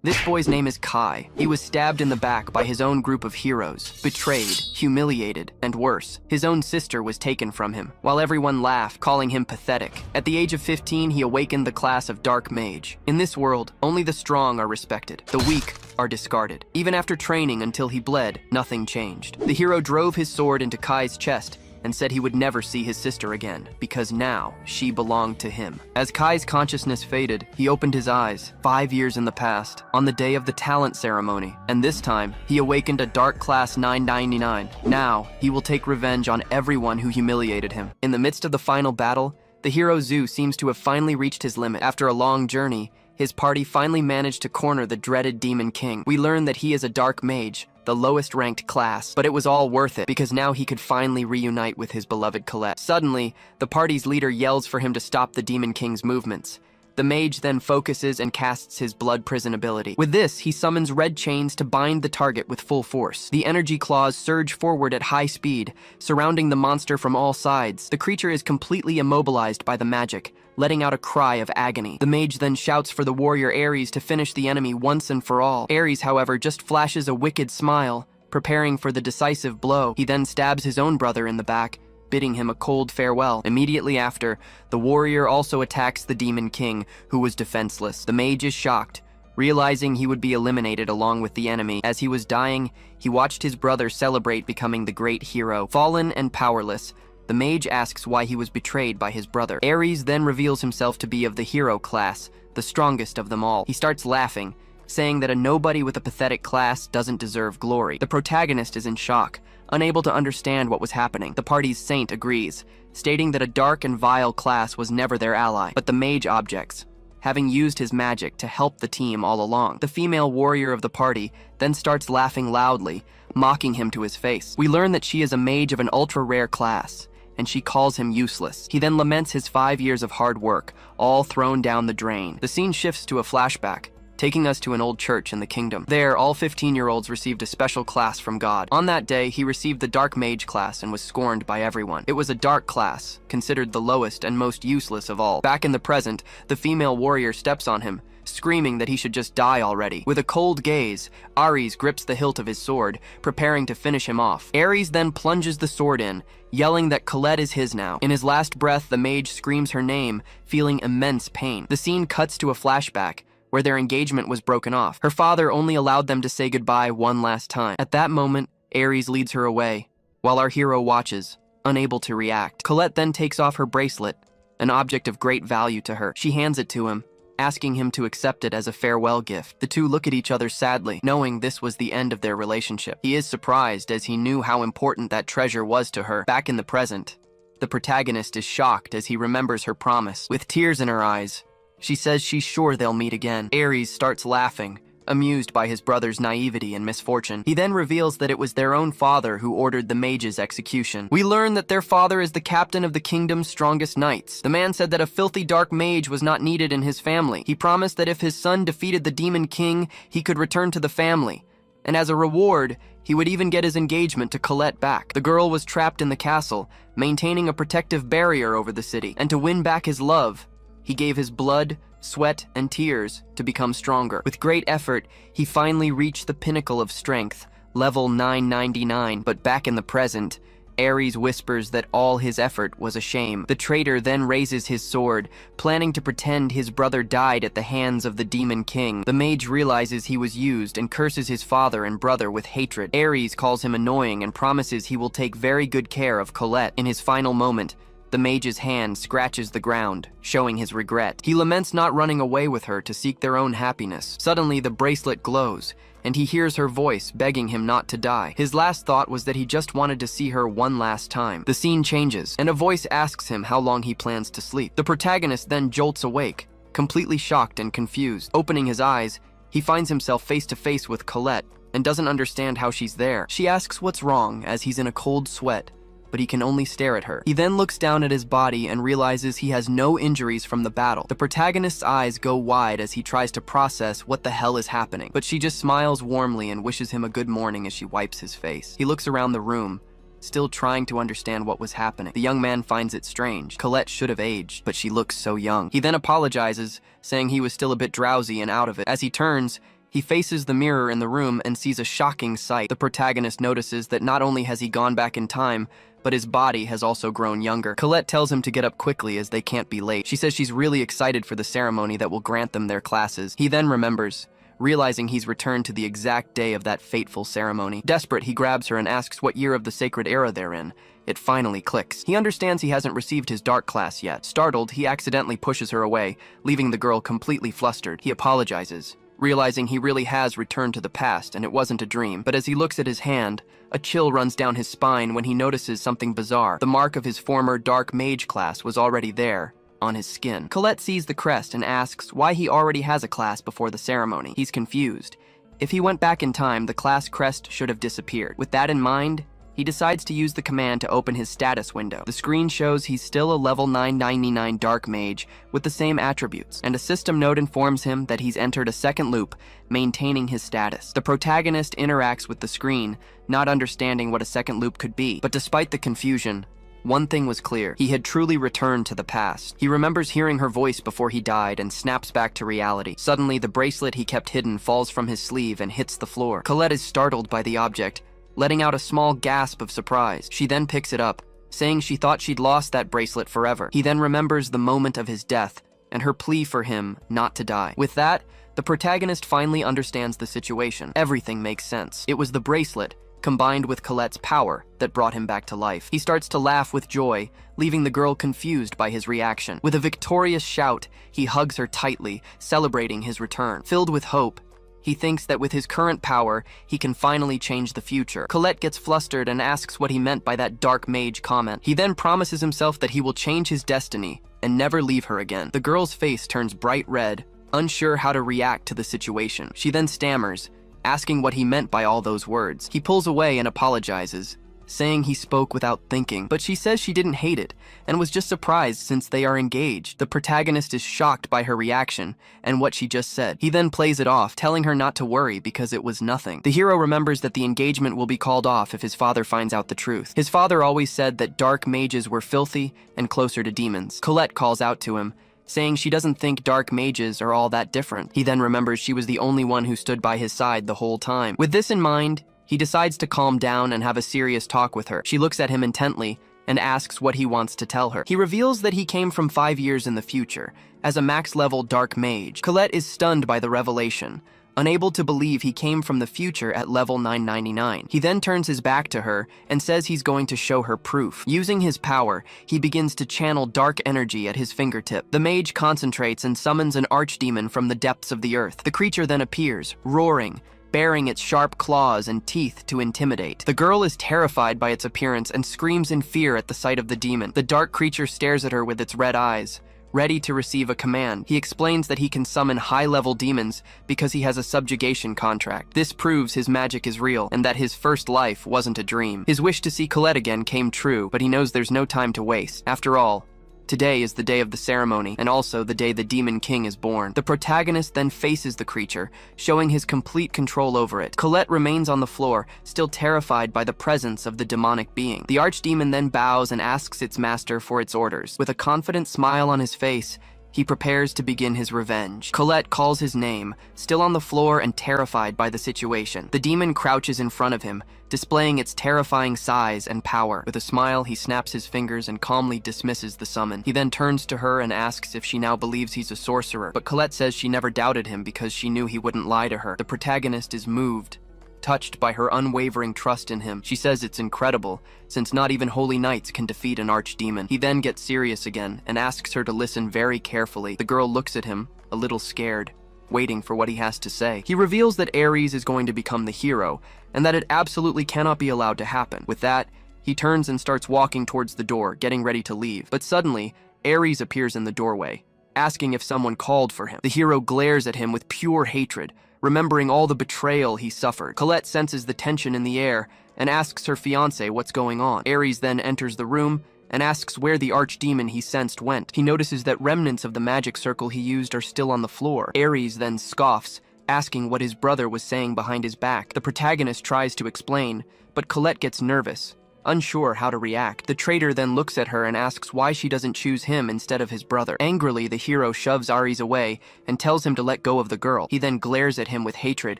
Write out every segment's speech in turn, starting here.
This boy's name is Kai. He was stabbed in the back by his own group of heroes, betrayed, humiliated, and worse. His own sister was taken from him, while everyone laughed, calling him pathetic. At the age of 15, he awakened the class of Dark Mage. In this world, only the strong are respected. The weak are discarded. Even after training until he bled, nothing changed. The hero drove his sword into Kai's chest and said he would never see his sister again, because now she belonged to him. As Kai's consciousness faded, he opened his eyes, 5 years in the past, on the day of the talent ceremony, and this time, he awakened a Dark Class 999. Now, he will take revenge on everyone who humiliated him. In the midst of the final battle, the hero Zu seems to have finally reached his limit. After a long journey, his party finally managed to corner the dreaded Demon King. We learn that he is a Dark Mage, the lowest ranked class, but it was all worth it because now he could finally reunite with his beloved Colette. Suddenly, the party's leader yells for him to stop the Demon King's movements. The mage then focuses and casts his blood prison ability. With this, he summons red chains to bind the target with full force. The energy claws surge forward at high speed, surrounding the monster from all sides. The creature is completely immobilized by the magic, letting out a cry of agony. The mage then shouts for the warrior Ares to finish the enemy once and for all. Ares, however, just flashes a wicked smile, preparing for the decisive blow. He then stabs his own brother in the back, bidding him a cold farewell. Immediately after, the warrior also attacks the Demon King, who was defenseless. The mage is shocked, realizing he would be eliminated along with the enemy. As he was dying, he watched his brother celebrate becoming the great hero. Fallen and powerless, the mage asks why he was betrayed by his brother. Ares then reveals himself to be of the hero class, the strongest of them all. He starts laughing, saying that a nobody with a pathetic class doesn't deserve glory. The protagonist is in shock, unable to understand what was happening. The party's saint agrees, stating that a dark and vile class was never their ally, but the mage objects, having used his magic to help the team all along. The female warrior of the party then starts laughing loudly, mocking him to his face. We learn that she is a mage of an ultra-rare class, and she calls him useless. He then laments his 5 years of hard work, all thrown down the drain. The scene shifts to a flashback, taking us to an old church in the kingdom. There, all 15-year-olds received a special class from God. On that day, he received the Dark Mage class and was scorned by everyone. It was a dark class, considered the lowest and most useless of all. Back in the present, the female warrior steps on him, screaming that he should just die already. With a cold gaze, Ares grips the hilt of his sword, preparing to finish him off. Ares then plunges the sword in, yelling that Colette is his now. In his last breath, the mage screams her name, feeling immense pain. The scene cuts to a flashback, where their engagement was broken off. Her father only allowed them to say goodbye one last time. At that moment, Ares leads her away, while our hero watches, unable to react. Colette then takes off her bracelet, an object of great value to her. She hands it to him, asking him to accept it as a farewell gift. The two look at each other sadly, knowing this was the end of their relationship. He is surprised as he knew how important that treasure was to her. Back in the present, the protagonist is shocked as he remembers her promise. With tears in her eyes, she says she's sure they'll meet again. Ares starts laughing, amused by his brother's naivety and misfortune. He then reveals that it was their own father who ordered the mage's execution. We learn that their father is the captain of the kingdom's strongest knights. The man said that a filthy dark mage was not needed in his family. He promised that if his son defeated the Demon King, he could return to the family. And as a reward, he would even get his engagement to Colette back. The girl was trapped in the castle, maintaining a protective barrier over the city. And to win back his love, he gave his blood, sweat, and tears to become stronger. With great effort, he finally reached the pinnacle of strength, level 999. But back in the present, Ares whispers that all his effort was a shame. The traitor then raises his sword, planning to pretend his brother died at the hands of the Demon King. The mage realizes he was used and curses his father and brother with hatred. Ares calls him annoying and promises he will take very good care of Colette. In his final moment, the mage's hand scratches the ground, showing his regret. He laments not running away with her to seek their own happiness. Suddenly, the bracelet glows, and he hears her voice begging him not to die. His last thought was that he just wanted to see her one last time. The scene changes, and a voice asks him how long he plans to sleep. The protagonist then jolts awake, completely shocked and confused. Opening his eyes, he finds himself face to face with Colette, and doesn't understand how she's there. She asks what's wrong as he's in a cold sweat, but he can only stare at her. He then looks down at his body and realizes he has no injuries from the battle. The protagonist's eyes go wide as he tries to process what the hell is happening, but she just smiles warmly and wishes him a good morning as she wipes his face. He looks around the room, still trying to understand what was happening. The young man finds it strange. Colette should have aged, but she looks so young. He then apologizes, saying he was still a bit drowsy and out of it. As he turns, He faces the mirror in the room and sees a shocking sight. The protagonist notices that not only has he gone back in time, but his body has also grown younger. Colette tells him to get up quickly as they can't be late. She says she's really excited for the ceremony that will grant them their classes. He then remembers, realizing he's returned to the exact day of that fateful ceremony. Desperate, he grabs her and asks what year of the sacred era they're in. It finally clicks. He understands he hasn't received his dark class yet. Startled, he accidentally pushes her away, leaving the girl completely flustered. He apologizes, realizing he really has returned to the past and it wasn't a dream. But as he looks at his hand, a chill runs down his spine when he notices something bizarre. The mark of his former dark mage class was already there, on his skin. Colette sees the crest and asks why he already has a class before the ceremony. He's confused. If he went back in time, the class crest should have disappeared. With that in mind, he decides to use the command to open his status window. The screen shows he's still a level 999 dark mage with the same attributes, and a system note informs him that he's entered a second loop, maintaining his status. The protagonist interacts with the screen, not understanding what a second loop could be. But despite the confusion, one thing was clear. He had truly returned to the past. He remembers hearing her voice before he died and snaps back to reality. Suddenly, the bracelet he kept hidden falls from his sleeve and hits the floor. Colette is startled by the object, letting out a small gasp of surprise. She then picks it up, saying she thought she'd lost that bracelet forever. He then remembers the moment of his death and her plea for him not to die. With that, the protagonist finally understands the situation. Everything makes sense. It was the bracelet, combined with Colette's power, that brought him back to life. He starts to laugh with joy, leaving the girl confused by his reaction. With a victorious shout, he hugs her tightly, celebrating his return. Filled with hope, he thinks that with his current power, he can finally change the future. Colette gets flustered and asks what he meant by that dark mage comment. He then promises himself that he will change his destiny and never leave her again. The girl's face turns bright red, unsure how to react to the situation. She then stammers, asking what he meant by all those words. He pulls away and apologizes, saying he spoke without thinking, but she says she didn't hate it and was just surprised since they are engaged. The protagonist is shocked by her reaction and what she just said. He then plays it off, telling her not to worry because it was nothing. The hero remembers that the engagement will be called off if his father finds out the truth. His father always said that dark mages were filthy and closer to demons. Colette calls out to him, saying she doesn't think dark mages are all that different. He then remembers she was the only one who stood by his side the whole time. With this in mind, he decides to calm down and have a serious talk with her. She looks at him intently and asks what he wants to tell her. He reveals that he came from 5 years in the future, as a max-level dark mage. Colette is stunned by the revelation, unable to believe he came from the future at level 999. He then turns his back to her and says he's going to show her proof. Using his power, he begins to channel dark energy at his fingertip. The mage concentrates and summons an archdemon from the depths of the earth. The creature then appears, roaring, baring its sharp claws and teeth to intimidate. The girl is terrified by its appearance and screams in fear at the sight of the demon. The dark creature stares at her with its red eyes, ready to receive a command. He explains that he can summon high-level demons because he has a subjugation contract. This proves his magic is real and that his first life wasn't a dream. His wish to see Colette again came true, but he knows there's no time to waste. After all, today is the day of the ceremony, and also the day the Demon King is born. The protagonist then faces the creature, showing his complete control over it. Colette remains on the floor, still terrified by the presence of the demonic being. The archdemon then bows and asks its master for its orders. With a confident smile on his face, he prepares to begin his revenge. Colette calls his name, still on the floor and terrified by the situation. The demon crouches in front of him, displaying its terrifying size and power. With a smile, he snaps his fingers and calmly dismisses the summon. He then turns to her and asks if she now believes he's a sorcerer, but Colette says she never doubted him because she knew he wouldn't lie to her. The protagonist is moved, touched by her unwavering trust in him. She says it's incredible, since not even holy knights can defeat an archdemon. He then gets serious again and asks her to listen very carefully. The girl looks at him, a little scared, waiting for what he has to say. He reveals that Ares is going to become the hero, and that it absolutely cannot be allowed to happen. With that, he turns and starts walking towards the door, getting ready to leave. But suddenly, Ares appears in the doorway, asking if someone called for him. The hero glares at him with pure hatred, remembering all the betrayal he suffered. Colette senses the tension in the air and asks her fiancé what's going on. Ares then enters the room and asks where the archdemon he sensed went. He notices that remnants of the magic circle he used are still on the floor. Ares then scoffs, asking what his brother was saying behind his back. The protagonist tries to explain, but Colette gets nervous, unsure how to react. The traitor then looks at her and asks why she doesn't choose him instead of his brother. Angrily, the hero shoves Ares away and tells him to let go of the girl. He then glares at him with hatred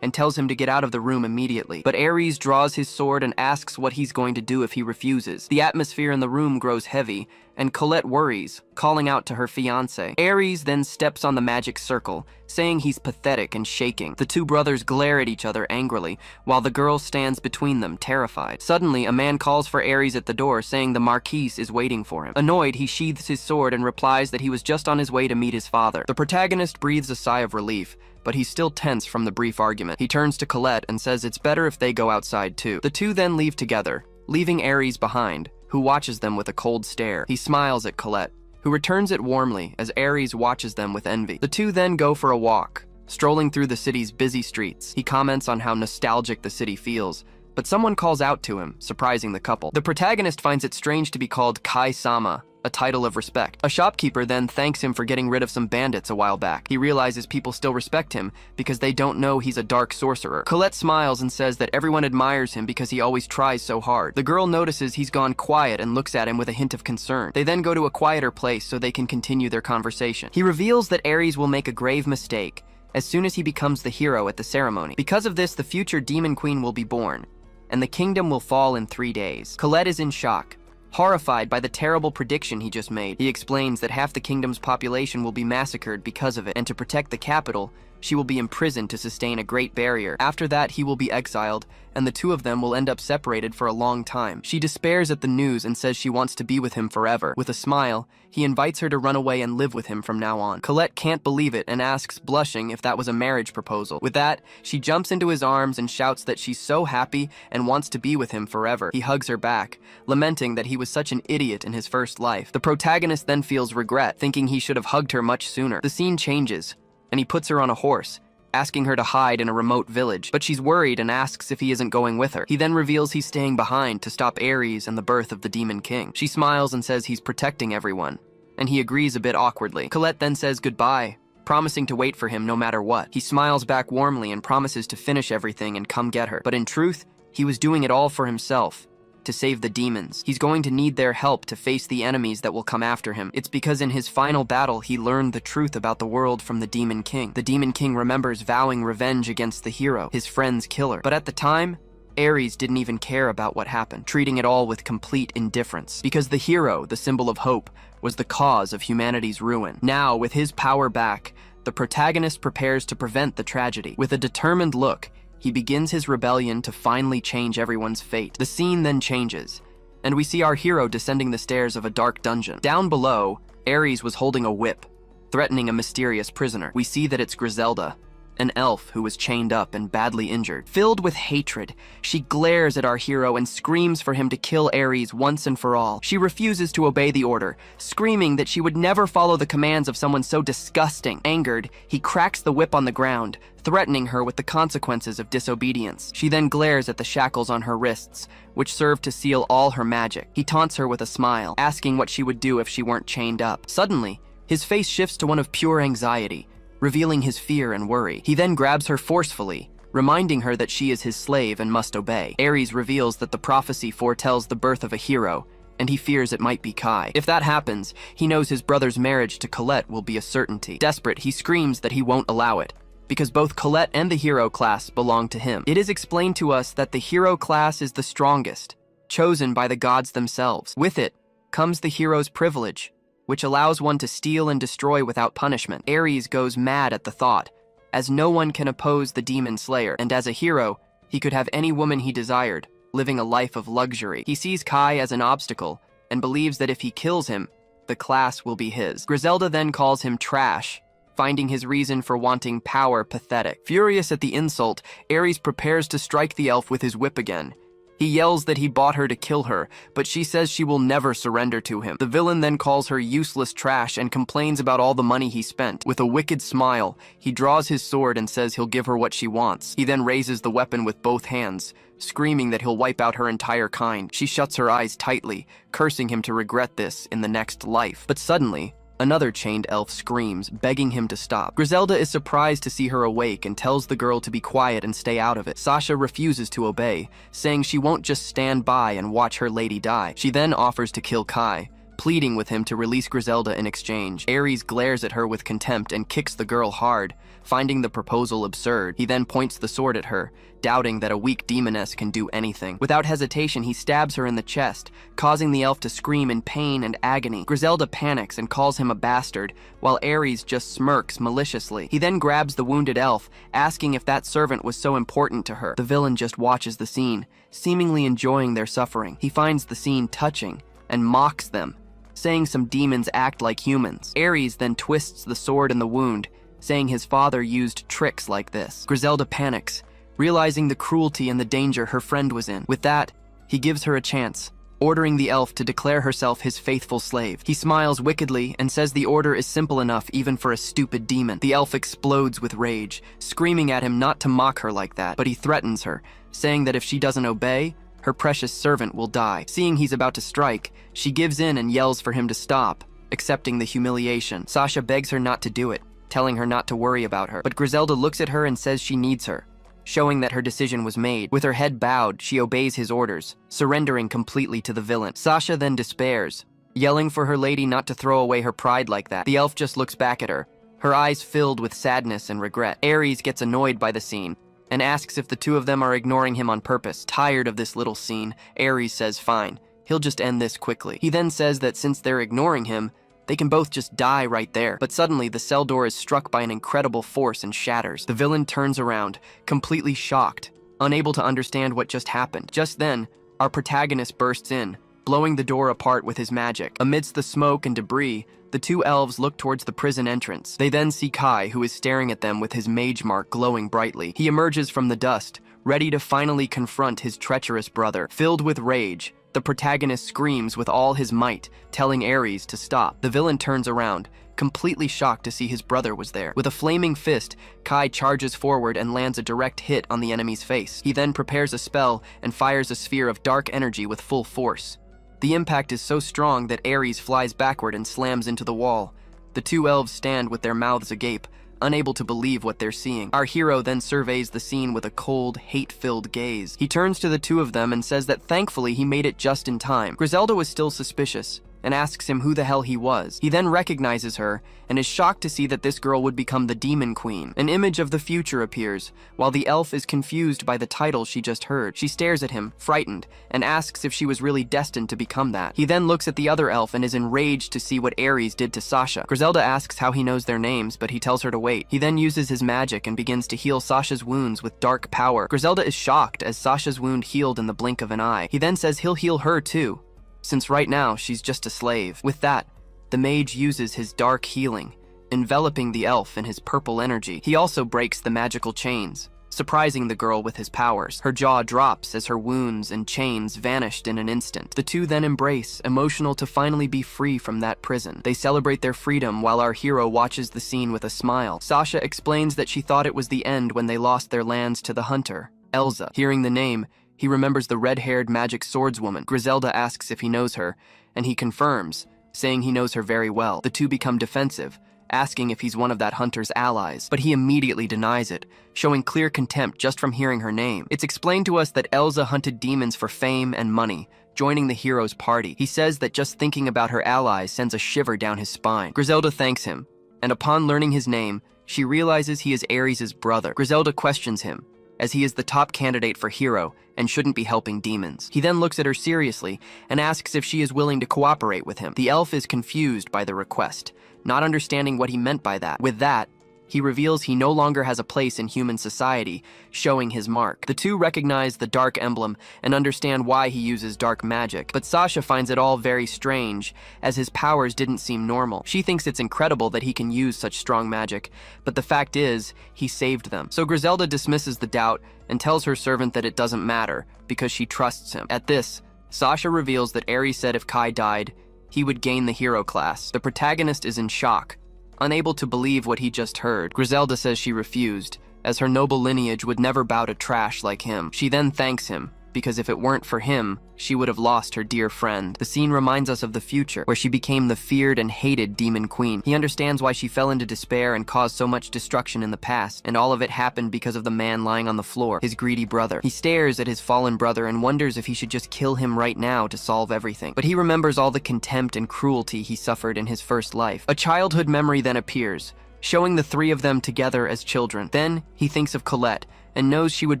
and tells him to get out of the room immediately. But Ares draws his sword and asks what he's going to do if he refuses. The atmosphere in the room grows heavy, and Colette worries, calling out to her fiancé. Ares then steps on the magic circle, saying he's pathetic and shaking. The two brothers glare at each other angrily, while the girl stands between them, terrified. Suddenly, a man calls for Ares at the door, saying the Marquise is waiting for him. Annoyed, he sheathes his sword and replies that he was just on his way to meet his father. The protagonist breathes a sigh of relief, but he's still tense from the brief argument. He turns to Colette and says it's better if they go outside too. The two then leave together, leaving Ares behind, who watches them with a cold stare. He smiles at Colette, who returns it warmly as Ares watches them with envy. The two then go for a walk, strolling through the city's busy streets. He comments on how nostalgic the city feels, but someone calls out to him, surprising the couple. The protagonist finds it strange to be called Kai-sama, a title of respect. A shopkeeper then thanks him for getting rid of some bandits a while back. He realizes people still respect him because they don't know he's a dark sorcerer. Colette smiles and says that everyone admires him because he always tries so hard. The girl notices he's gone quiet and looks at him with a hint of concern. They then go to a quieter place so they can continue their conversation. He reveals that Ares will make a grave mistake as soon as he becomes the hero at the ceremony. Because of this, the future demon queen will be born, and the kingdom will fall in 3 days. Colette is in shock, horrified by the terrible prediction he just made. He explains that half the kingdom's population will be massacred because of it, and to protect the capital, she will be imprisoned to sustain a great barrier. After that, he will be exiled, and the two of them will end up separated for a long time. She despairs at the news and says she wants to be with him forever. With a smile, he invites her to run away and live with him from now on. Colette can't believe it and asks, blushing, if that was a marriage proposal. With that, she jumps into his arms and shouts that she's so happy and wants to be with him forever. He hugs her back, lamenting that he was such an idiot in his first life. The protagonist then feels regret, thinking he should have hugged her much sooner. The scene changes, and he puts her on a horse, asking her to hide in a remote village, but she's worried and asks if he isn't going with her. He then reveals he's staying behind to stop Ares and the birth of the Demon King. She smiles and says he's protecting everyone, and he agrees a bit awkwardly. Colette then says goodbye, promising to wait for him no matter what. He smiles back warmly and promises to finish everything and come get her. But in truth, he was doing it all for himself, to save the demons. He's going to need their help to face the enemies that will come after him. It's because in his final battle, he learned the truth about the world from the Demon King. The Demon King remembers vowing revenge against the hero, his friend's killer. But at the time, Ares didn't even care about what happened, treating it all with complete indifference. Because the hero, the symbol of hope, was the cause of humanity's ruin. Now, with his power back, the protagonist prepares to prevent the tragedy. With a determined look, he begins his rebellion to finally change everyone's fate. The scene then changes, and we see our hero descending the stairs of a dark dungeon. Down below, Ares was holding a whip, threatening a mysterious prisoner. We see that it's Griselda, an elf who was chained up and badly injured. Filled with hatred, she glares at our hero and screams for him to kill Ares once and for all. She refuses to obey the order, screaming that she would never follow the commands of someone so disgusting. Angered, he cracks the whip on the ground, threatening her with the consequences of disobedience. She then glares at the shackles on her wrists, which serve to seal all her magic. He taunts her with a smile, asking what she would do if she weren't chained up. Suddenly, his face shifts to one of pure anxiety, revealing his fear and worry. He then grabs her forcefully, reminding her that she is his slave and must obey. Ares reveals that the prophecy foretells the birth of a hero, and he fears it might be Kai. If that happens, he knows his brother's marriage to Colette will be a certainty. Desperate, he screams that he won't allow it, because both Colette and the hero class belong to him. It is explained to us that the hero class is the strongest, chosen by the gods themselves. With it comes the hero's privilege, which allows one to steal and destroy without punishment. Ares goes mad at the thought, as no one can oppose the demon slayer, and as a hero, he could have any woman he desired, living a life of luxury. He sees Kai as an obstacle, and believes that if he kills him, the class will be his. Griselda then calls him trash, finding his reason for wanting power pathetic. Furious at the insult, Ares prepares to strike the elf with his whip again. He yells that he bought her to kill her, but she says she will never surrender to him. The villain then calls her useless trash and complains about all the money he spent. With a wicked smile, he draws his sword and says he'll give her what she wants. He then raises the weapon with both hands, screaming that he'll wipe out her entire kind. She shuts her eyes tightly, cursing him to regret this in the next life. But suddenly, Another chained elf screams, begging him to stop. Griselda is surprised to see her awake and tells the girl to be quiet and stay out of it. Sasha refuses to obey, saying she won't just stand by and watch her lady die. She then offers to kill Kai, pleading with him to release Griselda in exchange. Ares glares at her with contempt and kicks the girl hard, finding the proposal absurd. He then points the sword at her, doubting that a weak demoness can do anything. Without hesitation, he stabs her in the chest, causing the elf to scream in pain and agony. Griselda panics and calls him a bastard, while Ares just smirks maliciously. He then grabs the wounded elf, asking if that servant was so important to her. The villain just watches the scene, seemingly enjoying their suffering. He finds the scene touching and mocks them, saying some demons act like humans. Ares then twists the sword in the wound, saying his father used tricks like this. Griselda panics, realizing the cruelty and the danger her friend was in. With that, he gives her a chance, ordering the elf to declare herself his faithful slave. He smiles wickedly and says the order is simple enough even for a stupid demon. The elf explodes with rage, screaming at him not to mock her like that, but he threatens her, saying that if she doesn't obey, her precious servant will die. Seeing he's about to strike, she gives in and yells for him to stop, accepting the humiliation. Sasha begs her not to do it, telling her not to worry about her. But Griselda looks at her and says she needs her, showing that her decision was made. With her head bowed, she obeys his orders, surrendering completely to the villain. Sasha then despairs, yelling for her lady not to throw away her pride like that. The elf just looks back at her, her eyes filled with sadness and regret. Ares gets annoyed by the scene and asks if the two of them are ignoring him on purpose. Tired of this little scene, Ares says fine, he'll just end this quickly. He then says that since they're ignoring him, they can both just die right there. But suddenly, the cell door is struck by an incredible force and shatters. The villain turns around, completely shocked, unable to understand what just happened. Just then, our protagonist bursts in, blowing the door apart with his magic. Amidst the smoke and debris, the two elves look towards the prison entrance. They then see Kai, who is staring at them with his mage mark glowing brightly. He emerges from the dust, ready to finally confront his treacherous brother. Filled with rage, the protagonist screams with all his might, telling Ares to stop. The villain turns around, completely shocked to see his brother was there. With a flaming fist, Kai charges forward and lands a direct hit on the enemy's face. He then prepares a spell and fires a sphere of dark energy with full force. The impact is so strong that Ares flies backward and slams into the wall. The two elves stand with their mouths agape, unable to believe what they're seeing. Our hero then surveys the scene with a cold, hate-filled gaze. He turns to the two of them and says that thankfully he made it just in time. Griselda was still suspicious and asks him who the hell he was. He then recognizes her and is shocked to see that this girl would become the Demon Queen. An image of the future appears, while the elf is confused by the title she just heard. She stares at him, frightened, and asks if she was really destined to become that. He then looks at the other elf and is enraged to see what Ares did to Sasha. Griselda asks how he knows their names, but he tells her to wait. He then uses his magic and begins to heal Sasha's wounds with dark power. Griselda is shocked as Sasha's wound healed in the blink of an eye. He then says he'll heal her too, since right now she's just a slave. With that, the mage uses his dark healing, enveloping the elf in his purple energy. He also breaks the magical chains, surprising the girl with his powers. Her jaw drops as her wounds and chains vanished in an instant. The two then embrace, emotional to finally be free from that prison. They celebrate their freedom while our hero watches the scene with a smile. Sasha explains that she thought it was the end when they lost their lands to the hunter, Elsa. Hearing the name, he remembers the red-haired magic swordswoman. Griselda asks if he knows her, and he confirms, saying he knows her very well. The two become defensive, asking if he's one of that hunter's allies, but he immediately denies it, showing clear contempt just from hearing her name. It's explained to us that Elsa hunted demons for fame and money, joining the hero's party. He says that just thinking about her allies sends a shiver down his spine. Griselda thanks him, and upon learning his name, she realizes he is Ares' brother. Griselda questions him, as he is the top candidate for hero and shouldn't be helping demons. He then looks at her seriously and asks if she is willing to cooperate with him. The elf is confused by the request, not understanding what he meant by that. With that, he reveals he no longer has a place in human society, showing his mark. The two recognize the dark emblem and understand why he uses dark magic, but Sasha finds it all very strange, as his powers didn't seem normal. She thinks it's incredible that he can use such strong magic, but the fact is, he saved them. So Griselda dismisses the doubt and tells her servant that it doesn't matter, because she trusts him. At this, Sasha reveals that Ares said if Kai died, he would gain the hero class. The protagonist is in shock, unable to believe what he just heard. Griselda says she refused, as her noble lineage would never bow to trash like him. She then thanks him, because if it weren't for him, she would have lost her dear friend. The scene reminds us of the future, where she became the feared and hated demon queen. He understands why she fell into despair and caused so much destruction in the past, and all of it happened because of the man lying on the floor, his greedy brother. He stares at his fallen brother and wonders if he should just kill him right now to solve everything. But he remembers all the contempt and cruelty he suffered in his first life. A childhood memory then appears, showing the three of them together as children. Then he thinks of Colette and knows she would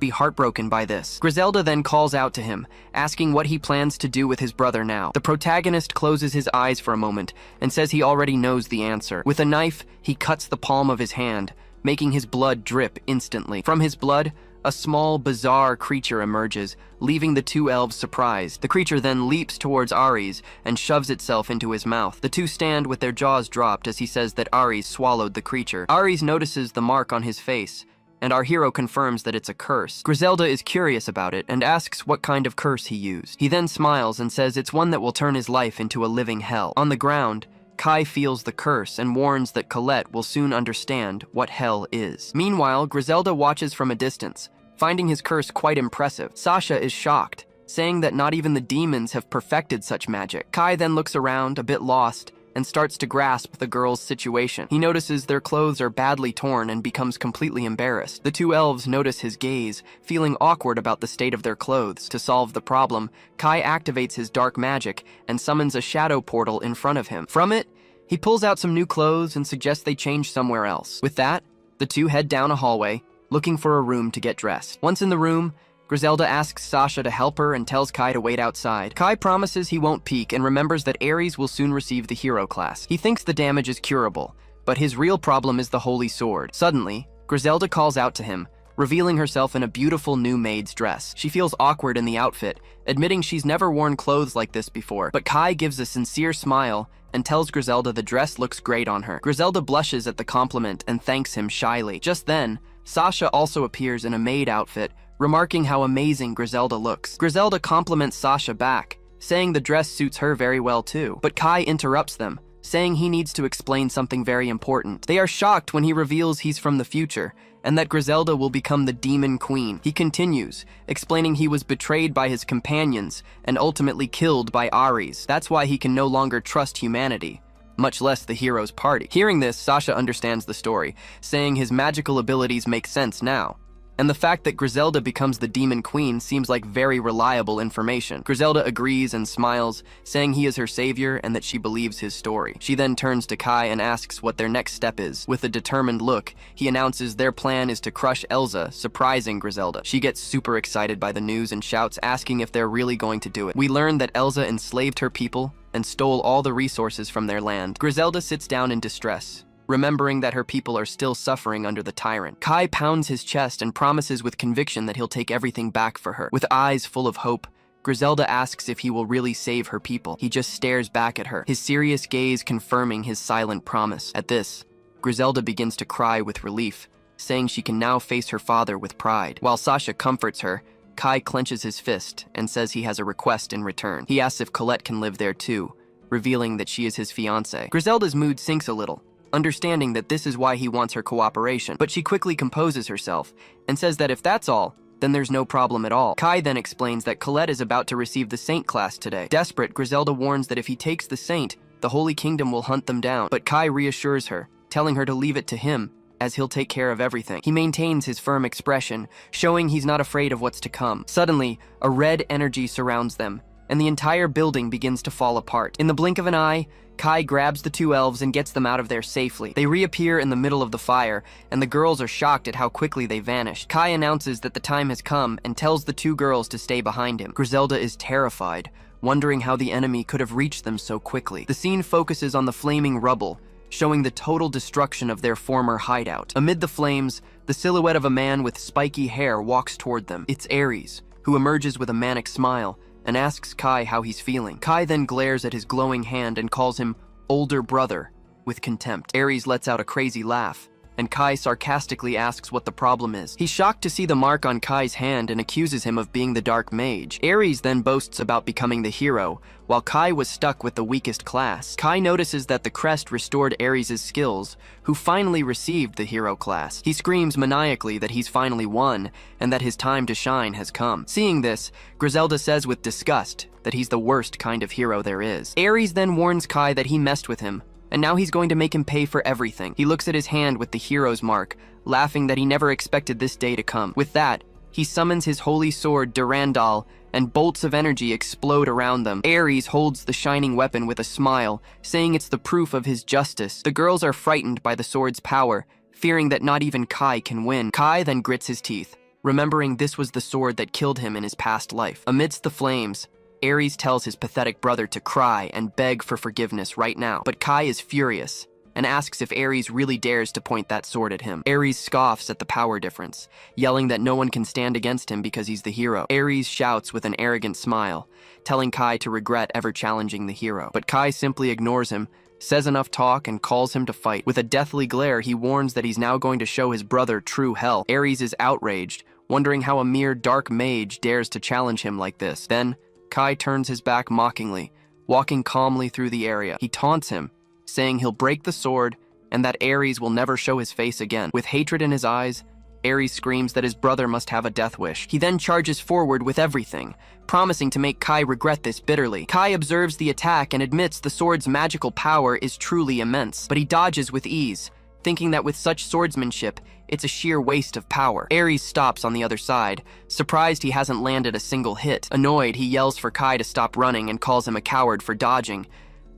be heartbroken by this. Griselda then calls out to him, asking what he plans to do with his brother now. The protagonist closes his eyes for a moment and says he already knows the answer. With a knife, he cuts the palm of his hand, making his blood drip instantly. From his blood, a small, bizarre creature emerges, leaving the two elves surprised. The creature then leaps towards Ares and shoves itself into his mouth. The two stand with their jaws dropped as he says that Ares swallowed the creature. Ares notices the mark on his face, and our hero confirms that it's a curse. Griselda is curious about it and asks what kind of curse he used. He then smiles and says it's one that will turn his life into a living hell. On the ground, Kai feels the curse and warns that Colette will soon understand what hell is. Meanwhile, Griselda watches from a distance, finding his curse quite impressive. Sasha is shocked, saying that not even the demons have perfected such magic. Kai then looks around, a bit lost, and starts to grasp the girls' situation. He notices their clothes are badly torn and becomes completely embarrassed. The two elves notice his gaze, feeling awkward about the state of their clothes. To solve the problem, Kai activates his dark magic and summons a shadow portal in front of him. From it, he pulls out some new clothes and suggests they change somewhere else. With that, the two head down a hallway, looking for a room to get dressed. Once in the room, Griselda asks Sasha to help her and tells Kai to wait outside. Kai promises he won't peek and remembers that Ares will soon receive the hero class. He thinks the damage is curable, but his real problem is the holy sword. Suddenly, Griselda calls out to him, revealing herself in a beautiful new maid's dress. She feels awkward in the outfit, admitting she's never worn clothes like this before, but Kai gives a sincere smile and tells Griselda the dress looks great on her. Griselda blushes at the compliment and thanks him shyly. Just then, Sasha also appears in a maid outfit, remarking how amazing Griselda looks. Griselda compliments Sasha back, saying the dress suits her very well too. But Kai interrupts them, saying he needs to explain something very important. They are shocked when he reveals he's from the future, and that Griselda will become the demon queen. He continues, explaining he was betrayed by his companions and ultimately killed by Ares. That's why he can no longer trust humanity, much less the hero's party. Hearing this, Sasha understands the story, saying his magical abilities make sense now. And the fact that Griselda becomes the demon queen seems like very reliable information. Griselda agrees and smiles, saying he is her savior and that she believes his story. She then turns to Kai and asks what their next step is. With a determined look, he announces their plan is to crush Elsa, surprising Griselda. She gets super excited by the news and shouts, asking if they're really going to do it. We learn that Elsa enslaved her people and stole all the resources from their land. Griselda sits down in distress, remembering that her people are still suffering under the tyrant. Kai pounds his chest and promises with conviction that he'll take everything back for her. With eyes full of hope, Griselda asks if he will really save her people. He just stares back at her, his serious gaze confirming his silent promise. At this, Griselda begins to cry with relief, saying she can now face her father with pride. While Sasha comforts her, Kai clenches his fist and says he has a request in return. He asks if Colette can live there too, revealing that she is his fiancée. Griselda's mood sinks a little, understanding that this is why he wants her cooperation, but she quickly composes herself and says that if that's all, then there's no problem at all. Kai then explains that Colette is about to receive the Saint class today. Desperate, Griselda warns that if he takes the Saint, the Holy Kingdom will hunt them down, but Kai reassures her, telling her to leave it to him, as he'll take care of everything. He maintains his firm expression, showing he's not afraid of what's to come. Suddenly, a red energy surrounds them, and the entire building begins to fall apart. In the blink of an eye, Kai grabs the two elves and gets them out of there safely. They reappear in the middle of the fire, and the girls are shocked at how quickly they vanished. Kai announces that the time has come and tells the two girls to stay behind him. Griselda is terrified, wondering how the enemy could have reached them so quickly. The scene focuses on the flaming rubble, showing the total destruction of their former hideout. Amid the flames, the silhouette of a man with spiky hair walks toward them. It's Ares, who emerges with a manic smile and asks Kai how he's feeling. Kai then glares at his glowing hand and calls him older brother with contempt. Ares lets out a crazy laugh, and Kai sarcastically asks what the problem is. He's shocked to see the mark on Kai's hand and accuses him of being the dark mage. Ares then boasts about becoming the hero, while Kai was stuck with the weakest class. Kai notices that the crest restored Ares' skills, who finally received the hero class. He screams maniacally that he's finally won, and that his time to shine has come. Seeing this, Griselda says with disgust that he's the worst kind of hero there is. Ares then warns Kai that he messed with him, and now he's going to make him pay for everything. He looks at his hand with the hero's mark, laughing that he never expected this day to come. With that, he summons his holy sword, Durandal, and bolts of energy explode around them. Ares holds the shining weapon with a smile, saying it's the proof of his justice. The girls are frightened by the sword's power, fearing that not even Kai can win. Kai then grits his teeth, remembering this was the sword that killed him in his past life. Amidst the flames, Ares tells his pathetic brother to cry and beg for forgiveness right now. But Kai is furious and asks if Ares really dares to point that sword at him. Ares scoffs at the power difference, yelling that no one can stand against him because he's the hero. Ares shouts with an arrogant smile, telling Kai to regret ever challenging the hero. But Kai simply ignores him, says enough talk, and calls him to fight. With a deathly glare, he warns that he's now going to show his brother true hell. Ares is outraged, wondering how a mere dark mage dares to challenge him like this. Then, Kai turns his back mockingly, walking calmly through the area. He taunts him, saying he'll break the sword and that Ares will never show his face again. With hatred in his eyes, Ares screams that his brother must have a death wish. He then charges forward with everything, promising to make Kai regret this bitterly. Kai observes the attack and admits the sword's magical power is truly immense, but he dodges with ease, thinking that with such swordsmanship, it's a sheer waste of power. Ares stops on the other side, surprised he hasn't landed a single hit. Annoyed, he yells for Kai to stop running and calls him a coward for dodging.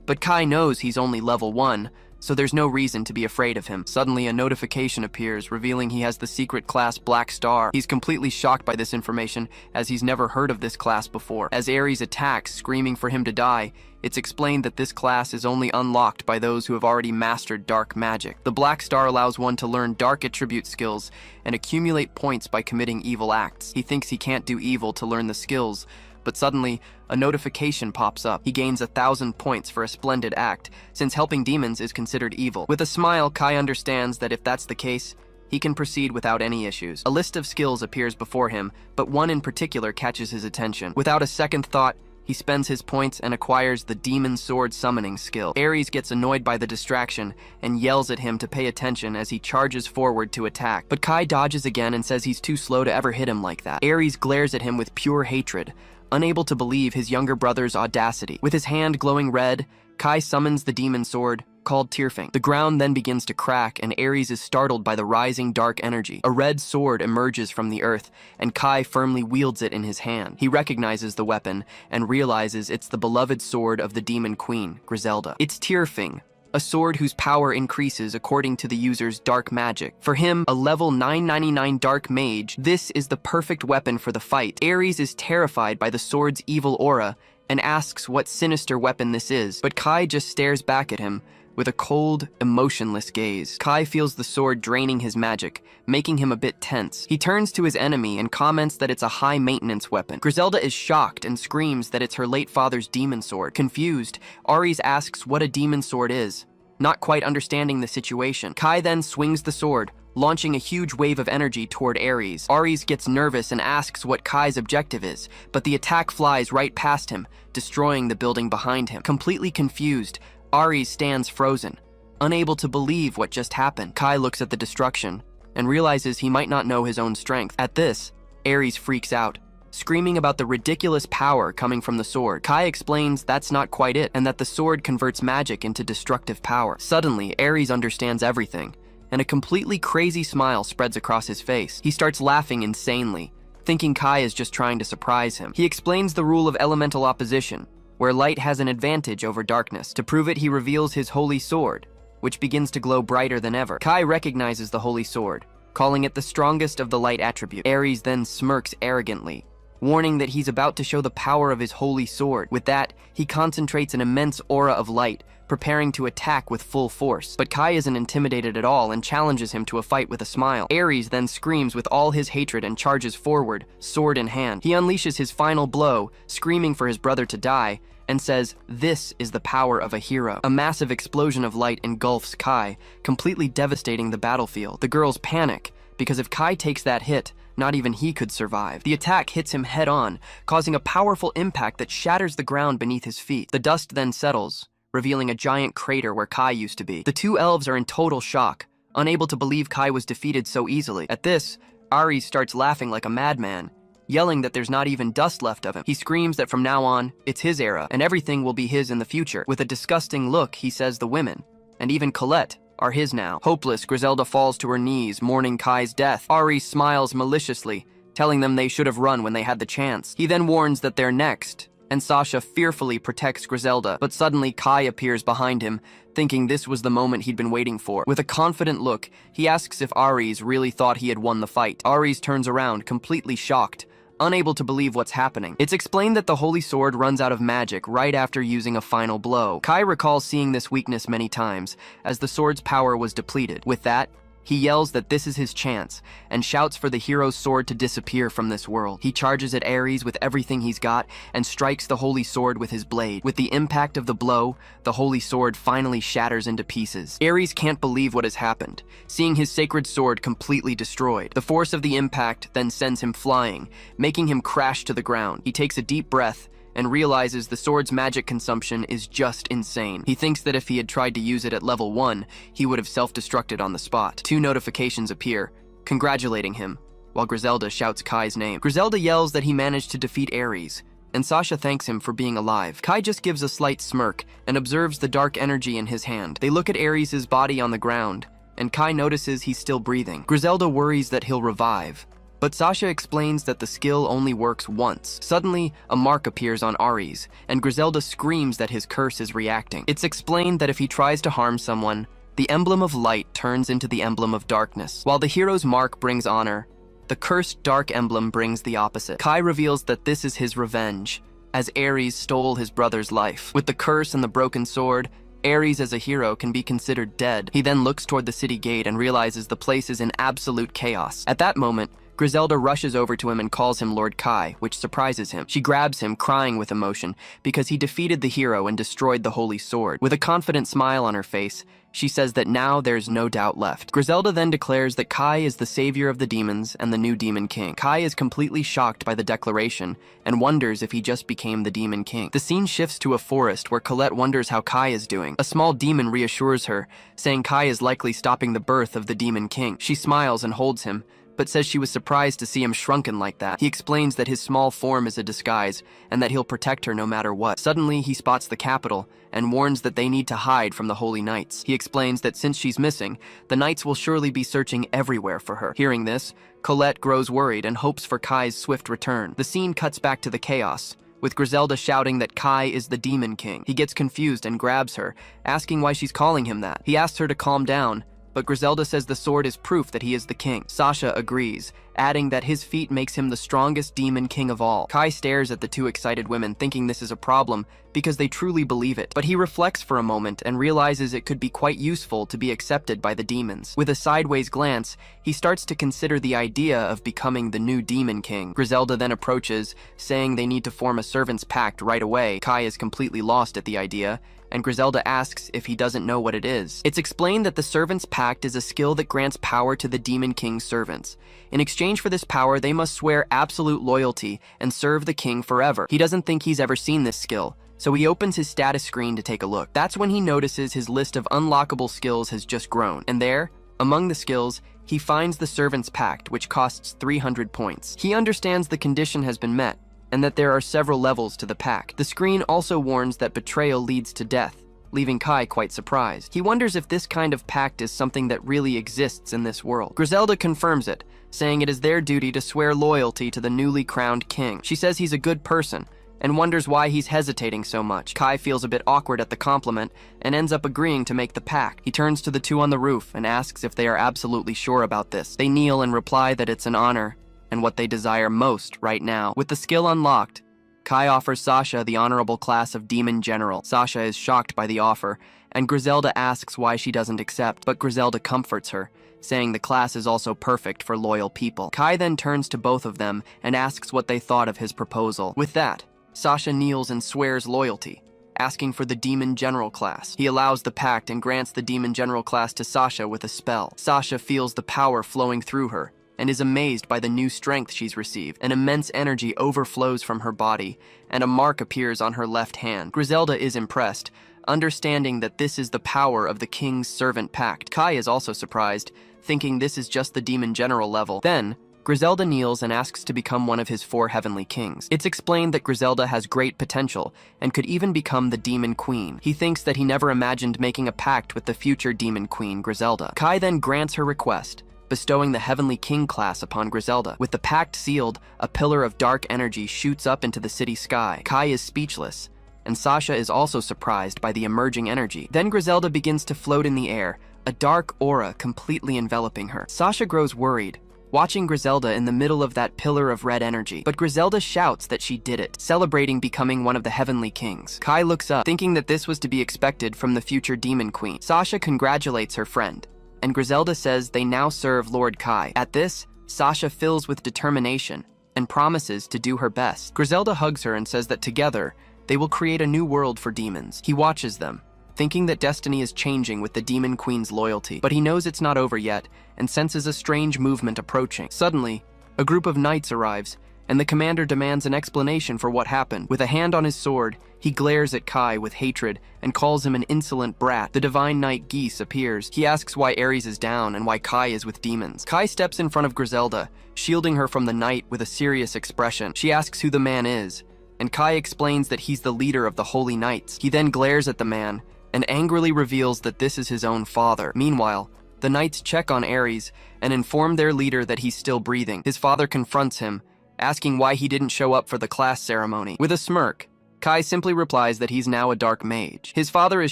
But Kai knows he's only level 1, so there's no reason to be afraid of him. Suddenly, a notification appears, revealing he has the secret class Black Star. He's completely shocked by this information, as he's never heard of this class before. As Ares attacks, screaming for him to die, it's explained that this class is only unlocked by those who have already mastered dark magic. The Black Star allows one to learn dark attribute skills and accumulate points by committing evil acts. He thinks he can't do evil to learn the skills, but suddenly, a notification pops up. He gains 1,000 points for a splendid act, since helping demons is considered evil. With a smile, Kai understands that if that's the case, he can proceed without any issues. A list of skills appears before him, but one in particular catches his attention. Without a second thought, he spends his points and acquires the Demon Sword Summoning skill. Ares gets annoyed by the distraction and yells at him to pay attention as he charges forward to attack. But Kai dodges again and says he's too slow to ever hit him like that. Ares glares at him with pure hatred, unable to believe his younger brother's audacity. With his hand glowing red, Kai summons the demon sword, called Tearfing. The ground then begins to crack, and Ares is startled by the rising dark energy. A red sword emerges from the earth, and Kai firmly wields it in his hand. He recognizes the weapon, and realizes it's the beloved sword of the demon queen, Griselda. It's Tearfing, a sword whose power increases according to the user's dark magic. For him, a level 999 dark mage, this is the perfect weapon for the fight. Ares is terrified by the sword's evil aura, and asks what sinister weapon this is, but Kai just stares back at him with a cold, emotionless gaze. Kai feels the sword draining his magic, making him a bit tense. He turns to his enemy and comments that it's a high-maintenance weapon. Griselda is shocked and screams that it's her late father's demon sword. Confused, Ares asks what a demon sword is, not quite understanding the situation. Kai then swings the sword, launching a huge wave of energy toward Ares. Ares gets nervous and asks what Kai's objective is, but the attack flies right past him, destroying the building behind him. Completely confused, Ares stands frozen, unable to believe what just happened. Kai looks at the destruction and realizes he might not know his own strength. At this, Ares freaks out, screaming about the ridiculous power coming from the sword. Kai explains that's not quite it, and that the sword converts magic into destructive power. Suddenly, Ares understands everything, and a completely crazy smile spreads across his face. He starts laughing insanely, thinking Kai is just trying to surprise him. He explains the rule of elemental opposition, where light has an advantage over darkness. To prove it, he reveals his holy sword, which begins to glow brighter than ever. Kai recognizes the holy sword, calling it the strongest of the light attribute. Ares then smirks arrogantly, warning that he's about to show the power of his holy sword. With that, he concentrates an immense aura of light, preparing to attack with full force. But Kai isn't intimidated at all and challenges him to a fight with a smile. Ares then screams with all his hatred and charges forward, sword in hand. He unleashes his final blow, screaming for his brother to die, and says, "This is the power of a hero." A massive explosion of light engulfs Kai, completely devastating the battlefield. The girls panic, because if Kai takes that hit, not even he could survive. The attack hits him head-on, causing a powerful impact that shatters the ground beneath his feet. The dust then settles, revealing a giant crater where Kai used to be. The two elves are in total shock, unable to believe Kai was defeated so easily. At this, Ares starts laughing like a madman, yelling that there's not even dust left of him. He screams that from now on, it's his era, and everything will be his in the future. With a disgusting look, he says the women, and even Colette, are his now. Hopeless, Griselda falls to her knees, mourning Kai's death. Ares smiles maliciously, telling them they should have run when they had the chance. He then warns that they're next, and Sasha fearfully protects Griselda, but suddenly Kai appears behind him, thinking this was the moment he'd been waiting for. With a confident look, he asks if Ares really thought he had won the fight. Ares turns around, completely shocked, unable to believe what's happening. It's explained that the Holy Sword runs out of magic right after using a final blow. Kai recalls seeing this weakness many times, as the sword's power was depleted. With that, he yells that this is his chance, and shouts for the hero's sword to disappear from this world. He charges at Ares with everything he's got, and strikes the Holy Sword with his blade. With the impact of the blow, the Holy Sword finally shatters into pieces. Ares can't believe what has happened, seeing his sacred sword completely destroyed. The force of the impact then sends him flying, making him crash to the ground. He takes a deep breath, and realizes the sword's magic consumption is just insane. He thinks that if he had tried to use it at level 1, he would have self-destructed on the spot. 2 notifications appear, congratulating him, while Griselda shouts Kai's name. Griselda yells that he managed to defeat Ares, and Sasha thanks him for being alive. Kai just gives a slight smirk and observes the dark energy in his hand. They look at Ares' body on the ground, and Kai notices he's still breathing. Griselda worries that he'll revive, but Sasha explains that the skill only works once. Suddenly, a mark appears on Ares, and Griselda screams that his curse is reacting. It's explained that if he tries to harm someone, the emblem of light turns into the emblem of darkness. While the hero's mark brings honor, the cursed dark emblem brings the opposite. Kai reveals that this is his revenge, as Ares stole his brother's life. With the curse and the broken sword, Ares as a hero can be considered dead. He then looks toward the city gate and realizes the place is in absolute chaos. At that moment, Griselda rushes over to him and calls him Lord Kai, which surprises him. She grabs him, crying with emotion, because he defeated the hero and destroyed the Holy Sword. With a confident smile on her face, she says that now there's no doubt left. Griselda then declares that Kai is the savior of the demons and the new Demon King. Kai is completely shocked by the declaration and wonders if he just became the Demon King. The scene shifts to a forest where Colette wonders how Kai is doing. A small demon reassures her, saying Kai is likely stopping the birth of the Demon King. She smiles and holds him, but says she was surprised to see him shrunken like that. He explains that his small form is a disguise, and that he'll protect her no matter what. Suddenly, he spots the capital, and warns that they need to hide from the Holy Knights. He explains that since she's missing, the Knights will surely be searching everywhere for her. Hearing this, Colette grows worried and hopes for Kai's swift return. The scene cuts back to the chaos, with Griselda shouting that Kai is the Demon King. He gets confused and grabs her, asking why she's calling him that. He asks her to calm down, but Griselda says the sword is proof that he is the king. Sasha agrees, adding that his feat makes him the strongest demon king of all. Kai stares at the two excited women, thinking this is a problem because they truly believe it. But he reflects for a moment and realizes it could be quite useful to be accepted by the demons. With a sideways glance, he starts to consider the idea of becoming the new Demon King. Griselda then approaches, saying they need to form a servant's pact right away. Kai is completely lost at the idea, and Griselda asks if he doesn't know what it is. It's explained that the Servant's Pact is a skill that grants power to the Demon King's servants. In exchange for this power, they must swear absolute loyalty and serve the king forever. He doesn't think he's ever seen this skill, so he opens his status screen to take a look. That's when he notices his list of unlockable skills has just grown, and there, among the skills, he finds the Servant's Pact, which costs 300 points. He understands the condition has been met, and that there are several levels to the pact. The screen also warns that betrayal leads to death, leaving Kai quite surprised. He wonders if this kind of pact is something that really exists in this world. Griselda confirms it, saying it is their duty to swear loyalty to the newly crowned king. She says he's a good person, and wonders why he's hesitating so much. Kai feels a bit awkward at the compliment, and ends up agreeing to make the pact. He turns to the two on the roof and asks if they are absolutely sure about this. They kneel and reply that it's an honor, and what they desire most right now. With the skill unlocked, Kai offers Sasha the honorable class of Demon General. Sasha is shocked by the offer, and Griselda asks why she doesn't accept, but Griselda comforts her, saying the class is also perfect for loyal people. Kai then turns to both of them and asks what they thought of his proposal. With that, Sasha kneels and swears loyalty, asking for the Demon General class. He allows the pact and grants the Demon General class to Sasha with a spell. Sasha feels the power flowing through her and is amazed by the new strength she's received. An immense energy overflows from her body, and a mark appears on her left hand. Griselda is impressed, understanding that this is the power of the King's Servant Pact. Kai is also surprised, thinking this is just the Demon General level. Then, Griselda kneels and asks to become one of his 4 heavenly kings. It's explained that Griselda has great potential and could even become the Demon Queen. He thinks that he never imagined making a pact with the future Demon Queen, Griselda. Kai then grants her request, bestowing the Heavenly King class upon Griselda. With the pact sealed, a pillar of dark energy shoots up into the city sky. Kai is speechless, and Sasha is also surprised by the emerging energy. Then Griselda begins to float in the air, a dark aura completely enveloping her. Sasha grows worried, watching Griselda in the middle of that pillar of red energy. But Griselda shouts that she did it, celebrating becoming one of the Heavenly Kings. Kai looks up, thinking that this was to be expected from the future Demon Queen. Sasha congratulates her friend, and Griselda says they now serve Lord Kai. At this, Sasha fills with determination and promises to do her best. Griselda hugs her and says that together, they will create a new world for demons. He watches them, thinking that destiny is changing with the Demon Queen's loyalty. But he knows it's not over yet, and senses a strange movement approaching. Suddenly, a group of knights arrives, and the commander demands an explanation for what happened. With a hand on his sword, he glares at Kai with hatred and calls him an insolent brat. The divine knight Geese appears. He asks why Ares is down and why Kai is with demons. Kai steps in front of Griselda, shielding her from the knight with a serious expression. She asks who the man is, and Kai explains that he's the leader of the Holy Knights. He then glares at the man and angrily reveals that this is his own father. Meanwhile, the knights check on Ares and inform their leader that he's still breathing. His father confronts him, asking why he didn't show up for the class ceremony. With a smirk, Kai simply replies that he's now a dark mage. His father is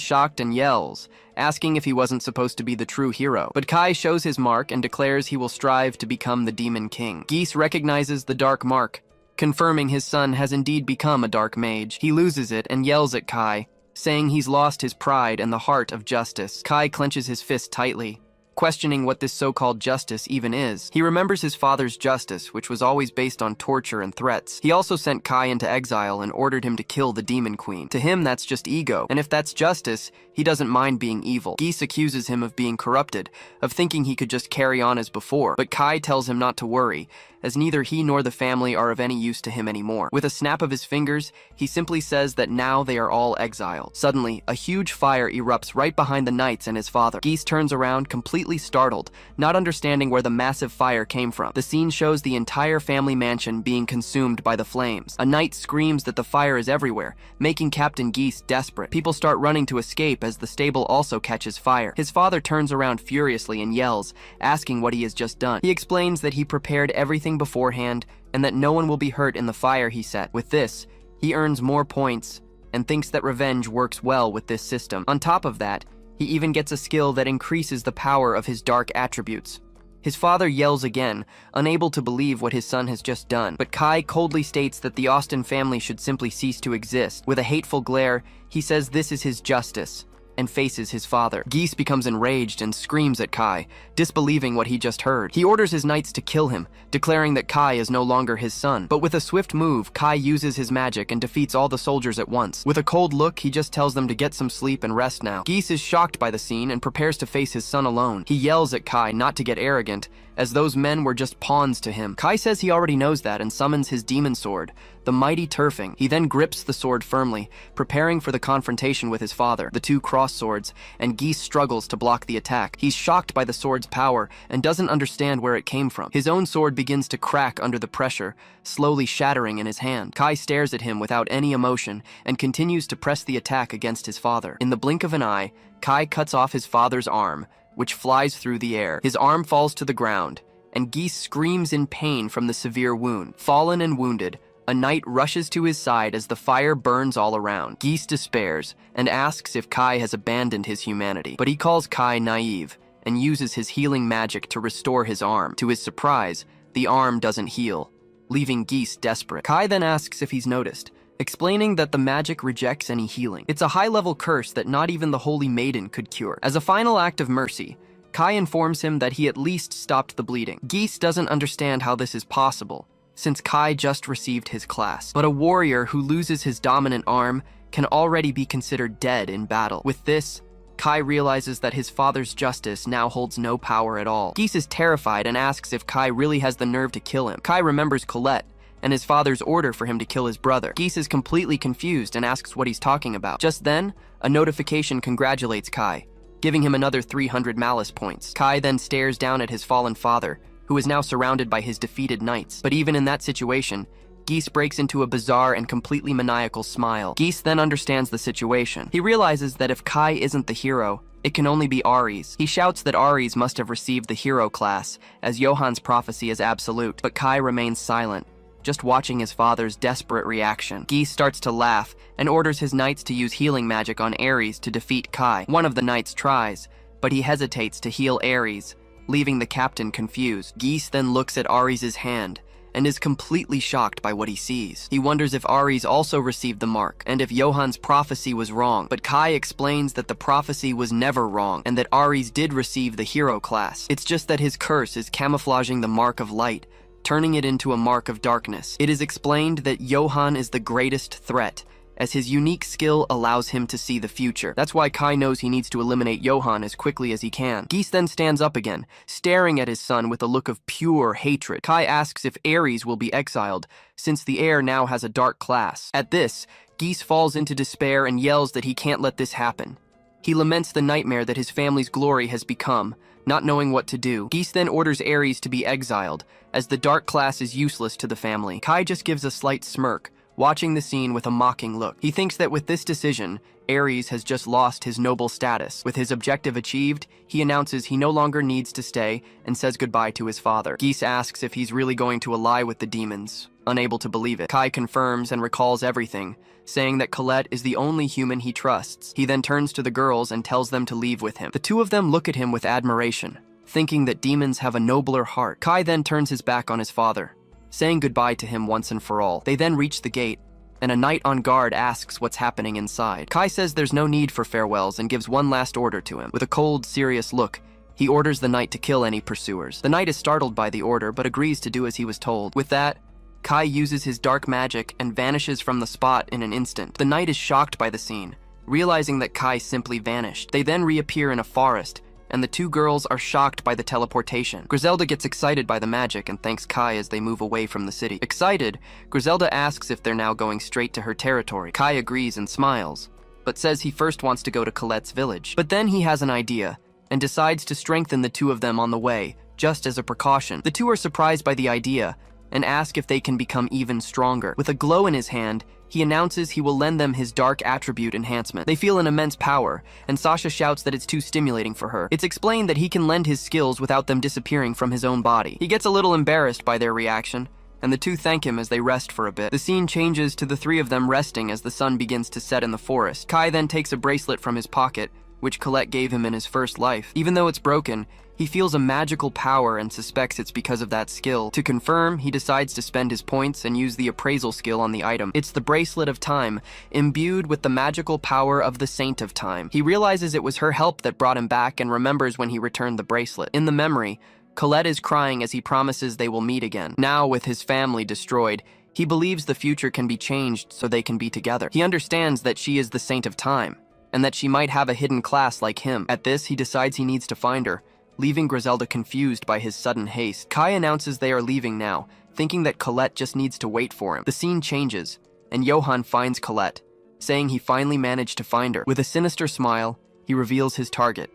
shocked and yells, asking if he wasn't supposed to be the true hero. But Kai shows his mark and declares he will strive to become the Demon King. Geese recognizes the dark mark, confirming his son has indeed become a dark mage. He loses it and yells at Kai, saying he's lost his pride and the heart of justice. Kai clenches his fist tightly, questioning what this so-called justice even is. He remembers his father's justice, which was always based on torture and threats. He also sent Kai into exile and ordered him to kill the Demon Queen. To him, that's just ego, and if that's justice, he doesn't mind being evil. Geese accuses him of being corrupted, of thinking he could just carry on as before, but Kai tells him not to worry, as neither he nor the family are of any use to him anymore. With a snap of his fingers, he simply says that now they are all exiled. Suddenly, a huge fire erupts right behind the knights and his father. Geese turns around, completely startled, not understanding where the massive fire came from. The scene shows the entire family mansion being consumed by the flames. A knight screams that the fire is everywhere, making Captain Geese desperate. People start running to escape as the stable also catches fire. His father turns around furiously and yells, asking what he has just done. He explains that he prepared everything beforehand and that no one will be hurt in the fire he set. With this, he earns more points and thinks that revenge works well with this system. On top of that, he even gets a skill that increases the power of his dark attributes. His father yells again, unable to believe what his son has just done, but Kai coldly states that the Austin family should simply cease to exist. With a hateful glare, he says this is his justice, and faces his father. Geese becomes enraged and screams at Kai, disbelieving what he just heard. He orders his knights to kill him, declaring that Kai is no longer his son. But with a swift move, Kai uses his magic and defeats all the soldiers at once. With a cold look, he just tells them to get some sleep and rest now. Geese is shocked by the scene and prepares to face his son alone. He yells at Kai not to get arrogant, as those men were just pawns to him. Kai says he already knows that and summons his demon sword, the mighty Turfing. He then grips the sword firmly, preparing for the confrontation with his father. The two cross swords, and Geese struggles to block the attack. He's shocked by the sword's power and doesn't understand where it came from. His own sword begins to crack under the pressure, slowly shattering in his hand. Kai stares at him without any emotion and continues to press the attack against his father. In the blink of an eye, Kai cuts off his father's arm, which flies through the air. His arm falls to the ground, and Geese screams in pain from the severe wound. Fallen and wounded, a knight rushes to his side as the fire burns all around. Geese despairs and asks if Kai has abandoned his humanity, but he calls Kai naive and uses his healing magic to restore his arm. To his surprise, the arm doesn't heal, leaving Geese desperate. Kai then asks if he's noticed, explaining that the magic rejects any healing. It's a high-level curse that not even the Holy Maiden could cure. As a final act of mercy, Kai informs him that he at least stopped the bleeding. Geese doesn't understand how this is possible, since Kai just received his class. But a warrior who loses his dominant arm can already be considered dead in battle. With this, Kai realizes that his father's justice now holds no power at all. Geese is terrified and asks if Kai really has the nerve to kill him. Kai remembers Colette and his father's order for him to kill his brother. Geese is completely confused and asks what he's talking about. Just then, a notification congratulates Kai, giving him another 300 malice points. Kai then stares down at his fallen father, who is now surrounded by his defeated knights. But even in that situation, Geese breaks into a bizarre and completely maniacal smile. Geese then understands the situation. He realizes that if Kai isn't the hero, it can only be Ares. He shouts that Ares must have received the hero class, as Johann's prophecy is absolute. But Kai remains silent, just watching his father's desperate reaction. Geese starts to laugh and orders his knights to use healing magic on Ares to defeat Kai. One of the knights tries, but he hesitates to heal Ares, leaving the captain confused. Geese then looks at Ares' hand and is completely shocked by what he sees. He wonders if Ares also received the mark, and if Johann's prophecy was wrong. But Kai explains that the prophecy was never wrong, and that Ares did receive the hero class. It's just that his curse is camouflaging the mark of light, turning it into a mark of darkness. It is explained that Johann is the greatest threat, as his unique skill allows him to see the future. That's why Kai knows he needs to eliminate Johann as quickly as he can. Geese then stands up again, staring at his son with a look of pure hatred. Kai asks if Ares will be exiled, since the heir now has a dark class. At this, Geese falls into despair and yells that he can't let this happen. He laments the nightmare that his family's glory has become, not knowing what to do. Geese then orders Ares to be exiled, as the dark class is useless to the family. Kai just gives a slight smirk, watching the scene with a mocking look. He thinks that with this decision, Ares has just lost his noble status. With his objective achieved, he announces he no longer needs to stay and says goodbye to his father. Geese asks if he's really going to ally with the demons, unable to believe it. Kai confirms and recalls everything, saying that Colette is the only human he trusts. He then turns to the girls and tells them to leave with him. The two of them look at him with admiration, thinking that demons have a nobler heart. Kai then turns his back on his father, saying goodbye to him once and for all. They then reach the gate, and a knight on guard asks what's happening inside. Kai says there's no need for farewells and gives one last order to him. With a cold, serious look, he orders the knight to kill any pursuers. The knight is startled by the order, but agrees to do as he was told. With that, Kai uses his dark magic and vanishes from the spot in an instant. The knight is shocked by the scene, realizing that Kai simply vanished. They then reappear in a forest, and the two girls are shocked by the teleportation. Griselda gets excited by the magic and thanks Kai as they move away from the city. Excited, Griselda asks if they're now going straight to her territory. Kai agrees and smiles, but says he first wants to go to Colette's village. But then he has an idea, and decides to strengthen the two of them on the way, just as a precaution. The two are surprised by the idea, and ask if they can become even stronger. With a glow in his hand, he announces he will lend them his dark attribute enhancement. They feel an immense power, and Sasha shouts that it's too stimulating for her. It's explained that he can lend his skills without them disappearing from his own body. He gets a little embarrassed by their reaction, and the two thank him as they rest for a bit. The scene changes to the three of them resting as the sun begins to set in the forest. Kai then takes a bracelet from his pocket, which Colette gave him in his first life. Even though it's broken, he feels a magical power and suspects it's because of that skill. To confirm, he decides to spend his points and use the appraisal skill on the item. It's the Bracelet of Time, imbued with the magical power of the Saint of Time. He realizes it was her help that brought him back and remembers when he returned the bracelet. In the memory, Colette is crying as he promises they will meet again. Now, with his family destroyed, he believes the future can be changed so they can be together. He understands that she is the Saint of Time, and that she might have a hidden class like him. At this, he decides he needs to find her, leaving Griselda confused by his sudden haste. Kai announces they are leaving now, thinking that Colette just needs to wait for him. The scene changes, and Johann finds Colette, saying he finally managed to find her. With a sinister smile, he reveals his target,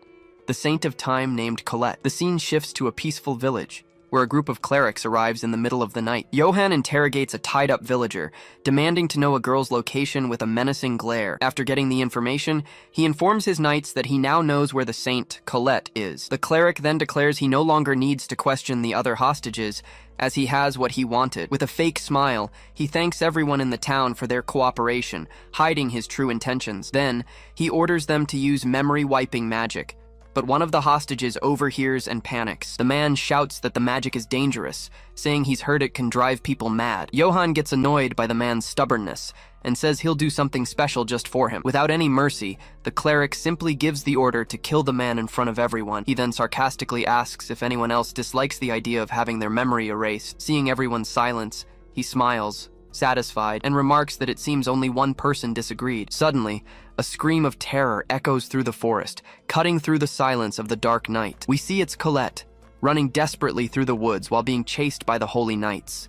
the Saint of Time named Colette. The scene shifts to a peaceful village, where a group of clerics arrives in the middle of the night. Johann interrogates a tied-up villager, demanding to know a girl's location with a menacing glare. After getting the information, he informs his knights that he now knows where the saint, Colette, is. The cleric then declares he no longer needs to question the other hostages, as he has what he wanted. With a fake smile, he thanks everyone in the town for their cooperation, hiding his true intentions. Then, he orders them to use memory-wiping magic, but one of the hostages overhears and panics. The man shouts that the magic is dangerous, saying he's heard it can drive people mad. Johann gets annoyed by the man's stubbornness and says he'll do something special just for him. Without any mercy, the cleric simply gives the order to kill the man in front of everyone. He then sarcastically asks if anyone else dislikes the idea of having their memory erased. Seeing everyone's silence, He smiles, satisfied, and remarks that it seems only one person disagreed. Suddenly, a scream of terror echoes through the forest, cutting through the silence of the dark night. We see it's Colette, running desperately through the woods while being chased by the holy knights.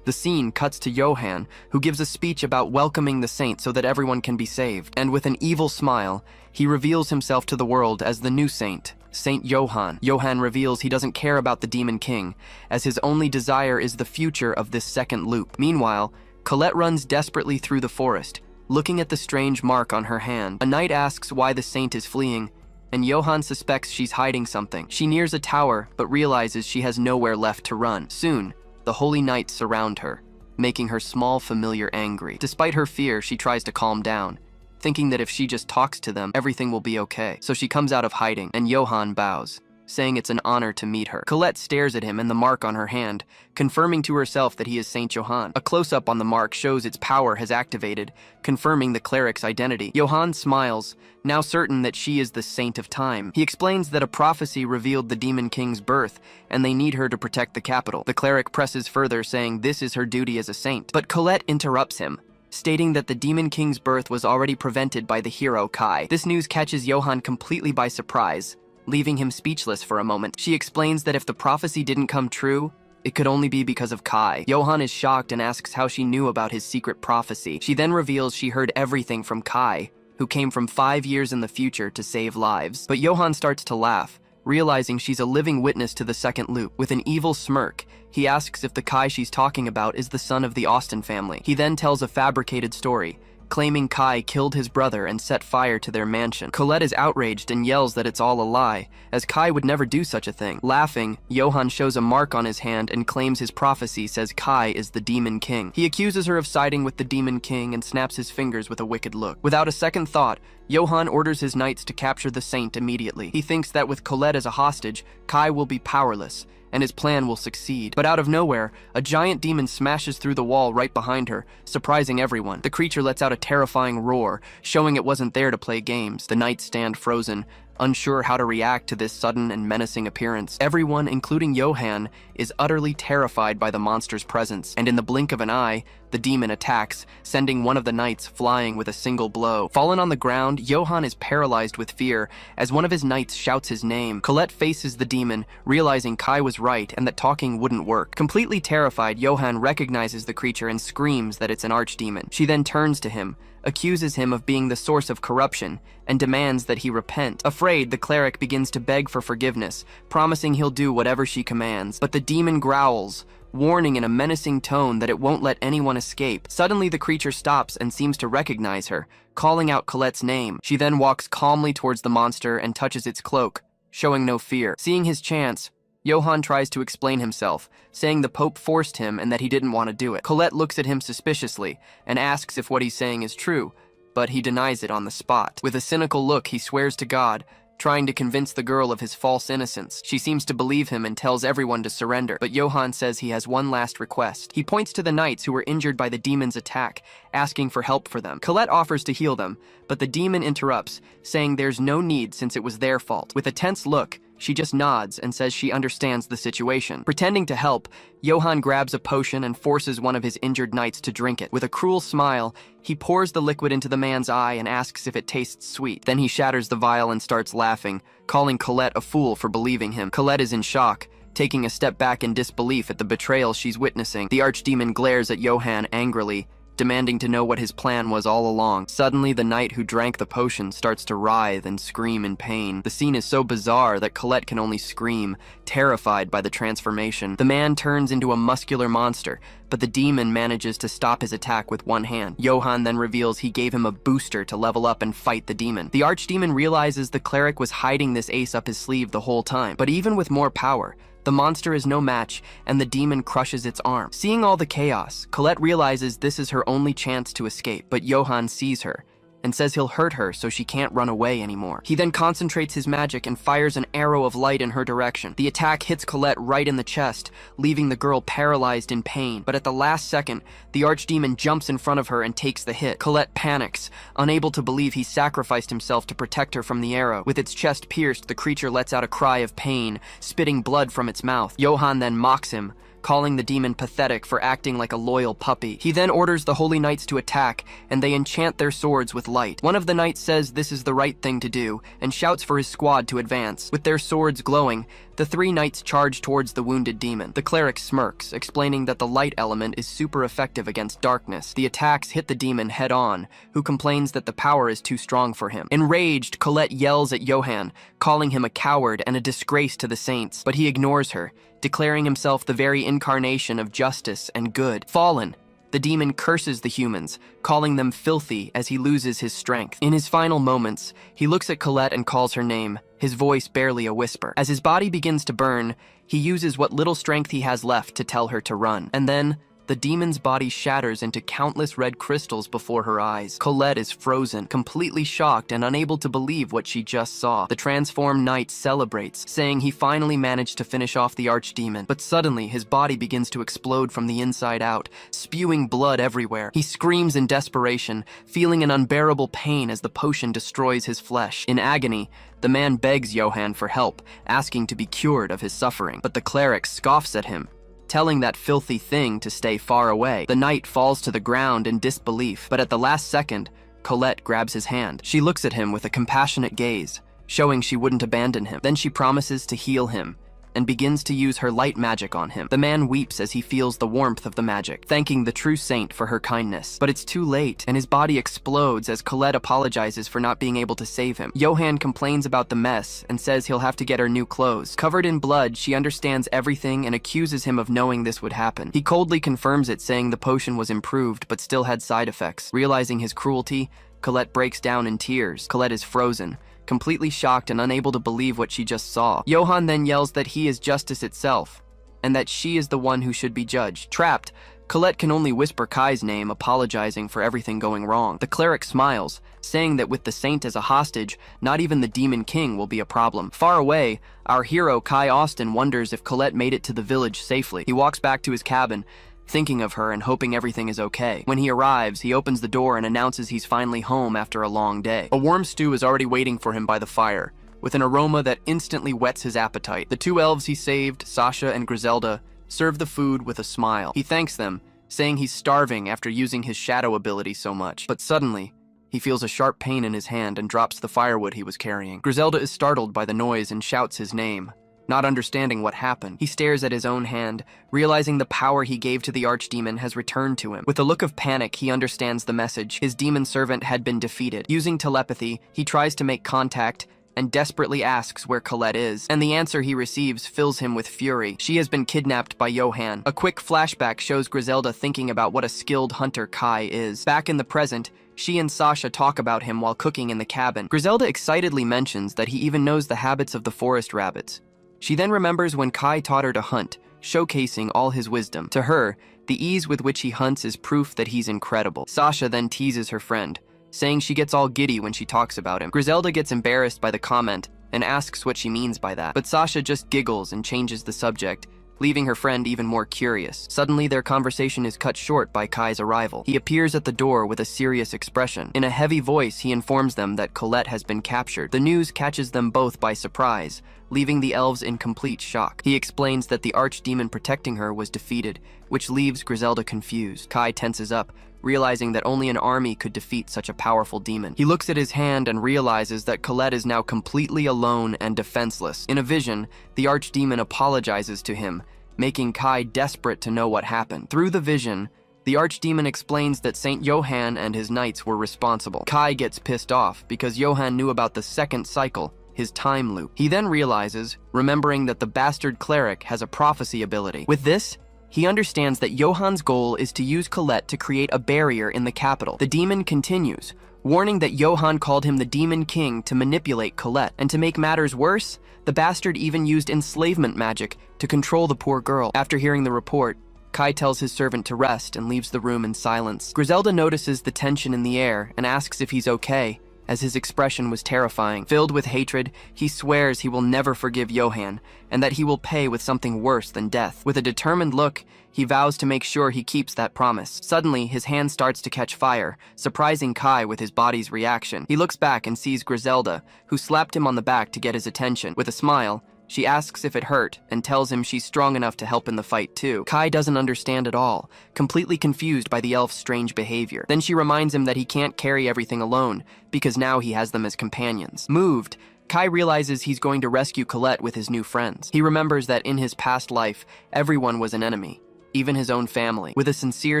The scene cuts to Johann, who gives a speech about welcoming the saint so that everyone can be saved. And with an evil smile, he reveals himself to the world as the new saint, Saint Johann. Johann reveals he doesn't care about the Demon King, as his only desire is the future of this second loop. Meanwhile, Colette runs desperately through the forest, looking at the strange mark on her hand. A knight asks why the saint is fleeing, and Johann suspects she's hiding something. She nears a tower, but realizes she has nowhere left to run. Soon, the holy knights surround her, making her small familiar angry. Despite her fear, she tries to calm down, thinking that if she just talks to them, everything will be okay. So she comes out of hiding, and Johann bows, saying it's an honor to meet her. Colette stares at him and the mark on her hand, confirming to herself that he is Saint Johann. A close-up on the mark shows its power has activated, confirming the cleric's identity. Johann smiles, now certain that she is the Saint of Time. He explains that a prophecy revealed the Demon King's birth, and they need her to protect the capital. The cleric presses further, saying this is her duty as a saint. But Colette interrupts him, stating that the Demon King's birth was already prevented by the hero Kai. This news catches Johann completely by surprise, leaving him speechless for a moment. She explains that if the prophecy didn't come true, it could only be because of Kai. Johann is shocked and asks how she knew about his secret prophecy. She then reveals she heard everything from Kai, who came from 5 years in the future to save lives. But Johann starts to laugh, realizing she's a living witness to the second loop. With an evil smirk, he asks if the Kai she's talking about is the son of the Austen family. He then tells a fabricated story, claiming Kai killed his brother and set fire to their mansion. Colette is outraged and yells that it's all a lie, as Kai would never do such a thing. Laughing, Johann shows a mark on his hand and claims his prophecy says Kai is the Demon King. He accuses her of siding with the Demon King and snaps his fingers with a wicked look. Without a second thought, Johann orders his knights to capture the saint immediately. He thinks that with Colette as a hostage, Kai will be powerless, and his plan will succeed. But out of nowhere, a giant demon smashes through the wall right behind her, surprising everyone. The creature lets out a terrifying roar, showing it wasn't there to play games. The knights stand frozen, unsure how to react to this sudden and menacing appearance. Everyone, including Johann, is utterly terrified by the monster's presence, and in the blink of an eye, the demon attacks, sending one of the knights flying with a single blow. Fallen on the ground, Johann is paralyzed with fear as one of his knights shouts his name. Colette faces the demon, realizing Kai was right and that talking wouldn't work. Completely terrified, Johann recognizes the creature and screams that it's an archdemon. She then turns to him, accuses him of being the source of corruption, and demands that he repent. Afraid, the cleric begins to beg for forgiveness, promising he'll do whatever she commands. But the demon growls, warning in a menacing tone that it won't let anyone escape. Suddenly, the creature stops and seems to recognize her, calling out Colette's name. She then walks calmly towards the monster and touches its cloak, showing no fear. Seeing his chance, Johann tries to explain himself, saying the Pope forced him and that he didn't want to do it. Colette looks at him suspiciously and asks if what he's saying is true, but he denies it on the spot. With a cynical look, he swears to God, trying to convince the girl of his false innocence. She seems to believe him and tells everyone to surrender, but Johann says he has one last request. He points to the knights who were injured by the demon's attack, asking for help for them. Colette offers to heal them, but the demon interrupts, saying there's no need since it was their fault. With a tense look, she just nods and says she understands the situation. Pretending to help, Johann grabs a potion and forces one of his injured knights to drink it. With a cruel smile, he pours the liquid into the man's eye and asks if it tastes sweet. Then he shatters the vial and starts laughing, calling Colette a fool for believing him. Colette is in shock, taking a step back in disbelief at the betrayal she's witnessing. The archdemon glares at Johann angrily, demanding to know what his plan was all along. Suddenly, the knight who drank the potion starts to writhe and scream in pain. The scene is so bizarre that Colette can only scream, terrified by the transformation. The man turns into a muscular monster, but the demon manages to stop his attack with one hand. Johann then reveals he gave him a booster to level up and fight the demon. The archdemon realizes the cleric was hiding this ace up his sleeve the whole time, but even with more power, the monster is no match, and the demon crushes its arm. Seeing all the chaos, Colette realizes this is her only chance to escape, but Johann sees her and says he'll hurt her so she can't run away anymore. He then concentrates his magic and fires an arrow of light in her direction. The attack hits Colette right in the chest, leaving the girl paralyzed in pain. But at the last second, the archdemon jumps in front of her and takes the hit. Colette panics, unable to believe he sacrificed himself to protect her from the arrow. With its chest pierced, the creature lets out a cry of pain, spitting blood from its mouth. Johann then mocks him, calling the demon pathetic for acting like a loyal puppy. He then orders the holy knights to attack, and they enchant their swords with light. One of the knights says this is the right thing to do, and shouts for his squad to advance. With their swords glowing, the 3 knights charge towards the wounded demon. The cleric smirks, explaining that the light element is super effective against darkness. The attacks hit the demon head-on, who complains that the power is too strong for him. Enraged, Colette yells at Johann, calling him a coward and a disgrace to the saints, but he ignores her, declaring himself the very incarnation of justice and good. Fallen, the demon curses the humans, calling them filthy as he loses his strength. In his final moments, he looks at Colette and calls her name, his voice barely a whisper. As his body begins to burn, he uses what little strength he has left to tell her to run. And then, the demon's body shatters into countless red crystals before her eyes. Colette is frozen, completely shocked and unable to believe what she just saw. The transformed knight celebrates, saying he finally managed to finish off the archdemon. But suddenly, his body begins to explode from the inside out, spewing blood everywhere. He screams in desperation, feeling an unbearable pain as the potion destroys his flesh. In agony, the man begs Johann for help, asking to be cured of his suffering. But the cleric scoffs at him, telling that filthy thing to stay far away. The knight falls to the ground in disbelief, but at the last second, Colette grabs his hand. She looks at him with a compassionate gaze, showing she wouldn't abandon him. Then she promises to heal him, and begins to use her light magic on him. The man weeps as he feels the warmth of the magic, thanking the true saint for her kindness. But it's too late, and his body explodes as Colette apologizes for not being able to save him. Johann complains about the mess and says he'll have to get her new clothes. Covered in blood, she understands everything and accuses him of knowing this would happen. He coldly confirms it, saying the potion was improved but still had side effects. Realizing his cruelty, Colette breaks down in tears. Colette is frozen, completely shocked and unable to believe what she just saw. Johann then yells that he is justice itself, and that she is the one who should be judged. Trapped, Colette can only whisper Kai's name, apologizing for everything going wrong. The cleric smiles, saying that with the saint as a hostage, not even the demon king will be a problem. Far away, our hero Kai Austin wonders if Colette made it to the village safely. He walks back to his cabin, thinking of her and hoping everything is okay. When he arrives, he opens the door and announces he's finally home after a long day. A warm stew is already waiting for him by the fire, with an aroma that instantly whets his appetite. The 2 elves he saved, Sasha and Griselda, serve the food with a smile. He thanks them, saying he's starving after using his shadow ability so much. But suddenly, he feels a sharp pain in his hand and drops the firewood he was carrying. Griselda is startled by the noise and shouts his name. Not understanding what happened, he stares at his own hand, realizing the power he gave to the archdemon has returned to him. With a look of panic, he understands the message. His demon servant had been defeated. Using telepathy, he tries to make contact and desperately asks where Colette is, and the answer he receives fills him with fury. She has been kidnapped by Johann. A quick flashback shows Griselda thinking about what a skilled hunter Kai is. Back in the present, she and Sasha talk about him while cooking in the cabin. Griselda excitedly mentions that he even knows the habits of the forest rabbits. She then remembers when Kai taught her to hunt, showcasing all his wisdom. To her, the ease with which he hunts is proof that he's incredible. Sasha then teases her friend, saying she gets all giddy when she talks about him. Griselda gets embarrassed by the comment and asks what she means by that. But Sasha just giggles and changes the subject, leaving her friend even more curious. Suddenly, their conversation is cut short by Kai's arrival. He appears at the door with a serious expression. In a heavy voice, he informs them that Colette has been captured. The news catches them both by surprise, leaving the elves in complete shock. He explains that the archdemon protecting her was defeated, which leaves Griselda confused. Kai tenses up, realizing that only an army could defeat such a powerful demon. He looks at his hand and realizes that Colette is now completely alone and defenseless. In a vision, the archdemon apologizes to him, making Kai desperate to know what happened. Through the vision, the archdemon explains that Saint Johann and his knights were responsible. Kai gets pissed off because Johann knew about the second cycle, his time loop. He then realizes, remembering that the bastard cleric has a prophecy ability. With this, he understands that Johann's goal is to use Colette to create a barrier in the capital. The demon continues, warning that Johann called him the Demon King to manipulate Colette. And to make matters worse, the bastard even used enslavement magic to control the poor girl. After hearing the report, Kai tells his servant to rest and leaves the room in silence. Griselda notices the tension in the air and asks if he's okay, as his expression was terrifying. Filled with hatred, he swears he will never forgive Johann, and that he will pay with something worse than death. With a determined look, he vows to make sure he keeps that promise. Suddenly, his hand starts to catch fire, surprising Kai with his body's reaction. He looks back and sees Griselda, who slapped him on the back to get his attention. With a smile, She asks if it hurt and tells him she's strong enough to help in the fight too. Kai doesn't understand at all, completely confused by the elf's strange behavior. Then she reminds him that he can't carry everything alone because now he has them as companions. Moved, Kai realizes he's going to rescue Colette with his new friends. He remembers that in his past life, everyone was an enemy, even his own family. With a sincere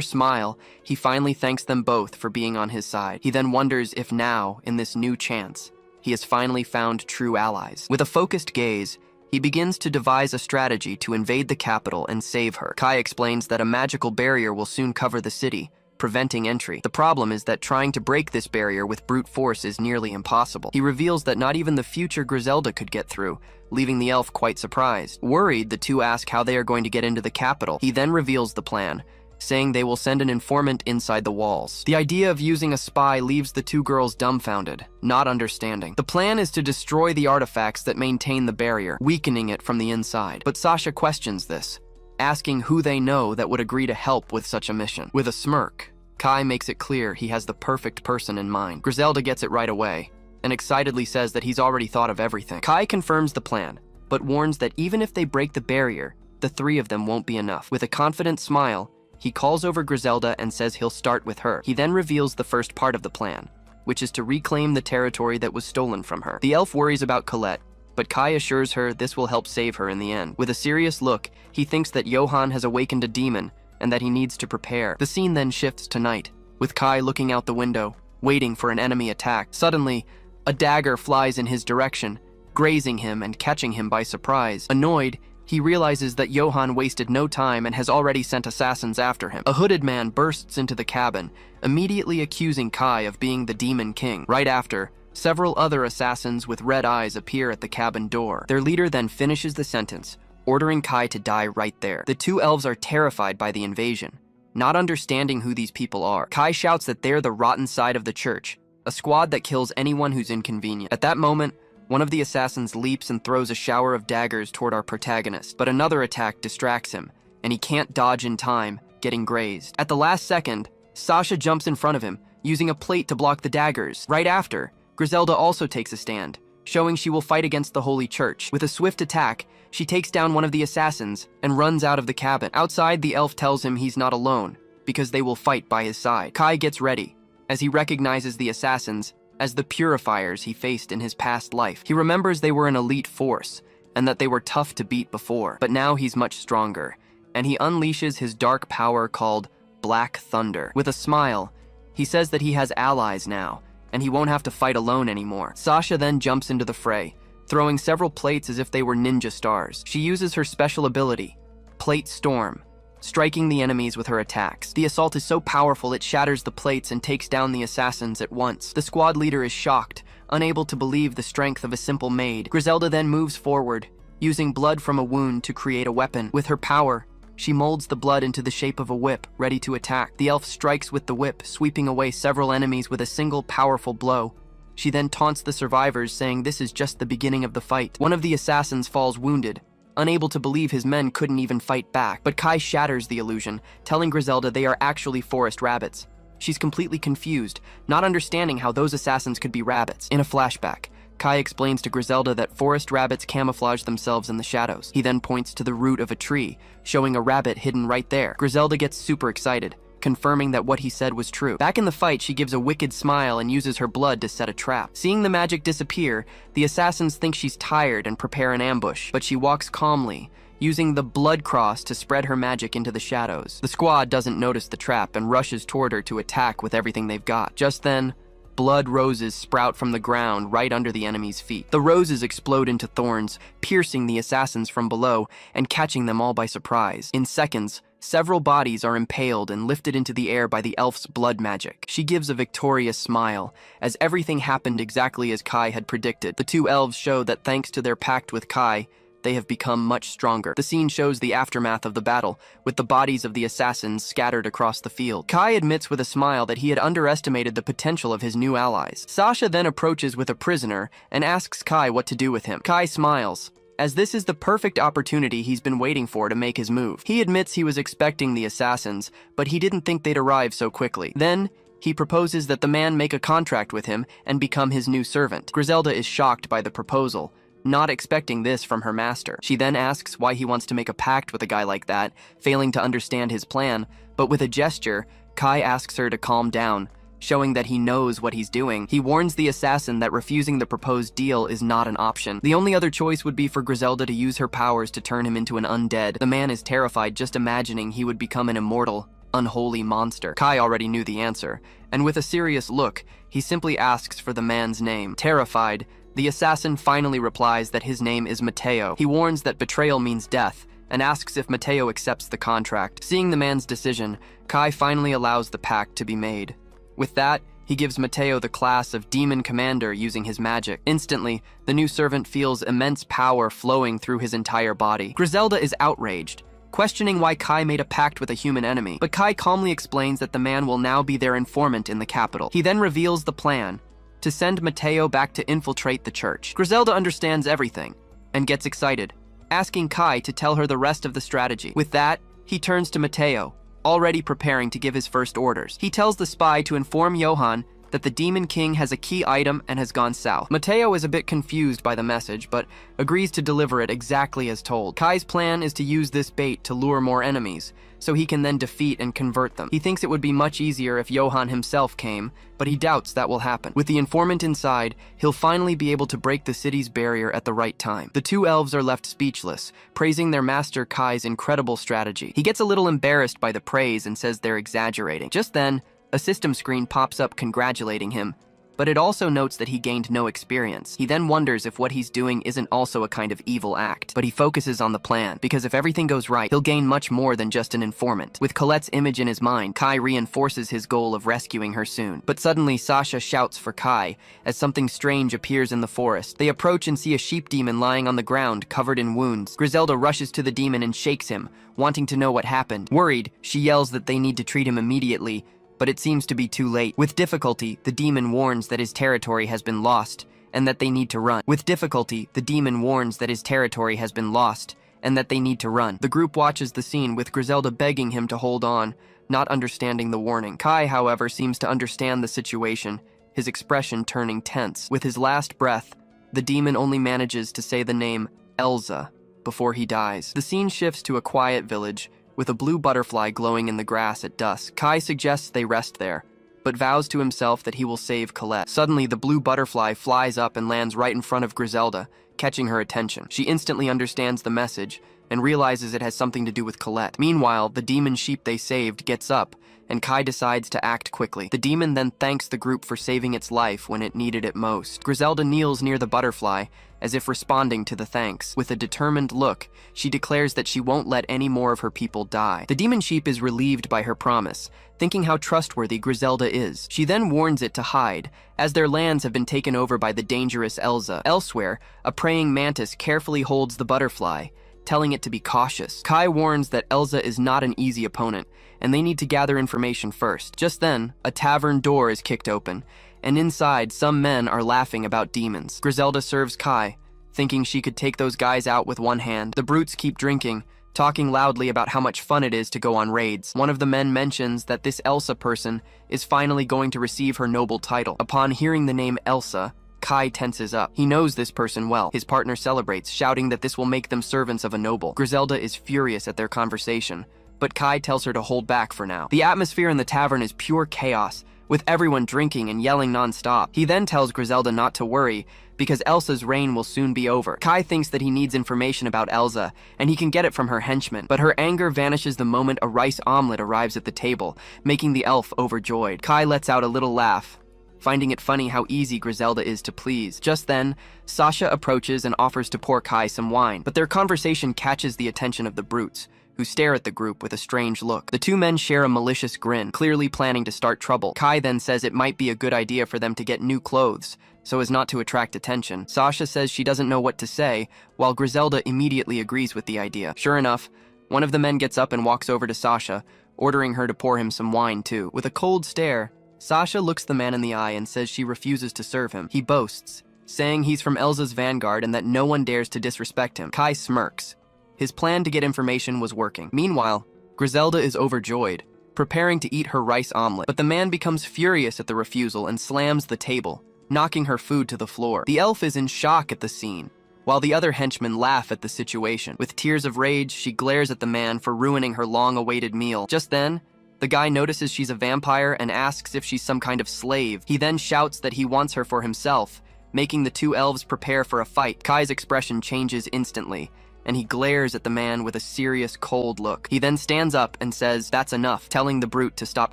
smile, he finally thanks them both for being on his side. He then wonders if now, in this new chance, he has finally found true allies. With a focused gaze, he begins to devise a strategy to invade the capital and save her. Kai explains that a magical barrier will soon cover the city, preventing entry. The problem is that trying to break this barrier with brute force is nearly impossible. He reveals that not even the future Griselda could get through, leaving the elf quite surprised. Worried, the two ask how they are going to get into the capital. He then reveals the plan, saying they will send an informant inside the walls. The idea of using a spy leaves the two girls dumbfounded, not understanding. The plan is to destroy the artifacts that maintain the barrier, weakening it from the inside. But Sasha questions this, asking who they know that would agree to help with such a mission. With a smirk, Kai makes it clear he has the perfect person in mind. Griselda gets it right away, and excitedly says that he's already thought of everything. Kai confirms the plan, but warns that even if they break the barrier, the three of them won't be enough. With a confident smile, he calls over Griselda and says he'll start with her. He then reveals the first part of the plan, which is to reclaim the territory that was stolen from her. The elf worries about Colette, but Kai assures her this will help save her in the end. With a serious look, he thinks that Johan has awakened a demon and that he needs to prepare. The scene then shifts to night, with Kai looking out the window, waiting for an enemy attack. Suddenly, a dagger flies in his direction, grazing him and catching him by surprise. Annoyed, he realizes that Johan wasted no time and has already sent assassins after him. A hooded man bursts into the cabin, immediately accusing Kai of being the Demon King. Right after, several other assassins with red eyes appear at the cabin door. Their leader then finishes the sentence, ordering Kai to die right there. The two elves are terrified by the invasion, not understanding who these people are. Kai shouts that they're the rotten side of the church, a squad that kills anyone who's inconvenient. At that moment, one of the assassins leaps and throws a shower of daggers toward our protagonist, but another attack distracts him, and he can't dodge in time, getting grazed. At the last second, Sasha jumps in front of him, using a plate to block the daggers. Right after, Griselda also takes a stand, showing she will fight against the Holy Church. With a swift attack, she takes down one of the assassins and runs out of the cabin. Outside, the elf tells him he's not alone, because they will fight by his side. Kai gets ready, as he recognizes the assassins as the purifiers he faced in his past life. He remembers they were an elite force, and that they were tough to beat before, but now he's much stronger, and he unleashes his dark power called Black Thunder. With a smile, he says that he has allies now, and he won't have to fight alone anymore. Sasha then jumps into the fray, throwing several plates as if they were ninja stars. She uses her special ability, Plate Storm, striking the enemies with her attacks. The assault is so powerful it shatters the plates and takes down the assassins at once. The squad leader is shocked, unable to believe the strength of a simple maid. Griselda then moves forward, using blood from a wound to create a weapon. With her power, she molds the blood into the shape of a whip, ready to attack. The elf strikes with the whip, sweeping away several enemies with a single powerful blow. She then taunts the survivors, saying this is just the beginning of the fight. One of the assassins falls wounded, unable to believe his men couldn't even fight back. But Kai shatters the illusion, telling Griselda they are actually forest rabbits. She's completely confused, not understanding how those assassins could be rabbits. In a flashback, Kai explains to Griselda that forest rabbits camouflage themselves in the shadows. He then points to the root of a tree, showing a rabbit hidden right there. Griselda gets super excited, confirming that what he said was true. Back in the fight, she gives a wicked smile and uses her blood to set a trap. Seeing the magic disappear, the assassins think she's tired and prepare an ambush, but she walks calmly, using the blood cross to spread her magic into the shadows. The squad doesn't notice the trap and rushes toward her to attack with everything they've got. Just then, blood roses sprout from the ground right under the enemy's feet. The roses explode into thorns, piercing the assassins from below and catching them all by surprise. In seconds, several bodies are impaled and lifted into the air by the elf's blood magic. She gives a victorious smile, as everything happened exactly as Kai had predicted. The two elves show that thanks to their pact with Kai, they have become much stronger. The scene shows the aftermath of the battle, with the bodies of the assassins scattered across the field. Kai admits with a smile that he had underestimated the potential of his new allies. Sasha then approaches with a prisoner and asks Kai what to do with him. Kai smiles, as this is the perfect opportunity he's been waiting for to make his move. He admits he was expecting the assassins, but he didn't think they'd arrive so quickly. Then, he proposes that the man make a contract with him and become his new servant. Griselda is shocked by the proposal, not expecting this from her master. She then asks why he wants to make a pact with a guy like that, failing to understand his plan, but with a gesture, Kai asks her to calm down, showing that he knows what he's doing. He warns the assassin that refusing the proposed deal is not an option. The only other choice would be for Griselda to use her powers to turn him into an undead. The man is terrified just imagining he would become an immortal, unholy monster. Kai already knew the answer, and with a serious look, he simply asks for the man's name. Terrified, the assassin finally replies that his name is Mateo. He warns that betrayal means death, and asks if Mateo accepts the contract. Seeing the man's decision, Kai finally allows the pact to be made. With that, he gives Mateo the class of Demon Commander using his magic. Instantly, the new servant feels immense power flowing through his entire body. Griselda is outraged, questioning why Kai made a pact with a human enemy, but Kai calmly explains that the man will now be their informant in the capital. He then reveals the plan to send Mateo back to infiltrate the church. Griselda understands everything and gets excited, asking Kai to tell her the rest of the strategy. With that, he turns to Mateo, already preparing to give his first orders. He tells the spy to inform Johan that the Demon King has a key item and has gone south. Mateo is a bit confused by the message, but agrees to deliver it exactly as told. Kai's plan is to use this bait to lure more enemies, so he can then defeat and convert them. He thinks it would be much easier if Johan himself came, but he doubts that will happen. With the informant inside, he'll finally be able to break the city's barrier at the right time. The two elves are left speechless, praising their master Kai's incredible strategy. He gets a little embarrassed by the praise and says they're exaggerating. Just then, a system screen pops up congratulating him, but it also notes that he gained no experience. He then wonders if what he's doing isn't also a kind of evil act, but he focuses on the plan, because if everything goes right, he'll gain much more than just an informant. With Colette's image in his mind, Kai reinforces his goal of rescuing her soon. But suddenly, Sasha shouts for Kai, as something strange appears in the forest. They approach and see a sheep demon lying on the ground, covered in wounds. Griselda rushes to the demon and shakes him, wanting to know what happened. Worried, she yells that they need to treat him immediately, but it seems to be too late. With difficulty, the demon warns that his territory has been lost, and that they need to run. The group watches the scene with Griselda begging him to hold on, not understanding the warning. Kai, however, seems to understand the situation, his expression turning tense. With his last breath, the demon only manages to say the name Elsa before he dies. The scene shifts to a quiet village, with a blue butterfly glowing in the grass at dusk. Kai suggests they rest there, but vows to himself that he will save Colette. Suddenly, the blue butterfly flies up and lands right in front of Griselda, catching her attention. She instantly understands the message and realizes it has something to do with Colette. Meanwhile, the demon sheep they saved gets up, and Kai decides to act quickly. The demon then thanks the group for saving its life when it needed it most. Griselda kneels near the butterfly, as if responding to the thanks. With a determined look, she declares that she won't let any more of her people die. The demon sheep is relieved by her promise, thinking how trustworthy Griselda is. She then warns it to hide, as their lands have been taken over by the dangerous Elsa. Elsewhere, a praying mantis carefully holds the butterfly, telling it to be cautious. Kai warns that Elsa is not an easy opponent, and they need to gather information first. Just then, a tavern door is kicked open, and inside, some men are laughing about demons. Griselda serves Kai, thinking she could take those guys out with one hand. The brutes keep drinking, talking loudly about how much fun it is to go on raids. One of the men mentions that this Elsa person is finally going to receive her noble title. Upon hearing the name Elsa, Kai tenses up. He knows this person well. His partner celebrates, shouting that this will make them servants of a noble. Griselda is furious at their conversation, but Kai tells her to hold back for now. The atmosphere in the tavern is pure chaos, with everyone drinking and yelling non-stop. He then tells Griselda not to worry, because Elsa's reign will soon be over. Kai thinks that he needs information about Elsa, and he can get it from her henchmen, but her anger vanishes the moment a rice omelet arrives at the table, making the elf overjoyed. Kai lets out a little laugh, finding it funny how easy Griselda is to please. Just then, Sasha approaches and offers to pour Kai some wine, but their conversation catches the attention of the brutes, who stare at the group with a strange look. The two men share a malicious grin, clearly planning to start trouble. Kai then says it might be a good idea for them to get new clothes, so as not to attract attention. Sasha says she doesn't know what to say, while Griselda immediately agrees with the idea. Sure enough, one of the men gets up and walks over to Sasha, ordering her to pour him some wine too. With a cold stare, Sasha looks the man in the eye and says she refuses to serve him. He boasts, saying he's from Elsa's vanguard and that no one dares to disrespect him. Kai smirks. His plan to get information was working. Meanwhile, Griselda is overjoyed, preparing to eat her rice omelet, but the man becomes furious at the refusal and slams the table, knocking her food to the floor. The elf is in shock at the scene, while the other henchmen laugh at the situation. With tears of rage, she glares at the man for ruining her long-awaited meal. Just then, the guy notices she's a vampire and asks if she's some kind of slave. He then shouts that he wants her for himself, making the two elves prepare for a fight. Kai's expression changes instantly, and he glares at the man with a serious, cold look. He then stands up and says, "That's enough," telling the brute to stop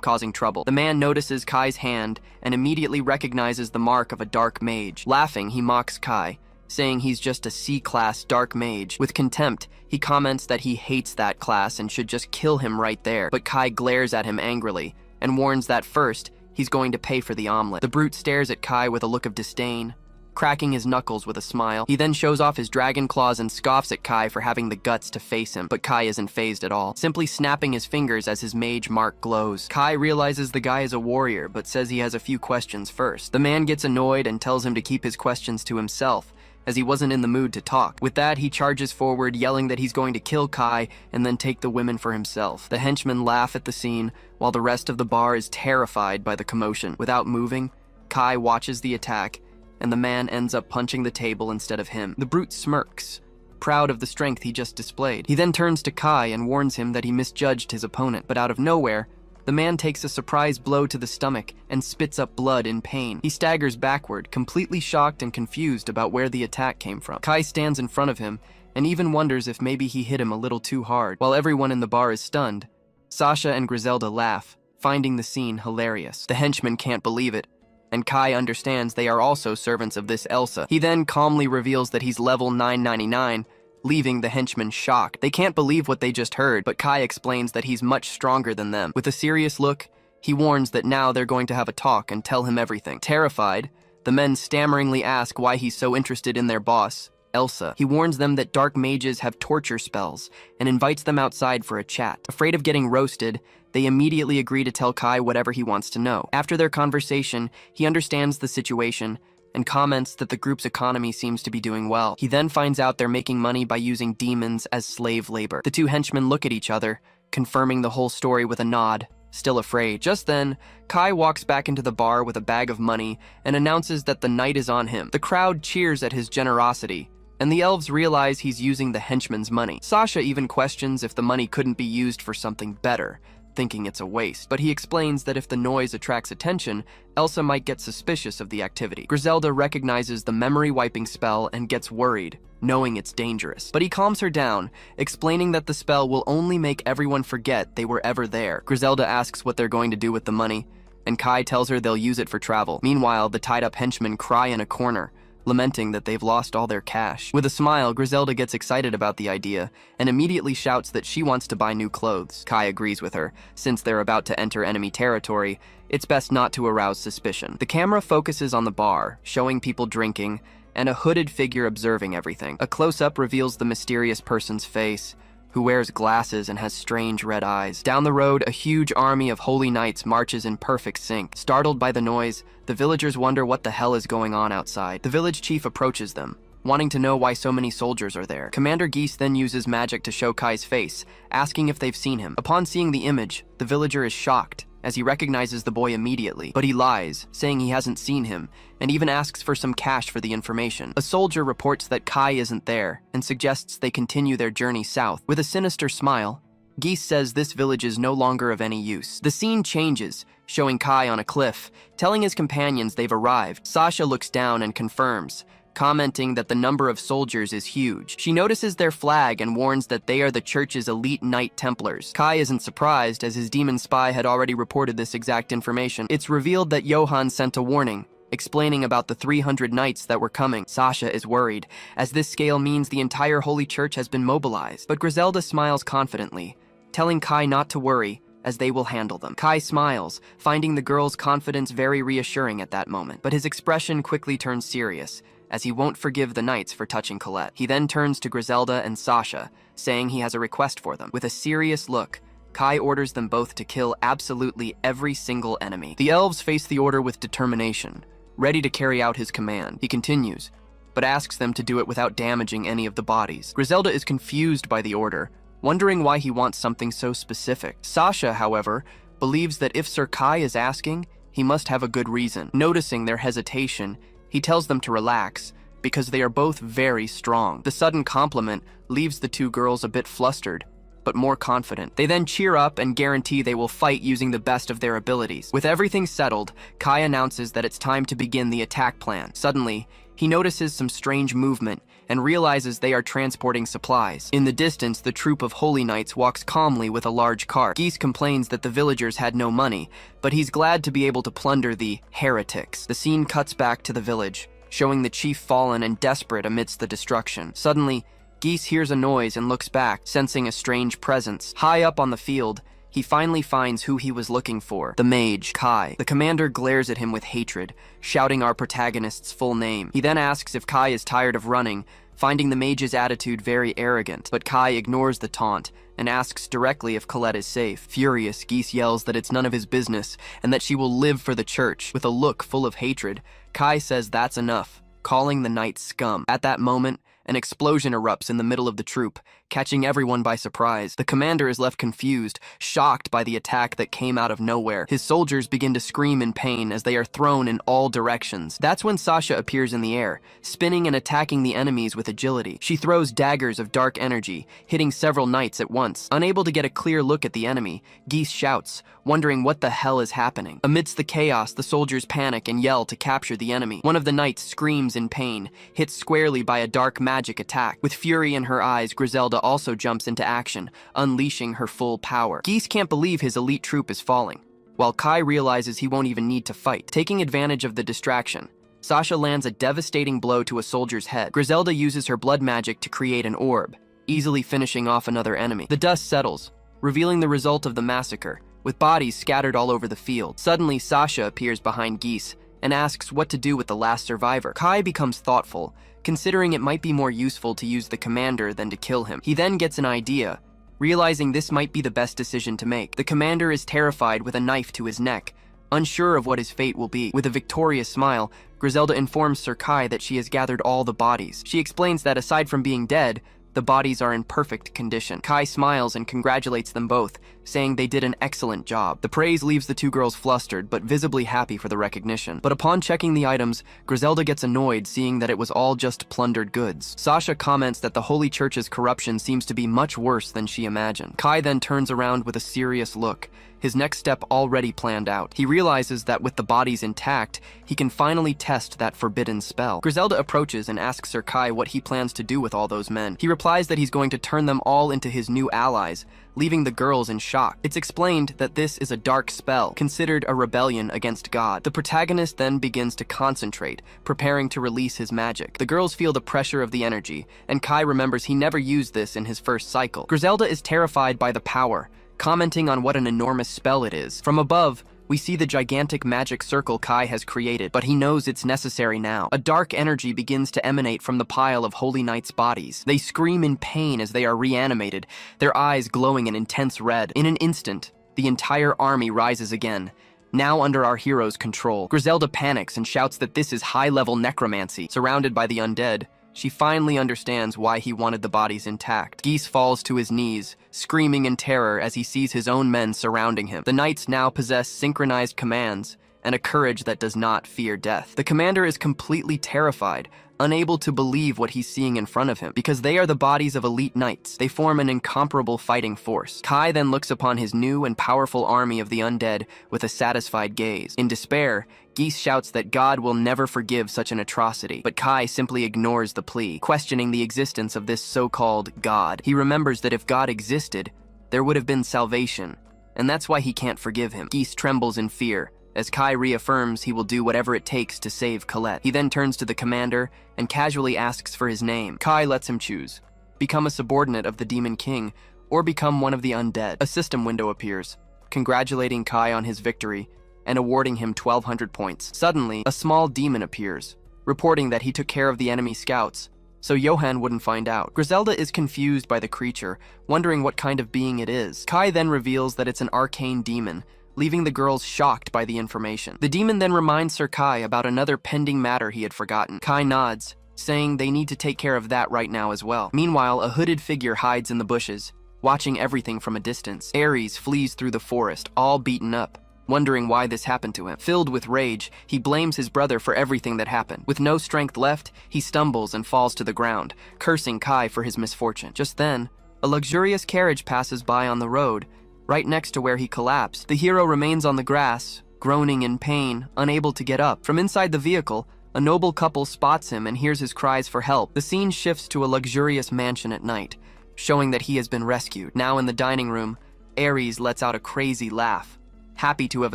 causing trouble. The man notices Kai's hand and immediately recognizes the mark of a dark mage. Laughing, he mocks Kai, saying he's just a C-class dark mage. With contempt, he comments that he hates that class and should just kill him right there. But Kai glares at him angrily and warns that first, he's going to pay for the omelet. The brute stares at Kai with a look of disdain, cracking his knuckles with a smile. He then shows off his dragon claws and scoffs at Kai for having the guts to face him, but Kai isn't fazed at all, simply snapping his fingers as his mage mark glows. Kai realizes the guy is a warrior, but says he has a few questions first. The man gets annoyed and tells him to keep his questions to himself, as he wasn't in the mood to talk. With that, he charges forward, yelling that he's going to kill Kai and then take the women for himself. The henchmen laugh at the scene, while the rest of the bar is terrified by the commotion. Without moving, Kai watches the attack, and the man ends up punching the table instead of him. The brute smirks, proud of the strength he just displayed. He then turns to Kai and warns him that he misjudged his opponent, but out of nowhere, the man takes a surprise blow to the stomach and spits up blood in pain. He staggers backward, completely shocked and confused about where the attack came from. Kai stands in front of him and even wonders if maybe he hit him a little too hard. While everyone in the bar is stunned, Sasha and Griselda laugh, finding the scene hilarious. The henchmen can't believe it, and Kai understands they are also servants of this Elsa. He then calmly reveals that he's level 999, leaving the henchmen shocked. They can't believe what they just heard, but Kai explains that he's much stronger than them. With a serious look, he warns that now they're going to have a talk and tell him everything. Terrified, the men stammeringly ask why he's so interested in their boss, Elsa. He warns them that dark mages have torture spells and invites them outside for a chat. Afraid of getting roasted, they immediately agree to tell Kai whatever he wants to know. After their conversation, he understands the situation and comments that the group's economy seems to be doing well. He then finds out they're making money by using demons as slave labor. The two henchmen look at each other, confirming the whole story with a nod, still afraid. Just then, Kai walks back into the bar with a bag of money and announces that the night is on him. The crowd cheers at his generosity, and the elves realize he's using the henchmen's money. Sasha even questions if the money couldn't be used for something better, thinking it's a waste, but he explains that if the noise attracts attention, Elsa might get suspicious of the activity. Griselda recognizes the memory wiping spell and gets worried, knowing it's dangerous. But he calms her down, explaining that the spell will only make everyone forget they were ever there. Griselda asks what they're going to do with the money, and Kai tells her they'll use it for travel. Meanwhile, the tied-up henchmen cry in a corner, lamenting that they've lost all their cash. With a smile, Griselda gets excited about the idea and immediately shouts that she wants to buy new clothes. Kai agrees with her. Since they're about to enter enemy territory, it's best not to arouse suspicion. The camera focuses on the bar, showing people drinking and a hooded figure observing everything. A close-up reveals the mysterious person's face, who wears glasses and has strange red eyes. Down the road, a huge army of holy knights marches in perfect sync. Startled by the noise, the villagers wonder what the hell is going on outside. The village chief approaches them, wanting to know why so many soldiers are there. Commander Geese then uses magic to show Kai's face, asking if they've seen him. Upon seeing the image, the villager is shocked, as he recognizes the boy immediately. But he lies, saying he hasn't seen him, and even asks for some cash for the information. A soldier reports that Kai isn't there, and suggests they continue their journey south. With a sinister smile, Geese says this village is no longer of any use. The scene changes, showing Kai on a cliff, telling his companions they've arrived. Sasha looks down and confirms, commenting that the number of soldiers is huge. She notices their flag and warns that they are the church's elite Knight Templars. Kai isn't surprised, as his demon spy had already reported this exact information. It's revealed that Johann sent a warning, explaining about the 300 knights that were coming. Sasha is worried, as this scale means the entire Holy Church has been mobilized. But Griselda smiles confidently, telling Kai not to worry, as they will handle them. Kai smiles, finding the girl's confidence very reassuring at that moment. But his expression quickly turns serious, as he won't forgive the knights for touching Colette. He then turns to Griselda and Sasha, saying he has a request for them. With a serious look, Kai orders them both to kill absolutely every single enemy. The elves face the order with determination, ready to carry out his command. He continues, but asks them to do it without damaging any of the bodies. Griselda is confused by the order, wondering why he wants something so specific. Sasha, however, believes that if Sir Kai is asking, he must have a good reason. Noticing their hesitation, he tells them to relax, because they are both very strong. The sudden compliment leaves the two girls a bit flustered, but more confident. They then cheer up and guarantee they will fight using the best of their abilities. With everything settled, Kai announces that it's time to begin the attack plan. Suddenly, he notices some strange movement and realizes they are transporting supplies. In the distance, the troop of holy knights walks calmly with a large cart. Geese complains that the villagers had no money, but he's glad to be able to plunder the heretics. The scene cuts back to the village, showing the chief fallen and desperate amidst the destruction. Suddenly, Geese hears a noise and looks back, sensing a strange presence. High up on the field, he finally finds who he was looking for, the mage, Kai. The commander glares at him with hatred, shouting our protagonist's full name. He then asks if Kai is tired of running, finding the mage's attitude very arrogant, but Kai ignores the taunt and asks directly if Colette is safe. Furious, Geese yells that it's none of his business and that she will live for the church. With a look full of hatred, Kai says that's enough, calling the knights scum. At that moment, an explosion erupts in the middle of the troop, catching everyone by surprise. The commander is left confused, shocked by the attack that came out of nowhere. His soldiers begin to scream in pain as they are thrown in all directions. That's when Sasha appears in the air, spinning and attacking the enemies with agility. She throws daggers of dark energy, hitting several knights at once. Unable to get a clear look at the enemy, Geese shouts, wondering what the hell is happening. Amidst the chaos, the soldiers panic and yell to capture the enemy. One of the knights screams in pain, hit squarely by a dark magic attack. With fury in her eyes, Griselda also jumps into action, unleashing her full power. Geese can't believe his elite troop is falling, while Kai realizes he won't even need to fight. Taking advantage of the distraction, Sasha lands a devastating blow to a soldier's head. Griselda uses her blood magic to create an orb, easily finishing off another enemy. The dust settles, revealing the result of the massacre, with bodies scattered all over the field. Suddenly, Sasha appears behind Geese and asks what to do with the last survivor. Kai becomes thoughtful, considering it might be more useful to use the commander than to kill him. He then gets an idea, realizing this might be the best decision to make. The commander is terrified with a knife to his neck, unsure of what his fate will be. With a victorious smile, Griselda informs Sir Kai that she has gathered all the bodies. She explains that aside from being dead, the bodies are in perfect condition. Kai smiles and congratulates them both, saying they did an excellent job. The praise leaves the two girls flustered, but visibly happy for the recognition. But upon checking the items, Griselda gets annoyed seeing that it was all just plundered goods. Sasha comments that the Holy Church's corruption seems to be much worse than she imagined. Kai then turns around with a serious look, his next step already planned out. He realizes that with the bodies intact, he can finally test that forbidden spell. Griselda approaches and asks Sir Kai what he plans to do with all those men. He replies that he's going to turn them all into his new allies, leaving the girls in shock. It's explained that this is a dark spell, considered a rebellion against God. The protagonist then begins to concentrate, preparing to release his magic. The girls feel the pressure of the energy, and Kai remembers he never used this in his first cycle. Griselda is terrified by the power, commenting on what an enormous spell it is. From above, we see the gigantic magic circle Kai has created, but he knows it's necessary now. A dark energy begins to emanate from the pile of holy knights' bodies. They scream in pain as they are reanimated, their eyes glowing an intense red. In an instant, the entire army rises again, now under our hero's control. Griselda panics and shouts that this is high-level necromancy. Surrounded by the undead, she finally understands why he wanted the bodies intact. Geese falls to his knees, screaming in terror as he sees his own men surrounding him. The knights now possess synchronized commands and a courage that does not fear death. The commander is completely terrified, unable to believe what he's seeing in front of him. Because they are the bodies of elite knights, they form an incomparable fighting force. Kai then looks upon his new and powerful army of the undead with a satisfied gaze. In despair, Geese shouts that God will never forgive such an atrocity, but Kai simply ignores the plea, questioning the existence of this so-called God. He remembers that if God existed, there would have been salvation, and that's why he can't forgive him. Geese trembles in fear, as Kai reaffirms he will do whatever it takes to save Colette. He then turns to the commander and casually asks for his name. Kai lets him choose: become a subordinate of the Demon King, or become one of the undead. A system window appears, congratulating Kai on his victory and awarding him 1,200 points. Suddenly, a small demon appears, reporting that he took care of the enemy scouts, so Johan wouldn't find out. Griselda is confused by the creature, wondering what kind of being it is. Kai then reveals that it's an arcane demon, leaving the girls shocked by the information. The demon then reminds Sir Kai about another pending matter he had forgotten. Kai nods, saying they need to take care of that right now as well. Meanwhile, a hooded figure hides in the bushes, watching everything from a distance. Ares flees through the forest, all beaten up, wondering why this happened to him. Filled with rage, he blames his brother for everything that happened. With no strength left, he stumbles and falls to the ground, cursing Kai for his misfortune. Just then, a luxurious carriage passes by on the road, right next to where he collapsed. The hero remains on the grass, groaning in pain, unable to get up. From inside the vehicle, a noble couple spots him and hears his cries for help. The scene shifts to a luxurious mansion at night, showing that he has been rescued. Now in the dining room, Ares lets out a crazy laugh, happy to have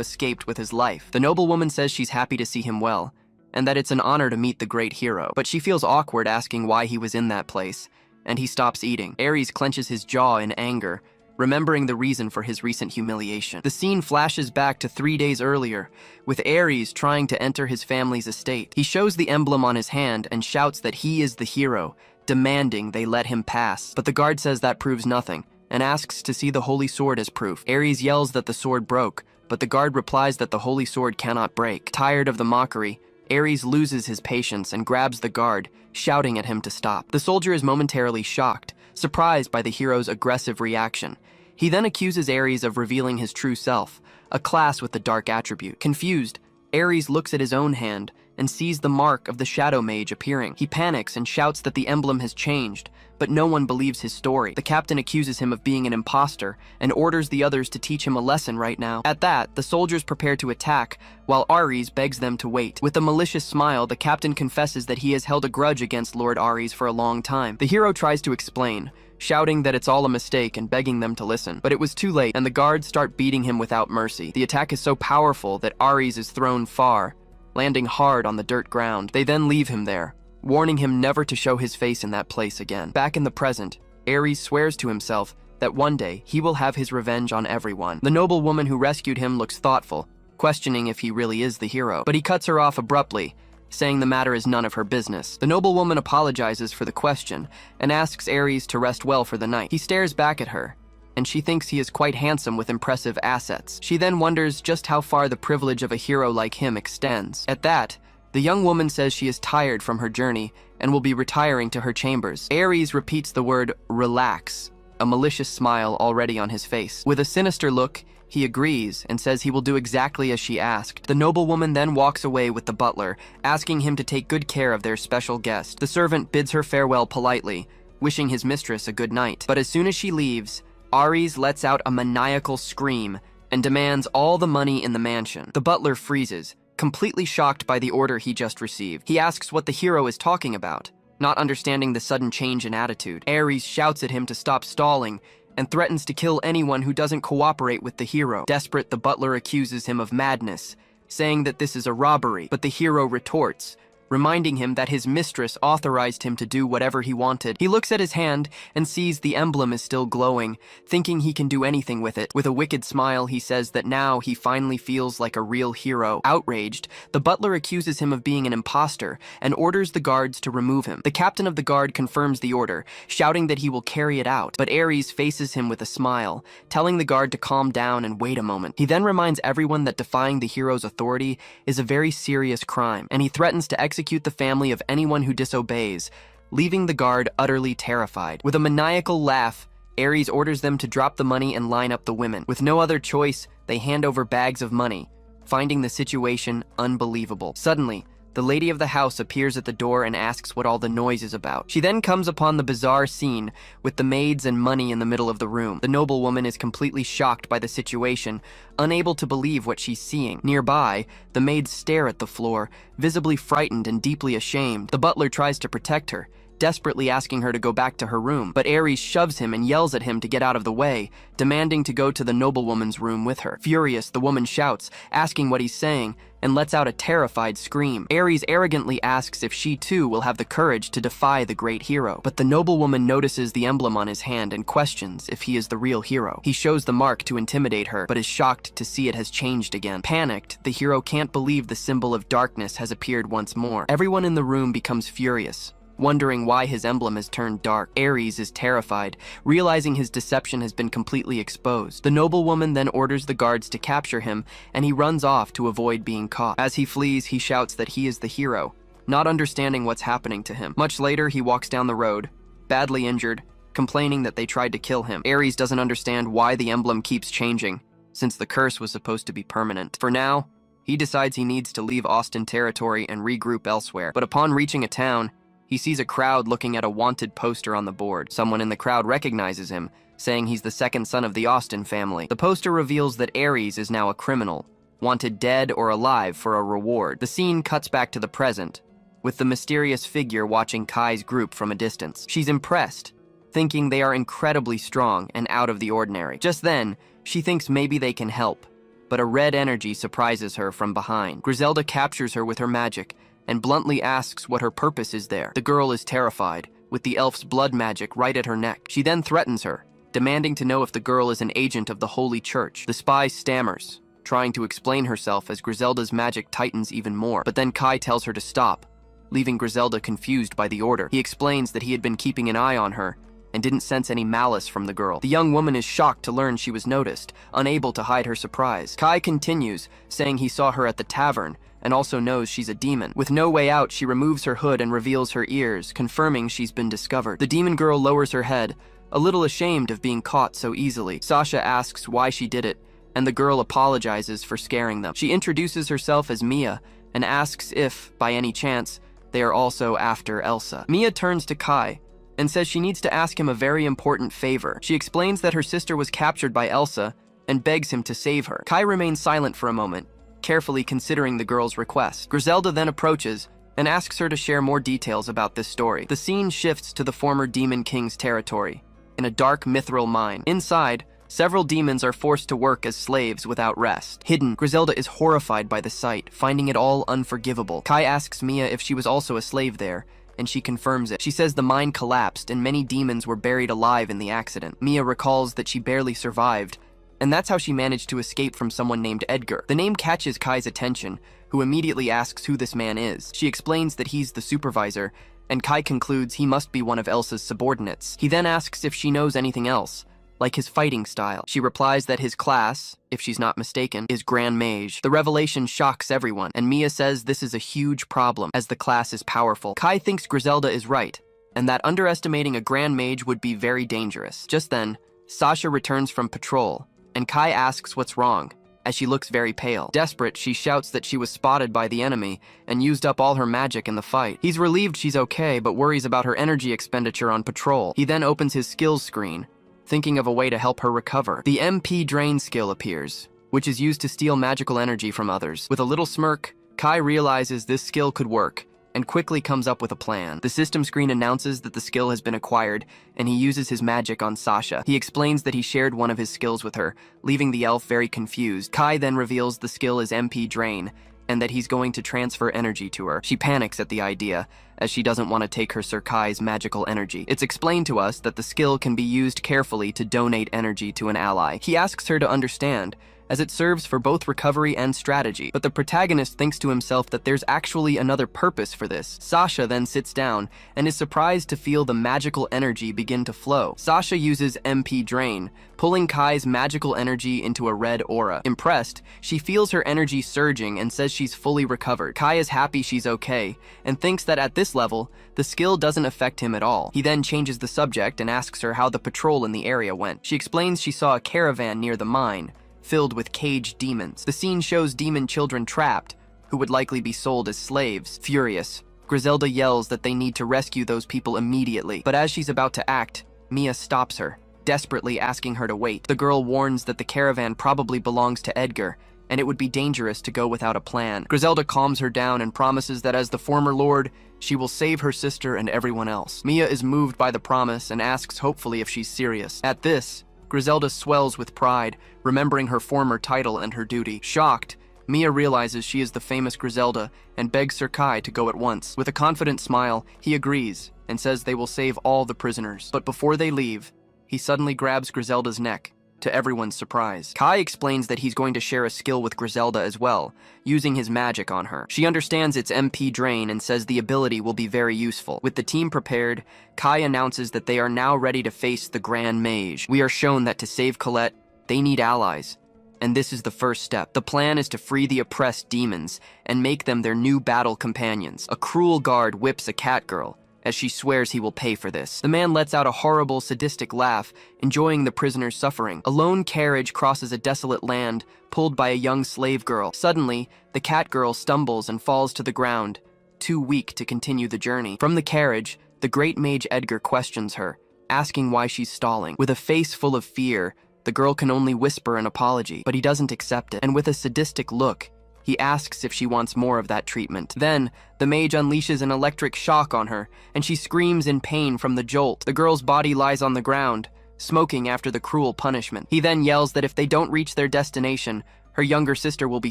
escaped with his life. The noblewoman says she's happy to see him well, and that it's an honor to meet the great hero. But she feels awkward asking why he was in that place, and he stops eating. Ares clenches his jaw in anger, remembering the reason for his recent humiliation. The scene flashes back to 3 days earlier, with Ares trying to enter his family's estate. He shows the emblem on his hand and shouts that he is the hero, demanding they let him pass. But the guard says that proves nothing, and asks to see the holy sword as proof. Ares yells that the sword broke, but the guard replies that the holy sword cannot break. Tired of the mockery, Ares loses his patience and grabs the guard, shouting at him to stop. The soldier is momentarily shocked, surprised by the hero's aggressive reaction. He then accuses Ares of revealing his true self, a class with the dark attribute. Confused, Ares looks at his own hand and sees the mark of the shadow mage appearing. He panics and shouts that the emblem has changed, but no one believes his story. The captain accuses him of being an imposter and orders the others to teach him a lesson right now. At that, the soldiers prepare to attack, while Ares begs them to wait. With a malicious smile, the captain confesses that he has held a grudge against Lord Ares for a long time. The hero tries to explain, shouting that it's all a mistake and begging them to listen. But it was too late, and the guards start beating him without mercy. The attack is so powerful that Ares is thrown far, landing hard on the dirt ground. They then leave him there, warning him never to show his face in that place again. Back in the present, Ares swears to himself that one day he will have his revenge on everyone. The noble woman who rescued him looks thoughtful, questioning if he really is the hero. But he cuts her off abruptly, saying the matter is none of her business. The noblewoman apologizes for the question and asks Ares to rest well for the night. He stares back at her, and she thinks he is quite handsome with impressive assets. She then wonders just how far the privilege of a hero like him extends. At that, the young woman says she is tired from her journey and will be retiring to her chambers. Ares repeats the word relax, a malicious smile already on his face. With a sinister look, he agrees and says he will do exactly as she asked. The noblewoman then walks away with the butler, asking him to take good care of their special guest. The servant bids her farewell politely, wishing his mistress a good night. But as soon as she leaves, Ares lets out a maniacal scream and demands all the money in the mansion. The butler freezes, completely shocked by the order he just received. He asks what the hero is talking about, not understanding the sudden change in attitude. Ares shouts at him to stop stalling and threatens to kill anyone who doesn't cooperate with the hero. Desperate, the butler accuses him of madness, saying that this is a robbery, but the hero retorts, reminding him that his mistress authorized him to do whatever he wanted. He looks at his hand and sees the emblem is still glowing, thinking he can do anything with it. With a wicked smile, he says that now he finally feels like a real hero. Outraged, the butler accuses him of being an imposter and orders the guards to remove him. The captain of the guard confirms the order, shouting that he will carry it out, but Ares faces him with a smile, telling the guard to calm down and wait a moment. He then reminds everyone that defying the hero's authority is a very serious crime, and he threatens to execute the family of anyone who disobeys, leaving the guard utterly terrified. With a maniacal laugh, Ares orders them to drop the money and line up the women. With no other choice, they hand over bags of money, finding the situation unbelievable. Suddenly, the lady of the house appears at the door and asks what all the noise is about. She then comes upon the bizarre scene with the maids and money in the middle of the room. The noblewoman is completely shocked by the situation, unable to believe what she's seeing. Nearby, the maids stare at the floor, visibly frightened and deeply ashamed. The butler tries to protect her, desperately asking her to go back to her room, but Ares shoves him and yells at him to get out of the way, demanding to go to the noblewoman's room with her. Furious, the woman shouts, asking what he's saying, and lets out a terrified scream. Ares arrogantly asks if she too will have the courage to defy the great hero, but the noblewoman notices the emblem on his hand and questions if he is the real hero. He shows the mark to intimidate her, but is shocked to see it has changed again. Panicked, the hero can't believe the symbol of darkness has appeared once more. Everyone in the room becomes furious, wondering why his emblem has turned dark. Ares is terrified, realizing his deception has been completely exposed. The noblewoman then orders the guards to capture him, and he runs off to avoid being caught. As he flees, he shouts that he is the hero, not understanding what's happening to him. Much later, he walks down the road, badly injured, complaining that they tried to kill him. Ares doesn't understand why the emblem keeps changing, since the curse was supposed to be permanent. For now, he decides he needs to leave Austin territory and regroup elsewhere. But upon reaching a town, he sees a crowd looking at a wanted poster on the board. Someone in the crowd recognizes him, saying he's the second son of the Austin family. The poster reveals that Ares is now a criminal, wanted dead or alive for a reward. The scene cuts back to the present, with the mysterious figure watching Kai's group from a distance. She's impressed, thinking they are incredibly strong and out of the ordinary. Just then, she thinks maybe they can help, but a red energy surprises her from behind. Griselda captures her with her magic and bluntly asks what her purpose is there. The girl is terrified, with the elf's blood magic right at her neck. She then threatens her, demanding to know if the girl is an agent of the Holy Church. The spy stammers, trying to explain herself as Griselda's magic tightens even more, but then Kai tells her to stop, leaving Griselda confused by the order. He explains that he had been keeping an eye on her and didn't sense any malice from the girl. The young woman is shocked to learn she was noticed, unable to hide her surprise. Kai continues, saying he saw her at the tavern and also knows she's a demon. With no way out, she removes her hood and reveals her ears, confirming she's been discovered. The demon girl lowers her head, a little ashamed of being caught so easily. Sasha asks why she did it, and the girl apologizes for scaring them. She introduces herself as Mia and asks if, by any chance, they are also after Elsa. Mia turns to Kai and says she needs to ask him a very important favor. She explains that her sister was captured by Elsa and begs him to save her. Kai remains silent for a moment, carefully considering the girl's request. Griselda then approaches and asks her to share more details about this story. The scene shifts to the former Demon King's territory, in a dark mithril mine. Inside, several demons are forced to work as slaves without rest. Hidden, Griselda is horrified by the sight, finding it all unforgivable. Kai asks Mia if she was also a slave there, and she confirms it. She says the mine collapsed and many demons were buried alive in the accident. Mia recalls that she barely survived, and that's how she managed to escape from someone named Edgar. The name catches Kai's attention, who immediately asks who this man is. She explains that he's the supervisor, and Kai concludes he must be one of Elsa's subordinates. He then asks if she knows anything else, like his fighting style. She replies that his class, if she's not mistaken, is Grand Mage. The revelation shocks everyone, and Mia says this is a huge problem, as the class is powerful. Kai thinks Griselda is right, and that underestimating a Grand Mage would be very dangerous. Just then, Sasha returns from patrol, and Kai asks what's wrong, as she looks very pale. Desperate, she shouts that she was spotted by the enemy and used up all her magic in the fight. He's relieved she's okay, but worries about her energy expenditure on patrol. He then opens his skills screen, thinking of a way to help her recover. The MP Drain skill appears, which is used to steal magical energy from others. With a little smirk, Kai realizes this skill could work, and quickly comes up with a plan. The system screen announces that the skill has been acquired, and he uses his magic on Sasha. He explains that he shared one of his skills with her, leaving the elf very confused. Kai then reveals the skill is MP Drain, and that he's going to transfer energy to her. She panics at the idea, as she doesn't want to take her Sir Kai's magical energy. It's explained to us that the skill can be used carefully to donate energy to an ally. He asks her to understand, as it serves for both recovery and strategy. But the protagonist thinks to himself that there's actually another purpose for this. Sasha then sits down and is surprised to feel the magical energy begin to flow. Sasha uses MP Drain, pulling Kai's magical energy into a red aura. Impressed, she feels her energy surging and says she's fully recovered. Kai is happy she's okay, and thinks that at this level, the skill doesn't affect him at all. He then changes the subject and asks her how the patrol in the area went. She explains she saw a caravan near the mine, filled with caged demons. The scene shows demon children trapped, who would likely be sold as slaves. Furious, Griselda yells that they need to rescue those people immediately. But as she's about to act, Mia stops her, desperately asking her to wait. The girl warns that the caravan probably belongs to Edgar, and it would be dangerous to go without a plan. Griselda calms her down and promises that as the former lord, she will save her sister and everyone else. Mia is moved by the promise and asks hopefully if she's serious. At this, Griselda swells with pride, remembering her former title and her duty. Shocked, Mia realizes she is the famous Griselda and begs Sir Kai to go at once. With a confident smile, he agrees and says they will save all the prisoners. But before they leave, he suddenly grabs Griselda's neck, to everyone's surprise. Kai explains that he's going to share a skill with Griselda as well, using his magic on her. She understands it's MP Drain and says the ability will be very useful. With the team prepared, Kai announces that they are now ready to face the Grand Mage. We are shown that to save Colette, they need allies, and this is the first step. The plan is to free the oppressed demons and make them their new battle companions. A cruel guard whips a cat girl, as she swears he will pay for this. The man lets out a horrible, sadistic laugh, enjoying the prisoner's suffering. A lone carriage crosses a desolate land, pulled by a young slave girl. Suddenly, the cat girl stumbles and falls to the ground, too weak to continue the journey. From the carriage, the great mage Edgar questions her, asking why she's stalling. With a face full of fear, the girl can only whisper an apology, but he doesn't accept it. And with a sadistic look, he asks if she wants more of that treatment. Then, the mage unleashes an electric shock on her, and she screams in pain from the jolt. The girl's body lies on the ground, smoking after the cruel punishment. He then yells that if they don't reach their destination, her younger sister will be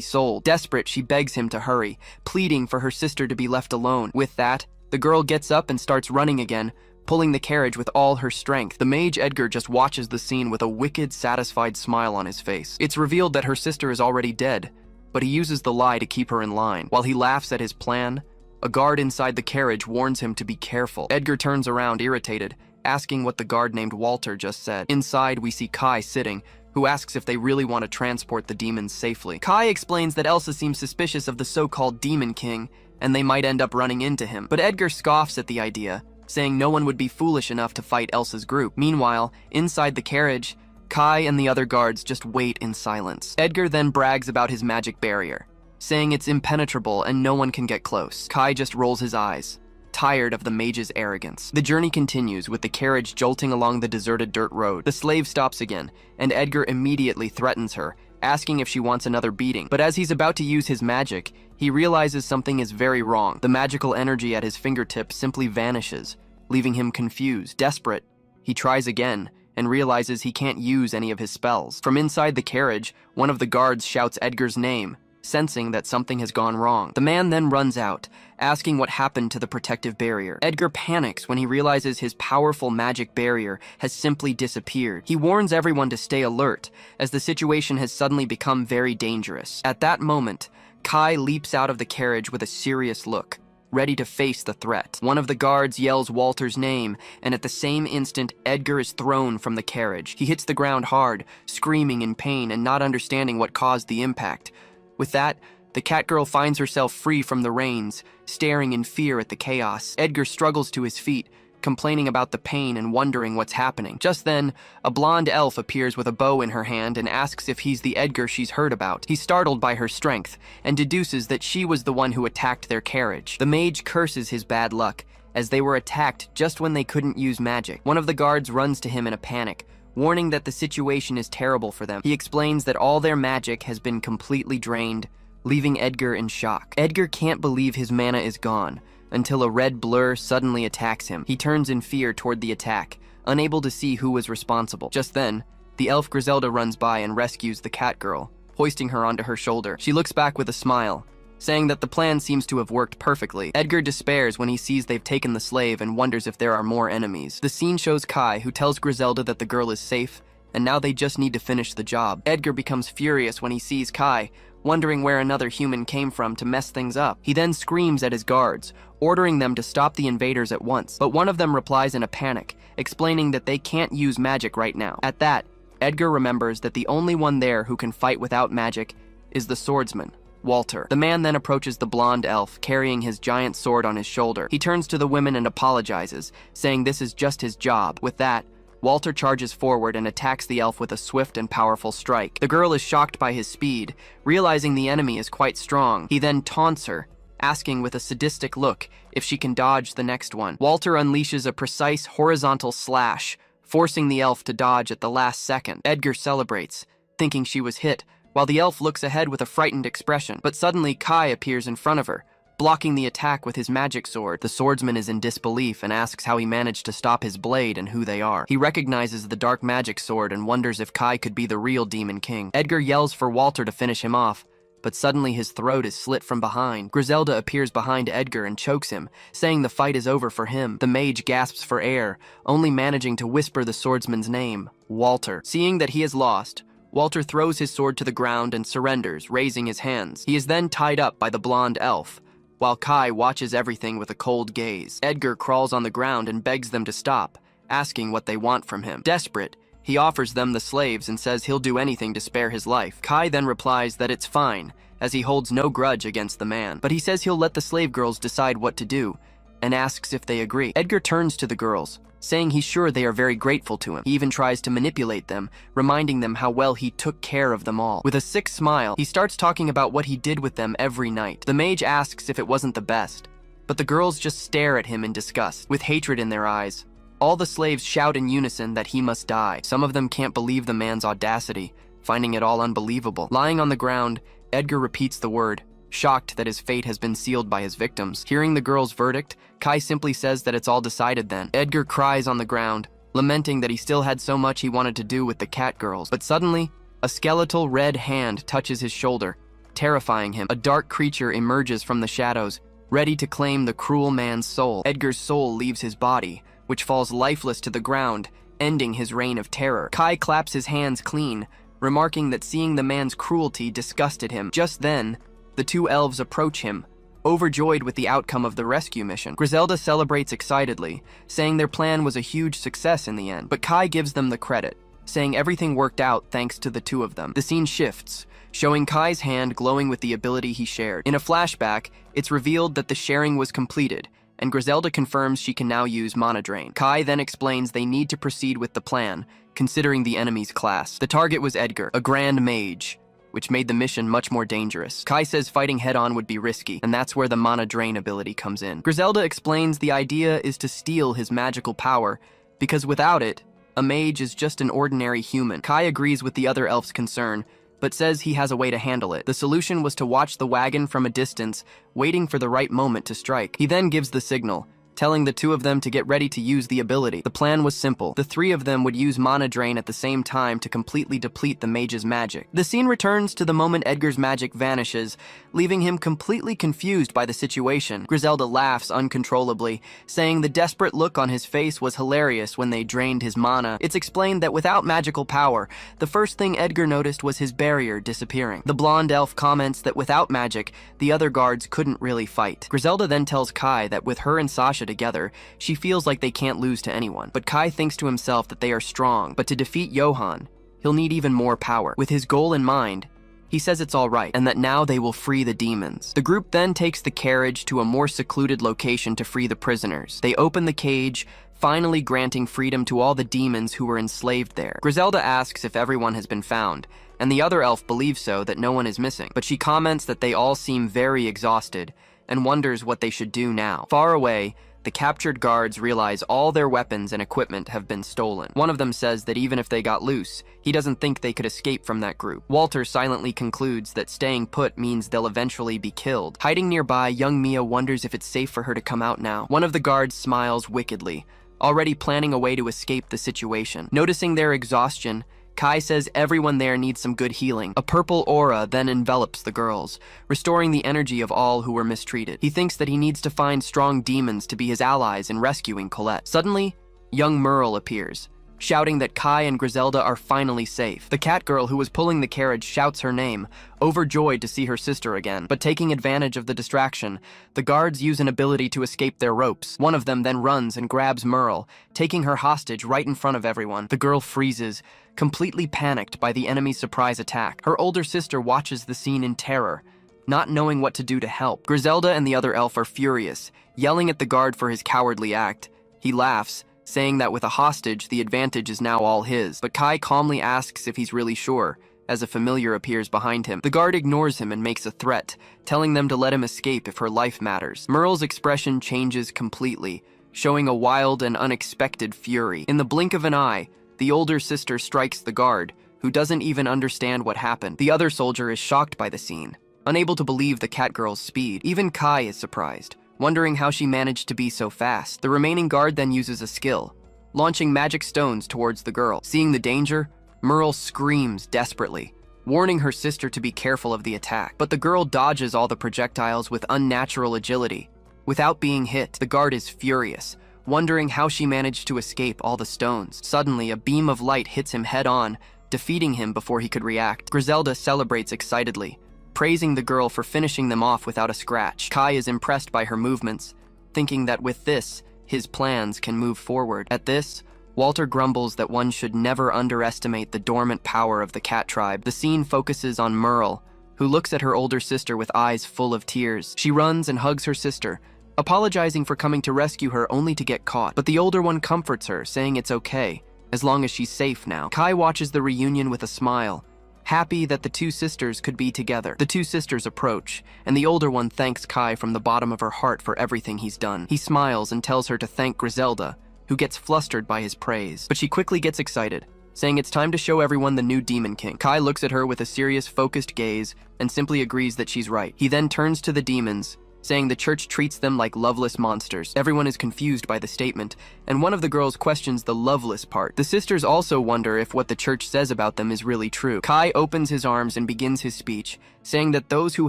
sold. Desperate, she begs him to hurry, pleading for her sister to be left alone. With that, the girl gets up and starts running again, pulling the carriage with all her strength. The mage Edgar just watches the scene with a wicked, satisfied smile on his face. It's revealed that her sister is already dead, but he uses the lie to keep her in line. While he laughs at his plan, a guard inside the carriage warns him to be careful. Edgar turns around, irritated, asking what the guard named Walter just said. Inside, we see Kai sitting, who asks if they really want to transport the demons safely. Kai explains that Elsa seems suspicious of the so-called Demon King, and they might end up running into him. But Edgar scoffs at the idea, saying no one would be foolish enough to fight Elsa's group. Meanwhile, inside the carriage, Kai and the other guards just wait in silence. Edgar then brags about his magic barrier, saying it's impenetrable and no one can get close. Kai just rolls his eyes, tired of the mage's arrogance. The journey continues, with the carriage jolting along the deserted dirt road. The slave stops again, and Edgar immediately threatens her, asking if she wants another beating. But as he's about to use his magic, he realizes something is very wrong. The magical energy at his fingertips simply vanishes, leaving him confused. Desperate, he tries again, and realizes he can't use any of his spells. From inside the carriage, one of the guards shouts Edgar's name, sensing that something has gone wrong. The man then runs out, asking what happened to the protective barrier. Edgar panics when he realizes his powerful magic barrier has simply disappeared. He warns everyone to stay alert, as the situation has suddenly become very dangerous. At that moment, Kai leaps out of the carriage with a serious look, ready to face the threat. One of the guards yells Walter's name, and at the same instant, Edgar is thrown from the carriage. He hits the ground hard, screaming in pain and not understanding what caused the impact. With that, the cat girl finds herself free from the reins, staring in fear at the chaos. Edgar struggles to his feet, complaining about the pain and wondering what's happening. Just then, a blonde elf appears with a bow in her hand and asks if he's the Edgar she's heard about. He's startled by her strength and deduces that she was the one who attacked their carriage. The mage curses his bad luck, as they were attacked just when they couldn't use magic. One of the guards runs to him in a panic, warning that the situation is terrible for them. He explains that all their magic has been completely drained, leaving Edgar in shock. Edgar can't believe his mana is gone, until a red blur suddenly attacks him. He turns in fear toward the attack, unable to see who was responsible. Just then, the elf Griselda runs by and rescues the cat girl, hoisting her onto her shoulder. She looks back with a smile, saying that the plan seems to have worked perfectly. Edgar despairs when he sees they've taken the slave and wonders if there are more enemies. The scene shows Kai, who tells Griselda that the girl is safe, and now they just need to finish the job. Edgar becomes furious when he sees Kai, wondering where another human came from to mess things up. He then screams at his guards, ordering them to stop the invaders at once. But one of them replies in a panic, explaining that they can't use magic right now. At that, Edgar remembers that the only one there who can fight without magic is the swordsman, Walter. The man then approaches the blonde elf, carrying his giant sword on his shoulder. He turns to the women and apologizes, saying this is just his job. With that, Walter charges forward and attacks the elf with a swift and powerful strike. The girl is shocked by his speed, realizing the enemy is quite strong. He then taunts her, asking with a sadistic look if she can dodge the next one. Walter unleashes a precise horizontal slash, forcing the elf to dodge at the last second. Edgar celebrates, thinking she was hit, while the elf looks ahead with a frightened expression. But suddenly Kai appears in front of her, blocking the attack with his magic sword. The swordsman is in disbelief and asks how he managed to stop his blade and who they are. He recognizes the dark magic sword and wonders if Kai could be the real Demon King. Edgar yells for Walter to finish him off, but suddenly his throat is slit from behind. Griselda appears behind Edgar and chokes him, saying the fight is over for him. The mage gasps for air, only managing to whisper the swordsman's name, Walter. Seeing that he has lost, Walter throws his sword to the ground and surrenders, raising his hands. He is then tied up by the blonde elf, while Kai watches everything with a cold gaze. Edgar crawls on the ground and begs them to stop, asking what they want from him. Desperate, he offers them the slaves and says he'll do anything to spare his life. Kai then replies that it's fine, as he holds no grudge against the man. But he says he'll let the slave girls decide what to do, and asks if they agree. Edgar turns to the girls, saying he's sure they are very grateful to him. He even tries to manipulate them, reminding them how well he took care of them all. With a sick smile, he starts talking about what he did with them every night. The mage asks if it wasn't the best, but the girls just stare at him in disgust, with hatred in their eyes. All the slaves shout in unison that he must die. Some of them can't believe the man's audacity, finding it all unbelievable. Lying on the ground, Edgar repeats the word, shocked that his fate has been sealed by his victims. Hearing the girl's verdict, Kai simply says that it's all decided then. Edgar cries on the ground, lamenting that he still had so much he wanted to do with the cat girls. But suddenly, a skeletal red hand touches his shoulder, terrifying him. A dark creature emerges from the shadows, ready to claim the cruel man's soul. Edgar's soul leaves his body, which falls lifeless to the ground, ending his reign of terror. Kai claps his hands clean, remarking that seeing the man's cruelty disgusted him. Just then, the two elves approach him, overjoyed with the outcome of the rescue mission. Griselda celebrates excitedly, saying their plan was a huge success in the end. But Kai gives them the credit, saying everything worked out thanks to the two of them. The scene shifts, showing Kai's hand glowing with the ability he shared. In a flashback, it's revealed that the sharing was completed, and Griselda confirms she can now use Mana Drain. Kai then explains they need to proceed with the plan, considering the enemy's class. The target was Edgar, a grand mage, which made the mission much more dangerous. Kai says fighting head-on would be risky, and that's where the Mana Drain ability comes in. Griselda explains the idea is to steal his magical power, because without it, a mage is just an ordinary human. Kai agrees with the other elf's concern, but says he has a way to handle it. The solution was to watch the wagon from a distance, waiting for the right moment to strike. He then gives the signal, telling the two of them to get ready to use the ability. The plan was simple. The three of them would use Mana Drain at the same time to completely deplete the mage's magic. The scene returns to the moment Edgar's magic vanishes, leaving him completely confused by the situation. Griselda laughs uncontrollably, saying the desperate look on his face was hilarious when they drained his mana. It's explained that without magical power, the first thing Edgar noticed was his barrier disappearing. The blonde elf comments that without magic, the other guards couldn't really fight. Griselda then tells Kai that with her and Sasha together, she feels like they can't lose to anyone. But Kai thinks to himself that they are strong, but to defeat Johan, he'll need even more power. With his goal in mind, he says it's all right, and that now they will free the demons. The group then takes the carriage to a more secluded location to free the prisoners. They open the cage, finally granting freedom to all the demons who were enslaved there. Griselda asks if everyone has been found, and the other elf believes so, that no one is missing. But she comments that they all seem very exhausted, and wonders what they should do now. Far away, the captured guards realize all their weapons and equipment have been stolen. One of them says that even if they got loose, he doesn't think they could escape from that group. Walter silently concludes that staying put means they'll eventually be killed. Hiding nearby, young Mia wonders if it's safe for her to come out now. One of the guards smiles wickedly, already planning a way to escape the situation. Noticing their exhaustion, Kai says everyone there needs some good healing. A purple aura then envelops the girls, restoring the energy of all who were mistreated. He thinks that he needs to find strong demons to be his allies in rescuing Colette. Suddenly, young Merle appears, shouting that Kai and Griselda are finally safe. The cat girl who was pulling the carriage shouts her name, overjoyed to see her sister again. But taking advantage of the distraction, the guards use an ability to escape their ropes. One of them then runs and grabs Merle, taking her hostage right in front of everyone. The girl freezes, completely panicked by the enemy's surprise attack. Her older sister watches the scene in terror, not knowing what to do to help. Griselda and the other elf are furious, yelling at the guard for his cowardly act. He laughs, saying that with a hostage, the advantage is now all his. But Kai calmly asks if he's really sure, as a familiar appears behind him. The guard ignores him and makes a threat, telling them to let him escape if her life matters. Merle's expression changes completely, showing a wild and unexpected fury. In the blink of an eye, the older sister strikes the guard, who doesn't even understand what happened. The other soldier is shocked by the scene, unable to believe the cat girl's speed. Even Kai is surprised, wondering how she managed to be so fast. The remaining guard then uses a skill, launching magic stones towards the girl. Seeing the danger, Merle screams desperately, warning her sister to be careful of the attack. But the girl dodges all the projectiles with unnatural agility. Without being hit, the guard is furious, wondering how she managed to escape all the stones. Suddenly, a beam of light hits him head-on, defeating him before he could react. Griselda celebrates excitedly, praising the girl for finishing them off without a scratch. Kai is impressed by her movements, thinking that with this, his plans can move forward. At this, Walter grumbles that one should never underestimate the dormant power of the cat tribe. The scene focuses on Merle, who looks at her older sister with eyes full of tears. She runs and hugs her sister, apologizing for coming to rescue her only to get caught. But the older one comforts her, saying it's okay, as long as she's safe now. Kai watches the reunion with a smile, happy that the two sisters could be together. The two sisters approach, and the older one thanks Kai from the bottom of her heart for everything he's done. He smiles and tells her to thank Griselda, who gets flustered by his praise. But she quickly gets excited, saying it's time to show everyone the new Demon King. Kai looks at her with a serious, focused gaze and simply agrees that she's right. He then turns to the demons, saying the church treats them like loveless monsters. Everyone is confused by the statement, and one of the girls questions the loveless part. The sisters also wonder if what the church says about them is really true. Kai opens his arms and begins his speech, saying that those who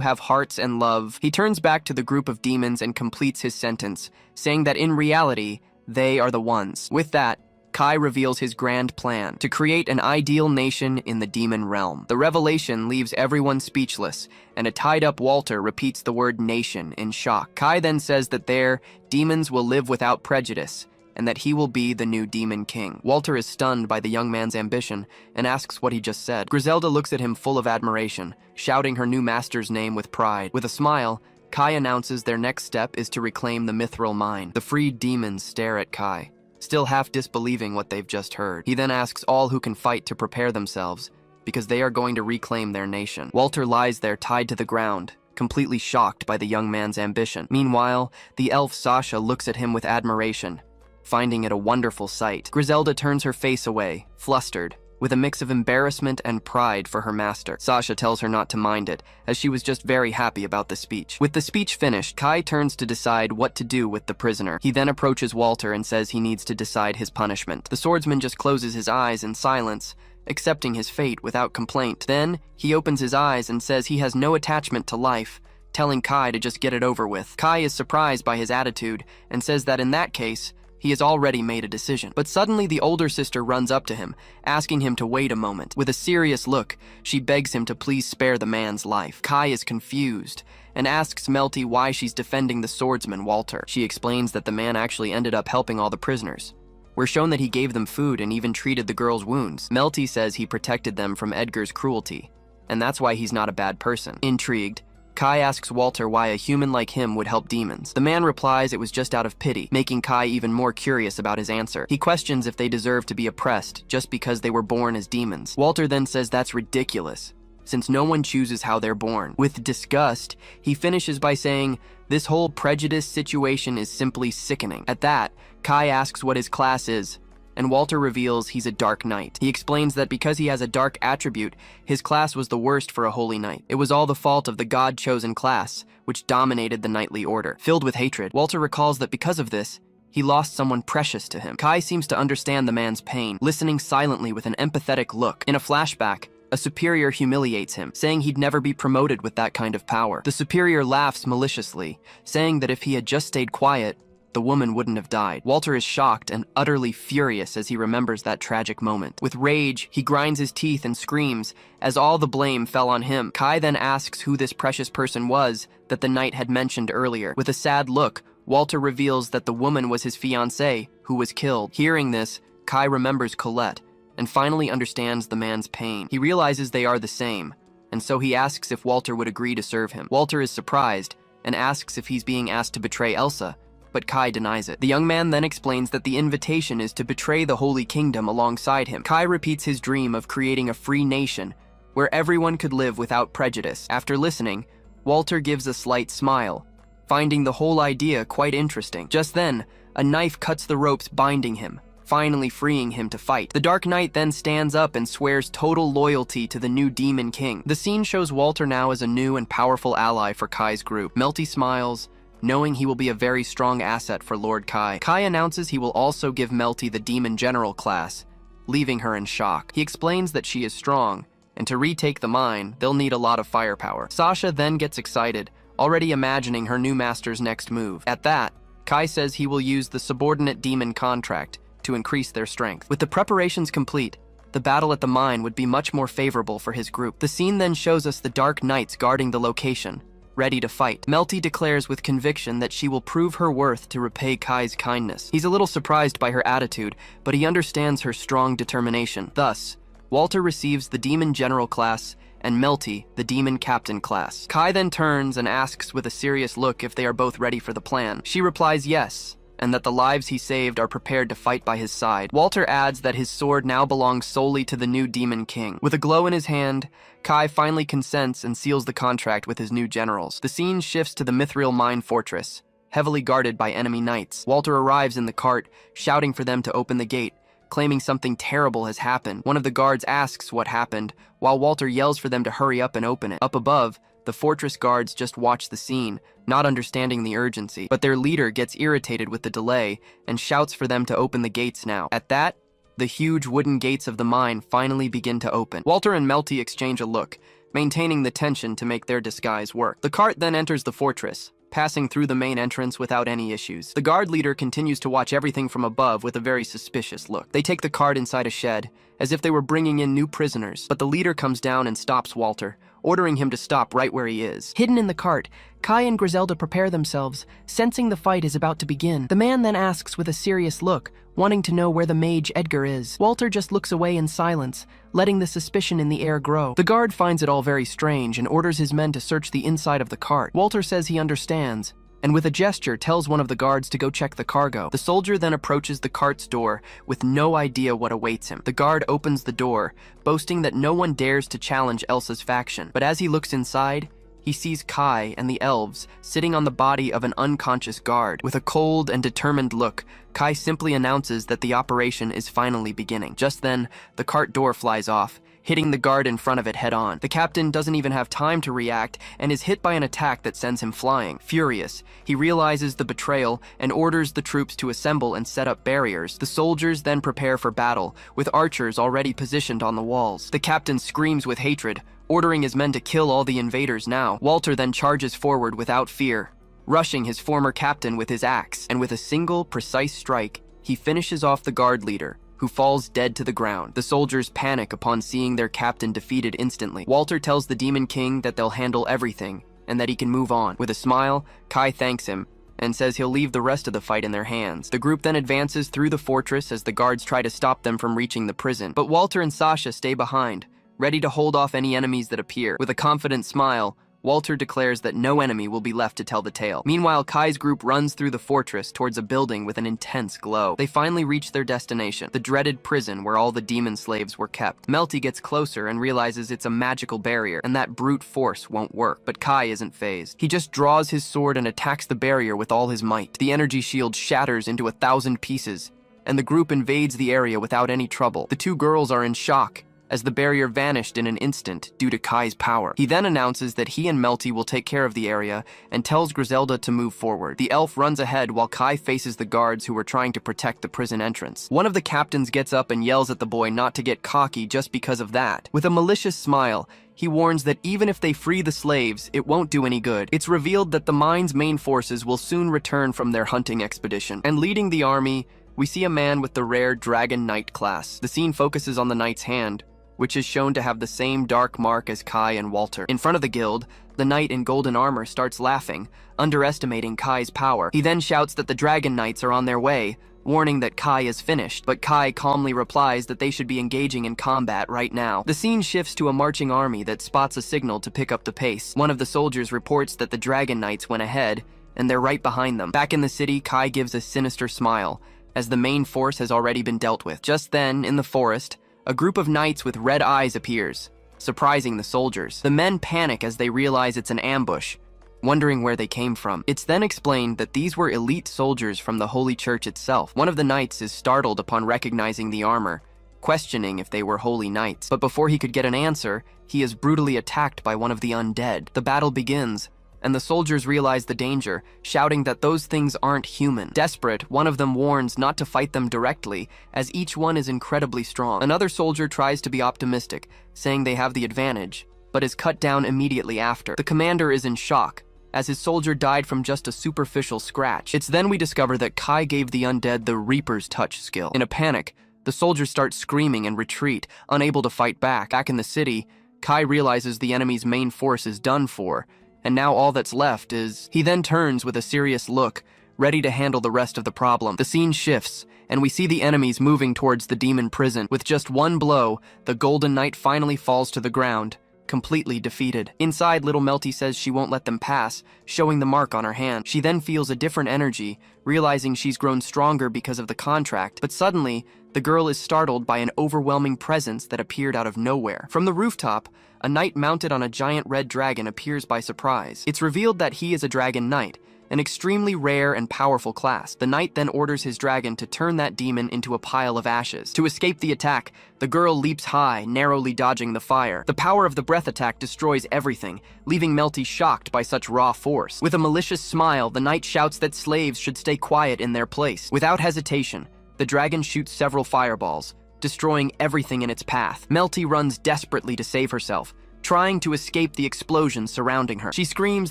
have hearts and love. He turns back to the group of demons and completes his sentence, saying that in reality, they are the ones. With that, Kai reveals his grand plan to create an ideal nation in the demon realm. The revelation leaves everyone speechless, and a tied-up Walter repeats the word nation in shock. Kai then says that there, demons will live without prejudice, and that he will be the new Demon King. Walter is stunned by the young man's ambition and asks what he just said. Griselda looks at him full of admiration, shouting her new master's name with pride. With a smile, Kai announces their next step is to reclaim the mithril mine. The freed demons stare at Kai, still half disbelieving what they've just heard. He then asks all who can fight to prepare themselves, because they are going to reclaim their nation. Walter lies there tied to the ground, completely shocked by the young man's ambition. Meanwhile, the elf Sasha looks at him with admiration, finding it a wonderful sight. Griselda turns her face away, flustered, with a mix of embarrassment and pride for her master. Sasha tells her not to mind it, as she was just very happy about the speech. With the speech finished, Kai turns to decide what to do with the prisoner. He then approaches Walter and says he needs to decide his punishment. The swordsman just closes his eyes in silence, accepting his fate without complaint. Then, he opens his eyes and says he has no attachment to life, telling Kai to just get it over with. Kai is surprised by his attitude and says that in that case, he has already made a decision. But suddenly the older sister runs up to him, asking him to wait a moment. With a serious look, she begs him to please spare the man's life. Kai is confused and asks Melty why she's defending the swordsman Walter. She explains that the man actually ended up helping all the prisoners. We're shown that he gave them food and even treated the girl's wounds. Melty says he protected them from Edgar's cruelty, and that's why he's not a bad person. Intrigued, Kai asks Walter why a human like him would help demons. The man replies it was just out of pity, making Kai even more curious about his answer. He questions if they deserve to be oppressed just because they were born as demons. Walter then says that's ridiculous, since no one chooses how they're born. With disgust, he finishes by saying, this whole prejudice situation is simply sickening. At that, Kai asks what his class is, and Walter reveals he's a dark knight. He explains that because he has a dark attribute, his class was the worst for a holy knight. It was all the fault of the god-chosen class, which dominated the knightly order. Filled with hatred, Walter recalls that because of this, he lost someone precious to him. Kai seems to understand the man's pain, listening silently with an empathetic look. In a flashback, a superior humiliates him, saying he'd never be promoted with that kind of power. The superior laughs maliciously, saying that if he had just stayed quiet, the woman wouldn't have died. Walter is shocked and utterly furious as he remembers that tragic moment. With rage, he grinds his teeth and screams as all the blame fell on him. Kai then asks who this precious person was that the knight had mentioned earlier. With a sad look, Walter reveals that the woman was his fiancée, who was killed. Hearing this, Kai remembers Colette and finally understands the man's pain. He realizes they are the same, and so he asks if Walter would agree to serve him. Walter is surprised and asks if he's being asked to betray Elsa, but Kai denies it. The young man then explains that the invitation is to betray the Holy Kingdom alongside him. Kai repeats his dream of creating a free nation where everyone could live without prejudice. After listening, Walter gives a slight smile, finding the whole idea quite interesting. Just then, a knife cuts the ropes binding him, finally freeing him to fight. The Dark Knight then stands up and swears total loyalty to the new Demon King. The scene shows Walter now as a new and powerful ally for Kai's group. Melty smiles, knowing he will be a very strong asset for Lord Kai. Kai announces he will also give Melty the Demon General class, leaving her in shock. He explains that she is strong, and to retake the mine, they'll need a lot of firepower. Sasha then gets excited, already imagining her new master's next move. At that, Kai says he will use the subordinate demon contract to increase their strength. With the preparations complete, the battle at the mine would be much more favorable for his group. The scene then shows us the Dark Knights guarding the location, ready to fight. Melty declares with conviction that she will prove her worth to repay Kai's kindness. He's a little surprised by her attitude, but he understands her strong determination. Thus, Walter receives the Demon General class and Melty, the demon captain class. Kai then turns and asks with a serious look if they are both ready for the plan. She replies yes, and that the lives he saved are prepared to fight by his side. Walter adds that his sword now belongs solely to the new Demon King. With a glow in his hand, Kai finally consents and seals the contract with his new generals. The scene shifts to the Mithril Mine Fortress, heavily guarded by enemy knights. Walter arrives in the cart, shouting for them to open the gate, claiming something terrible has happened. One of the guards asks what happened, while Walter yells for them to hurry up and open it. Up above, the fortress guards just watch the scene, not understanding the urgency, but their leader gets irritated with the delay and shouts for them to open the gates now. At that, the huge wooden gates of the mine finally begin to open. Walter and Melty exchange a look, maintaining the tension to make their disguise work. The cart then enters the fortress, passing through the main entrance without any issues. The guard leader continues to watch everything from above with a very suspicious look. They take the cart inside a shed, as if they were bringing in new prisoners, but the leader comes down and stops Walter, ordering him to stop right where he is. Hidden in the cart, Kai and Griselda prepare themselves, sensing the fight is about to begin. The man then asks with a serious look, wanting to know where the mage Edgar is. Walter just looks away in silence, letting the suspicion in the air grow. The guard finds it all very strange and orders his men to search the inside of the cart. Walter says he understands, and with a gesture tells one of the guards to go check the cargo. The soldier then approaches the cart's door with no idea what awaits him. The guard opens the door, boasting that no one dares to challenge Elsa's faction. But as he looks inside, he sees Kai and the elves sitting on the body of an unconscious guard. With a cold and determined look, Kai simply announces that the operation is finally beginning. Just then, the cart door flies off, hitting the guard in front of it head-on. The captain doesn't even have time to react and is hit by an attack that sends him flying. Furious, he realizes the betrayal and orders the troops to assemble and set up barriers. The soldiers then prepare for battle, with archers already positioned on the walls. The captain screams with hatred, ordering his men to kill all the invaders now. Walter then charges forward without fear, rushing his former captain with his axe, and with a single, precise strike, he finishes off the guard leader, who falls dead to the ground. The soldiers panic upon seeing their captain defeated instantly. Walter tells the Demon King that they'll handle everything, and that he can move on. With a smile, Kai thanks him, and says he'll leave the rest of the fight in their hands. The group then advances through the fortress as the guards try to stop them from reaching the prison. But Walter and Sasha stay behind, ready to hold off any enemies that appear. With a confident smile, Walter declares that no enemy will be left to tell the tale. Meanwhile, Kai's group runs through the fortress towards a building with an intense glow. They finally reach their destination, the dreaded prison where all the demon slaves were kept. Melty gets closer and realizes it's a magical barrier, and that brute force won't work. But Kai isn't fazed. He just draws his sword and attacks the barrier with all his might. The energy shield shatters into 1,000 pieces, and the group invades the area without any trouble. The two girls are in shock, as the barrier vanished in an instant due to Kai's power. He then announces that he and Melty will take care of the area and tells Griselda to move forward. The elf runs ahead while Kai faces the guards who were trying to protect the prison entrance. One of the captains gets up and yells at the boy not to get cocky just because of that. With a malicious smile, he warns that even if they free the slaves, it won't do any good. It's revealed that the mine's main forces will soon return from their hunting expedition. And leading the army, we see a man with the rare Dragon Knight class. The scene focuses on the knight's hand, which is shown to have the same dark mark as Kai and Walter. In front of the guild, the knight in golden armor starts laughing, underestimating Kai's power. He then shouts that the Dragon Knights are on their way, warning that Kai is finished, but Kai calmly replies that they should be engaging in combat right now. The scene shifts to a marching army that spots a signal to pick up the pace. One of the soldiers reports that the Dragon Knights went ahead, and they're right behind them. Back in the city, Kai gives a sinister smile, as the main force has already been dealt with. Just then, in the forest, a group of knights with red eyes appears, surprising the soldiers. The men panic as they realize it's an ambush, wondering where they came from. It's then explained that these were elite soldiers from the Holy Church itself. One of the knights is startled upon recognizing the armor, questioning if they were holy knights. But before he could get an answer, he is brutally attacked by one of the undead. The battle begins, and the soldiers realize the danger, shouting that those things aren't human. Desperate, one of them warns not to fight them directly, as each one is incredibly strong. Another soldier tries to be optimistic, saying they have the advantage, but is cut down immediately after. The commander is in shock, as his soldier died from just a superficial scratch. It's then we discover that Kai gave the undead the Reaper's Touch skill. In a panic, the soldiers start screaming and retreat, unable to fight back. Back in the city, Kai realizes the enemy's main force is done for, and now all that's left is... He then turns with a serious look, ready to handle the rest of the problem. The scene shifts, and we see the enemies moving towards the demon prison. With just one blow, the Golden Knight finally falls to the ground, completely defeated. Inside, little Melty says she won't let them pass, showing the mark on her hand. She then feels a different energy, realizing she's grown stronger because of the contract, but suddenly, the girl is startled by an overwhelming presence that appeared out of nowhere. From the rooftop, a knight mounted on a giant red dragon appears by surprise. It's revealed that he is a dragon knight, an extremely rare and powerful class. The knight then orders his dragon to turn that demon into a pile of ashes. To escape the attack, the girl leaps high, narrowly dodging the fire. The power of the breath attack destroys everything, leaving Melty shocked by such raw force. With a malicious smile, the knight shouts that slaves should stay quiet in their place. Without hesitation, the dragon shoots several fireballs, destroying everything in its path. Melty runs desperately to save herself, trying to escape the explosions surrounding her. She screams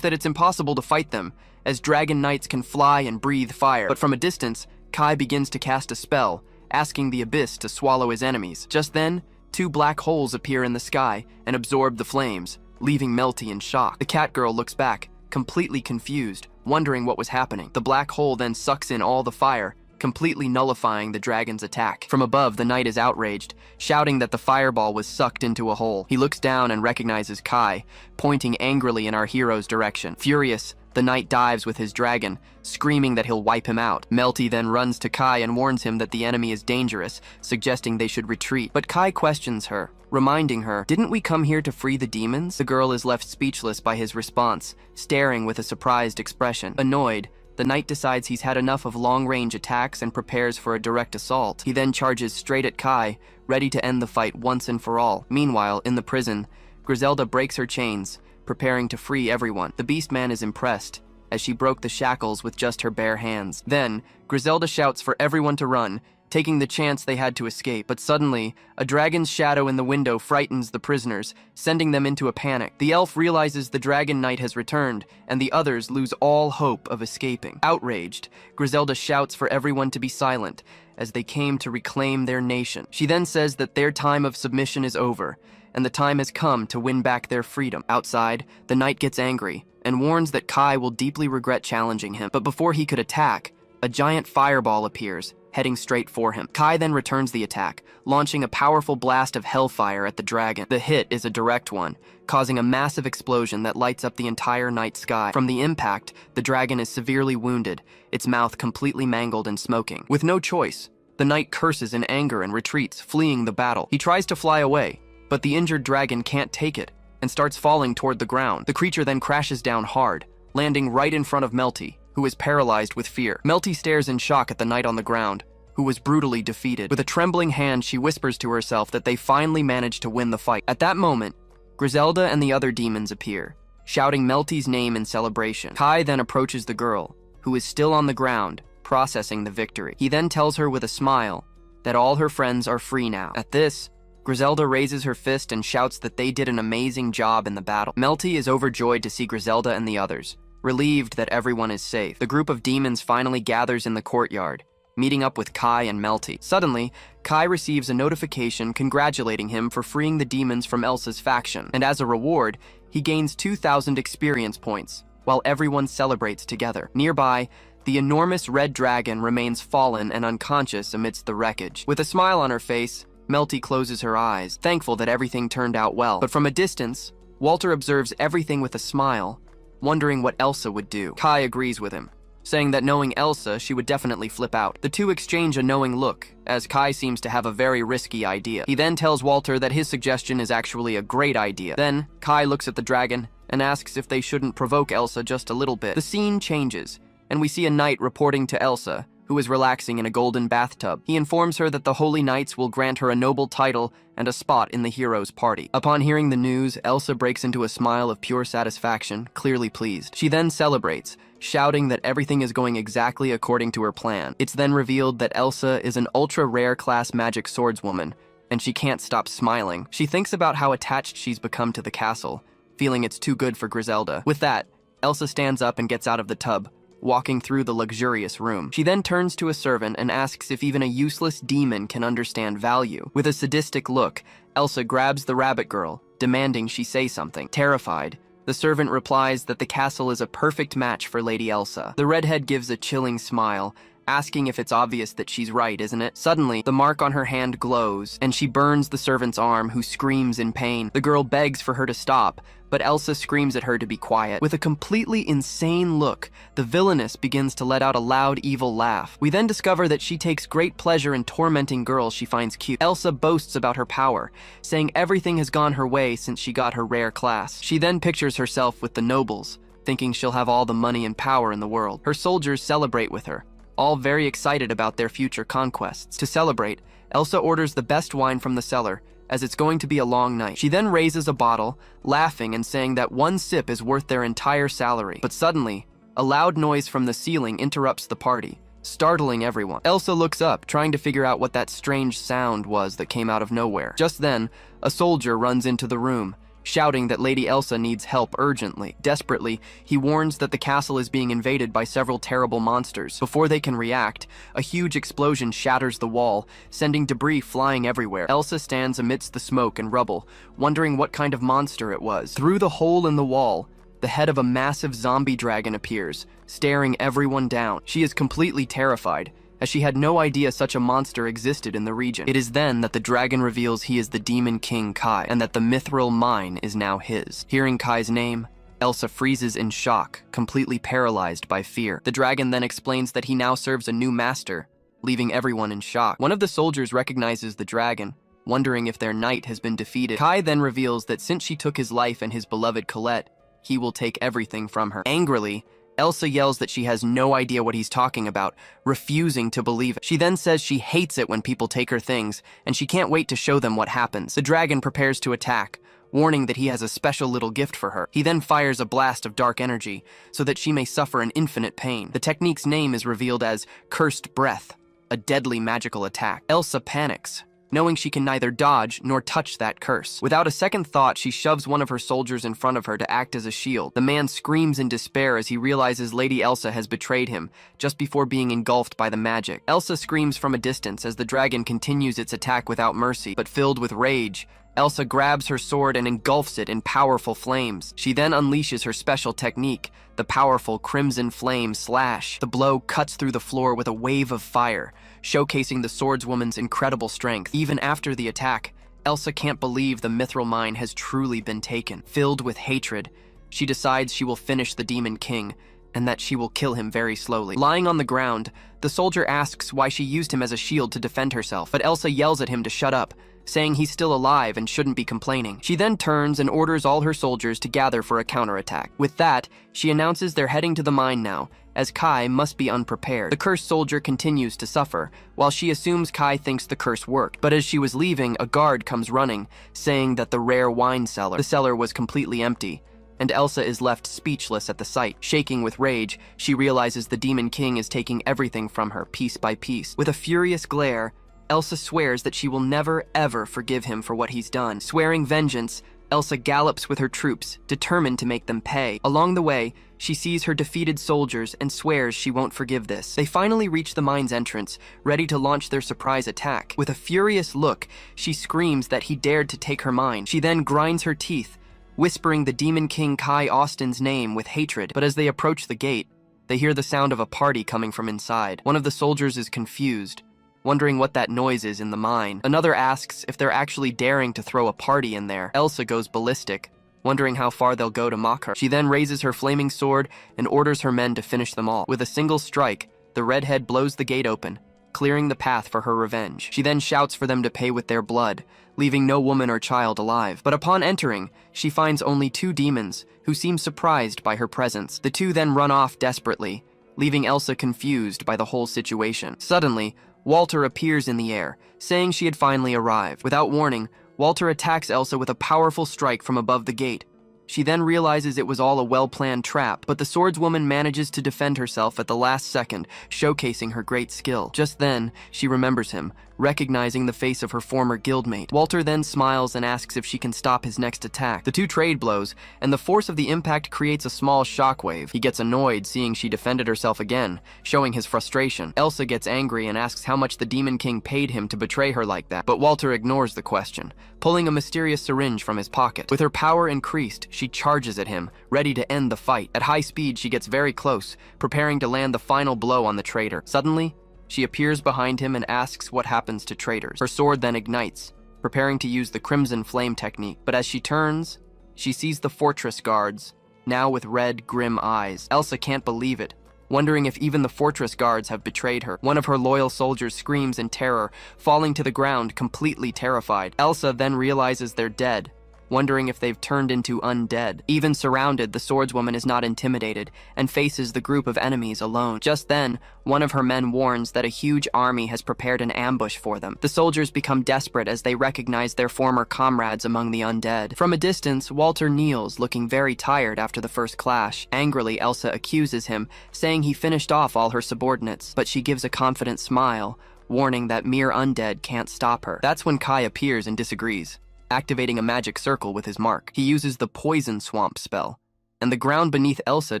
that it's impossible to fight them, as dragon knights can fly and breathe fire. But from a distance, Kai begins to cast a spell, asking the abyss to swallow his enemies. Just then, 2 black holes appear in the sky and absorb the flames, leaving Melty in shock. The cat girl looks back, completely confused, wondering what was happening. The black hole then sucks in all the fire, completely nullifying the dragon's attack. From above, the knight is outraged, shouting that the fireball was sucked into a hole. He looks down and recognizes Kai, pointing angrily in our hero's direction. Furious, the knight dives with his dragon, screaming that he'll wipe him out. Melty then runs to Kai and warns him that the enemy is dangerous, suggesting they should retreat. But Kai questions her, reminding her, "Didn't we come here to free the demons?" The girl is left speechless by his response, staring with a surprised expression. Annoyed, the knight decides he's had enough of long-range attacks and prepares for a direct assault. He then charges straight at Kai, ready to end the fight once and for all. Meanwhile, in the prison, Griselda breaks her chains, preparing to free everyone. The Beastman is impressed, as she broke the shackles with just her bare hands. Then, Griselda shouts for everyone to run, taking the chance they had to escape. But suddenly, a dragon's shadow in the window frightens the prisoners, sending them into a panic. The elf realizes the dragon knight has returned, and the others lose all hope of escaping. Outraged, Griselda shouts for everyone to be silent, as they came to reclaim their nation. She then says that their time of submission is over, and the time has come to win back their freedom. Outside, the knight gets angry, and warns that Kai will deeply regret challenging him. But before he could attack, a giant fireball appears, heading straight for him. Kai then returns the attack, launching a powerful blast of hellfire at the dragon. The hit is a direct one, causing a massive explosion that lights up the entire night sky. From the impact, the dragon is severely wounded, its mouth completely mangled and smoking. With no choice, the knight curses in anger and retreats, fleeing the battle. He tries to fly away, but the injured dragon can't take it and starts falling toward the ground. The creature then crashes down hard, landing right in front of Melty, who is paralyzed with fear. Melty stares in shock at the knight on the ground, who was brutally defeated. With a trembling hand, she whispers to herself that they finally managed to win the fight. At that moment, Griselda and the other demons appear, shouting Melty's name in celebration. Kai then approaches the girl, who is still on the ground, processing the victory. He then tells her with a smile that all her friends are free now. At this, Griselda raises her fist and shouts that they did an amazing job in the battle. Melty is overjoyed to see Griselda and the others, relieved that everyone is safe. The group of demons finally gathers in the courtyard, meeting up with Kai and Melty. Suddenly, Kai receives a notification congratulating him for freeing the demons from Elsa's faction, and as a reward, he gains 2,000 experience points, while everyone celebrates together. Nearby, the enormous red dragon remains fallen and unconscious amidst the wreckage. With a smile on her face, Melty closes her eyes, thankful that everything turned out well. But from a distance, Walter observes everything with a smile, wondering what Elsa would do. Kai agrees with him, saying that knowing Elsa, she would definitely flip out. The two exchange a knowing look, as Kai seems to have a very risky idea. He then tells Walter that his suggestion is actually a great idea. Then, Kai looks at the dragon and asks if they shouldn't provoke Elsa just a little bit. The scene changes, and we see a knight reporting to Elsa, who is relaxing in a golden bathtub. He informs her that the Holy Knights will grant her a noble title and a spot in the hero's party. Upon hearing the news, Elsa breaks into a smile of pure satisfaction, clearly pleased. She then celebrates, shouting that everything is going exactly according to her plan. It's then revealed that Elsa is an ultra-rare class magic swordswoman, and she can't stop smiling. She thinks about how attached she's become to the castle, feeling it's too good for Griselda. With that, Elsa stands up and gets out of the tub, walking through the luxurious room. She then turns to a servant and asks if even a useless demon can understand value. With a sadistic look, Elsa grabs the rabbit girl, demanding she say something. Terrified, the servant replies that the castle is a perfect match for Lady Elsa. The redhead gives a chilling smile, asking if it's obvious that she's right, isn't it? Suddenly, the mark on her hand glows, and she burns the servant's arm, who screams in pain. The girl begs for her to stop, but Elsa screams at her to be quiet. With a completely insane look, the villainess begins to let out a loud, evil laugh. We then discover that she takes great pleasure in tormenting girls she finds cute. Elsa boasts about her power, saying everything has gone her way since she got her rare class. She then pictures herself with the nobles, thinking she'll have all the money and power in the world. Her soldiers celebrate with her, all very excited about their future conquests. To celebrate, Elsa orders the best wine from the cellar, as it's going to be a long night. She then raises a bottle, laughing and saying that one sip is worth their entire salary. But suddenly, a loud noise from the ceiling interrupts the party, startling everyone. Elsa looks up, trying to figure out what that strange sound was that came out of nowhere. Just then, a soldier runs into the room, shouting that Lady Elsa needs help urgently. Desperately, he warns that the castle is being invaded by several terrible monsters. Before they can react, a huge explosion shatters the wall, sending debris flying everywhere. Elsa stands amidst the smoke and rubble, wondering what kind of monster it was. Through the hole in the wall, the head of a massive zombie dragon appears, staring everyone down. She is completely terrified, as she had no idea such a monster existed in the region. It is then that the dragon reveals he is the Demon King Kai, and that the mithril mine is now his. Hearing Kai's name, Elsa freezes in shock, completely paralyzed by fear. The dragon then explains that he now serves a new master, leaving everyone in shock. One of the soldiers recognizes the dragon, wondering if their knight has been defeated. Kai then reveals that since she took his life and his beloved Colette, he will take everything from her. Angrily, Elsa yells that she has no idea what he's talking about, refusing to believe it. She then says she hates it when people take her things, and she can't wait to show them what happens. The dragon prepares to attack, warning that he has a special little gift for her. He then fires a blast of dark energy, so that she may suffer an infinite pain. The technique's name is revealed as Cursed Breath, a deadly magical attack. Elsa panics, knowing she can neither dodge nor touch that curse. Without a second thought, she shoves one of her soldiers in front of her to act as a shield. The man screams in despair as he realizes Lady Elsa has betrayed him, just before being engulfed by the magic. Elsa screams from a distance as the dragon continues its attack without mercy, but filled with rage, Elsa grabs her sword and engulfs it in powerful flames. She then unleashes her special technique, the powerful Crimson Flame Slash. The blow cuts through the floor with a wave of fire, showcasing the swordswoman's incredible strength. Even after the attack, Elsa can't believe the mithril mine has truly been taken. Filled with hatred, she decides she will finish the Demon King, and that she will kill him very slowly. Lying on the ground, the soldier asks why she used him as a shield to defend herself, but Elsa yells at him to shut up, saying he's still alive and shouldn't be complaining. She then turns and orders all her soldiers to gather for a counterattack. With that, she announces they're heading to the mine now, as Kai must be unprepared. The cursed soldier continues to suffer, while she assumes Kai thinks the curse worked. But as she was leaving, a guard comes running, saying that the rare wine cellar, the cellar was completely empty, and Elsa is left speechless at the sight. Shaking with rage, she realizes the Demon King is taking everything from her, piece by piece. With a furious glare, Elsa swears that she will never, ever forgive him for what he's done. Swearing vengeance, Elsa gallops with her troops, determined to make them pay. Along the way, she sees her defeated soldiers and swears she won't forgive this. They finally reach the mine's entrance, ready to launch their surprise attack. With a furious look, she screams that he dared to take her mine. She then grinds her teeth, whispering the Demon King Kai Austin's name with hatred. But as they approach the gate, they hear the sound of a party coming from inside. One of the soldiers is confused, wondering what that noise is in the mine. Another asks if they're actually daring to throw a party in there. Elsa goes ballistic, wondering how far they'll go to mock her. She then raises her flaming sword and orders her men to finish them all. With a single strike, the redhead blows the gate open, clearing the path for her revenge. She then shouts for them to pay with their blood, leaving no woman or child alive. But upon entering, she finds only two demons, who seem surprised by her presence. The two then run off desperately, leaving Elsa confused by the whole situation. Suddenly, Walter appears in the air, saying she had finally arrived. Without warning, Walter attacks Elsa with a powerful strike from above the gate. She then realizes it was all a well-planned trap, but the swordswoman manages to defend herself at the last second, showcasing her great skill. Just then, she remembers him, recognizing the face of her former guildmate. Walter then smiles and asks if she can stop his next attack. The two trade blows, and the force of the impact creates a small shockwave. He gets annoyed seeing she defended herself again, showing his frustration. Elsa gets angry and asks how much the Demon King paid him to betray her like that, but Walter ignores the question, pulling a mysterious syringe from his pocket. With her power increased, she charges at him, ready to end the fight. At high speed, she gets very close, preparing to land the final blow on the traitor. Suddenly, she appears behind him and asks what happens to traitors. Her sword then ignites, preparing to use the Crimson Flame technique. But as she turns, she sees the fortress guards, now with red, grim eyes. Elsa can't believe it, wondering if even the fortress guards have betrayed her. One of her loyal soldiers screams in terror, falling to the ground, completely terrified. Elsa then realizes they're dead, wondering if they've turned into undead. Even surrounded, the swordswoman is not intimidated and faces the group of enemies alone. Just then, one of her men warns that a huge army has prepared an ambush for them. The soldiers become desperate as they recognize their former comrades among the undead. From a distance, Walter kneels, looking very tired after the first clash. Angrily, Elsa accuses him, saying he finished off all her subordinates, but she gives a confident smile, warning that mere undead can't stop her. That's when Kai appears and disagrees, activating a magic circle with his mark. He uses the Poison Swamp spell, and the ground beneath Elsa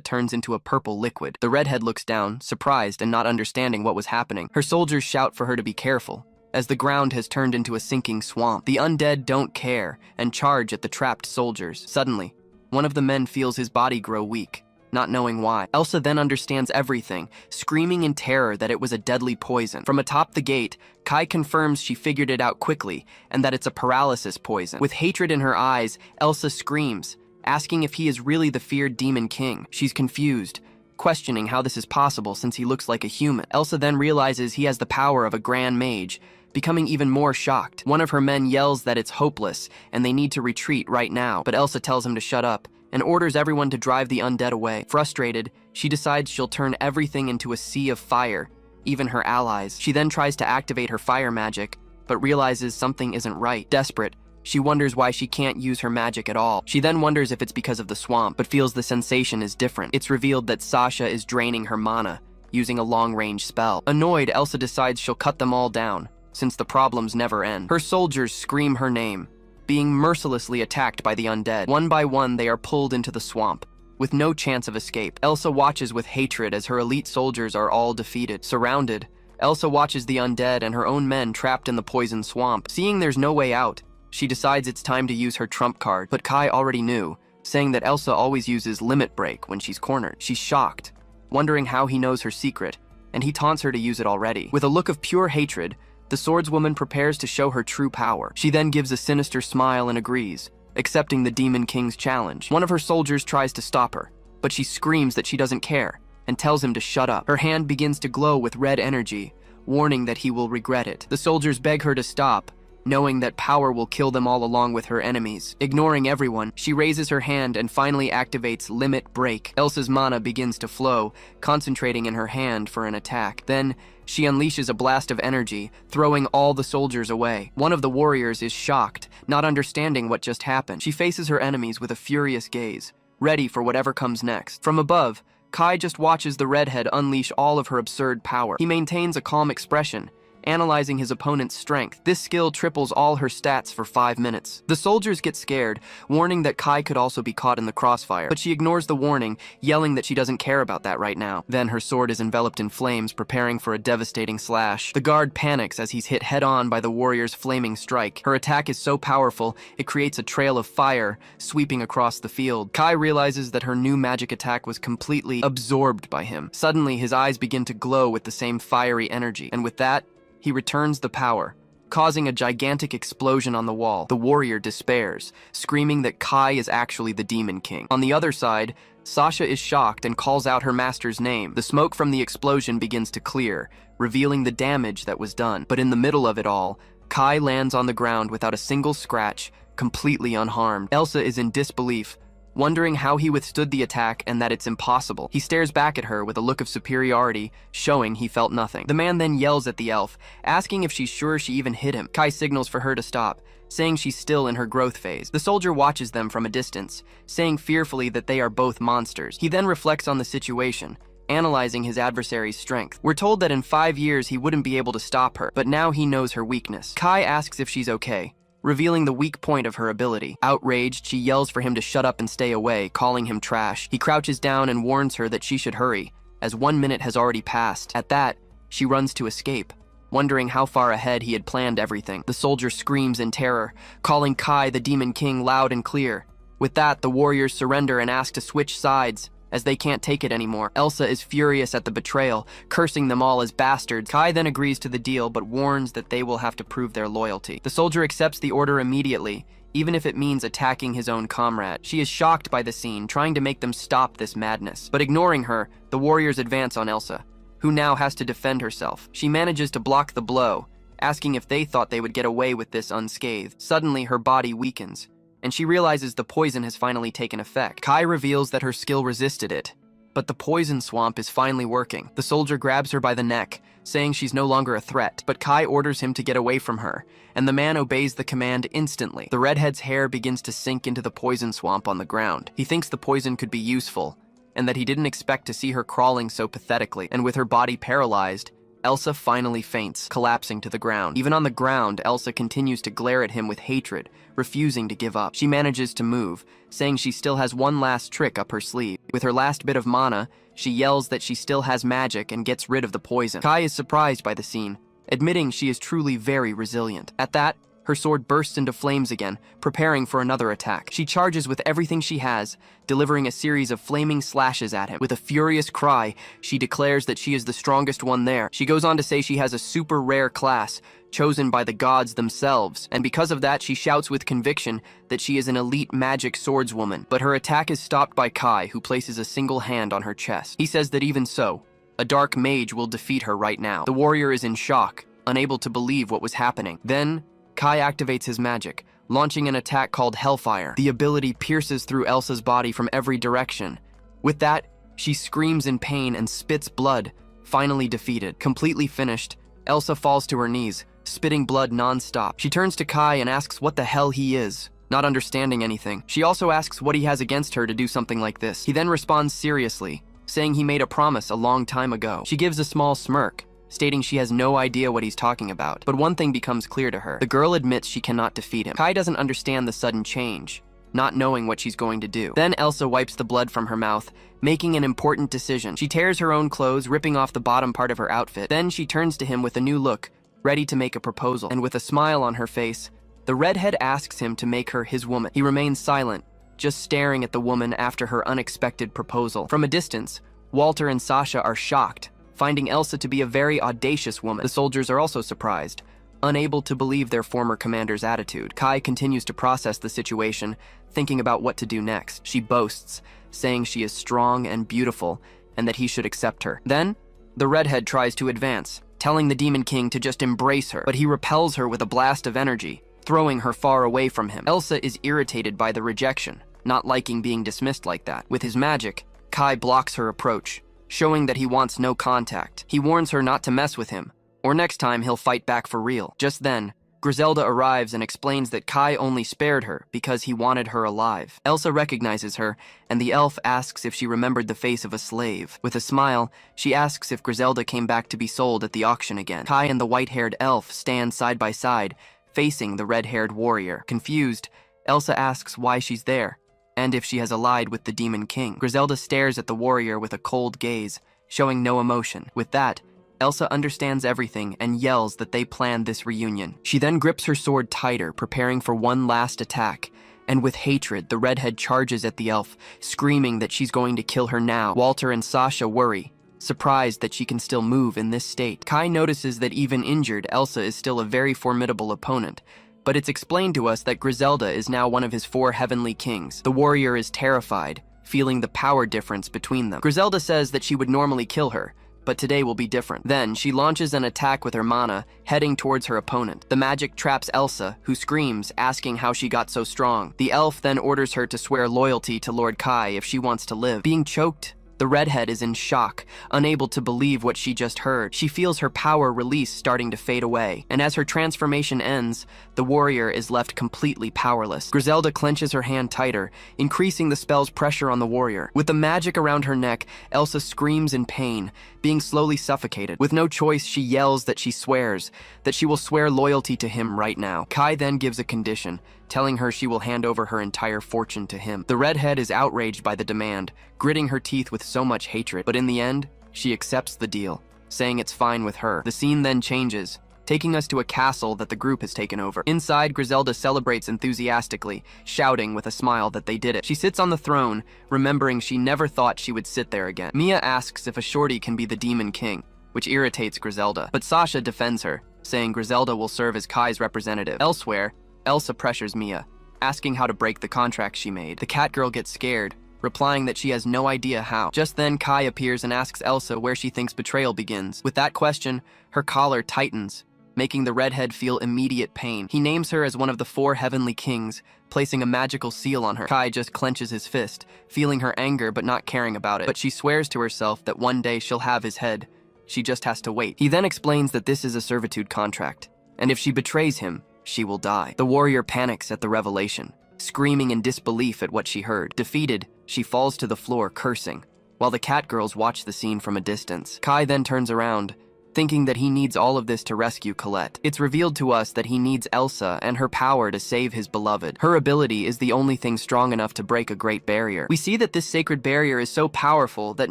turns into a purple liquid. The redhead looks down, surprised and not understanding what was happening. Her soldiers shout for her to be careful, as the ground has turned into a sinking swamp. The undead don't care and charge at the trapped soldiers. Suddenly, one of the men feels his body grow weak, not knowing why. Elsa then understands everything, screaming in terror that it was a deadly poison. From atop the gate, Kai confirms she figured it out quickly and that it's a paralysis poison. With hatred in her eyes, Elsa screams, asking if he is really the feared Demon King. She's confused, questioning how this is possible since he looks like a human. Elsa then realizes he has the power of a Grand Mage, becoming even more shocked. One of her men yells that it's hopeless and they need to retreat right now, but Elsa tells him to shut up and orders everyone to drive the undead away. Frustrated, she decides she'll turn everything into a sea of fire, even her allies. She then tries to activate her fire magic, but realizes something isn't right. Desperate, she wonders why she can't use her magic at all. She then wonders if it's because of the swamp, but feels the sensation is different. It's revealed that Sasha is draining her mana, using a long-range spell. Annoyed, Elsa decides she'll cut them all down, since the problems never end. Her soldiers scream her name, being mercilessly attacked by the undead. One by one, they are pulled into the swamp, with no chance of escape. Elsa watches with hatred as her elite soldiers are all defeated. Surrounded, Elsa watches the undead and her own men trapped in the poison swamp. Seeing there's no way out, she decides it's time to use her trump card, but Kai already knew, saying that Elsa always uses Limit Break when she's cornered. She's shocked, wondering how he knows her secret, and he taunts her to use it already. With a look of pure hatred, the swordswoman prepares to show her true power. She then gives a sinister smile and agrees, accepting the Demon King's challenge. One of her soldiers tries to stop her, but she screams that she doesn't care and tells him to shut up. Her hand begins to glow with red energy, warning that he will regret it. The soldiers beg her to stop, knowing that power will kill them all along with her enemies. Ignoring everyone, she raises her hand and finally activates Limit Break. Elsa's mana begins to flow, concentrating in her hand for an attack. Then, she unleashes a blast of energy, throwing all the soldiers away. One of the warriors is shocked, not understanding what just happened. She faces her enemies with a furious gaze, ready for whatever comes next. From above, Kai just watches the redhead unleash all of her absurd power. He maintains a calm expression, analyzing his opponent's strength. This skill triples all her stats for 5 minutes. The soldiers get scared, warning that Kai could also be caught in the crossfire, but she ignores the warning, yelling that she doesn't care about that right now. Then her sword is enveloped in flames, preparing for a devastating slash. The guard panics as he's hit head-on by the warrior's flaming strike. Her attack is so powerful, it creates a trail of fire, sweeping across the field. Kai realizes that her new magic attack was completely absorbed by him. Suddenly, his eyes begin to glow with the same fiery energy, and with that, he returns the power, causing a gigantic explosion on the wall. The warrior despairs, screaming that Kai is actually the Demon King. On the other side, Sasha is shocked and calls out her master's name. The smoke from the explosion begins to clear, revealing the damage that was done. But in the middle of it all, Kai lands on the ground without a single scratch, completely unharmed. Elsa is in disbelief, wondering how he withstood the attack and that it's impossible. He stares back at her with a look of superiority, showing he felt nothing. The man then yells at the elf, asking if she's sure she even hit him. Kai signals for her to stop, saying she's still in her growth phase. The soldier watches them from a distance, saying fearfully that they are both monsters. He then reflects on the situation, analyzing his adversary's strength. We're told that in 5 years he wouldn't be able to stop her, but now he knows her weakness. Kai asks if she's okay, revealing the weak point of her ability. Outraged, she yells for him to shut up and stay away, calling him trash. He crouches down and warns her that she should hurry, as 1 minute has already passed. At that, she runs to escape, wondering how far ahead he had planned everything. The soldier screams in terror, calling Kai the Demon King loud and clear. With that, the warriors surrender and ask to switch sides, as they can't take it anymore. Elsa is furious at the betrayal, cursing them all as bastards. Kai then agrees to the deal, but warns that they will have to prove their loyalty. The soldier accepts the order immediately, even if it means attacking his own comrade. She is shocked by the scene, trying to make them stop this madness. But ignoring her, the warriors advance on Elsa, who now has to defend herself. She manages to block the blow, asking if they thought they would get away with this unscathed. Suddenly, her body weakens, and she realizes the poison has finally taken effect. Kai reveals that her skill resisted it, but the poison swamp is finally working. The soldier grabs her by the neck, saying she's no longer a threat, but Kai orders him to get away from her, and the man obeys the command instantly. The redhead's hair begins to sink into the poison swamp on the ground. He thinks the poison could be useful, and that he didn't expect to see her crawling so pathetically. And with her body paralyzed, Elsa finally faints, collapsing to the ground. Even on the ground, Elsa continues to glare at him with hatred, refusing to give up. She manages to move, saying she still has one last trick up her sleeve. With her last bit of mana, she yells that she still has magic and gets rid of the poison. Kai is surprised by the scene, admitting she is truly very resilient. At that, her sword bursts into flames again, preparing for another attack. She charges with everything she has, delivering a series of flaming slashes at him. With a furious cry, she declares that she is the strongest one there. She goes on to say she has a super rare class, chosen by the gods themselves, and because of that, she shouts with conviction that she is an elite magic swordswoman. But her attack is stopped by Kai, who places a single hand on her chest. He says that even so, a dark mage will defeat her right now. The warrior is in shock, unable to believe what was happening. Then, Kai activates his magic, launching an attack called Hellfire. The ability pierces through Elsa's body from every direction. With that, she screams in pain and spits blood, finally defeated. Completely finished, Elsa falls to her knees, spitting blood non-stop. She turns to Kai and asks what the hell he is, not understanding anything. She also asks what he has against her to do something like this. He then responds seriously, saying he made a promise a long time ago. She gives a small smirk, stating she has no idea what he's talking about. But one thing becomes clear to her. The girl admits she cannot defeat him. Kai doesn't understand the sudden change, not knowing what she's going to do. Then Elsa wipes the blood from her mouth, making an important decision. She tears her own clothes, ripping off the bottom part of her outfit. Then she turns to him with a new look, ready to make a proposal. And with a smile on her face, the redhead asks him to make her his woman. He remains silent, just staring at the woman after her unexpected proposal. From a distance, Walter and Sasha are shocked, finding Elsa to be a very audacious woman. The soldiers are also surprised, unable to believe their former commander's attitude. Kai continues to process the situation, thinking about what to do next. She boasts, saying she is strong and beautiful, and that he should accept her. Then, the redhead tries to advance, telling the Demon King to just embrace her, but he repels her with a blast of energy, throwing her far away from him. Elsa is irritated by the rejection, not liking being dismissed like that. With his magic, Kai blocks her approach, showing that he wants no contact. He warns her not to mess with him, or next time he'll fight back for real. Just then, Griselda arrives and explains that Kai only spared her because he wanted her alive. Elsa recognizes her, and the elf asks if she remembered the face of a slave. With a smile, she asks if Griselda came back to be sold at the auction again. Kai and the white-haired elf stand side by side, facing the red-haired warrior. Confused, Elsa asks why she's there, and if she has allied with the Demon King. Griselda stares at the warrior with a cold gaze, showing no emotion. With that, Elsa understands everything and yells that they planned this reunion. She then grips her sword tighter, preparing for one last attack, and with hatred, the redhead charges at the elf, screaming that she's going to kill her now. Walter and Sasha worry, surprised that she can still move in this state. Kai notices that even injured, Elsa is still a very formidable opponent, but it's explained to us that Griselda is now one of his 4 heavenly kings. The warrior is terrified, feeling the power difference between them. Griselda says that she would normally kill her, but today will be different. Then, she launches an attack with her mana, heading towards her opponent. The magic traps Elsa, who screams, asking how she got so strong. The elf then orders her to swear loyalty to Lord Kai if she wants to live. Being choked, The redhead is in shock, unable to believe what she just heard. She feels her power release starting to fade away, and as her transformation ends, the warrior is left completely powerless. Griselda clenches her hand tighter, increasing the spell's pressure on the warrior. With the magic around her neck, Elsa screams in pain, being slowly suffocated. With no choice, she yells that she swears, that she will swear loyalty to him right now. Kai then gives a condition, telling her she will hand over her entire fortune to him. The redhead is outraged by the demand, gritting her teeth with so much hatred, but in the end, she accepts the deal, saying it's fine with her. The scene then changes, taking us to a castle that the group has taken over. Inside, Griselda celebrates enthusiastically, shouting with a smile that they did it. She sits on the throne, remembering she never thought she would sit there again. Mia asks if a shorty can be the Demon King, which irritates Griselda, but Sasha defends her, saying Griselda will serve as Kai's representative. Elsewhere, Elsa pressures Mia, asking how to break the contract she made. The cat girl gets scared, replying that she has no idea how. Just then, Kai appears and asks Elsa where she thinks betrayal begins. With that question, her collar tightens, making the redhead feel immediate pain. He names her as one of the 4 heavenly kings, placing a magical seal on her. Kai just clenches his fist, feeling her anger but not caring about it. But she swears to herself that one day she'll have his head. She just has to wait. He then explains that this is a servitude contract, and if she betrays him, she will die. The warrior panics at the revelation, screaming in disbelief at what she heard. Defeated, she falls to the floor cursing, while the cat girls watch the scene from a distance. Kai then turns around, thinking that he needs all of this to rescue Colette. It's revealed to us that he needs Elsa and her power to save his beloved. Her ability is the only thing strong enough to break a great barrier. We see that this sacred barrier is so powerful that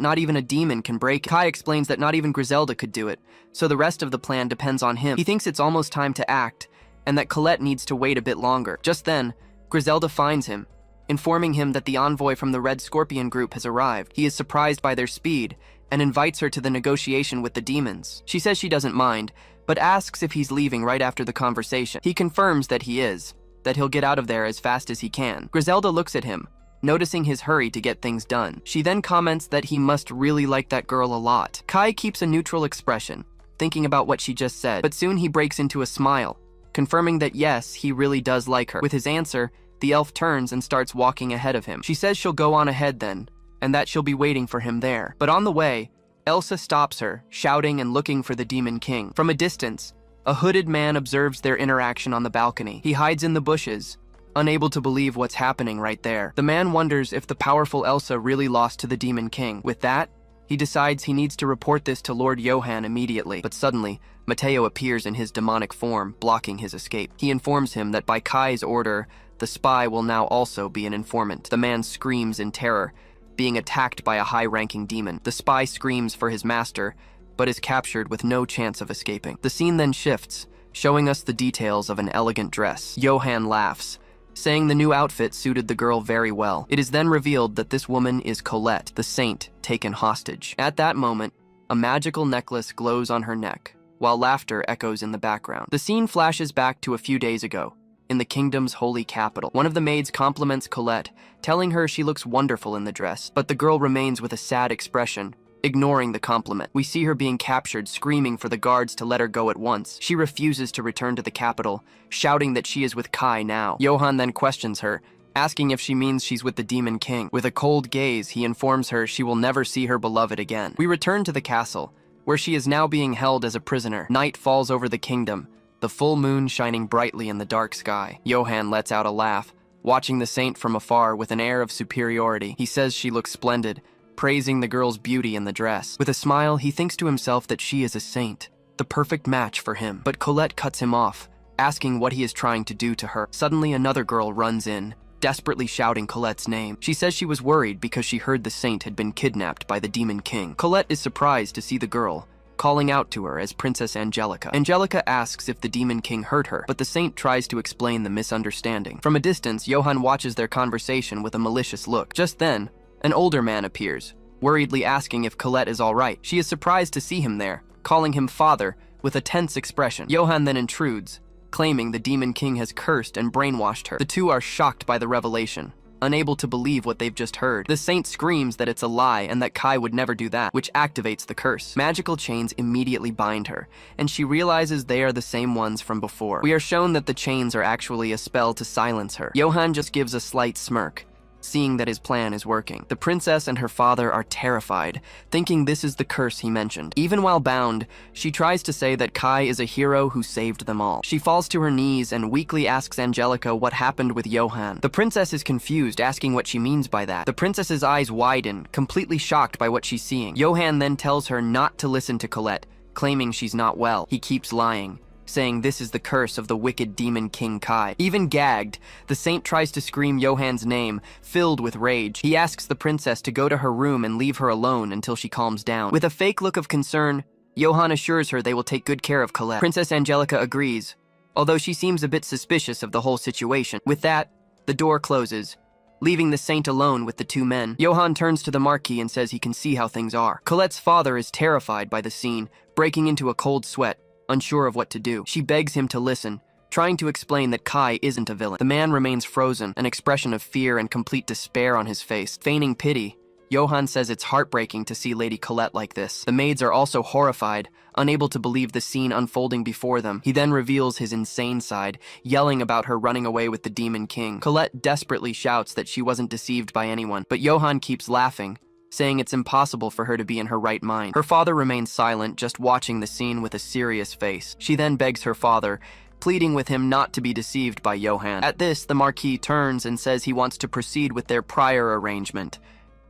not even a demon can break it. Kai explains that not even Griselda could do it, so the rest of the plan depends on him. He thinks it's almost time to act, and that Colette needs to wait a bit longer. Just then, Griselda finds him, informing him that the envoy from the Red Scorpion group has arrived. He is surprised by their speed, and invites her to the negotiation with the demons. She says she doesn't mind, but asks if he's leaving right after the conversation. He confirms that he is, that he'll get out of there as fast as he can. Griselda looks at him, noticing his hurry to get things done. She then comments that he must really like that girl a lot. Kai keeps a neutral expression, thinking about what she just said, but soon he breaks into a smile, confirming that yes, he really does like her. With his answer, the elf turns and starts walking ahead of him. She says she'll go on ahead then, and that she'll be waiting for him there. But on the way, Elsa stops her, shouting and looking for the Demon King. From a distance, a hooded man observes their interaction on the balcony. He hides in the bushes, unable to believe what's happening right there. The man wonders if the powerful Elsa really lost to the Demon King. With that, he decides he needs to report this to Lord Johann immediately. But suddenly, Mateo appears in his demonic form, blocking his escape. He informs him that by Kai's order, the spy will now also be an informant. The man screams in terror, being attacked by a high-ranking demon. The spy screams for his master, but is captured with no chance of escaping. The scene then shifts, showing us the details of an elegant dress. Johann laughs, saying the new outfit suited the girl very well. It is then revealed that this woman is Colette, the saint taken hostage. At that moment, a magical necklace glows on her neck, while laughter echoes in the background. The scene flashes back to a few days ago, in the kingdom's holy capital. One of the maids compliments Colette, telling her she looks wonderful in the dress, but the girl remains with a sad expression, ignoring the compliment. We see her being captured, screaming for the guards to let her go at once. She refuses to return to the capital, shouting that she is with Kai now. Johann then questions her, asking if she means she's with the Demon King. With a cold gaze, he informs her she will never see her beloved again. We return to the castle, where she is now being held as a prisoner. Night falls over the kingdom, the full moon shining brightly in the dark sky. Johann lets out a laugh, watching the saint from afar with an air of superiority. He says she looks splendid, praising the girl's beauty in the dress. With a smile, he thinks to himself that she is a saint, the perfect match for him. But Colette cuts him off, asking what he is trying to do to her. Suddenly, another girl runs in, desperately shouting Colette's name. She says she was worried because she heard the saint had been kidnapped by the Demon King. Colette is surprised to see the girl, calling out to her as Princess Angelica. Angelica asks if the Demon King hurt her, but the saint tries to explain the misunderstanding. From a distance, Johann watches their conversation with a malicious look. Just then, an older man appears, worriedly asking if Colette is all right. She is surprised to see him there, calling him father, with a tense expression. Johann then intrudes, claiming the Demon King has cursed and brainwashed her. The two are shocked by the revelation, unable to believe what they've just heard. The saint screams that it's a lie and that Kai would never do that, which activates the curse. Magical chains immediately bind her, and she realizes they are the same ones from before. We are shown that the chains are actually a spell to silence her. Johann just gives a slight smirk, seeing that his plan is working. The princess and her father are terrified, thinking this is the curse he mentioned. Even while bound, she tries to say that Kai is a hero who saved them all. She falls to her knees and weakly asks Angelica what happened with Johann. The princess is confused, asking what she means by that. The princess's eyes widen, completely shocked by what she's seeing. Johann then tells her not to listen to Colette, claiming she's not well. He keeps lying, saying this is the curse of the wicked demon King Kai. Even gagged, the saint tries to scream Johann's name, filled with rage. He asks the princess to go to her room and leave her alone until she calms down. With a fake look of concern, Johann assures her they will take good care of Colette. Princess Angelica agrees, although she seems a bit suspicious of the whole situation. With that, the door closes, leaving the saint alone with the two men. Johann turns to the Marquis and says he can see how things are. Colette's father is terrified by the scene, breaking into a cold sweat, unsure of what to do. She begs him to listen, trying to explain that Kai isn't a villain. The man remains frozen, an expression of fear and complete despair on his face. Feigning pity, Johann says it's heartbreaking to see Lady Colette like this. The maids are also horrified, unable to believe the scene unfolding before them. He then reveals his insane side, yelling about her running away with the Demon King. Colette desperately shouts that she wasn't deceived by anyone, but Johann keeps laughing, saying it's impossible for her to be in her right mind. Her father remains silent, just watching the scene with a serious face. She then begs her father, pleading with him not to be deceived by Johann. At this, the Marquis turns and says he wants to proceed with their prior arrangement.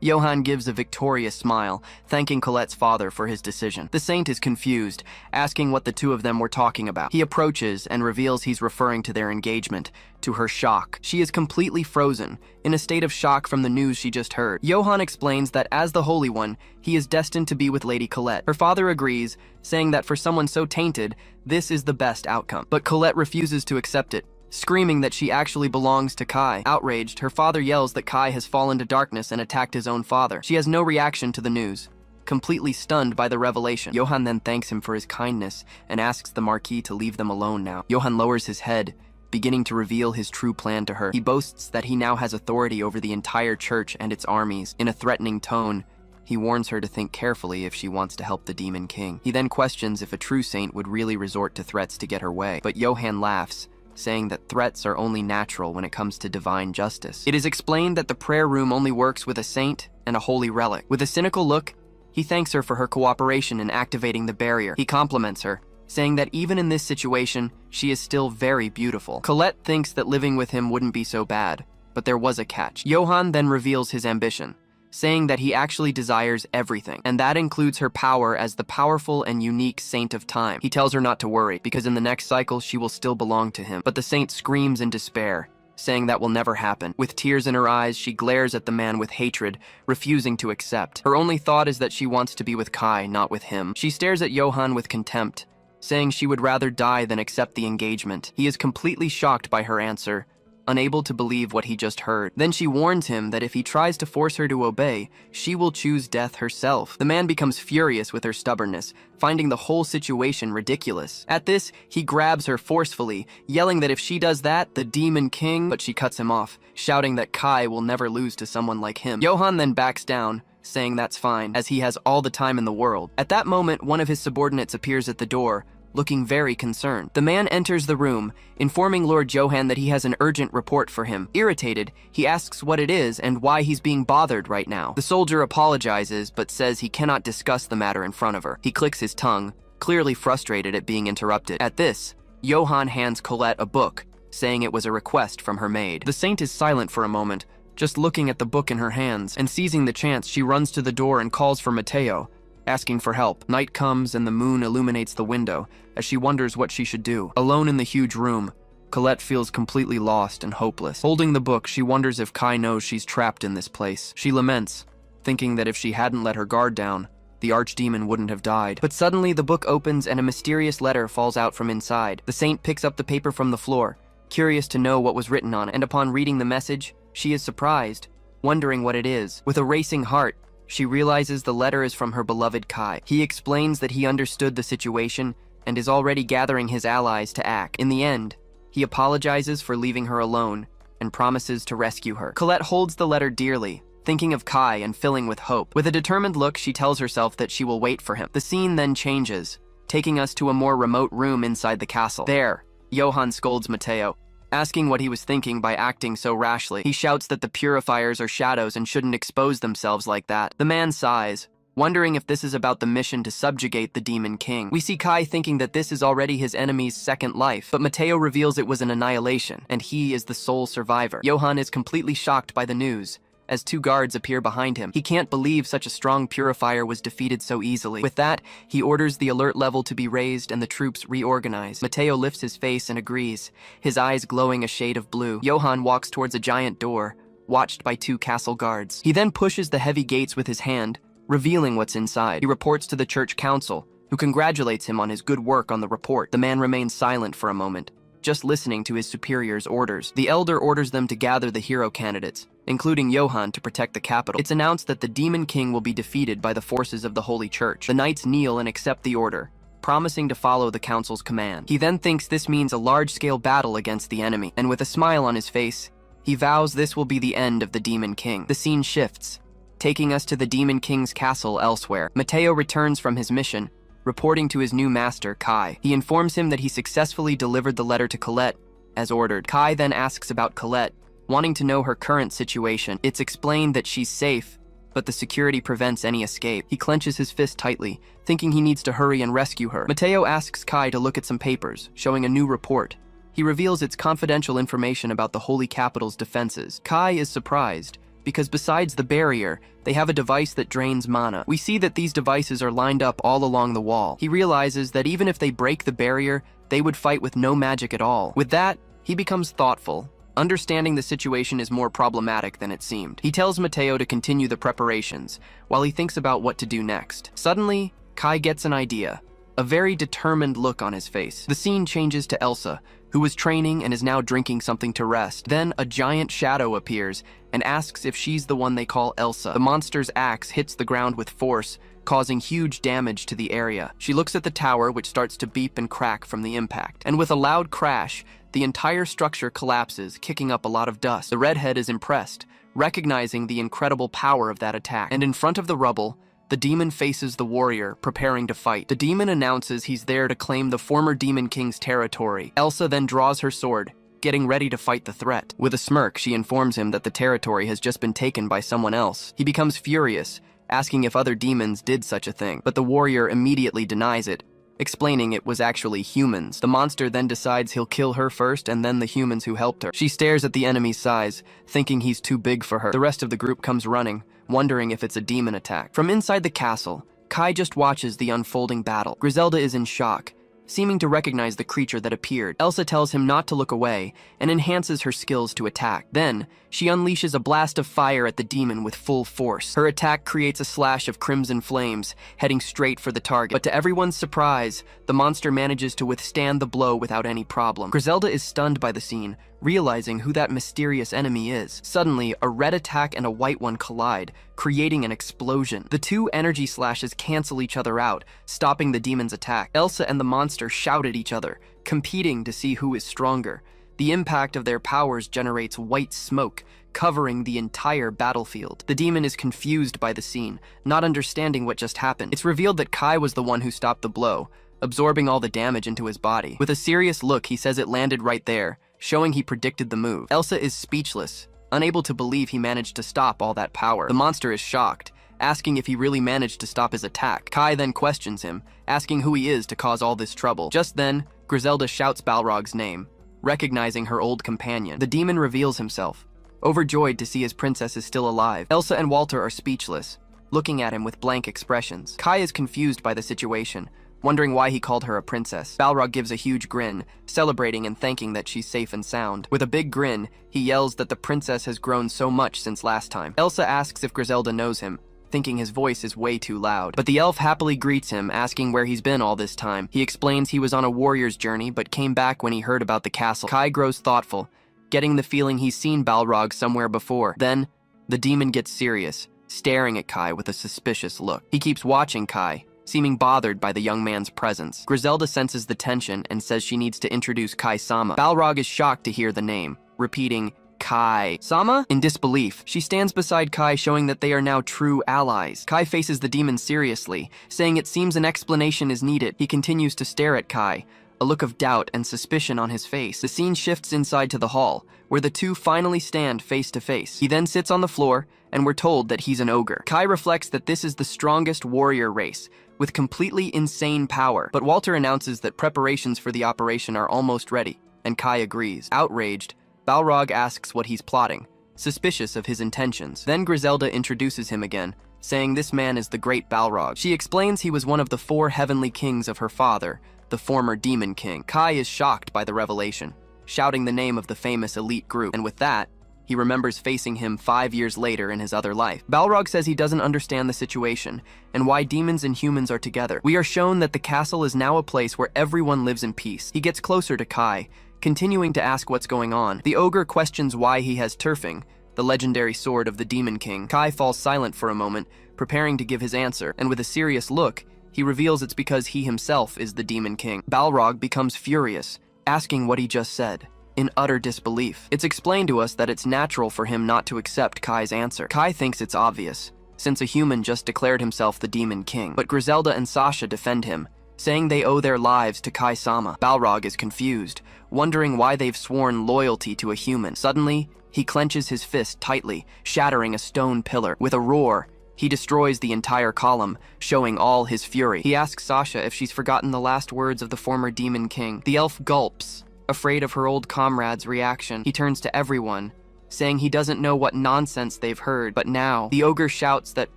Johann gives a victorious smile, thanking Colette's father for his decision. The saint is confused, asking what the two of them were talking about. He approaches and reveals he's referring to their engagement. To her shock, she is completely frozen, in a state of shock from the news she just heard. Johann explains that as the Holy One, he is destined to be with Lady Colette. Her father agrees, saying that for someone so tainted, this is the best outcome. But Colette refuses to accept it, screaming that she actually belongs to Kai. Outraged, her father yells that Kai has fallen to darkness and attacked his own father. She has no reaction to the news, completely stunned by the revelation. Johann then thanks him for his kindness and asks the Marquis to leave them alone now. Johann lowers his head, beginning to reveal his true plan to her. He boasts that he now has authority over the entire church and its armies. In a threatening tone, he warns her to think carefully if she wants to help the Demon King. He then questions if a true saint would really resort to threats to get her way, but Johann laughs, saying that threats are only natural when it comes to divine justice. It is explained that the prayer room only works with a saint and a holy relic. With a cynical look, he thanks her for her cooperation in activating the barrier. He compliments her, saying that even in this situation, she is still very beautiful. Colette thinks that living with him wouldn't be so bad, but there was a catch. Johann then reveals his ambition, saying that he actually desires everything, and that includes her power as the powerful and unique Saint of Time. He tells her not to worry, because in the next cycle she will still belong to him. But the saint screams in despair, saying that will never happen. With tears in her eyes, she glares at the man with hatred, refusing to accept. Her only thought is that she wants to be with Kai, not with him. She stares at Johann with contempt, saying she would rather die than accept the engagement. He is completely shocked by her answer, unable to believe what he just heard. Then she warns him that if he tries to force her to obey, she will choose death herself. The man becomes furious with her stubbornness, finding the whole situation ridiculous. At this, he grabs her forcefully, yelling that if she does that, the Demon King, but she cuts him off, shouting that Kai will never lose to someone like him. Johann then backs down, saying that's fine, as he has all the time in the world. At that moment, one of his subordinates appears at the door, looking very concerned. The man enters the room, informing Lord Johann that he has an urgent report for him. Irritated, he asks what it is and why he's being bothered right now. The soldier apologizes, but says he cannot discuss the matter in front of her. He clicks his tongue, clearly frustrated at being interrupted. At this, Johann hands Colette a book, saying it was a request from her maid. The saint is silent for a moment, just looking at the book in her hands, and seizing the chance, she runs to the door and calls for Matteo, asking for help. Night comes and the moon illuminates the window as she wonders what she should do. Alone in the huge room, Colette feels completely lost and hopeless. Holding the book, she wonders if Kai knows she's trapped in this place. She laments, thinking that if she hadn't let her guard down, the archdemon wouldn't have died. But suddenly the book opens and a mysterious letter falls out from inside. The saint picks up the paper from the floor, curious to know what was written on it, and upon reading the message, she is surprised, wondering what it is. With a racing heart, she realizes the letter is from her beloved Kai. He explains that he understood the situation and is already gathering his allies to act. In the end, he apologizes for leaving her alone and promises to rescue her. Colette holds the letter dearly, thinking of Kai and filling with hope. With a determined look, she tells herself that she will wait for him. The scene then changes, taking us to a more remote room inside the castle. There, Johann scolds Matteo, Asking what he was thinking by acting so rashly, he shouts that the purifiers are shadows and shouldn't expose themselves like that. The man sighs, wondering if this is about the mission to subjugate the Demon King. We see Kai thinking that this is already his enemy's second life, but Mateo reveals it was an annihilation, and he is the sole survivor. Johan is completely shocked by the news, as two guards appear behind him. He can't believe such a strong purifier was defeated so easily. With that, he orders the alert level to be raised and the troops reorganize. Mateo lifts his face and agrees, his eyes glowing a shade of blue. Johan walks towards a giant door, watched by two castle guards. He then pushes the heavy gates with his hand, revealing what's inside. He reports to the church council, who congratulates him on his good work on the report. The man remains silent for a moment, just listening to his superior's orders. The elder orders them to gather the hero candidates, including Johan, to protect the capital. It's announced that the Demon King will be defeated by the forces of the Holy Church. The knights kneel and accept the order, promising to follow the council's command. He then thinks this means a large-scale battle against the enemy, and with a smile on his face, he vows this will be the end of the Demon King. The scene shifts, taking us to the Demon King's castle elsewhere. Mateo returns from his mission, reporting to his new master, Kai. He informs him that he successfully delivered the letter to Colette, as ordered. Kai then asks about Colette, wanting to know her current situation. It's explained that she's safe, but the security prevents any escape. He clenches his fist tightly, thinking he needs to hurry and rescue her. Mateo asks Kai to look at some papers, showing a new report. He reveals it's confidential information about the Holy Capital's defenses. Kai is surprised, because besides the barrier, they have a device that drains mana. We see that these devices are lined up all along the wall. He realizes that even if they break the barrier, they would fight with no magic at all. With that, he becomes thoughtful, understanding the situation is more problematic than it seemed. He tells Mateo to continue the preparations, while he thinks about what to do next. Suddenly, Kai gets an idea, a very determined look on his face. The scene changes to Elsa, who was training and is now drinking something to rest. Then a giant shadow appears and asks if she's the one they call Elsa. The monster's axe hits the ground with force, causing huge damage to the area. She looks at the tower, which starts to beep and crack from the impact. And with a loud crash, the entire structure collapses, kicking up a lot of dust. The redhead is impressed, recognizing the incredible power of that attack. And in front of the rubble, the demon faces the warrior, preparing to fight. The demon announces he's there to claim the former Demon King's territory. Elsa then draws her sword, getting ready to fight the threat. With a smirk, she informs him that the territory has just been taken by someone else. He becomes furious, asking if other demons did such a thing, but the warrior immediately denies it, explaining it was actually humans. The monster then decides he'll kill her first and then the humans who helped her. She stares at the enemy's size, thinking he's too big for her. The rest of the group comes running, wondering if it's a demon attack. From inside the castle, Kai just watches the unfolding battle. Griselda is in shock, seeming to recognize the creature that appeared. Elsa tells him not to look away and enhances her skills to attack. Then, she unleashes a blast of fire at the demon with full force. Her attack creates a slash of crimson flames, heading straight for the target. But to everyone's surprise, the monster manages to withstand the blow without any problem. Griselda is stunned by the scene, realizing who that mysterious enemy is. Suddenly, a red attack and a white one collide, creating an explosion. The two energy slashes cancel each other out, stopping the demon's attack. Elsa and the monster shout at each other, competing to see who is stronger. The impact of their powers generates white smoke, covering the entire battlefield. The demon is confused by the scene, not understanding what just happened. It's revealed that Kai was the one who stopped the blow, absorbing all the damage into his body. With a serious look, he says it landed right there, showing he predicted the move. Elsa is speechless, unable to believe he managed to stop all that power. The monster is shocked, asking if he really managed to stop his attack. Kai then questions him, asking who he is to cause all this trouble. Just then, Griselda shouts Balrog's name, recognizing her old companion. The demon reveals himself, overjoyed to see his princess is still alive. Elsa and Walter are speechless, looking at him with blank expressions. Kai is confused by the situation, wondering why he called her a princess. Balrog gives a huge grin, celebrating and thanking that she's safe and sound. With a big grin, he yells that the princess has grown so much since last time. Elsa asks if Griselda knows him, thinking his voice is way too loud. But the elf happily greets him, asking where he's been all this time. He explains he was on a warrior's journey, but came back when he heard about the castle. Kai grows thoughtful, getting the feeling he's seen Balrog somewhere before. Then, the demon gets serious, staring at Kai with a suspicious look. He keeps watching Kai, seeming bothered by the young man's presence. Griselda senses the tension and says she needs to introduce Kai-sama. Balrog is shocked to hear the name, repeating, Kai-sama? In disbelief, she stands beside Kai, showing that they are now true allies. Kai faces the demon seriously, saying it seems an explanation is needed. He continues to stare at Kai, a look of doubt and suspicion on his face. The scene shifts inside to the hall, where the two finally stand face to face. He then sits on the floor, and we're told that he's an ogre. Kai reflects that this is the strongest warrior race, with completely insane power, but Walter announces that preparations for the operation are almost ready, and Kai agrees. Outraged, Balrog asks what he's plotting, suspicious of his intentions. Then Griselda introduces him again, saying this man is the great Balrog. She explains he was one of the 4 heavenly kings of her father, the former Demon King. Kai is shocked by the revelation, shouting the name of the famous elite group, and with that, he remembers facing him 5 years later in his other life. Balrog says he doesn't understand the situation and why demons and humans are together. We are shown that the castle is now a place where everyone lives in peace. He gets closer to Kai, continuing to ask what's going on. The ogre questions why he has turfing, the legendary sword of the Demon King. Kai falls silent for a moment, preparing to give his answer, and with a serious look, he reveals it's because he himself is the Demon King. Balrog becomes furious, asking what he just said, in utter disbelief. It's explained to us that it's natural for him not to accept Kai's answer. Kai thinks it's obvious, since a human just declared himself the Demon King. But Griselda and Sasha defend him, saying they owe their lives to Kai-sama. Balrog is confused, wondering why they've sworn loyalty to a human. Suddenly, he clenches his fist tightly, shattering a stone pillar. With a roar, he destroys the entire column, showing all his fury. He asks Sasha if she's forgotten the last words of the former Demon King. The elf gulps, afraid of her old comrade's reaction. He turns to everyone, saying he doesn't know what nonsense they've heard. But now, the ogre shouts that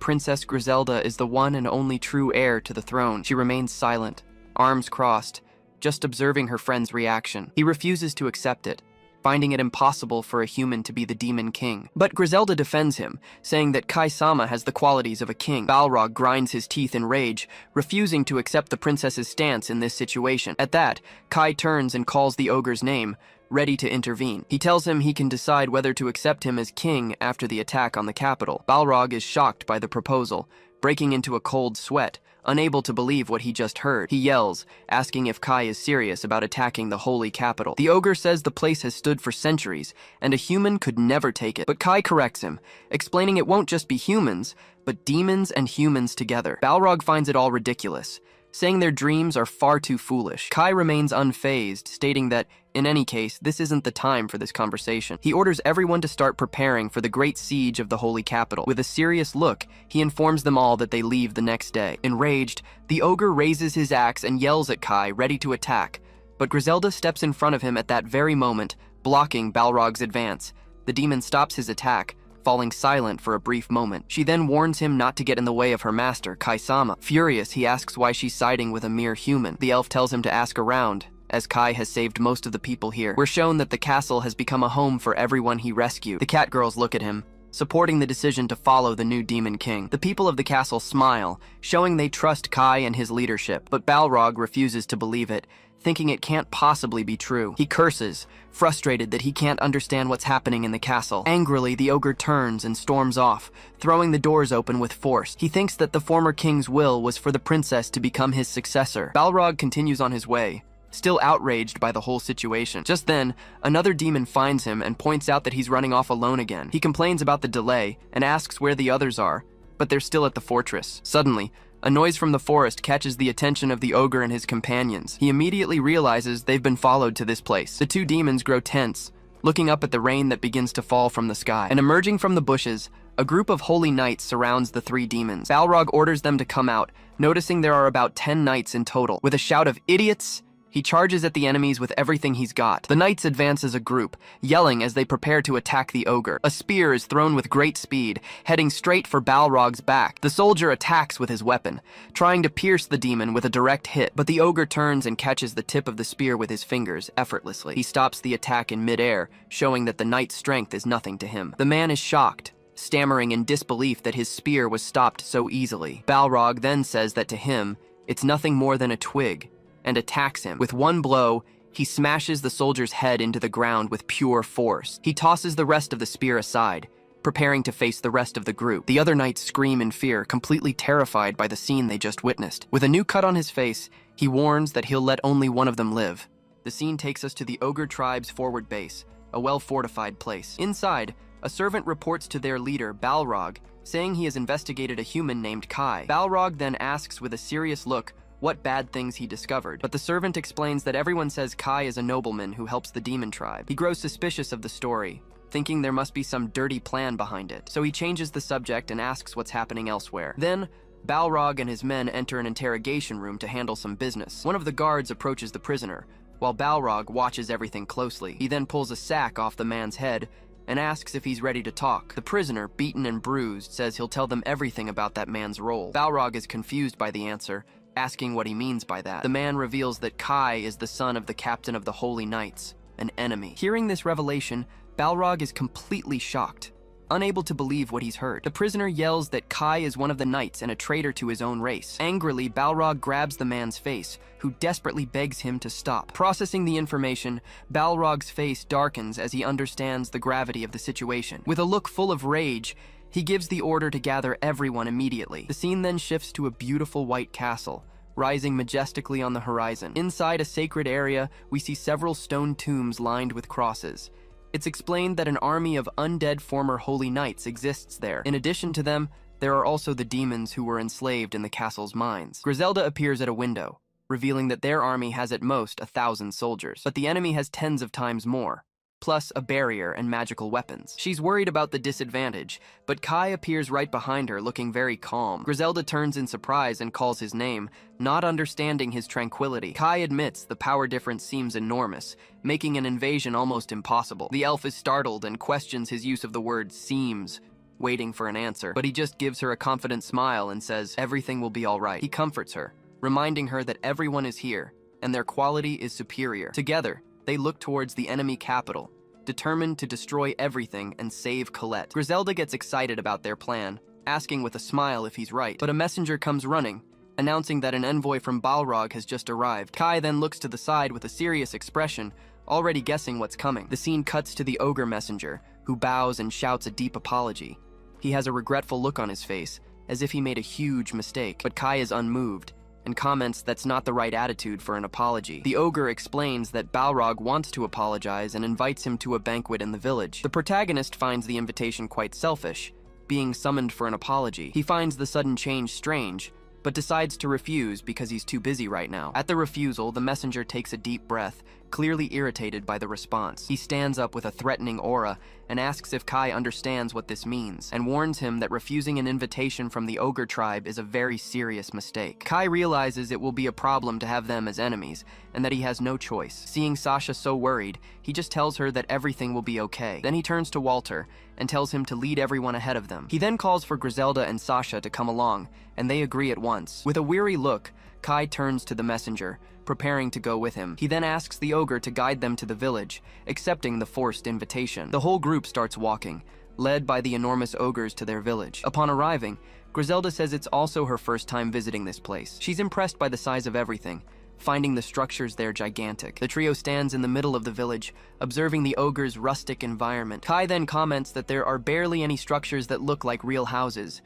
Princess Griselda is the one and only true heir to the throne. She remains silent, arms crossed, just observing her friend's reaction. He refuses to accept it, finding it impossible for a human to be the Demon King. But Griselda defends him, saying that Kai-sama has the qualities of a king. Balrog grinds his teeth in rage, refusing to accept the princess's stance in this situation. At that, Kai turns and calls the ogre's name, ready to intervene. He tells him he can decide whether to accept him as king after the attack on the capital. Balrog is shocked by the proposal, breaking into a cold sweat, unable to believe what he just heard. He yells, asking if Kai is serious about attacking the holy capital. The ogre says the place has stood for centuries, and a human could never take it. But Kai corrects him, explaining it won't just be humans, but demons and humans together. Balrog finds it all ridiculous, saying their dreams are far too foolish. Kai remains unfazed, stating that, in any case, this isn't the time for this conversation. He orders everyone to start preparing for the great siege of the holy capital. With a serious look, he informs them all that they leave the next day. Enraged, the ogre raises his axe and yells at Kai, ready to attack. But Griselda steps in front of him at that very moment, blocking Balrog's advance. The demon stops his attack, falling silent for a brief moment. She then warns him not to get in the way of her master, Kai-sama. Furious, he asks why she's siding with a mere human. The elf tells him to ask around, as Kai has saved most of the people here. We're shown that the castle has become a home for everyone he rescued. The cat girls look at him, supporting the decision to follow the new Demon King. The people of the castle smile, showing they trust Kai and his leadership, but Balrog refuses to believe it, thinking it can't possibly be true. He curses, frustrated that he can't understand what's happening in the castle. Angrily, the ogre turns and storms off, throwing the doors open with force. He thinks that the former king's will was for the princess to become his successor. Balrog continues on his way, still outraged by the whole situation. Just then, another demon finds him and points out that he's running off alone again. He complains about the delay and asks where the others are, but they're still at the fortress. Suddenly, a noise from the forest catches the attention of the ogre and his companions. He immediately realizes they've been followed to this place. The two demons grow tense, looking up at the rain that begins to fall from the sky. And emerging from the bushes, a group of holy knights surrounds the three demons. Balrog orders them to come out, noticing there are about 10 knights in total. With a shout of "Idiots!" he charges at the enemies with everything he's got. The knights advance as a group, yelling as they prepare to attack the ogre. A spear is thrown with great speed, heading straight for Balrog's back. The soldier attacks with his weapon, trying to pierce the demon with a direct hit, but the ogre turns and catches the tip of the spear with his fingers effortlessly. He stops the attack in midair, showing that the knight's strength is nothing to him. The man is shocked, stammering in disbelief that his spear was stopped so easily. Balrog then says that to him, it's nothing more than a twig, and attacks him. With one blow, he smashes the soldier's head into the ground with pure force. He tosses the rest of the spear aside, preparing to face the rest of the group. The other knights scream in fear, completely terrified by the scene they just witnessed. With a new cut on his face, he warns that he'll let only one of them live. The scene takes us to the ogre tribe's forward base, a well-fortified place. Inside, a servant reports to their leader, Balrog, saying he has investigated a human named Kai. Balrog then asks with a serious look what bad things he discovered, but the servant explains that everyone says Kai is a nobleman who helps the demon tribe. He grows suspicious of the story, thinking there must be some dirty plan behind it, so he changes the subject and asks what's happening elsewhere. Then, Balrog and his men enter an interrogation room to handle some business. One of the guards approaches the prisoner, while Balrog watches everything closely. He then pulls a sack off the man's head and asks if he's ready to talk. The prisoner, beaten and bruised, says he'll tell them everything about that man's role. Balrog is confused by the answer, asking what he means by that. The man reveals that Kai is the son of the captain of the Holy Knights, an enemy. Hearing this revelation, Balrog is completely shocked, unable to believe what he's heard. The prisoner yells that Kai is one of the knights and a traitor to his own race. Angrily, Balrog grabs the man's face, who desperately begs him to stop. Processing the information, Balrog's face darkens as he understands the gravity of the situation. With a look full of rage, he gives the order to gather everyone immediately. The scene then shifts to a beautiful white castle, rising majestically on the horizon. Inside a sacred area, we see several stone tombs lined with crosses. It's explained that an army of undead former holy knights exists there. In addition to them, there are also the demons who were enslaved in the castle's mines. Griselda appears at a window, revealing that their army has at most 1,000 soldiers, but the enemy has tens of times more, plus a barrier and magical weapons. She's worried about the disadvantage, but Kai appears right behind her looking very calm. Griselda turns in surprise and calls his name, not understanding his tranquility. Kai admits the power difference seems enormous, making an invasion almost impossible. The elf is startled and questions his use of the word seems, waiting for an answer, but he just gives her a confident smile and says everything will be all right. He comforts her, reminding her that everyone is here and their quality is superior. Together, they look towards the enemy capital, determined to destroy everything and save Colette. Griselda gets excited about their plan, asking with a smile if he's right, but a messenger comes running, announcing that an envoy from Balrog has just arrived. Kai then looks to the side with a serious expression, already guessing what's coming. The scene cuts to the ogre messenger, who bows and shouts a deep apology. He has a regretful look on his face, as if he made a huge mistake, but Kai is unmoved, and comments that's not the right attitude for an apology. The ogre explains that Balrog wants to apologize and invites him to a banquet in the village. The protagonist finds the invitation quite selfish, being summoned for an apology. He finds the sudden change strange, but decides to refuse because he's too busy right now. At the refusal, the messenger takes a deep breath, clearly irritated by the response. He stands up with a threatening aura and asks if Kai understands what this means, and warns him that refusing an invitation from the ogre tribe is a very serious mistake. Kai realizes it will be a problem to have them as enemies, and that he has no choice. Seeing Sasha so worried, he just tells her that everything will be okay. Then he turns to Walter and tells him to lead everyone ahead of them. He then calls for Griselda and Sasha to come along, and they agree at once. With a weary look, Kai turns to the messenger, preparing to go with him. He then asks the ogre to guide them to the village, accepting the forced invitation. The whole group starts walking, led by the enormous ogres to their village. Upon arriving, Griselda says it's also her first time visiting this place. She's impressed by the size of everything, finding the structures there gigantic. The trio stands in the middle of the village, observing the ogre's rustic environment. Kai then comments that there are barely any structures that look like real houses,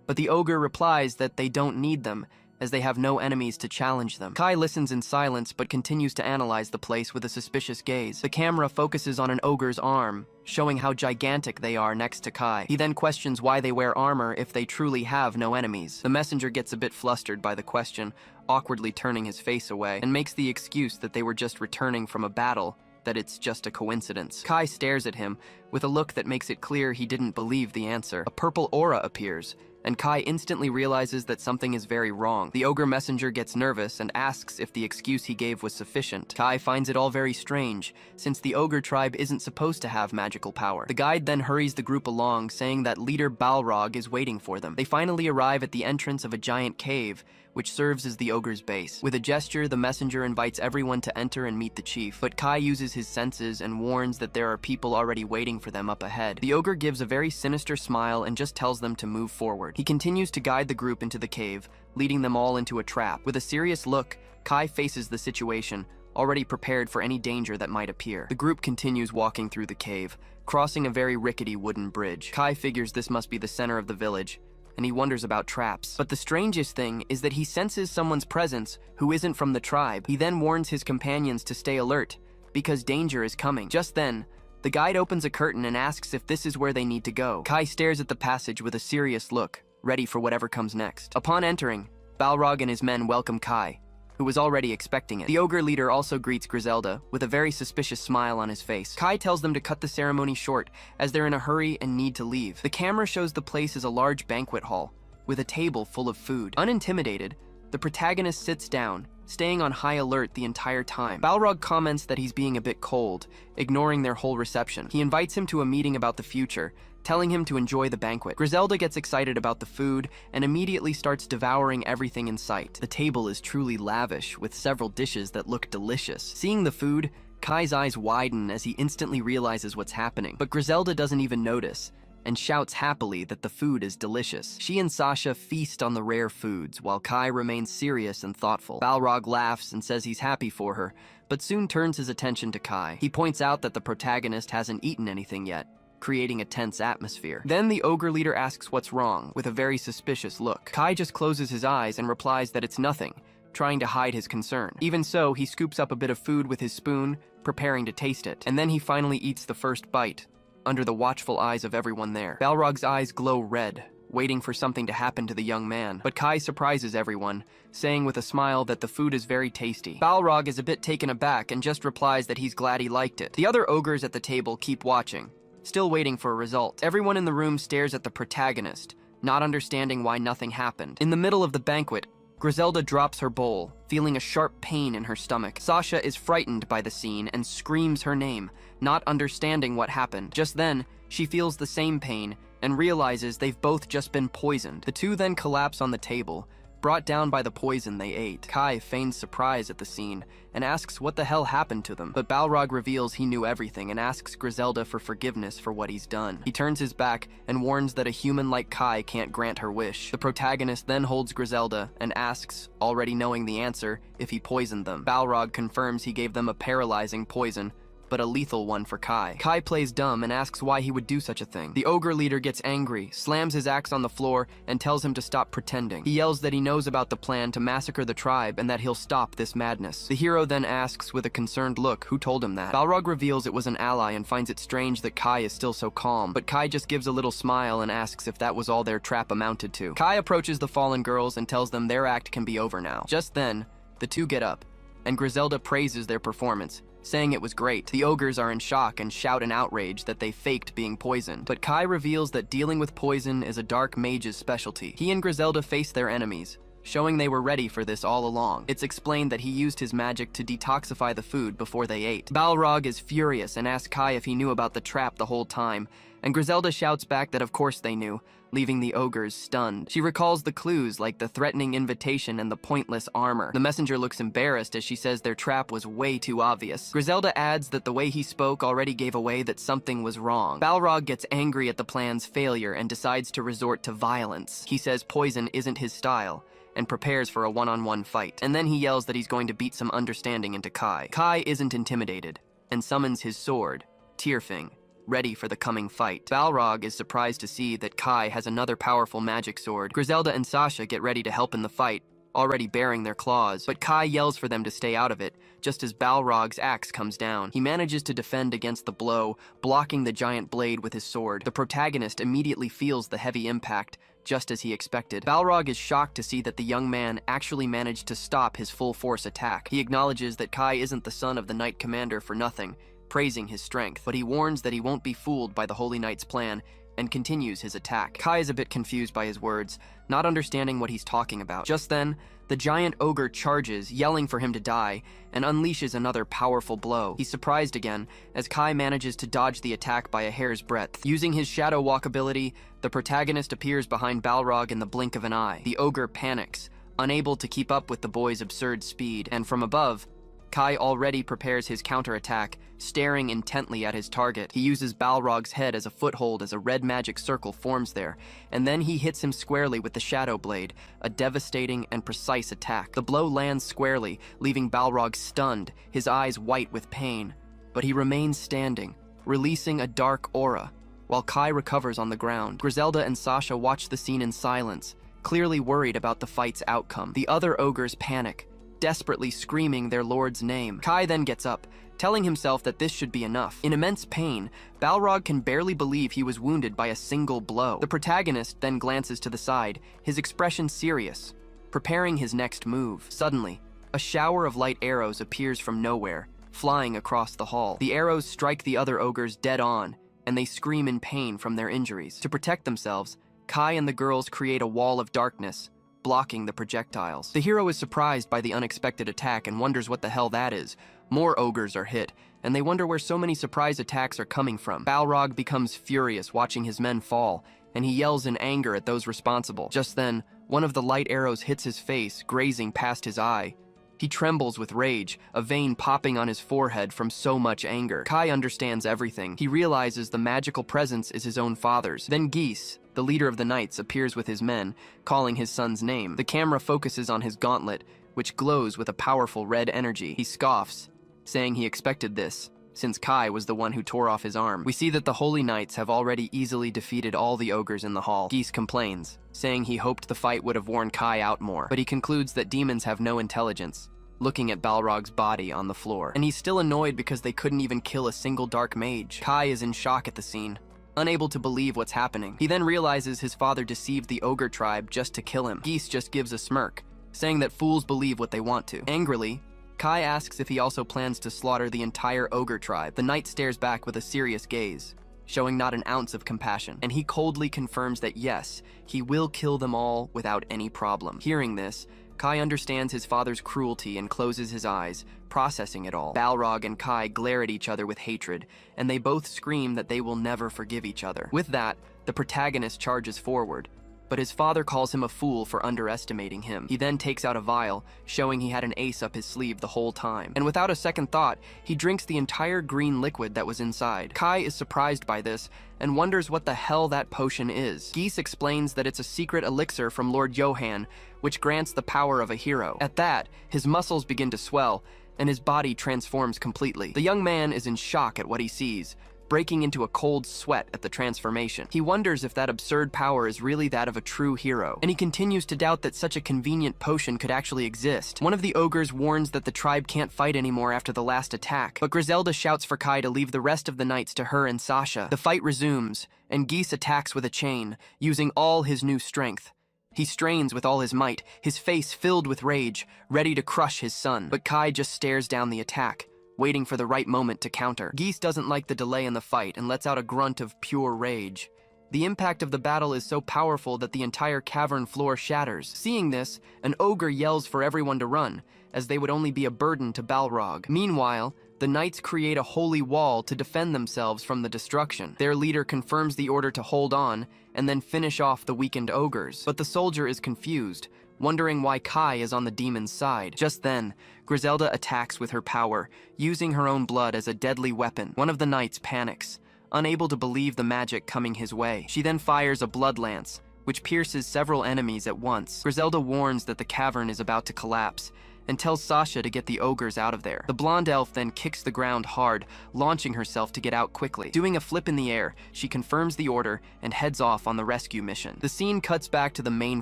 but the ogre replies that they don't need them, as they have no enemies to challenge them. Kai listens in silence but continues to analyze the place with a suspicious gaze. The camera focuses on an ogre's arm, showing how gigantic they are next to Kai. He then questions why they wear armor if they truly have no enemies. The messenger gets a bit flustered by the question, awkwardly turning his face away, and makes the excuse that they were just returning from a battle, that it's just a coincidence. Kai stares at him with a look that makes it clear he didn't believe the answer. A purple aura appears, and Kai instantly realizes that something is very wrong. The ogre messenger gets nervous and asks if the excuse he gave was sufficient. Kai finds it all very strange, since the ogre tribe isn't supposed to have magical power. The guide then hurries the group along, saying that leader Balrog is waiting for them. They finally arrive at the entrance of a giant cave, which serves as the ogre's base. With a gesture, the messenger invites everyone to enter and meet the chief, but Kai uses his senses and warns that there are people already waiting for them up ahead. The ogre gives a very sinister smile and just tells them to move forward. He continues to guide the group into the cave, leading them all into a trap. With a serious look, Kai faces the situation, already prepared for any danger that might appear. The group continues walking through the cave, crossing a very rickety wooden bridge. Kai figures this must be the center of the village, and he wonders about traps. But the strangest thing is that he senses someone's presence who isn't from the tribe. He then warns his companions to stay alert, because danger is coming. Just then, the guide opens a curtain and asks if this is where they need to go. Kai stares at the passage with a serious look, ready for whatever comes next. Upon entering, Balrog and his men welcome Kai, who was already expecting it. The ogre leader also greets Griselda with a very suspicious smile on his face. Kai tells them to cut the ceremony short as they're in a hurry and need to leave. The camera shows the place as a large banquet hall with a table full of food. Unintimidated, the protagonist sits down, staying on high alert the entire time. Balrog comments that he's being a bit cold, ignoring their whole reception. He invites him to a meeting about the future, telling him to enjoy the banquet. Griselda gets excited about the food and immediately starts devouring everything in sight. The table is truly lavish, with several dishes that look delicious. Seeing the food, Kai's eyes widen as he instantly realizes what's happening. But Griselda doesn't even notice, and shouts happily that the food is delicious. She and Sasha feast on the rare foods, while Kai remains serious and thoughtful. Balrog laughs and says he's happy for her, but soon turns his attention to Kai. He points out that the protagonist hasn't eaten anything yet, creating a tense atmosphere. Then the ogre leader asks what's wrong, with a very suspicious look. Kai just closes his eyes and replies that it's nothing, trying to hide his concern. Even so, he scoops up a bit of food with his spoon, preparing to taste it. And then he finally eats the first bite, under the watchful eyes of everyone there. Balrog's eyes glow red, waiting for something to happen to the young man. But Kai surprises everyone, saying with a smile that the food is very tasty. Balrog is a bit taken aback and just replies that he's glad he liked it. The other ogres at the table keep watching, still waiting for a result. Everyone in the room stares at the protagonist, not understanding why nothing happened. In the middle of the banquet, Griselda drops her bowl, feeling a sharp pain in her stomach. Sasha is frightened by the scene and screams her name, not understanding what happened. Just then, she feels the same pain and realizes they've both just been poisoned. The two then collapse on the table, brought down by the poison they ate. Kai feigns surprise at the scene and asks what the hell happened to them. But Balrog reveals he knew everything and asks Griselda for forgiveness for what he's done. He turns his back and warns that a human like Kai can't grant her wish. The protagonist then holds Griselda and asks, already knowing the answer, if he poisoned them. Balrog confirms he gave them a paralyzing poison, but a lethal one for Kai. Kai plays dumb and asks why he would do such a thing. The ogre leader gets angry, slams his axe on the floor, and tells him to stop pretending. He yells that he knows about the plan to massacre the tribe and that he'll stop this madness. The hero then asks with a concerned look who told him that. Balrog reveals it was an ally and finds it strange that Kai is still so calm, but Kai just gives a little smile and asks if that was all their trap amounted to. Kai approaches the fallen girls and tells them their act can be over now. Just then, the two get up, and Griselda praises their performance, saying it was great. The ogres are in shock and shout in outrage that they faked being poisoned. But Kai reveals that dealing with poison is a dark mage's specialty. He and Griselda face their enemies, showing they were ready for this all along. It's explained that he used his magic to detoxify the food before they ate. Balrog is furious and asks Kai if he knew about the trap the whole time, and Griselda shouts back that of course they knew, leaving the ogres stunned. She recalls the clues like the threatening invitation and the pointless armor. The messenger looks embarrassed as she says their trap was way too obvious. Griselda adds that the way he spoke already gave away that something was wrong. Balrog gets angry at the plan's failure and decides to resort to violence. He says poison isn't his style, and prepares for a one-on-one fight. And then he yells that he's going to beat some understanding into Kai. Kai isn't intimidated, and summons his sword, Tearfing, ready for the coming fight. Balrog is surprised to see that Kai has another powerful magic sword. Griselda and Sasha get ready to help in the fight, already bearing their claws, but Kai yells for them to stay out of it, just as Balrog's axe comes down. He manages to defend against the blow, blocking the giant blade with his sword. The protagonist immediately feels the heavy impact, just as he expected. Balrog is shocked to see that the young man actually managed to stop his full-force attack. He acknowledges that Kai isn't the son of the Knight Commander for nothing, praising his strength, but he warns that he won't be fooled by the Holy Knight's plan and continues his attack. Kai is a bit confused by his words, not understanding what he's talking about. Just then, the giant ogre charges, yelling for him to die, and unleashes another powerful blow. He's surprised again, as Kai manages to dodge the attack by a hair's breadth. Using his shadow walk ability, the protagonist appears behind Balrog in the blink of an eye. The ogre panics, unable to keep up with the boy's absurd speed, and from above, Kai already prepares his counterattack, staring intently at his target. He uses Balrog's head as a foothold as a red magic circle forms there, and then he hits him squarely with the Shadow Blade, a devastating and precise attack. The blow lands squarely, leaving Balrog stunned, his eyes white with pain. But he remains standing, releasing a dark aura, while Kai recovers on the ground. Griselda and Sasha watch the scene in silence, clearly worried about the fight's outcome. The other ogres panic, desperately screaming their lord's name. Kai then gets up, telling himself that this should be enough. In immense pain, Balrog can barely believe he was wounded by a single blow. The protagonist then glances to the side, his expression serious, preparing his next move. Suddenly, a shower of light arrows appears from nowhere, flying across the hall. The arrows strike the other ogres dead on, and they scream in pain from their injuries. To protect themselves, Kai and the girls create a wall of darkness, blocking the projectiles. The hero is surprised by the unexpected attack and wonders what the hell that is. More ogres are hit, and they wonder where so many surprise attacks are coming from. Balrog becomes furious watching his men fall, and he yells in anger at those responsible. Just then, one of the light arrows hits his face, grazing past his eye. He trembles with rage, a vein popping on his forehead from so much anger. Kai understands everything. He realizes the magical presence is his own father's. Then Geese, the leader of the knights, appears with his men, calling his son's name. The camera focuses on his gauntlet, which glows with a powerful red energy. He scoffs, saying he expected this, since Kai was the one who tore off his arm. We see that the Holy Knights have already easily defeated all the ogres in the hall. Geese complains, saying he hoped the fight would have worn Kai out more, but he concludes that demons have no intelligence, looking at Balrog's body on the floor. And he's still annoyed because they couldn't even kill a single dark mage. Kai is in shock at the scene, unable to believe what's happening. He then realizes his father deceived the ogre tribe just to kill him. Geese just gives a smirk, saying that fools believe what they want to. Angrily, Kai asks if he also plans to slaughter the entire ogre tribe. The knight stares back with a serious gaze, showing not an ounce of compassion, and he coldly confirms that yes, he will kill them all without any problem. Hearing this, Kai understands his father's cruelty and closes his eyes, processing it all. Balrog and Kai glare at each other with hatred, and they both scream that they will never forgive each other. With that, the protagonist charges forward, but his father calls him a fool for underestimating him. He then takes out a vial, showing he had an ace up his sleeve the whole time. And without a second thought, he drinks the entire green liquid that was inside. Kai is surprised by this and wonders what the hell that potion is. Geese explains that it's a secret elixir from Lord Johan, which grants the power of a hero. At that, his muscles begin to swell, and his body transforms completely. The young man is in shock at what he sees, breaking into a cold sweat at the transformation. He wonders if that absurd power is really that of a true hero, and he continues to doubt that such a convenient potion could actually exist. One of the ogres warns that the tribe can't fight anymore after the last attack, but Griselda shouts for Kai to leave the rest of the knights to her and Sasha. The fight resumes, and Geese attacks with a chain, using all his new strength. He strains with all his might, his face filled with rage, ready to crush his son, but Kai just stares down the attack, waiting for the right moment to counter. Geese doesn't like the delay in the fight and lets out a grunt of pure rage. The impact of the battle is so powerful that the entire cavern floor shatters. Seeing this, an ogre yells for everyone to run, as they would only be a burden to Balrog. Meanwhile, the knights create a holy wall to defend themselves from the destruction. Their leader confirms the order to hold on and then finish off the weakened ogres. But the soldier is confused, wondering why Kai is on the demon's side. Just then, Griselda attacks with her power, using her own blood as a deadly weapon. One of the knights panics, unable to believe the magic coming his way. She then fires a blood lance, which pierces several enemies at once. Griselda warns that the cavern is about to collapse, and tells Sasha to get the ogres out of there. The blonde elf then kicks the ground hard, launching herself to get out quickly. Doing a flip in the air, she confirms the order and heads off on the rescue mission. The scene cuts back to the main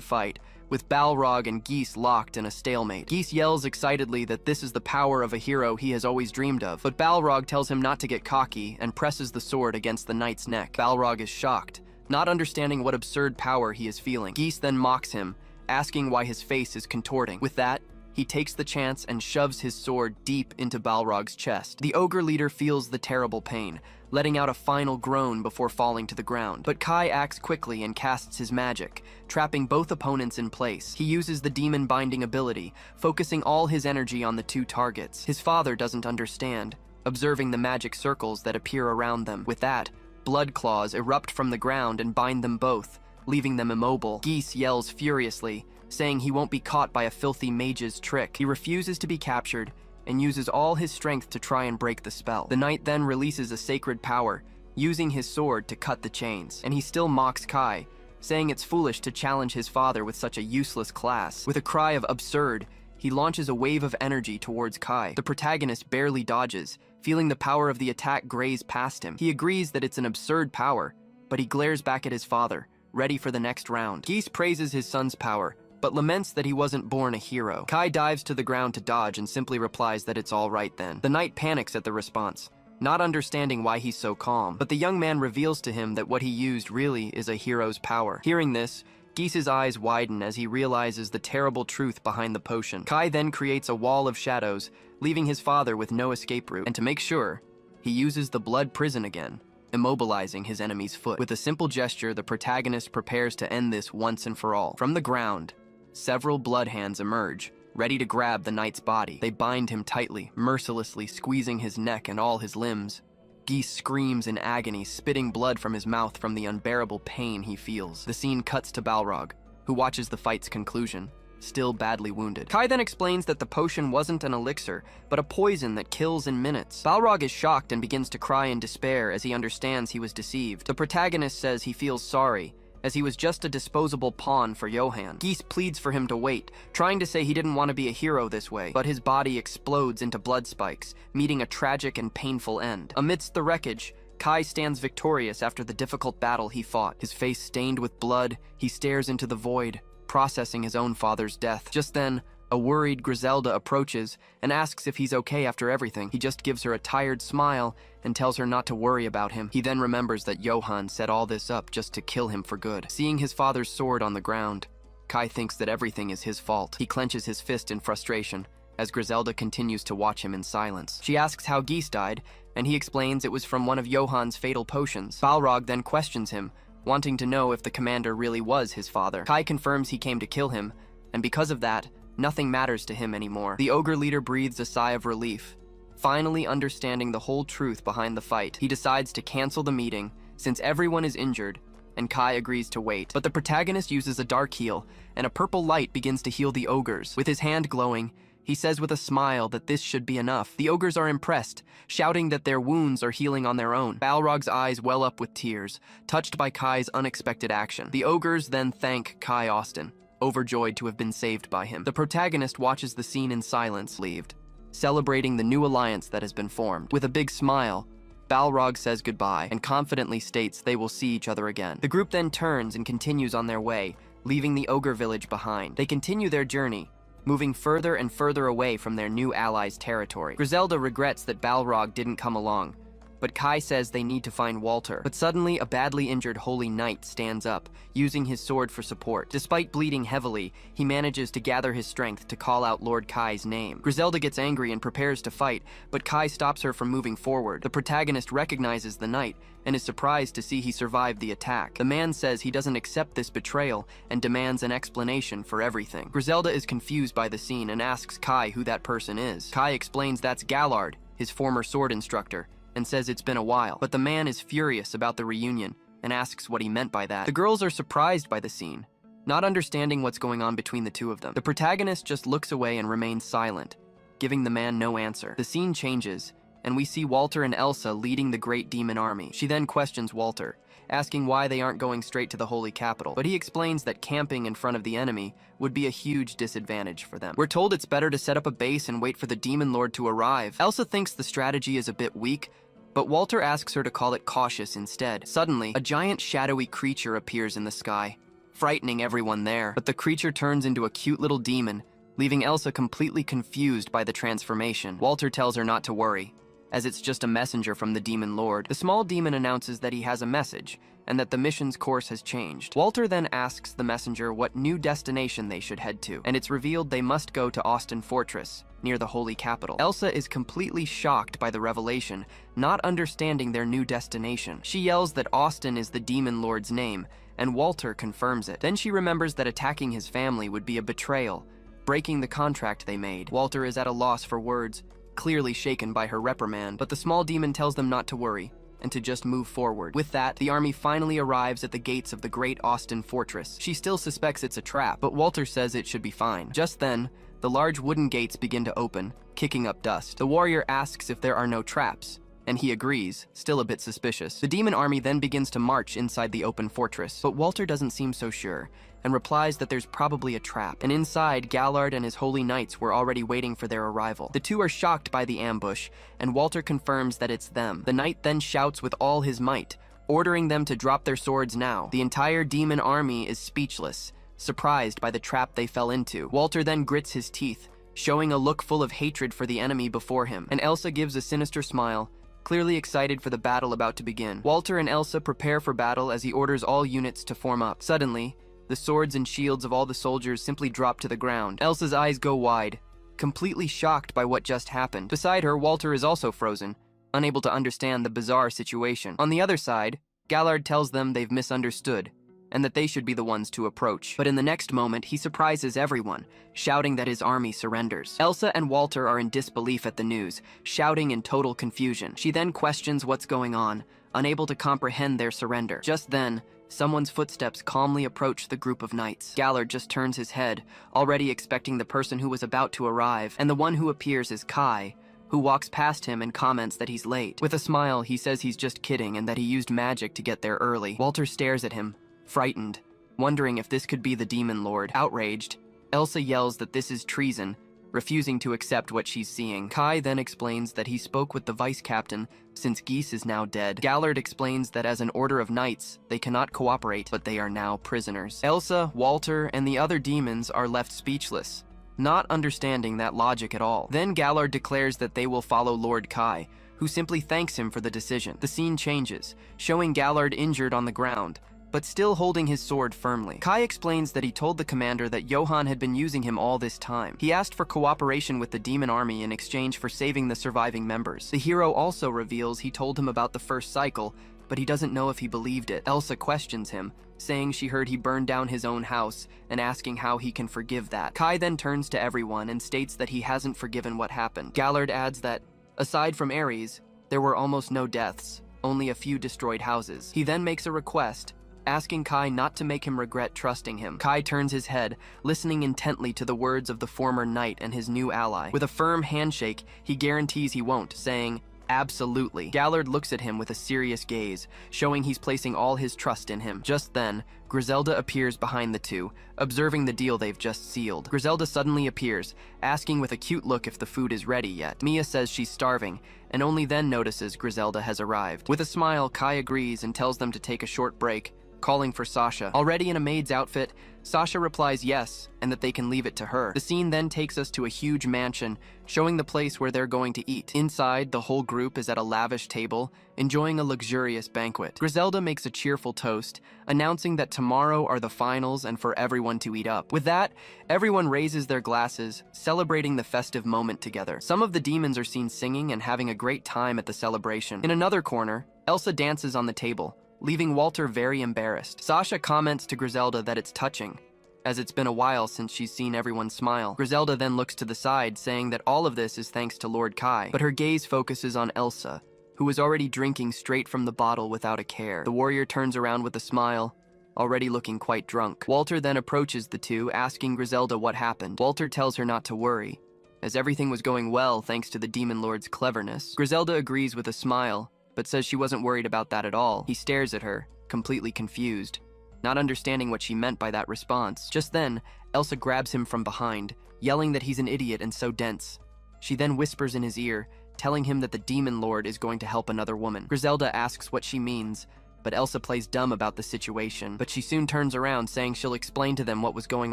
fight, with Balrog and Geese locked in a stalemate. Geese yells excitedly that this is the power of a hero he has always dreamed of, but Balrog tells him not to get cocky and presses the sword against the knight's neck. Balrog is shocked, not understanding what absurd power he is feeling. Geese then mocks him, asking why his face is contorting. With that, he takes the chance and shoves his sword deep into Balrog's chest. The ogre leader feels the terrible pain, letting out a final groan before falling to the ground. But Kai acts quickly and casts his magic, trapping both opponents in place. He uses the demon binding ability, focusing all his energy on the two targets. His father doesn't understand, observing the magic circles that appear around them. With that, blood claws erupt from the ground and bind them both, leaving them immobile. Geese yells furiously, saying he won't be caught by a filthy mage's trick. He refuses to be captured and uses all his strength to try and break the spell. The knight then releases a sacred power, using his sword to cut the chains, and he still mocks Kai, saying it's foolish to challenge his father with such a useless class. With a cry of absurd, he launches a wave of energy towards Kai. The protagonist barely dodges, feeling the power of the attack graze past him. He agrees that it's an absurd power, but he glares back at his father, ready for the next round. Geese praises his son's power, but laments that he wasn't born a hero. Kai dives to the ground to dodge and simply replies that it's all right then. The knight panics at the response, not understanding why he's so calm, but the young man reveals to him that what he used really is a hero's power. Hearing this, Geese's eyes widen as he realizes the terrible truth behind the potion. Kai then creates a wall of shadows, leaving his father with no escape route. And to make sure, he uses the blood prison again, immobilizing his enemy's foot. With a simple gesture, the protagonist prepares to end this once and for all. From the ground, several blood hands emerge, ready to grab the knight's body. They bind him tightly, mercilessly squeezing his neck and all his limbs. Geese screams in agony, spitting blood from his mouth from the unbearable pain he feels. The scene cuts to Balrog, who watches the fight's conclusion, still badly wounded. Kai then explains that the potion wasn't an elixir, but a poison that kills in minutes. Balrog is shocked and begins to cry in despair as he understands he was deceived. The protagonist says he feels sorry, as he was just a disposable pawn for Johann. Geese pleads for him to wait, trying to say he didn't want to be a hero this way, but his body explodes into blood spikes, meeting a tragic and painful end. Amidst the wreckage, Kai stands victorious after the difficult battle he fought. His face stained with blood, he stares into the void, processing his own father's death. Just then, a worried Griselda approaches and asks if he's okay after everything. He just gives her a tired smile and tells her not to worry about him. He then remembers that Johann set all this up just to kill him for good. Seeing his father's sword on the ground, Kai thinks that everything is his fault. He clenches his fist in frustration as Griselda continues to watch him in silence. She asks how Geese died, and he explains it was from one of Johann's fatal potions. Balrog then questions him, wanting to know if the commander really was his father. Kai confirms he came to kill him, and because of that, nothing matters to him anymore. The ogre leader breathes a sigh of relief. Finally understanding the whole truth behind the fight, he decides to cancel the meeting since everyone is injured, and Kai agrees to wait. But the protagonist uses a dark heal, and a purple light begins to heal the ogres. With his hand glowing, he says with a smile that this should be enough. The ogres are impressed, shouting that their wounds are healing on their own. Balrog's eyes well up with tears, touched by Kai's unexpected action. The ogres then thank Kai Austin, overjoyed to have been saved by him. The protagonist watches the scene in silence, relieved, celebrating the new alliance that has been formed. With a big smile, Balrog says goodbye and confidently states they will see each other again. The group then turns and continues on their way, leaving the ogre village behind. They continue their journey, moving further and further away from their new allies' territory. Griselda regrets that Balrog didn't come along, but Kai says they need to find Walter. But suddenly, a badly injured holy knight stands up, using his sword for support. Despite bleeding heavily, he manages to gather his strength to call out Lord Kai's name. Griselda gets angry and prepares to fight, but Kai stops her from moving forward. The protagonist recognizes the knight and is surprised to see he survived the attack. The man says he doesn't accept this betrayal and demands an explanation for everything. Griselda is confused by the scene and asks Kai who that person is. Kai explains that's Gallard, his former sword instructor, and says it's been a while. But the man is furious about the reunion and asks what he meant by that. The girls are surprised by the scene, not understanding what's going on between the two of them. The protagonist just looks away and remains silent, giving the man no answer. The scene changes, and we see Walter and Elsa leading the great demon army. She then questions Walter, asking why they aren't going straight to the holy capital, but he explains that camping in front of the enemy would be a huge disadvantage for them. We're told it's better to set up a base and wait for the demon lord to arrive. Elsa thinks the strategy is a bit weak, but Walter asks her to call it cautious instead. Suddenly, a giant shadowy creature appears in the sky, frightening everyone there. But the creature turns into a cute little demon, leaving Elsa completely confused by the transformation. Walter tells her not to worry, as it's just a messenger from the demon lord. The small demon announces that he has a message, and that the mission's course has changed. Walter then asks the messenger what new destination they should head to, and it's revealed they must go to Austin Fortress, near the holy capital. Elsa is completely shocked by the revelation, not understanding their new destination. She yells that Austin is the demon lord's name, and Walter confirms it. Then she remembers that attacking his family would be a betrayal, breaking the contract they made. Walter is at a loss for words, clearly shaken by her reprimand, but the small demon tells them not to worry, and to just move forward. With that, the army finally arrives at the gates of the great Austin Fortress. She still suspects it's a trap, but Walter says it should be fine. Just then, the large wooden gates begin to open, kicking up dust. The warrior asks if there are no traps, and he agrees, still a bit suspicious. The demon army then begins to march inside the open fortress, but Walter doesn't seem so sure, and replies that there's probably a trap. And inside, Gallard and his holy knights were already waiting for their arrival. The two are shocked by the ambush, and Walter confirms that it's them. The knight then shouts with all his might, ordering them to drop their swords now. The entire demon army is speechless, surprised by the trap they fell into. Walter then grits his teeth, showing a look full of hatred for the enemy before him, and Elsa gives a sinister smile, clearly excited for the battle about to begin. Walter and Elsa prepare for battle as he orders all units to form up. Suddenly, The swords and shields of all the soldiers simply drop to the ground. Elsa's eyes go wide, completely shocked by what just happened. Beside her, Walter is also frozen, unable to understand the bizarre situation. On the other side, Gallard tells them they've misunderstood, and that they should be the ones to approach. But in the next moment, he surprises everyone, shouting that his army surrenders. Elsa and Walter are in disbelief at the news, shouting in total confusion. She then questions what's going on, unable to comprehend their surrender. Just then, someone's footsteps calmly approach the group of knights. Gallard just turns his head, already expecting the person who was about to arrive, and the one who appears is Kai, who walks past him and comments that he's late. With a smile, he says he's just kidding and that he used magic to get there early. Walter stares at him, frightened, wondering if this could be the Demon Lord. Outraged, Elsa yells that this is treason, refusing to accept what she's seeing. Kai then explains that he spoke with the vice captain since Geese is now dead. Gallard explains that as an order of knights, they cannot cooperate, but they are now prisoners. Elsa, Walter, and the other demons are left speechless, not understanding that logic at all. Then Gallard declares that they will follow Lord Kai, who simply thanks him for the decision. The scene changes, showing Gallard injured on the ground, but still holding his sword firmly. Kai explains that he told the commander that Johann had been using him all this time. He asked for cooperation with the demon army in exchange for saving the surviving members. The hero also reveals he told him about the first cycle, but he doesn't know if he believed it. Elsa questions him, saying she heard he burned down his own house and asking how he can forgive that. Kai then turns to everyone and states that he hasn't forgiven what happened. Gallard adds that, aside from Ares, there were almost no deaths, only a few destroyed houses. He then makes a request, asking Kai not to make him regret trusting him. Kai turns his head, listening intently to the words of the former knight and his new ally. With a firm handshake, he guarantees he won't, saying, "Absolutely." Gallard looks at him with a serious gaze, showing he's placing all his trust in him. Just then, Griselda appears behind the two, observing the deal they've just sealed. Griselda suddenly appears, asking with a cute look if the food is ready yet. Mia says she's starving, and only then notices Griselda has arrived. With a smile, Kai agrees and tells them to take a short break, calling for Sasha. Already in a maid's outfit, Sasha replies yes, and that they can leave it to her. The scene then takes us to a huge mansion, showing the place where they're going to eat. Inside, the whole group is at a lavish table, enjoying a luxurious banquet. Griselda makes a cheerful toast, announcing that tomorrow are the finals and for everyone to eat up. With that, everyone raises their glasses, celebrating the festive moment together. Some of the demons are seen singing and having a great time at the celebration. In another corner, Elsa dances on the table, leaving Walter very embarrassed. Sasha comments to Griselda that it's touching, as it's been a while since she's seen everyone smile. Griselda then looks to the side, saying that all of this is thanks to Lord Kai, but her gaze focuses on Elsa, who is already drinking straight from the bottle without a care. The warrior turns around with a smile, already looking quite drunk. Walter then approaches the two, asking Griselda what happened. Walter tells her not to worry, as everything was going well thanks to the Demon Lord's cleverness. Griselda agrees with a smile, but says she wasn't worried about that at all. He stares at her, completely confused, not understanding what she meant by that response. Just then, Elsa grabs him from behind, yelling that he's an idiot and so dense. She then whispers in his ear, telling him that the Demon Lord is going to help another woman. Griselda asks what she means, but Elsa plays dumb about the situation. But she soon turns around, saying she'll explain to them what was going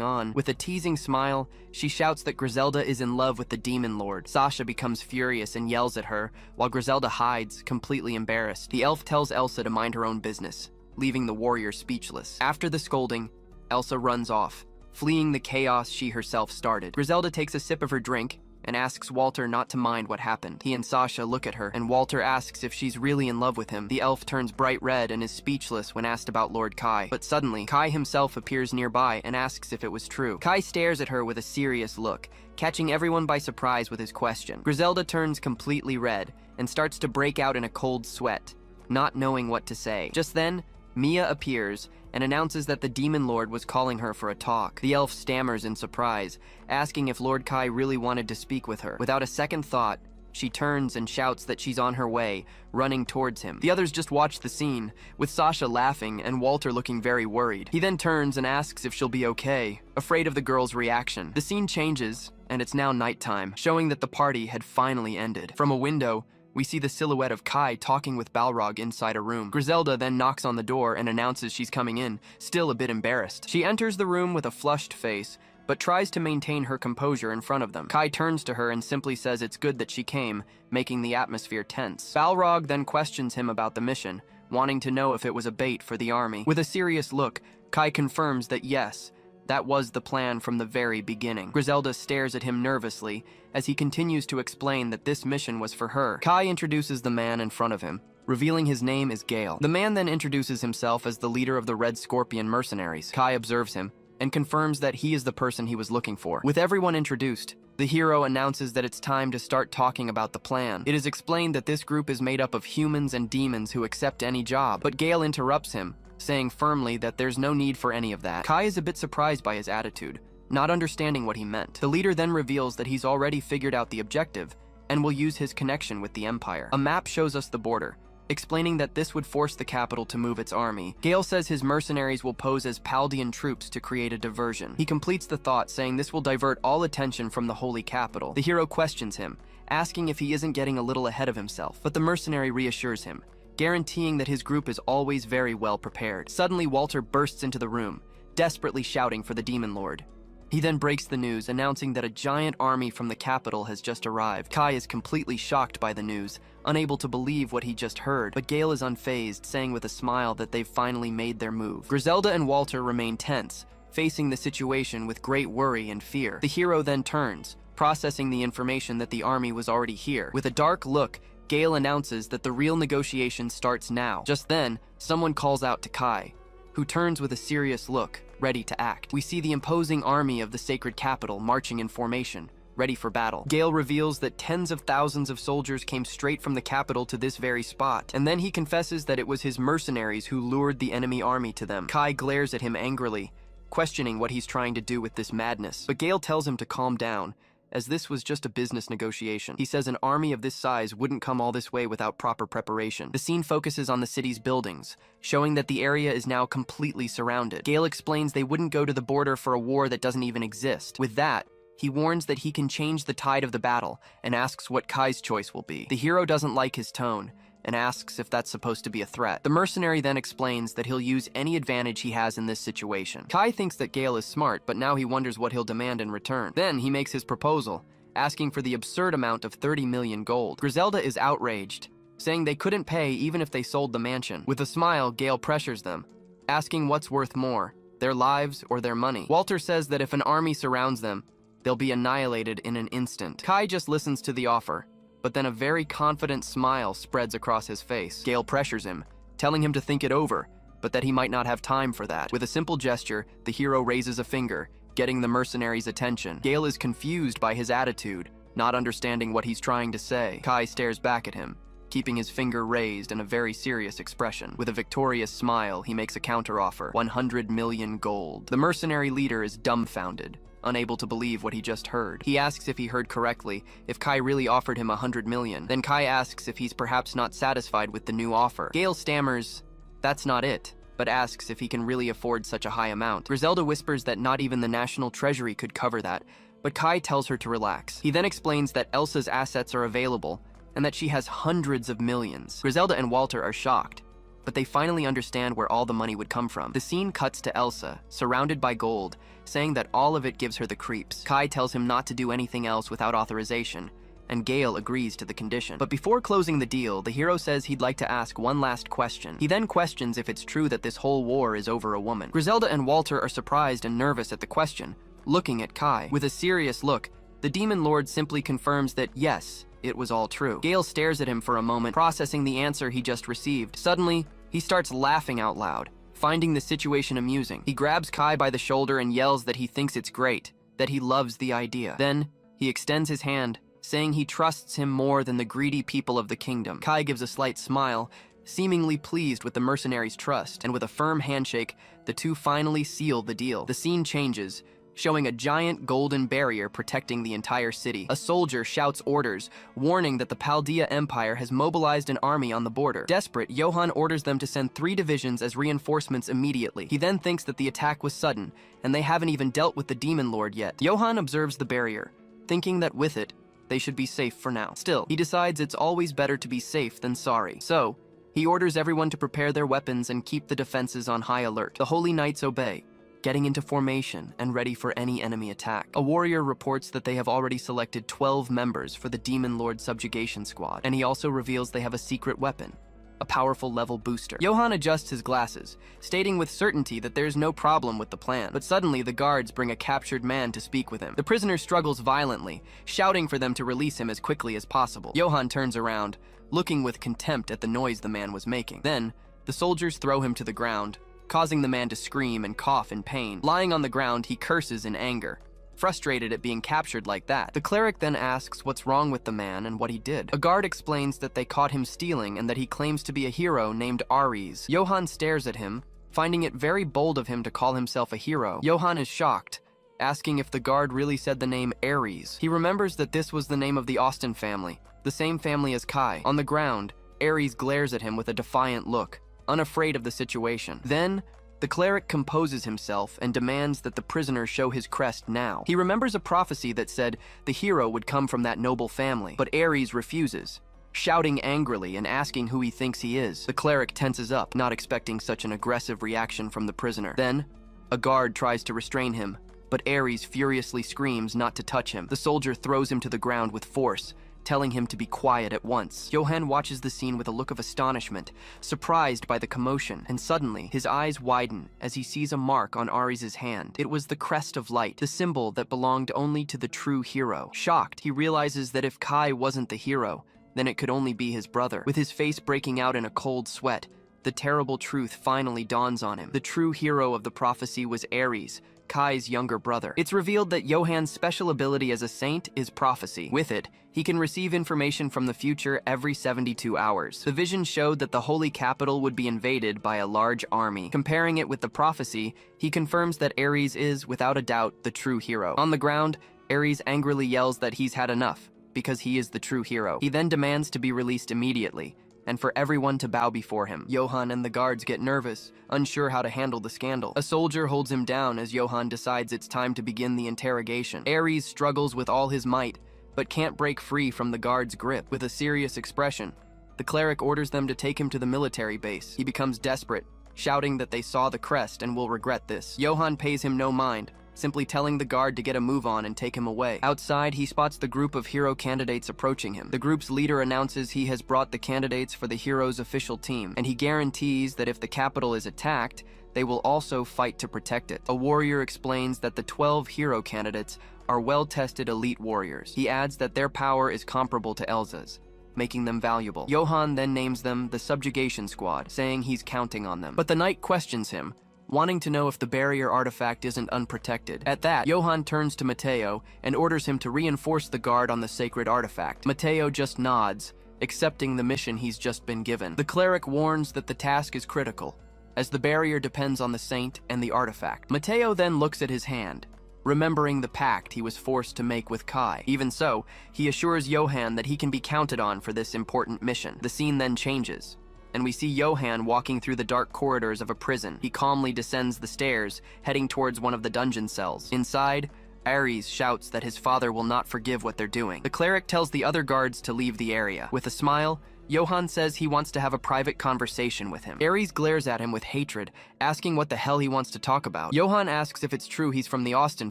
on. With a teasing smile, she shouts that Griselda is in love with the Demon Lord. Sasha becomes furious and yells at her, while Griselda hides, completely embarrassed. The elf tells Elsa to mind her own business, leaving the warrior speechless. After the scolding, Elsa runs off, fleeing the chaos she herself started. Griselda takes a sip of her drink and asks Walter not to mind what happened. He and Sasha look at her, and Walter asks if she's really in love with him. The elf turns bright red and is speechless when asked about Lord Kai. But suddenly, Kai himself appears nearby and asks if it was true. Kai stares at her with a serious look, catching everyone by surprise with his question. Griselda turns completely red and starts to break out in a cold sweat, not knowing what to say. Just then, Mia appears and announces that the Demon Lord was calling her for a talk. The elf stammers in surprise, asking if Lord Kai really wanted to speak with her. Without a second thought, she turns and shouts that she's on her way, running towards him. The others just watch the scene, with Sasha laughing and Walter looking very worried. He then turns and asks if she'll be okay, afraid of the girl's reaction. The scene changes, and it's now nighttime, showing that the party had finally ended. From a window, we see the silhouette of Kai talking with Balrog inside a room. Griselda then knocks on the door and announces she's coming in, still a bit embarrassed. She enters the room with a flushed face, but tries to maintain her composure in front of them. Kai turns to her and simply says it's good that she came, making the atmosphere tense. Balrog then questions him about the mission, wanting to know if it was a bait for the army. With a serious look, Kai confirms that yes, that was the plan from the very beginning. Griselda stares at him nervously as he continues to explain that this mission was for her. Kai introduces the man in front of him, revealing his name is Gale. The man then introduces himself as the leader of the Red Scorpion mercenaries. Kai observes him and confirms that he is the person he was looking for. With everyone introduced, the hero announces that it's time to start talking about the plan. It is explained that this group is made up of humans and demons who accept any job, but Gale interrupts him, saying firmly that there's no need for any of that. Kai is a bit surprised by his attitude, not understanding what he meant. The leader then reveals that he's already figured out the objective and will use his connection with the Empire. A map shows us the border, explaining that this would force the capital to move its army. Gale says his mercenaries will pose as Paldean troops to create a diversion. He completes the thought, saying this will divert all attention from the holy capital. The hero questions him, asking if he isn't getting a little ahead of himself, but the mercenary reassures him, guaranteeing that his group is always very well prepared. Suddenly, Walter bursts into the room, desperately shouting for the Demon Lord. He then breaks the news, announcing that a giant army from the capital has just arrived. Kai is completely shocked by the news, unable to believe what he just heard, but Gale is unfazed, saying with a smile that they've finally made their move. Griselda and Walter remain tense, facing the situation with great worry and fear. The hero then turns, processing the information that the army was already here. With a dark look, Gale announces that the real negotiation starts now. Just then, someone calls out to Kai, who turns with a serious look, ready to act. We see the imposing army of the sacred capital marching in formation, ready for battle. Gale reveals that tens of thousands of soldiers came straight from the capital to this very spot, and then he confesses that it was his mercenaries who lured the enemy army to them. Kai glares at him angrily, questioning what he's trying to do with this madness. But Gale tells him to calm down, as this was just a business negotiation. He says an army of this size wouldn't come all this way without proper preparation. The scene focuses on the city's buildings, showing that the area is now completely surrounded. Gale explains they wouldn't go to the border for a war that doesn't even exist. With that, he warns that he can change the tide of the battle and asks what Kai's choice will be. The hero doesn't like his tone and asks if that's supposed to be a threat. The mercenary then explains that he'll use any advantage he has in this situation. Kai thinks that Gale is smart, but now he wonders what he'll demand in return. Then he makes his proposal, asking for the absurd amount of 30 million gold. Griselda is outraged, saying they couldn't pay even if they sold the mansion. With a smile, Gale pressures them, asking what's worth more, their lives or their money. Walter says that if an army surrounds them, they'll be annihilated in an instant. Kai just listens to the offer, but then a very confident smile spreads across his face. Gale pressures him, telling him to think it over, but that he might not have time for that. With a simple gesture, the hero raises a finger, getting the mercenary's attention. Gale is confused by his attitude, not understanding what he's trying to say. Kai stares back at him, keeping his finger raised in a very serious expression. With a victorious smile, he makes a counteroffer, 100 million gold. The mercenary leader is dumbfounded, unable to believe what he just heard. He asks if he heard correctly, if Kai really offered him 100 million. Then Kai asks if he's perhaps not satisfied with the new offer. Gale stammers, that's not it, but asks if he can really afford such a high amount. Griselda whispers that not even the national treasury could cover that, but Kai tells her to relax. He then explains that Elsa's assets are available, and that she has hundreds of millions. Griselda and Walter are shocked, but they finally understand where all the money would come from. The scene cuts to Elsa, surrounded by gold, saying that all of it gives her the creeps. Kai tells him not to do anything else without authorization, and Gale agrees to the condition. But before closing the deal, the hero says he'd like to ask one last question. He then questions if it's true that this whole war is over a woman. Griselda and Walter are surprised and nervous at the question, looking at Kai. With a serious look, the Demon Lord simply confirms that yes, it was all true. Gale stares at him for a moment, processing the answer he just received. Suddenly, he starts laughing out loud, finding the situation amusing. He grabs Kai by the shoulder and yells that he thinks it's great, that he loves the idea. Then, he extends his hand, saying he trusts him more than the greedy people of the kingdom. Kai gives a slight smile, seemingly pleased with the mercenary's trust, and with a firm handshake, the two finally seal the deal. The scene changes, showing a giant golden barrier protecting the entire city. A soldier shouts orders, warning that the Paldea Empire has mobilized an army on the border. Desperate, Johann orders them to send 3 divisions as reinforcements immediately. He then thinks that the attack was sudden, and they haven't even dealt with the Demon Lord yet. Johann observes the barrier, thinking that with it, they should be safe for now. Still, he decides it's always better to be safe than sorry. So, he orders everyone to prepare their weapons and keep the defenses on high alert. The Holy Knights obey, getting into formation and ready for any enemy attack. A warrior reports that they have already selected 12 members for the Demon Lord subjugation squad, and he also reveals they have a secret weapon, a powerful level booster. Johann adjusts his glasses, stating with certainty that there's no problem with the plan. But suddenly, the guards bring a captured man to speak with him. The prisoner struggles violently, shouting for them to release him as quickly as possible. Johann turns around, looking with contempt at the noise the man was making. Then, the soldiers throw him to the ground, causing the man to scream and cough in pain. Lying on the ground, he curses in anger, frustrated at being captured like that. The cleric then asks what's wrong with the man and what he did. A guard explains that they caught him stealing and that he claims to be a hero named Ares. Johann stares at him, finding it very bold of him to call himself a hero. Johann is shocked, asking if the guard really said the name Ares. He remembers that this was the name of the Austen family, the same family as Kai. On the ground, Ares glares at him with a defiant look, unafraid of the situation. Then, the cleric composes himself and demands that the prisoner show his crest now. He remembers a prophecy that said the hero would come from that noble family, but Ares refuses, shouting angrily and asking who he thinks he is. The cleric tenses up, not expecting such an aggressive reaction from the prisoner. Then, a guard tries to restrain him, but Ares furiously screams not to touch him. The soldier throws him to the ground with force, telling him to be quiet at once. Johann watches the scene with a look of astonishment, surprised by the commotion, and suddenly his eyes widen as he sees a mark on Ares' hand. It was the crest of light, the symbol that belonged only to the true hero. Shocked, he realizes that if Kai wasn't the hero, then it could only be his brother. With his face breaking out in a cold sweat, the terrible truth finally dawns on him. The true hero of the prophecy was Ares, Kai's younger brother. It's revealed that Johann's special ability as a saint is prophecy. With it, he can receive information from the future every 72 hours. The vision showed that the holy capital would be invaded by a large army. Comparing it with the prophecy, he confirms that Ares is, without a doubt, the true hero. On the ground, Ares angrily yells that he's had enough, because he is the true hero. He then demands to be released immediately, and for everyone to bow before him. Johann and the guards get nervous, unsure how to handle the scandal. A soldier holds him down as Johann decides it's time to begin the interrogation. Ares struggles with all his might, but can't break free from the guard's grip. With a serious expression, the cleric orders them to take him to the military base. He becomes desperate, shouting that they saw the crest and will regret this. Johann pays him no mind, simply telling the guard to get a move on and take him away. Outside, he spots the group of hero candidates approaching him. The group's leader announces he has brought the candidates for the hero's official team, and he guarantees that if the capital is attacked, they will also fight to protect it. A warrior explains that the 12 hero candidates are well-tested elite warriors. He adds that their power is comparable to Elsa's, making them valuable. Johann then names them the Subjugation Squad, saying he's counting on them. But the knight questions him, wanting to know if the barrier artifact isn't unprotected. At that, Johann turns to Matteo and orders him to reinforce the guard on the sacred artifact. Matteo just nods, accepting the mission he's just been given. The cleric warns that the task is critical, as the barrier depends on the saint and the artifact. Matteo then looks at his hand, remembering the pact he was forced to make with Kai. Even so, he assures Johann that he can be counted on for this important mission. The scene then changes, and we see Johann walking through the dark corridors of a prison. He calmly descends the stairs, heading towards one of the dungeon cells. Inside, Ares shouts that his father will not forgive what they're doing. The cleric tells the other guards to leave the area. With a smile, Johann says he wants to have a private conversation with him. Ares glares at him with hatred, asking what the hell he wants to talk about. Johann asks if it's true he's from the Austen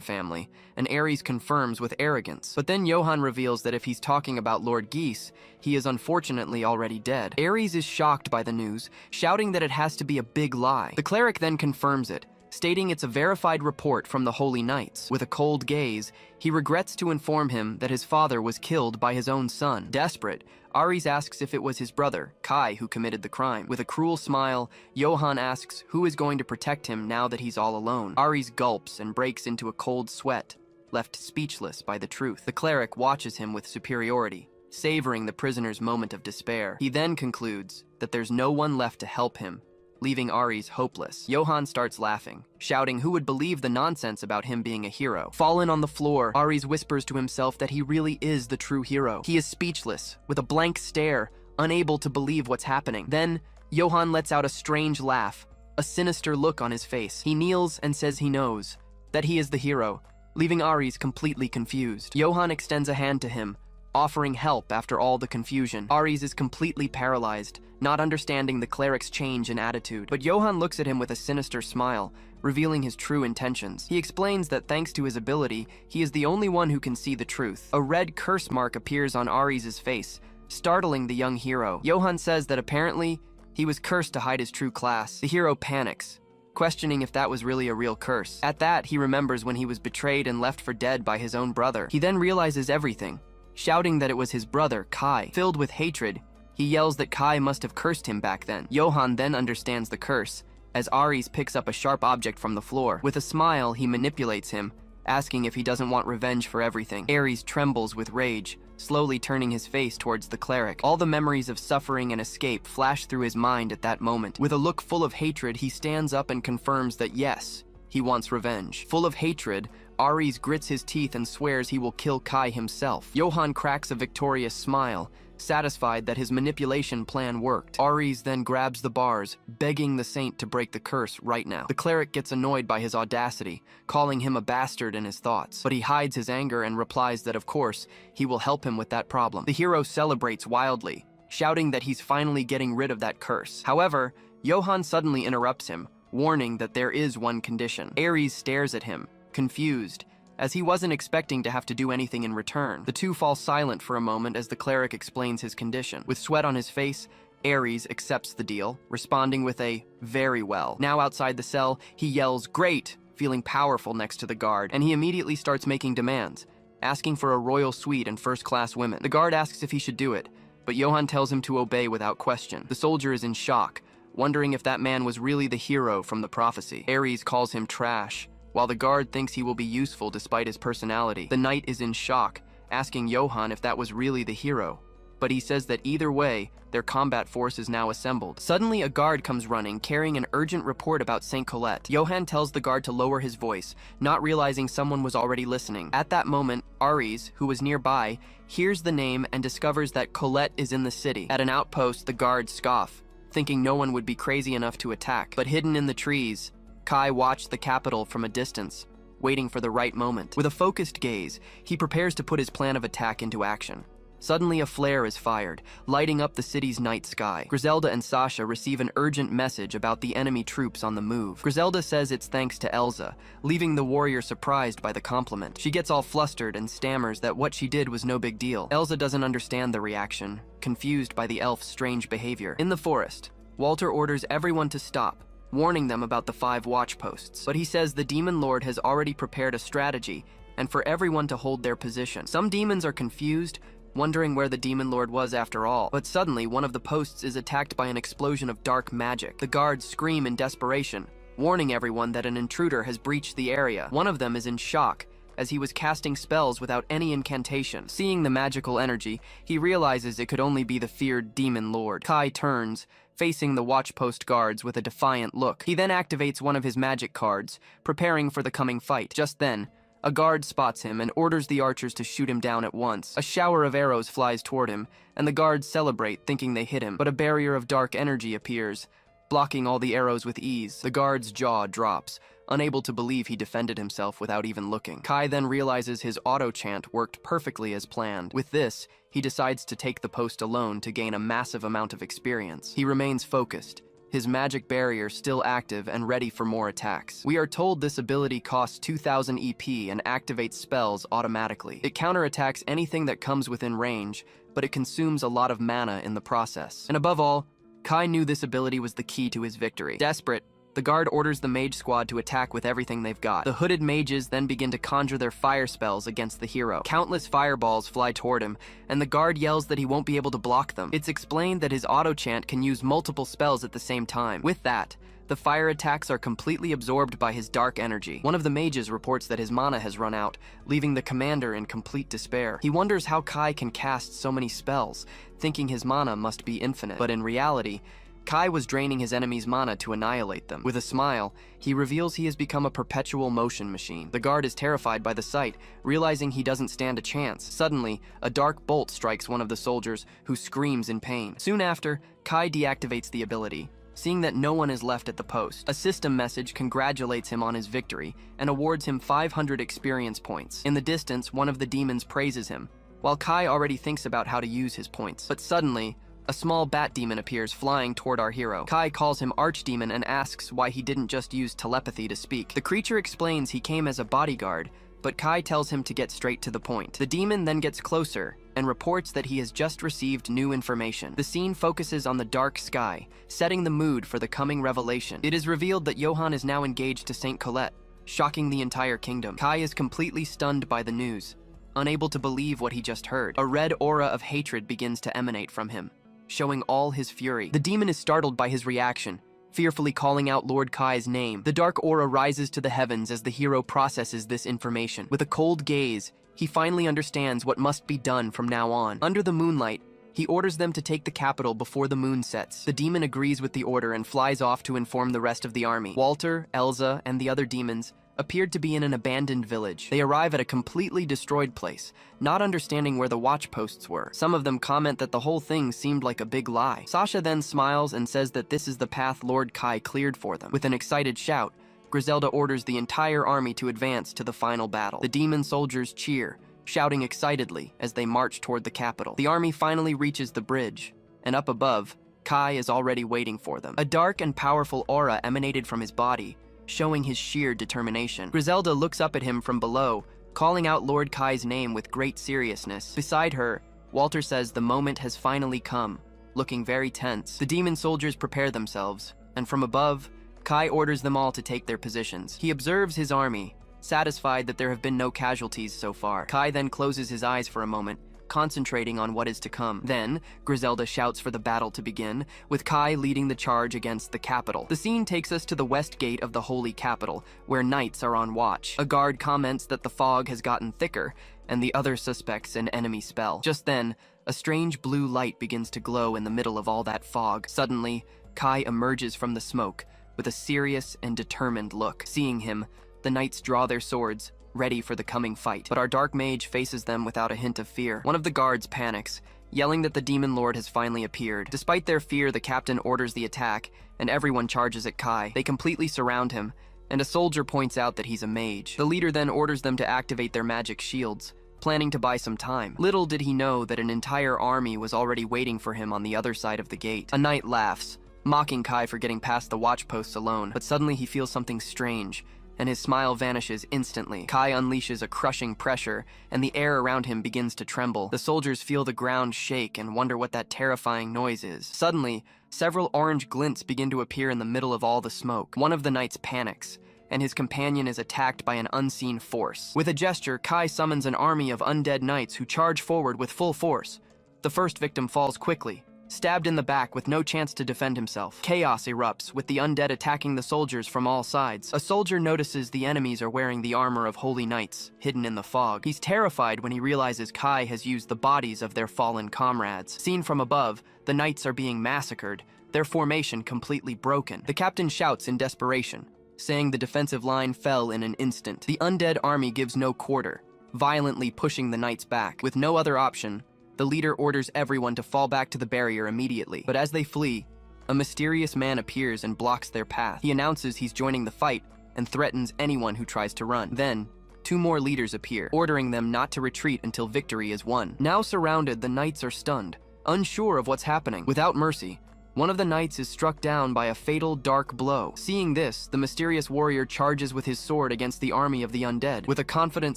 family, and Ares confirms with arrogance. But then Johann reveals that if he's talking about Lord Geese, he is unfortunately already dead. Ares is shocked by the news, shouting that it has to be a big lie. The cleric then confirms it, stating it's a verified report from the Holy Knights. With a cold gaze, he regrets to inform him that his father was killed by his own son. Desperate, Ares asks if it was his brother, Kai, who committed the crime. With a cruel smile, Johann asks who is going to protect him now that he's all alone. Ares gulps and breaks into a cold sweat, left speechless by the truth. The cleric watches him with superiority, savoring the prisoner's moment of despair. He then concludes that there's no one left to help him, leaving Ares hopeless. Johann starts laughing, shouting who would believe the nonsense about him being a hero. Fallen on the floor, Ares whispers to himself that he really is the true hero. He is speechless, with a blank stare, unable to believe what's happening. Then, Johann lets out a strange laugh, a sinister look on his face. He kneels and says he knows, that he is the hero, leaving Ares completely confused. Johann extends a hand to him, offering help after all the confusion. Ares is completely paralyzed, not understanding the cleric's change in attitude. But Johann looks at him with a sinister smile, revealing his true intentions. He explains that thanks to his ability, he is the only one who can see the truth. A red curse mark appears on Ares' face, startling the young hero. Johann says that apparently, He was cursed to hide his true class. The hero panics, questioning if that was really a real curse. At that, he remembers when he was betrayed and left for dead by his own brother. He then realizes everything, shouting that it was his brother, Kai. Filled with hatred, he yells that Kai must have cursed him back then. Johan then understands the curse, as Ares picks up a sharp object from the floor. With a smile, he manipulates him, asking if he doesn't want revenge for everything. Ares trembles with rage, slowly turning his face towards the cleric. All the memories of suffering and escape flash through his mind at that moment. With a look full of hatred, he stands up and confirms that yes, he wants revenge. Full of hatred, Ares grits his teeth and swears he will kill Kai himself. Johan cracks a victorious smile, satisfied that his manipulation plan worked. Ares then grabs the bars, begging the saint to break the curse right now. The cleric gets annoyed by his audacity, calling him a bastard in his thoughts, but he hides his anger and replies that of course, he will help him with that problem. The hero celebrates wildly, shouting that he's finally getting rid of that curse. However, Johan suddenly interrupts him, warning that there is one condition. Ares stares at him, confused, as he wasn't expecting to have to do anything in return. The two fall silent for a moment as the cleric explains his condition. With sweat on his face, Ares accepts the deal, responding with a "very well." Now outside the cell, he yells "great," feeling powerful next to the guard, and he immediately starts making demands, asking for a royal suite and first-class women. The guard asks if he should do it, but Johan tells him to obey without question. The soldier is in shock, wondering if that man was really the hero from the prophecy. Ares calls him trash, while the guard thinks he will be useful despite his personality. The knight is in shock, asking Johan if that was really the hero, but he says that either way, their combat force is now assembled. Suddenly, a guard comes running, carrying an urgent report about Saint Colette. Johan tells the guard to lower his voice, not realizing someone was already listening. At that moment, Ares, who was nearby, hears the name and discovers that Colette is in the city. At an outpost, the guards scoff, thinking no one would be crazy enough to attack. But hidden in the trees, Kai watched the capital from a distance, waiting for the right moment. With a focused gaze, he prepares to put his plan of attack into action. Suddenly, a flare is fired, lighting up the city's night sky. Griselda and Sasha receive an urgent message about the enemy troops on the move. Griselda says it's thanks to Elsa, leaving the warrior surprised by the compliment. She gets all flustered and stammers that what she did was no big deal. Elsa doesn't understand the reaction, confused by the elf's strange behavior. In the forest, Walter orders everyone to stop, warning them about the 5 watch posts. But he says the demon lord has already prepared a strategy, and for everyone to hold their position. Some demons are confused, wondering where the demon lord was after all. But suddenly, one of the posts is attacked by an explosion of dark magic. The guards scream in desperation, warning everyone that an intruder has breached the area. One of them is in shock, as he was casting spells without any incantation. Seeing the magical energy, he realizes it could only be the feared demon lord. Kai turns, facing the watchpost guards with a defiant look. He then activates one of his magic cards, preparing for the coming fight. Just then, a guard spots him and orders the archers to shoot him down at once. A shower of arrows flies toward him, and the guards celebrate, thinking they hit him. But a barrier of dark energy appears, blocking all the arrows with ease. The guard's jaw drops, unable to believe he defended himself without even looking. Kai then realizes his auto-chant worked perfectly as planned. With this, he decides to take the post alone to gain a massive amount of experience. He remains focused, his magic barrier still active and ready for more attacks. We are told this ability costs 2000 EP and activates spells automatically. It counterattacks anything that comes within range, but it consumes a lot of mana in the process. And above all, Kai knew this ability was the key to his victory. Desperate, the guard orders the mage squad to attack with everything they've got. The hooded mages then begin to conjure their fire spells against the hero. Countless fireballs fly toward him, and the guard yells that he won't be able to block them. It's explained that his auto-chant can use multiple spells at the same time. With that, the fire attacks are completely absorbed by his dark energy. One of the mages reports that his mana has run out, leaving the commander in complete despair. He wonders how Kai can cast so many spells, thinking his mana must be infinite. But in reality, Kai was draining his enemy's mana to annihilate them. With a smile, he reveals he has become a perpetual motion machine. The guard is terrified by the sight, realizing he doesn't stand a chance. Suddenly, a dark bolt strikes one of the soldiers, who screams in pain. Soon after, Kai deactivates the ability, seeing that no one is left at the post. A system message congratulates him on his victory and awards him 500 experience points. In the distance, one of the demons praises him, while Kai already thinks about how to use his points. But suddenly, a small bat demon appears flying toward our hero. Kai calls him Archdemon and asks why he didn't just use telepathy to speak. The creature explains he came as a bodyguard, but Kai tells him to get straight to the point. The demon then gets closer and reports that he has just received new information. The scene focuses on the dark sky, setting the mood for the coming revelation. It is revealed that Johann is now engaged to Saint Colette, shocking the entire kingdom. Kai is completely stunned by the news, unable to believe what he just heard. A red aura of hatred begins to emanate from him, showing all his fury. The demon is startled by his reaction, fearfully calling out Lord Kai's name. The dark aura rises to the heavens as the hero processes this information. With a cold gaze, he finally understands what must be done from now on. Under the moonlight, he orders them to take the capital before the moon sets. The demon agrees with the order and flies off to inform the rest of the army. Walter, Elsa, and the other demons appeared to be in an abandoned village. They arrive at a completely destroyed place, not understanding where the watch posts were. Some of them comment that the whole thing seemed like a big lie. Sasha then smiles and says that this is the path Lord Kai cleared for them. With an excited shout, Griselda orders the entire army to advance to the final battle. The demon soldiers cheer, shouting excitedly as they march toward the capital. The army finally reaches the bridge, and up above, Kai is already waiting for them. A dark and powerful aura emanated from his body, showing his sheer determination. Griselda looks up at him from below, calling out Lord Kai's name with great seriousness. Beside her, Walter says the moment has finally come, looking very tense. The demon soldiers prepare themselves, and from above, Kai orders them all to take their positions. He observes his army, satisfied that there have been no casualties so far. Kai then closes his eyes for a moment, concentrating on what is to come. Then, Griselda shouts for the battle to begin, with Kai leading the charge against the capital. The scene takes us to the west gate of the holy capital, where knights are on watch. A guard comments that the fog has gotten thicker, and the other suspects an enemy spell. Just then, a strange blue light begins to glow in the middle of all that fog. Suddenly, Kai emerges from the smoke, with a serious and determined look. Seeing him, the knights draw their swords, ready for the coming fight. But our dark mage faces them without a hint of fear. One of the guards panics, yelling that the demon lord has finally appeared. Despite their fear, the captain orders the attack, and everyone charges at Kai. They completely surround him, and a soldier points out that he's a mage. The leader then orders them to activate their magic shields, planning to buy some time. Little did he know that an entire army was already waiting for him on the other side of the gate. A knight laughs, mocking Kai for getting past the watch posts alone, but suddenly he feels something strange, and his smile vanishes instantly. Kai unleashes a crushing pressure, and the air around him begins to tremble. The soldiers feel the ground shake and wonder what that terrifying noise is. Suddenly, several orange glints begin to appear in the middle of all the smoke. One of the knights panics, and his companion is attacked by an unseen force. With a gesture, Kai summons an army of undead knights who charge forward with full force. The first victim falls quickly, stabbed in the back with no chance to defend himself. Chaos erupts, with the undead attacking the soldiers from all sides. A soldier notices the enemies are wearing the armor of holy knights, hidden in the fog. He's terrified when he realizes Kai has used the bodies of their fallen comrades. Seen from above, the knights are being massacred, their formation completely broken. The captain shouts in desperation, saying the defensive line fell in an instant. The undead army gives no quarter, violently pushing the knights back. With no other option, the leader orders everyone to fall back to the barrier immediately. But as they flee, a mysterious man appears and blocks their path. He announces he's joining the fight and threatens anyone who tries to run. Then, two more leaders appear, ordering them not to retreat until victory is won. Now surrounded, the knights are stunned, unsure of what's happening. Without mercy, one of the knights is struck down by a fatal dark blow. Seeing this, the mysterious warrior charges with his sword against the army of the undead. With a confident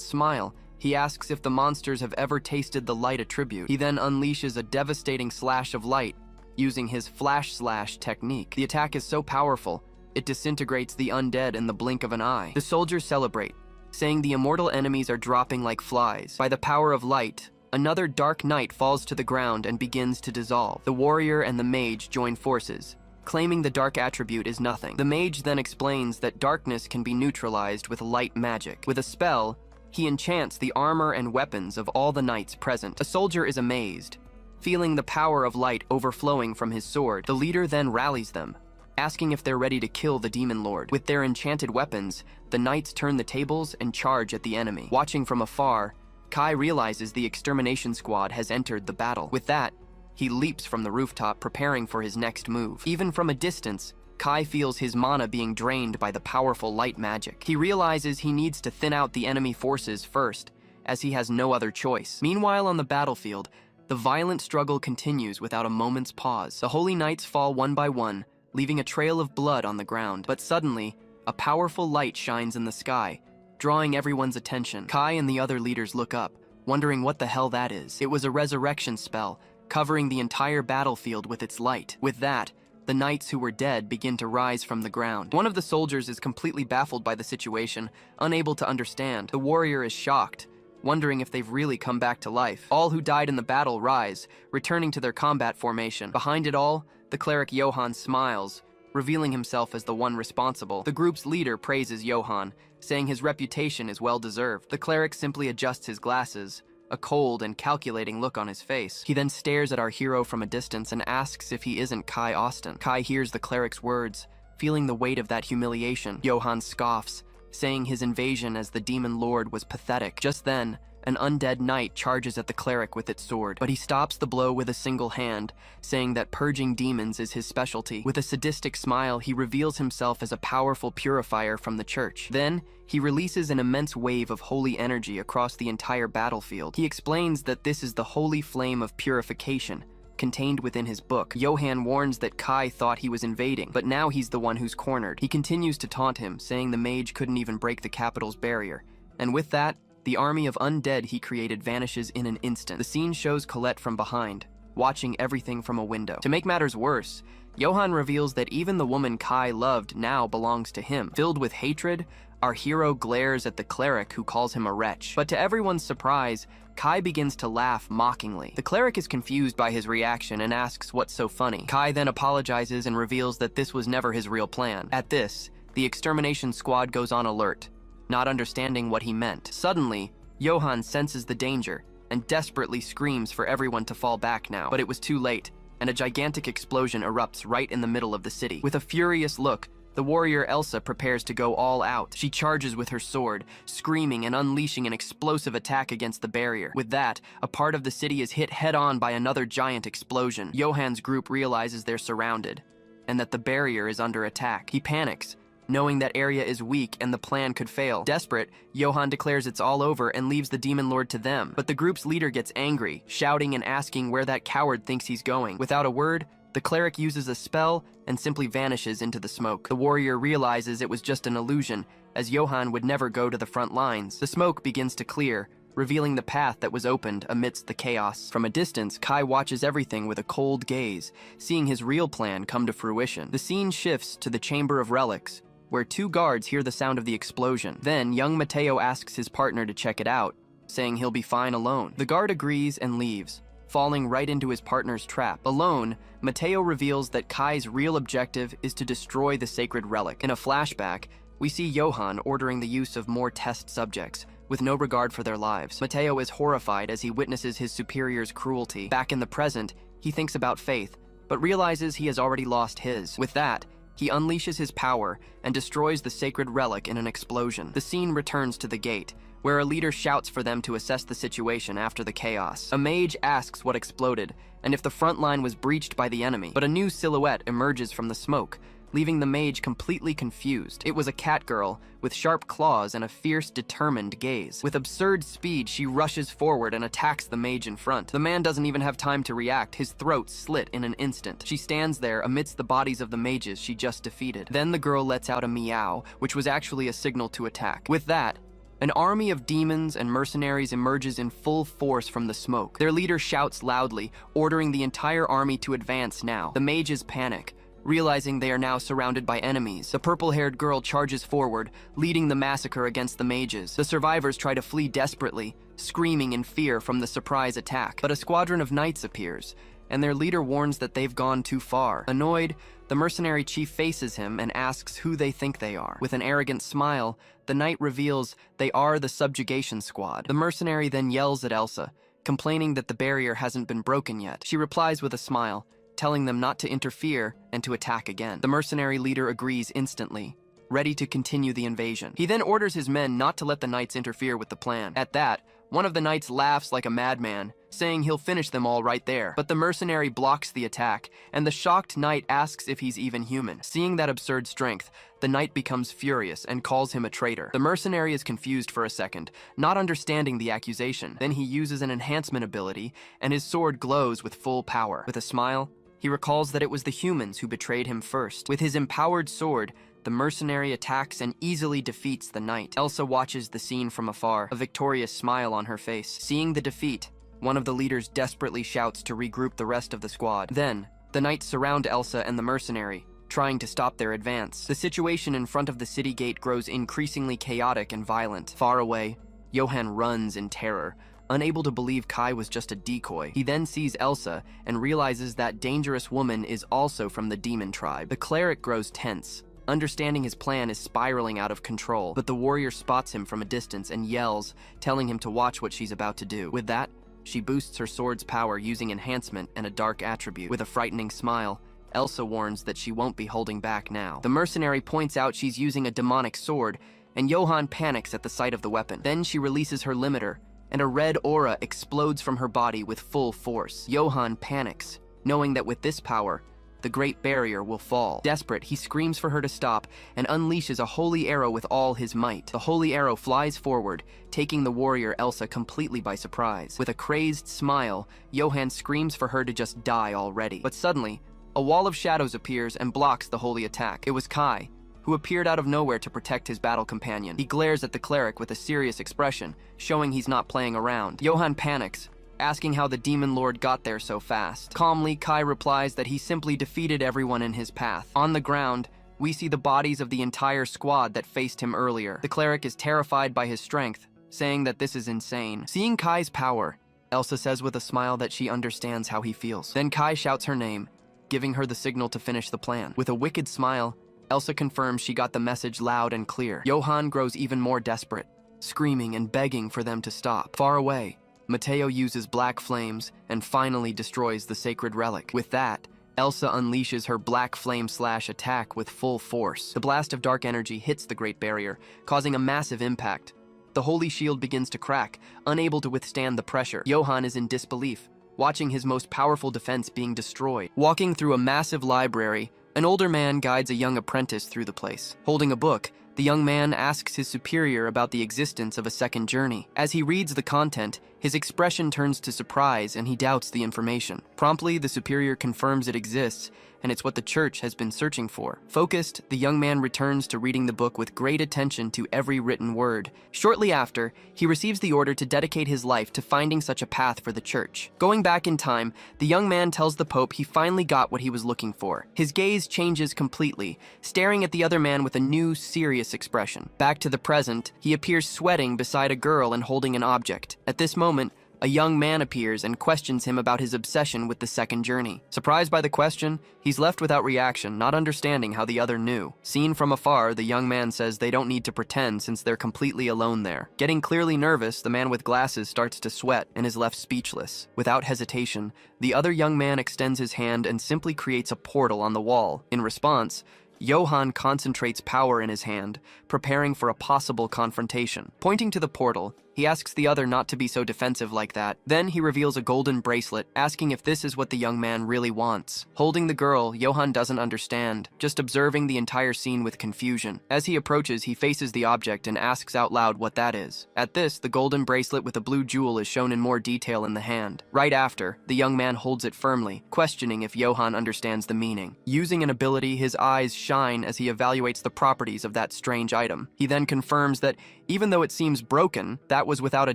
smile, he asks if the monsters have ever tasted the light attribute. He then unleashes a devastating slash of light, using his flash slash technique. The attack is so powerful, it disintegrates the undead in the blink of an eye. The soldiers celebrate, saying the immortal enemies are dropping like flies. By the power of light, another dark knight falls to the ground and begins to dissolve. The warrior and the mage join forces, claiming the dark attribute is nothing. The mage then explains that darkness can be neutralized with light magic. With a spell, he enchants the armor and weapons of all the knights present. A soldier is amazed, feeling the power of light overflowing from his sword. The leader then rallies them, asking if they're ready to kill the demon lord. With their enchanted weapons, the knights turn the tables and charge at the enemy. Watching from afar, Kai realizes the extermination squad has entered the battle. With that, he leaps from the rooftop, preparing for his next move. Even from a distance, Kai feels his mana being drained by the powerful light magic. He realizes he needs to thin out the enemy forces first, as he has no other choice. Meanwhile, on the battlefield, the violent struggle continues without a moment's pause. The holy knights fall one by one, leaving a trail of blood on the ground. But suddenly, a powerful light shines in the sky, drawing everyone's attention. Kai and the other leaders look up, wondering what the hell that is. It was a resurrection spell, covering the entire battlefield with its light. With that, the knights who were dead begin to rise from the ground. One of the soldiers is completely baffled by the situation, unable to understand. The warrior is shocked, wondering if they've really come back to life. All who died in the battle rise, returning to their combat formation. Behind it all, the cleric Johann smiles, revealing himself as the one responsible. The group's leader praises Johann, saying his reputation is well-deserved. The cleric simply adjusts his glasses, a cold and calculating look on his face. He then stares at our hero from a distance and asks if he isn't Kai Austin. Kai hears the cleric's words, feeling the weight of that humiliation. Johann scoffs, saying his invasion as the demon lord was pathetic. Just then, an undead knight charges at the cleric with its sword, but he stops the blow with a single hand, saying that purging demons is his specialty. With a sadistic smile, he reveals himself as a powerful purifier from the church. Then, he releases an immense wave of holy energy across the entire battlefield. He explains that this is the holy flame of purification, contained within his book. Johann warns that Kai thought he was invading, but now he's the one who's cornered. He continues to taunt him, saying the mage couldn't even break the capital's barrier. And with that, the army of undead he created vanishes in an instant. The scene shows Colette from behind, watching everything from a window. To make matters worse, Johann reveals that even the woman Kai loved now belongs to him. Filled with hatred, our hero glares at the cleric who calls him a wretch. But to everyone's surprise, Kai begins to laugh mockingly. The cleric is confused by his reaction and asks what's so funny. Kai then apologizes and reveals that this was never his real plan. At this, the extermination squad goes on alert, not understanding what he meant. Suddenly, Johann senses the danger and desperately screams for everyone to fall back now. But it was too late, and a gigantic explosion erupts right in the middle of the city. With a furious look, the warrior Elsa prepares to go all out. She charges with her sword, screaming and unleashing an explosive attack against the barrier. With that, a part of the city is hit head-on by another giant explosion. Johann's group realizes they're surrounded, and that the barrier is under attack. He panics, knowing that area is weak and the plan could fail. Desperate, Johann declares it's all over and leaves the demon lord to them. But the group's leader gets angry, shouting and asking where that coward thinks he's going. Without a word, the cleric uses a spell and simply vanishes into the smoke. The warrior realizes it was just an illusion, as Johann would never go to the front lines. The smoke begins to clear, revealing the path that was opened amidst the chaos. From a distance, Kai watches everything with a cold gaze, seeing his real plan come to fruition. The scene shifts to the Chamber of Relics, where two guards hear the sound of the explosion. Then, young Matteo asks his partner to check it out, saying he'll be fine alone. The guard agrees and leaves, falling right into his partner's trap. Alone, Matteo reveals that Kai's real objective is to destroy the sacred relic. In a flashback, we see Johann ordering the use of more test subjects, with no regard for their lives. Matteo is horrified as he witnesses his superior's cruelty. Back in the present, he thinks about faith, but realizes he has already lost his. With that, he unleashes his power and destroys the sacred relic in an explosion. The scene returns to the gate, where a leader shouts for them to assess the situation after the chaos. A mage asks what exploded, and if the front line was breached by the enemy, but a new silhouette emerges from the smoke, leaving the mage completely confused. It was a cat girl with sharp claws and a fierce, determined gaze. With absurd speed, she rushes forward and attacks the mage in front. The man doesn't even have time to react, his throat slit in an instant. She stands there amidst the bodies of the mages she just defeated. Then the girl lets out a meow, which was actually a signal to attack. With that, an army of demons and mercenaries emerges in full force from the smoke. Their leader shouts loudly, ordering the entire army to advance now. The mages panic, realizing they are now surrounded by enemies. The purple-haired girl charges forward, leading the massacre against the mages. The survivors try to flee desperately, screaming in fear from the surprise attack. But a squadron of knights appears, and their leader warns that they've gone too far. Annoyed, the mercenary chief faces him and asks who they think they are. With an arrogant smile, the knight reveals they are the subjugation squad. The mercenary then yells at Elsa, complaining that the barrier hasn't been broken yet. She replies with a smile, telling them not to interfere and to attack again. The mercenary leader agrees instantly, ready to continue the invasion. He then orders his men not to let the knights interfere with the plan. At that, one of the knights laughs like a madman, saying he'll finish them all right there. But the mercenary blocks the attack, and the shocked knight asks if he's even human. Seeing that absurd strength, the knight becomes furious and calls him a traitor. The mercenary is confused for a second, not understanding the accusation. Then he uses an enhancement ability, and his sword glows with full power. With a smile, He recalls that it was the humans who betrayed him first. With his empowered sword, the mercenary attacks and easily defeats the knight. Elsa watches the scene from afar, a victorious smile on her face. Seeing the defeat, one of the leaders desperately shouts to regroup the rest of the squad. Then, the knights surround Elsa and the mercenary, trying to stop their advance. The situation in front of the city gate grows increasingly chaotic and violent. Far away, Johann runs in terror, unable to believe Kai was just a decoy. He then sees Elsa and realizes that dangerous woman is also from the demon tribe. The cleric grows tense, understanding his plan is spiraling out of control, but the warrior spots him from a distance and yells, telling him to watch what she's about to do. With that, she boosts her sword's power using enhancement and a dark attribute. With a frightening smile, Elsa warns that she won't be holding back now. The mercenary points out she's using a demonic sword, and Johann panics at the sight of the weapon. Then she releases her limiter, and a red aura explodes from her body with full force. Johann panics, knowing that with this power, the Great Barrier will fall. Desperate, he screams for her to stop and unleashes a holy arrow with all his might. The holy arrow flies forward, taking the warrior Elsa completely by surprise. With a crazed smile, Johann screams for her to just die already. But suddenly, a wall of shadows appears and blocks the holy attack. It was Kai, who appeared out of nowhere to protect his battle companion. He glares at the cleric with a serious expression, showing he's not playing around. Johann panics, asking how the demon lord got there so fast. Calmly, Kai replies that he simply defeated everyone in his path. On the ground, we see the bodies of the entire squad that faced him earlier. The cleric is terrified by his strength, saying that this is insane. Seeing Kai's power, Elsa says with a smile that she understands how he feels. Then Kai shouts her name, giving her the signal to finish the plan. With a wicked smile, Elsa confirms she got the message loud and clear. Johann grows even more desperate, screaming and begging for them to stop. Far away, Matteo uses black flames and finally destroys the sacred relic. With that, Elsa unleashes her black flame slash attack with full force. The blast of dark energy hits the Great Barrier, causing a massive impact. The holy shield begins to crack, unable to withstand the pressure. Johann is in disbelief, watching his most powerful defense being destroyed. Walking through a massive library, an older man guides a young apprentice through the place. Holding a book, the young man asks his superior about the existence of a second journey. As he reads the content, his expression turns to surprise and he doubts the information. Promptly, the superior confirms it exists, and it's what the church has been searching for. Focused, the young man returns to reading the book with great attention to every written word. Shortly after, he receives the order to dedicate his life to finding such a path for the church. Going back in time, the young man tells the Pope he finally got what he was looking for. His gaze changes completely, staring at the other man with a new, serious expression. Back to the present, he appears sweating beside a girl and holding an object. At this moment, a young man appears and questions him about his obsession with the second journey. Surprised by the question, he's left without reaction, not understanding how the other knew. Seen from afar, the young man says they don't need to pretend since they're completely alone there. Getting clearly nervous, the man with glasses starts to sweat and is left speechless. Without hesitation, the other young man extends his hand and simply creates a portal on the wall. In response, Johann concentrates power in his hand, preparing for a possible confrontation. Pointing to the portal, he asks the other not to be so defensive like that. Then he reveals a golden bracelet, asking if this is what the young man really wants. Holding the girl, Johann doesn't understand, just observing the entire scene with confusion. As he approaches, he faces the object and asks out loud what that is. At this, the golden bracelet with a blue jewel is shown in more detail in the hand. Right after, the young man holds it firmly, questioning if Johann understands the meaning. Using an ability, his eyes shine as he evaluates the properties of that strange item. He then confirms that even though it seems broken, that was without a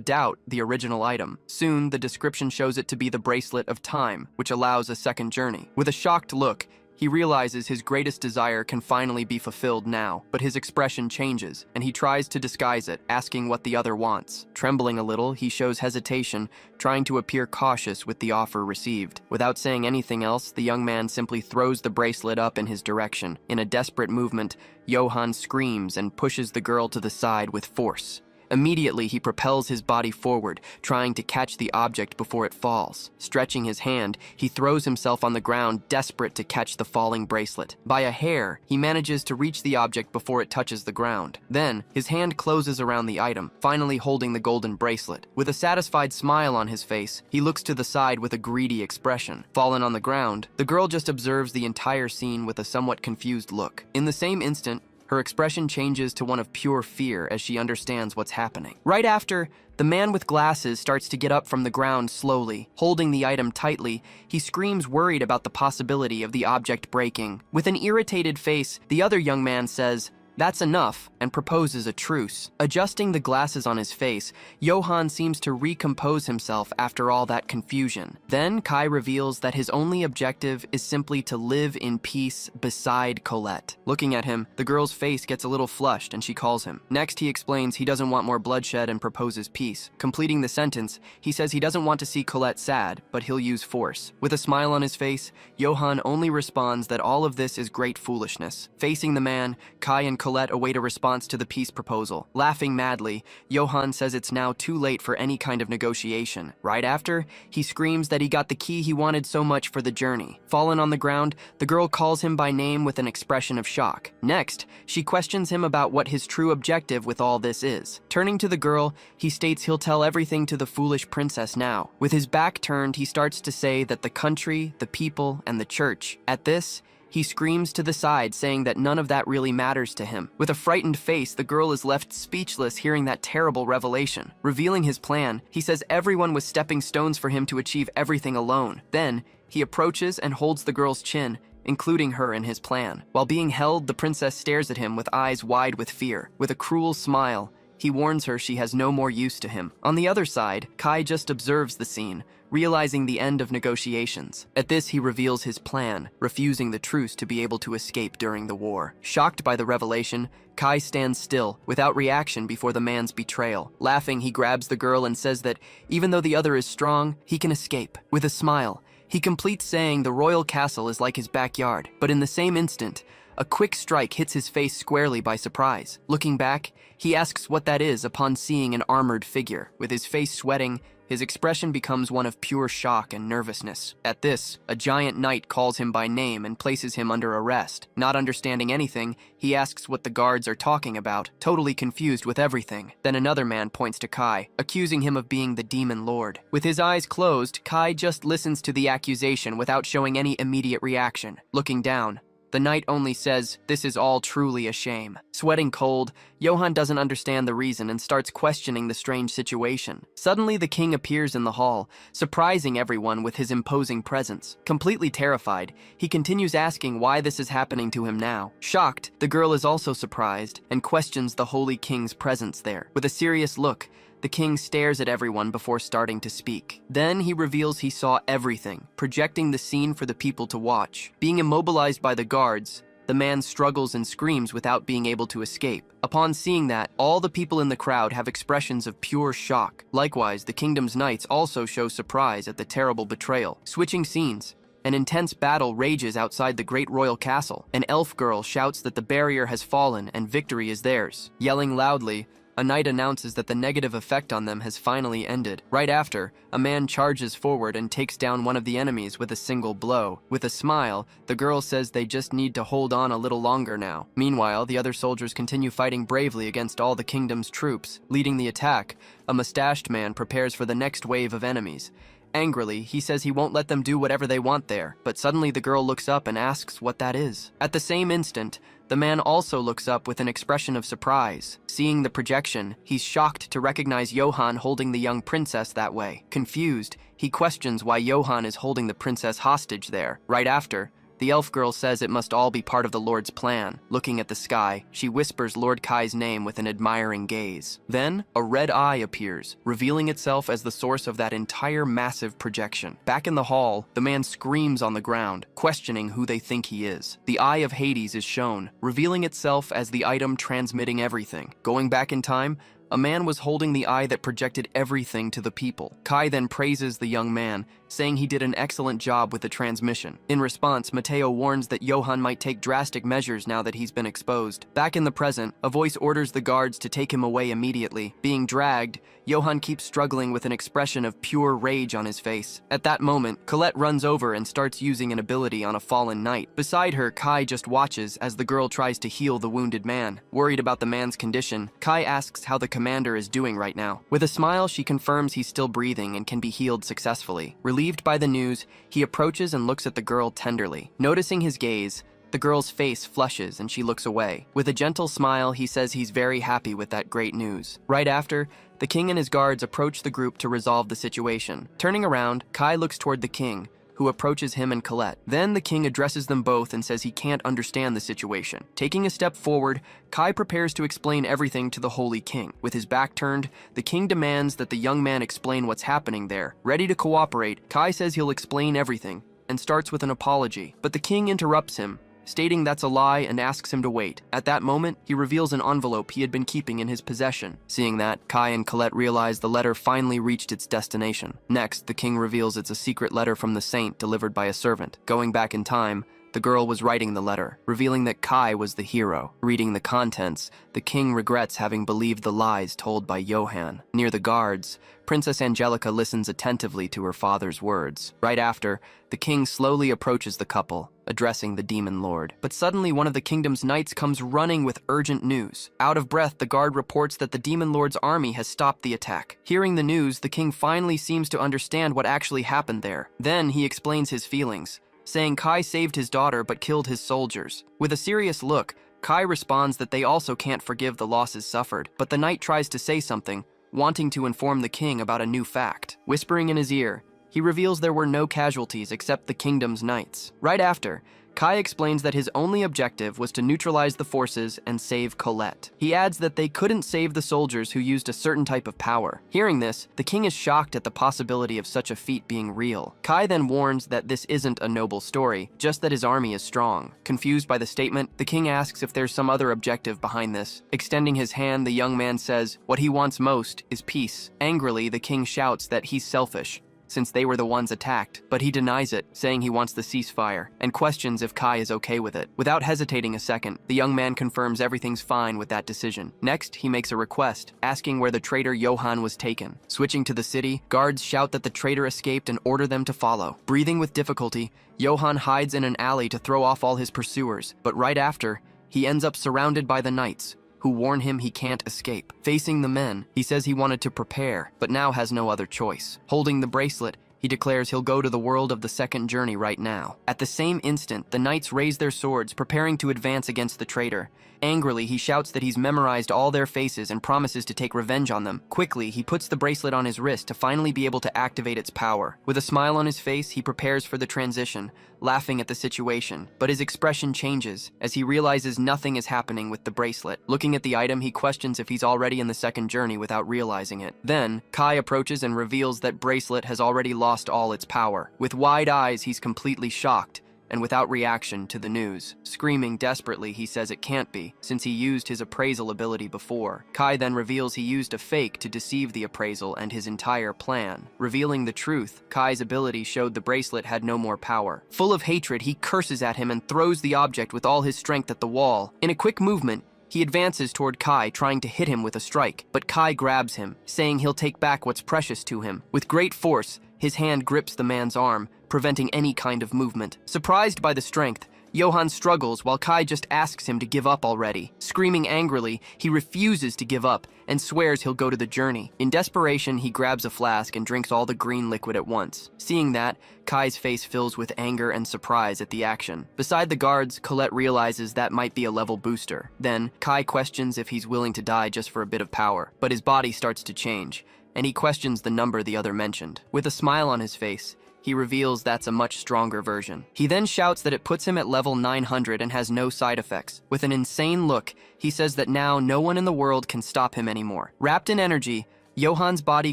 doubt the original item. Soon, the description shows it to be the bracelet of time, which allows a second journey. With a shocked look, he realizes his greatest desire can finally be fulfilled now, but his expression changes, and he tries to disguise it, asking what the other wants. Trembling a little, he shows hesitation, trying to appear cautious with the offer received. Without saying anything else, the young man simply throws the bracelet up in his direction. In a desperate movement, Johann screams and pushes the girl to the side with force. Immediately, he propels his body forward, trying to catch the object before it falls. Stretching his hand, he throws himself on the ground, desperate to catch the falling bracelet. By a hair, he manages to reach the object before it touches the ground. Then, his hand closes around the item, finally holding the golden bracelet. With a satisfied smile on his face, he looks to the side with a greedy expression. Fallen on the ground, the girl just observes the entire scene with a somewhat confused look. In the same instant, Her expression changes to one of pure fear as she understands what's happening. Right after, the man with glasses starts to get up from the ground slowly. Holding the item tightly, he screams, worried about the possibility of the object breaking. With an irritated face, the other young man says, "That's enough," and proposes a truce. Adjusting the glasses on his face, Johann seems to recompose himself after all that confusion. Then Kai reveals that his only objective is simply to live in peace beside Colette. Looking at him, the girl's face gets a little flushed and she calls him. Next, he explains he doesn't want more bloodshed and proposes peace. Completing the sentence, he says he doesn't want to see Colette sad, but he'll use force. With a smile on his face, Johann only responds that all of this is great foolishness. Facing the man, Kai and Colette await a response to the peace proposal. Laughing madly, Johann says it's now too late for any kind of negotiation. Right after, he screams that he got the key he wanted so much for the journey. Fallen on the ground, the girl calls him by name with an expression of shock. Next, she questions him about what his true objective with all this is. Turning to the girl, he states he'll tell everything to the foolish princess now. With his back turned, he starts to say that the country, the people, and the church. At this, he screams to the side, saying that none of that really matters to him. With a frightened face, the girl is left speechless hearing that terrible revelation. Revealing his plan, he says everyone was stepping stones for him to achieve everything alone. Then, he approaches and holds the girl's chin, including her in his plan. While being held, the princess stares at him with eyes wide with fear. With a cruel smile, he warns her she has no more use to him. On the other side, Kai just observes the scene, realizing the end of negotiations. At this, he reveals his plan, refusing the truce to be able to escape during the war. Shocked by the revelation, Kai stands still, without reaction before the man's betrayal. Laughing, he grabs the girl and says that even though the other is strong, he can escape. With a smile, he completes saying the royal castle is like his backyard. But in the same instant, a quick strike hits his face squarely by surprise. Looking back, he asks what that is upon seeing an armored figure. With his face sweating, his expression becomes one of pure shock and nervousness. At this, a giant knight calls him by name and places him under arrest. Not understanding anything, he asks what the guards are talking about, totally confused with everything. Then another man points to Kai, accusing him of being the demon lord. With his eyes closed, Kai just listens to the accusation without showing any immediate reaction. Looking down, the knight only says, "This is all truly a shame." Sweating cold, Johann doesn't understand the reason and starts questioning the strange situation. Suddenly, the king appears in the hall, surprising everyone with his imposing presence. Completely terrified, he continues asking why this is happening to him now. Shocked, the girl is also surprised and questions the holy king's presence there. With a serious look, the king stares at everyone before starting to speak. Then he reveals he saw everything, projecting the scene for the people to watch. Being immobilized by the guards, the man struggles and screams without being able to escape. Upon seeing that, all the people in the crowd have expressions of pure shock. Likewise, the kingdom's knights also show surprise at the terrible betrayal. Switching scenes, an intense battle rages outside the great royal castle. An elf girl shouts that the barrier has fallen and victory is theirs. Yelling loudly, a knight announces that the negative effect on them has finally ended. Right after, a man charges forward and takes down one of the enemies with a single blow. With a smile, the girl says they just need to hold on a little longer now. Meanwhile, the other soldiers continue fighting bravely against all the kingdom's troops. Leading the attack, a mustached man prepares for the next wave of enemies. Angrily, he says he won't let them do whatever they want there, but suddenly the girl looks up and asks what that is. At the same instant, the man also looks up with an expression of surprise. Seeing the projection, he's shocked to recognize Johann holding the young princess that way. Confused, he questions why Johann is holding the princess hostage there. Right after, the elf girl says it must all be part of the Lord's plan. Looking at the sky, she whispers Lord Kai's name with an admiring gaze. Then, a red eye appears, revealing itself as the source of that entire massive projection. Back in the hall, the man screams on the ground, questioning who they think he is. The Eye of Hades is shown, revealing itself as the item transmitting everything. Going back in time, a man was holding the eye that projected everything to the people. Kai then praises the young man, saying he did an excellent job with the transmission. In response, Matteo warns that Johann might take drastic measures now that he's been exposed. Back in the present, a voice orders the guards to take him away immediately. Being dragged, Johann keeps struggling with an expression of pure rage on his face. At that moment, Colette runs over and starts using an ability on a fallen knight. Beside her, Kai just watches as the girl tries to heal the wounded man. Worried about the man's condition, Kai asks how the commander is doing right now. With a smile, she confirms he's still breathing and can be healed successfully. Relieved by the news, he approaches and looks at the girl tenderly. Noticing his gaze, The girl's face flushes and she looks away. With a gentle smile, he says he's very happy with that great news. Right after, the king and his guards approach the group to resolve the situation. Turning around, Kai looks toward the king, who approaches him and Colette. Then the king addresses them both and says he can't understand the situation. Taking a step forward, Kai prepares to explain everything to the Holy King. With his back turned, the king demands that the young man explain what's happening there. Ready to cooperate, Kai says he'll explain everything and starts with an apology. But the king interrupts him, stating that's a lie and asks him to wait. At that moment, he reveals an envelope he had been keeping in his possession. Seeing that, Kai and Colette realize the letter finally reached its destination. Next, the king reveals it's a secret letter from the saint delivered by a servant. Going back in time, the girl was writing the letter, revealing that Kai was the hero. Reading the contents, the king regrets having believed the lies told by Johann. Near the guards, Princess Angelica listens attentively to her father's words. Right after, the king slowly approaches the couple, addressing the demon lord. But suddenly one of the kingdom's knights comes running with urgent news. Out of breath, the guard reports that the demon lord's army has stopped the attack. Hearing the news, the king finally seems to understand what actually happened there. Then he explains his feelings, saying Kai saved his daughter but killed his soldiers. With a serious look, Kai responds that they also can't forgive the losses suffered, but the knight tries to say something, wanting to inform the king about a new fact. Whispering in his ear, he reveals there were no casualties except the kingdom's knights. Right after, Kai explains that his only objective was to neutralize the forces and save Colette. He adds that they couldn't save the soldiers who used a certain type of power. Hearing this, the king is shocked at the possibility of such a feat being real. Kai then warns that this isn't a noble story, just that his army is strong. Confused by the statement, the king asks if there's some other objective behind this. Extending his hand, the young man says what he wants most is peace. Angrily, the king shouts that he's selfish, since they were the ones attacked, but he denies it, saying he wants the ceasefire, and questions if Kai is okay with it. Without hesitating a second, the young man confirms everything's fine with that decision. Next, he makes a request, asking where the traitor Johann was taken. Switching to the city, guards shout that the traitor escaped and order them to follow. Breathing with difficulty, Johann hides in an alley to throw off all his pursuers, but right after, he ends up surrounded by the knights, who warn him he can't escape. Facing the men, he says he wanted to prepare, but now has no other choice. Holding the bracelet, he declares he'll go to the world of the second journey right now. At the same instant, the knights raise their swords, preparing to advance against the traitor. Angrily, he shouts that he's memorized all their faces and promises to take revenge on them. Quickly, he puts the bracelet on his wrist to finally be able to activate its power. With a smile on his face, he prepares for the transition, laughing at the situation. But his expression changes as he realizes nothing is happening with the bracelet. Looking at the item, he questions if he's already in the second journey without realizing it. Then, Kai approaches and reveals that bracelet has already lost all its power. With wide eyes, he's completely shocked and without reaction to the news. Screaming desperately, he says it can't be, since he used his appraisal ability before. Kai then reveals he used a fake to deceive the appraisal and his entire plan. Revealing the truth, Kai's ability showed the bracelet had no more power. Full of hatred, he curses at him and throws the object with all his strength at the wall. In a quick movement, he advances toward Kai, trying to hit him with a strike, but Kai grabs him, saying he'll take back what's precious to him. With great force, his hand grips the man's arm, preventing any kind of movement. Surprised by the strength, Johann struggles while Kai just asks him to give up already. Screaming angrily, he refuses to give up and swears he'll go to the journey. In desperation, he grabs a flask and drinks all the green liquid at once. Seeing that, Kai's face fills with anger and surprise at the action. Beside the guards, Colette realizes that might be a level booster. Then, Kai questions if he's willing to die just for a bit of power, but his body starts to change, and he questions the number the other mentioned. With a smile on his face, he reveals that's a much stronger version. He then shouts that it puts him at level 900 and has no side effects. With an insane look, he says that now no one in the world can stop him anymore. Wrapped in energy, Johann's body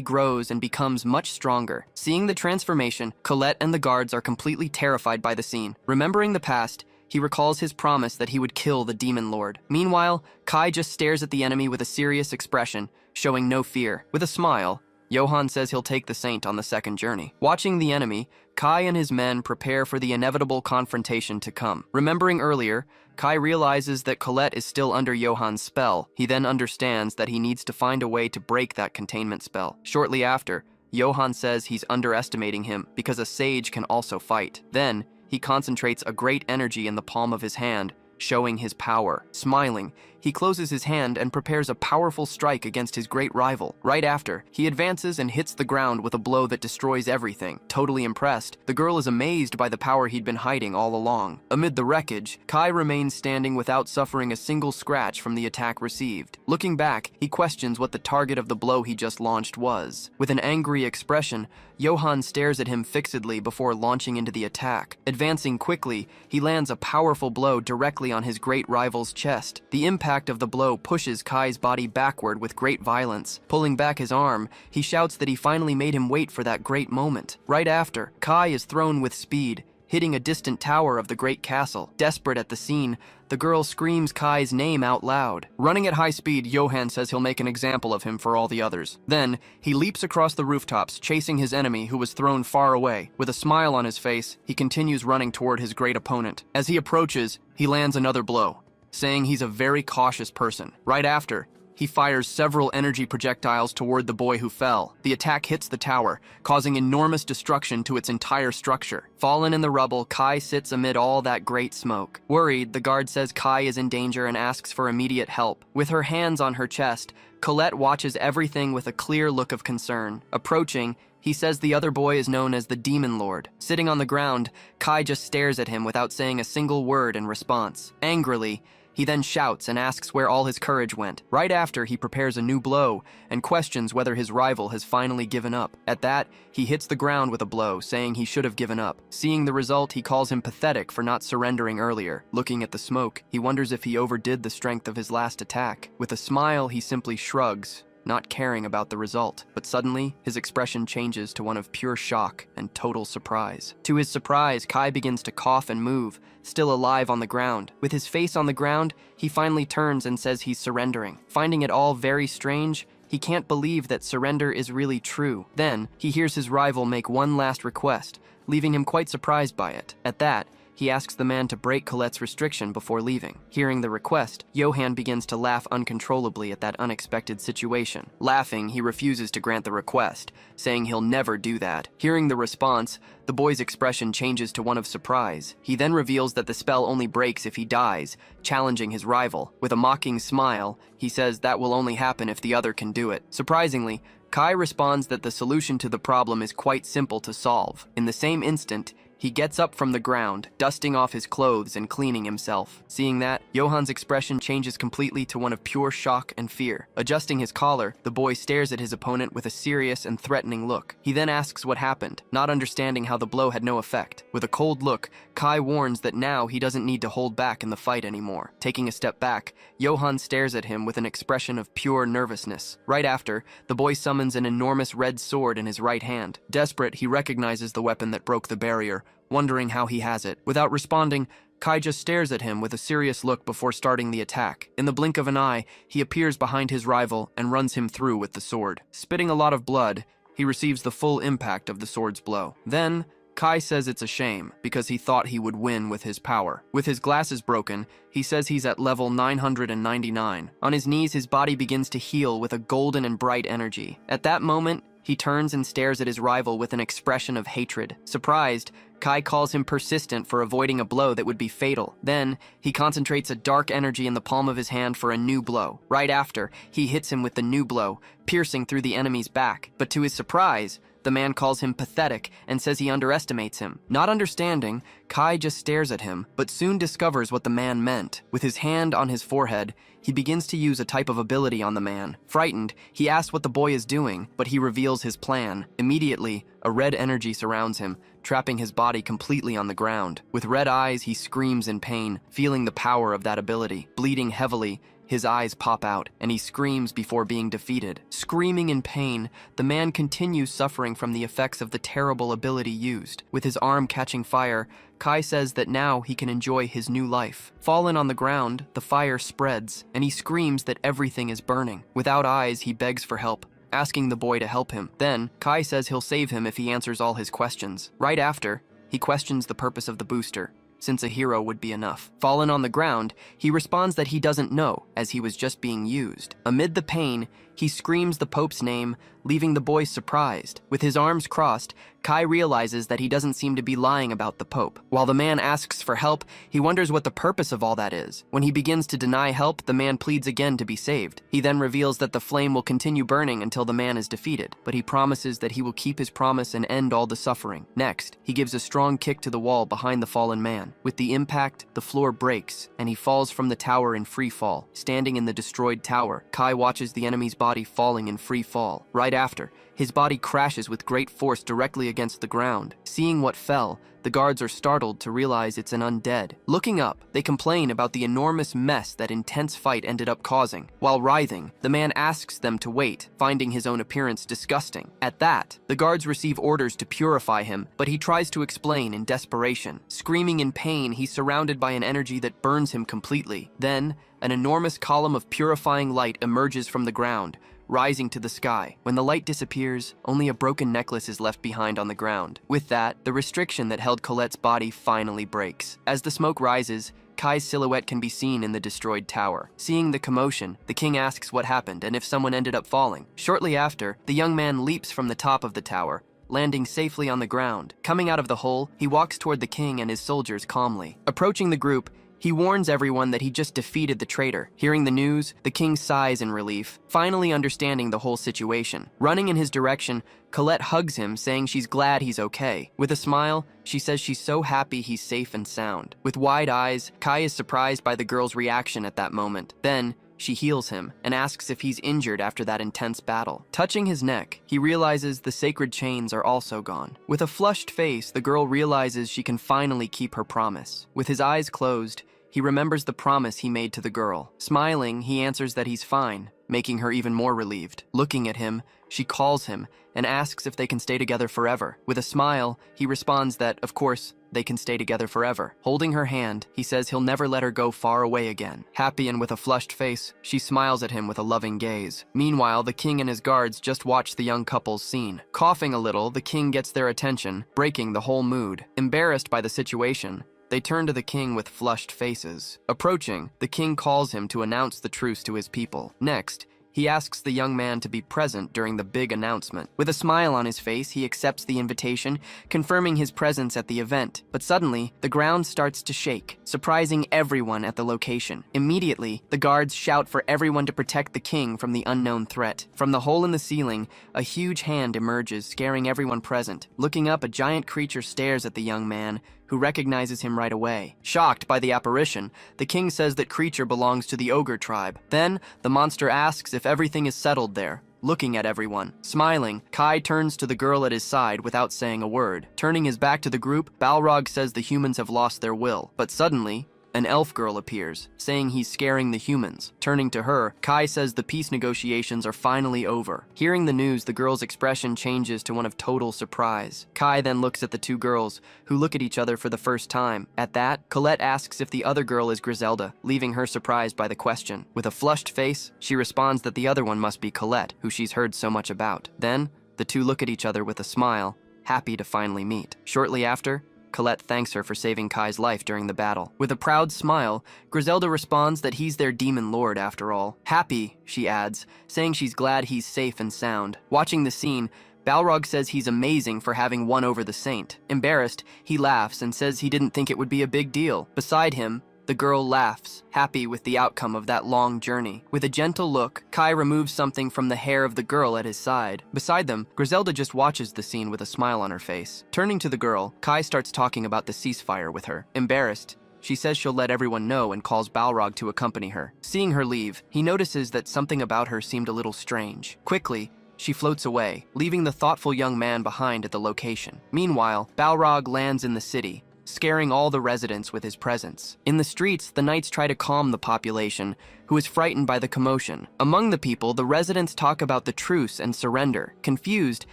grows and becomes much stronger. Seeing the transformation, Colette and the guards are completely terrified by the scene. Remembering the past, he recalls his promise that he would kill the demon lord. Meanwhile, Kai just stares at the enemy with a serious expression, showing no fear. With a smile, Johann says he'll take the saint on the second journey. Watching the enemy, Kai and his men prepare for the inevitable confrontation to come. Remembering earlier, Kai realizes that Colette is still under Johann's spell. He then understands that he needs to find a way to break that containment spell. Shortly after, Johann says he's underestimating him because a sage can also fight. Then, he concentrates a great energy in the palm of his hand, showing his power. Smiling, he closes his hand and prepares a powerful strike against his great rival. Right after, he advances and hits the ground with a blow that destroys everything. Totally impressed, the girl is amazed by the power he'd been hiding all along. Amid the wreckage, Kai remains standing without suffering a single scratch from the attack received. Looking back, he questions what the target of the blow he just launched was. With an angry expression, Johan stares at him fixedly before launching into the attack. Advancing quickly, he lands a powerful blow directly on his great rival's chest. The impact of the blow pushes Kai's body backward with great violence. Pulling back his arm, he shouts that he finally made him wait for that great moment. Right after, Kai is thrown with speed, hitting a distant tower of the great castle. Desperate at the scene, the girl screams Kai's name out loud. Running at high speed, Johan says he'll make an example of him for all the others. Then, he leaps across the rooftops, chasing his enemy who was thrown far away. With a smile on his face, he continues running toward his great opponent. As he approaches, he lands another blow, saying he's a very cautious person. Right after, he fires several energy projectiles toward the boy who fell. The attack hits the tower, causing enormous destruction to its entire structure. Fallen in the rubble, Kai sits amid all that great smoke. Worried, the guard says Kai is in danger and asks for immediate help. With her hands on her chest, Colette watches everything with a clear look of concern. Approaching, he says the other boy is known as the Demon Lord. Sitting on the ground, Kai just stares at him without saying a single word in response. Angrily, he then shouts and asks where all his courage went. Right after, he prepares a new blow and questions whether his rival has finally given up. At that, he hits the ground with a blow, saying he should have given up. Seeing the result, he calls him pathetic for not surrendering earlier. Looking at the smoke, he wonders if he overdid the strength of his last attack. With a smile, he simply shrugs, not caring about the result. But suddenly, his expression changes to one of pure shock and total surprise. To his surprise, Kai begins to cough and move, still alive on the ground. With his face on the ground, he finally turns and says he's surrendering. Finding it all very strange, he can't believe that surrender is really true. Then, he hears his rival make one last request, leaving him quite surprised by it. At that, he asks the man to break Colette's restriction before leaving. Hearing the request, Johan begins to laugh uncontrollably at that unexpected situation. Laughing, he refuses to grant the request, saying he'll never do that. Hearing the response, the boy's expression changes to one of surprise. He then reveals that the spell only breaks if he dies, challenging his rival. With a mocking smile, he says that will only happen if the other can do it. Surprisingly, Kai responds that the solution to the problem is quite simple to solve. In the same instant, he gets up from the ground, dusting off his clothes and cleaning himself. Seeing that, Johan's expression changes completely to one of pure shock and fear. Adjusting his collar, the boy stares at his opponent with a serious and threatening look. He then asks what happened, not understanding how the blow had no effect. With a cold look, Kai warns that now he doesn't need to hold back in the fight anymore. Taking a step back, Johan stares at him with an expression of pure nervousness. Right after, the boy summons an enormous red sword in his right hand. Desperate, he recognizes the weapon that broke the barrier, wondering how he has it. Without responding, Kai just stares at him with a serious look before starting the attack. In the blink of an eye, he appears behind his rival and runs him through with the sword. Spitting a lot of blood, he receives the full impact of the sword's blow. Then, Kai says it's a shame, because he thought he would win with his power. With his glasses broken, he says he's at level 999. On his knees, his body begins to heal with a golden and bright energy. At that moment, he turns and stares at his rival with an expression of hatred. Surprised, Kai calls him persistent for avoiding a blow that would be fatal. Then, he concentrates a dark energy in the palm of his hand for a new blow. Right after, he hits him with the new blow, piercing through the enemy's back. But to his surprise, the man calls him pathetic and says he underestimates him. Not understanding, Kai just stares at him, but soon discovers what the man meant. With his hand on his forehead, he begins to use a type of ability on the man. Frightened, he asks what the boy is doing, but he reveals his plan. Immediately, a red energy surrounds him, trapping his body completely on the ground. With red eyes, he screams in pain, feeling the power of that ability. Bleeding heavily, his eyes pop out, and he screams before being defeated. Screaming in pain, the man continues suffering from the effects of the terrible ability used. With his arm catching fire, Kai says that now he can enjoy his new life. Fallen on the ground, the fire spreads, and he screams that everything is burning. Without eyes, he begs for help, asking the boy to help him. Then, Kai says he'll save him if he answers all his questions. Right after, he questions the purpose of the booster, since a hero would be enough. Fallen on the ground, he responds that he doesn't know, as he was just being used. Amid the pain, he screams the Pope's name, leaving the boys surprised. With his arms crossed, Kai realizes that he doesn't seem to be lying about the Pope. While the man asks for help, he wonders what the purpose of all that is. When he begins to deny help, the man pleads again to be saved. He then reveals that the flame will continue burning until the man is defeated, but he promises that he will keep his promise and end all the suffering. Next, he gives a strong kick to the wall behind the fallen man. With the impact, the floor breaks, and he falls from the tower in free fall. Standing in the destroyed tower, Kai watches the enemy's body falling in free fall. Right after, his body crashes with great force directly against the ground. Seeing what fell, the guards are startled to realize it's an undead. Looking up, they complain about the enormous mess that intense fight ended up causing. While writhing, the man asks them to wait, finding his own appearance disgusting. At that, the guards receive orders to purify him, but he tries to explain in desperation. Screaming in pain, he's surrounded by an energy that burns him completely. Then, an enormous column of purifying light emerges from the ground, rising to the sky. When the light disappears, only a broken necklace is left behind on the ground. With that, the restriction that held Colette's body finally breaks. As the smoke rises, Kai's silhouette can be seen in the destroyed tower. Seeing the commotion, the king asks what happened and if someone ended up falling. Shortly after, the young man leaps from the top of the tower, landing safely on the ground. Coming out of the hole, he walks toward the king and his soldiers calmly. Approaching the group, he warns everyone that he just defeated the traitor. Hearing the news, the king sighs in relief, finally understanding the whole situation. Running in his direction, Colette hugs him, saying she's glad he's okay. With a smile, she says she's so happy he's safe and sound. With wide eyes, Kai is surprised by the girl's reaction at that moment. Then, she heals him and asks if he's injured after that intense battle. Touching his neck, he realizes the sacred chains are also gone. With a flushed face, the girl realizes she can finally keep her promise. With his eyes closed, he remembers the promise he made to the girl. Smiling, he answers that he's fine, making her even more relieved. Looking at him, she calls him and asks if they can stay together forever. With a smile, he responds that, of course, they can stay together forever. Holding her hand, he says he'll never let her go far away again. Happy and with a flushed face, she smiles at him with a loving gaze. Meanwhile, the king and his guards just watch the young couple's scene. Coughing a little, the king gets their attention, breaking the whole mood. Embarrassed by the situation, they turn to the king with flushed faces. Approaching, the king calls him to announce the truce to his people. Next, he asks the young man to be present during the big announcement. With a smile on his face, he accepts the invitation, confirming his presence at the event. But suddenly, the ground starts to shake, surprising everyone at the location. Immediately, the guards shout for everyone to protect the king from the unknown threat. From the hole in the ceiling, a huge hand emerges, scaring everyone present. Looking up, a giant creature stares at the young man, who recognizes him right away. Shocked by the apparition, the king says that creature belongs to the ogre tribe. Then, the monster asks if everything is settled there. Looking at everyone. Smiling, Kai turns to the girl at his side without saying a word. Turning his back to the group, Balrog says the humans have lost their will. But suddenly, an elf girl appears, saying he's scaring the humans. Turning to her, Kai says the peace negotiations are finally over. Hearing the news, the girl's expression changes to one of total surprise. Kai then looks at the two girls, who look at each other for the first time. At that, Colette asks if the other girl is Griselda, leaving her surprised by the question. With a flushed face, she responds that the other one must be Colette, who she's heard so much about. Then, the two look at each other with a smile, happy to finally meet. Shortly after, Colette thanks her for saving Kai's life during the battle. With a proud smile, Griselda responds that he's their demon lord after all. Happy, she adds, saying she's glad he's safe and sound. Watching the scene, Balrog says he's amazing for having won over the saint. Embarrassed, he laughs and says he didn't think it would be a big deal. Beside him, the girl laughs, happy with the outcome of that long journey. With a gentle look, Kai removes something from the hair of the girl at his side. Beside them, Griselda just watches the scene with a smile on her face. Turning to the girl, Kai starts talking about the ceasefire with her. Embarrassed, she says she'll let everyone know and calls Balrog to accompany her. Seeing her leave, he notices that something about her seemed a little strange. Quickly, she floats away, leaving the thoughtful young man behind at the location. Meanwhile, Balrog lands in the city, scaring all the residents with his presence. In the streets, the knights try to calm the population, who is frightened by the commotion. Among the people, the residents talk about the truce and surrender. Confused,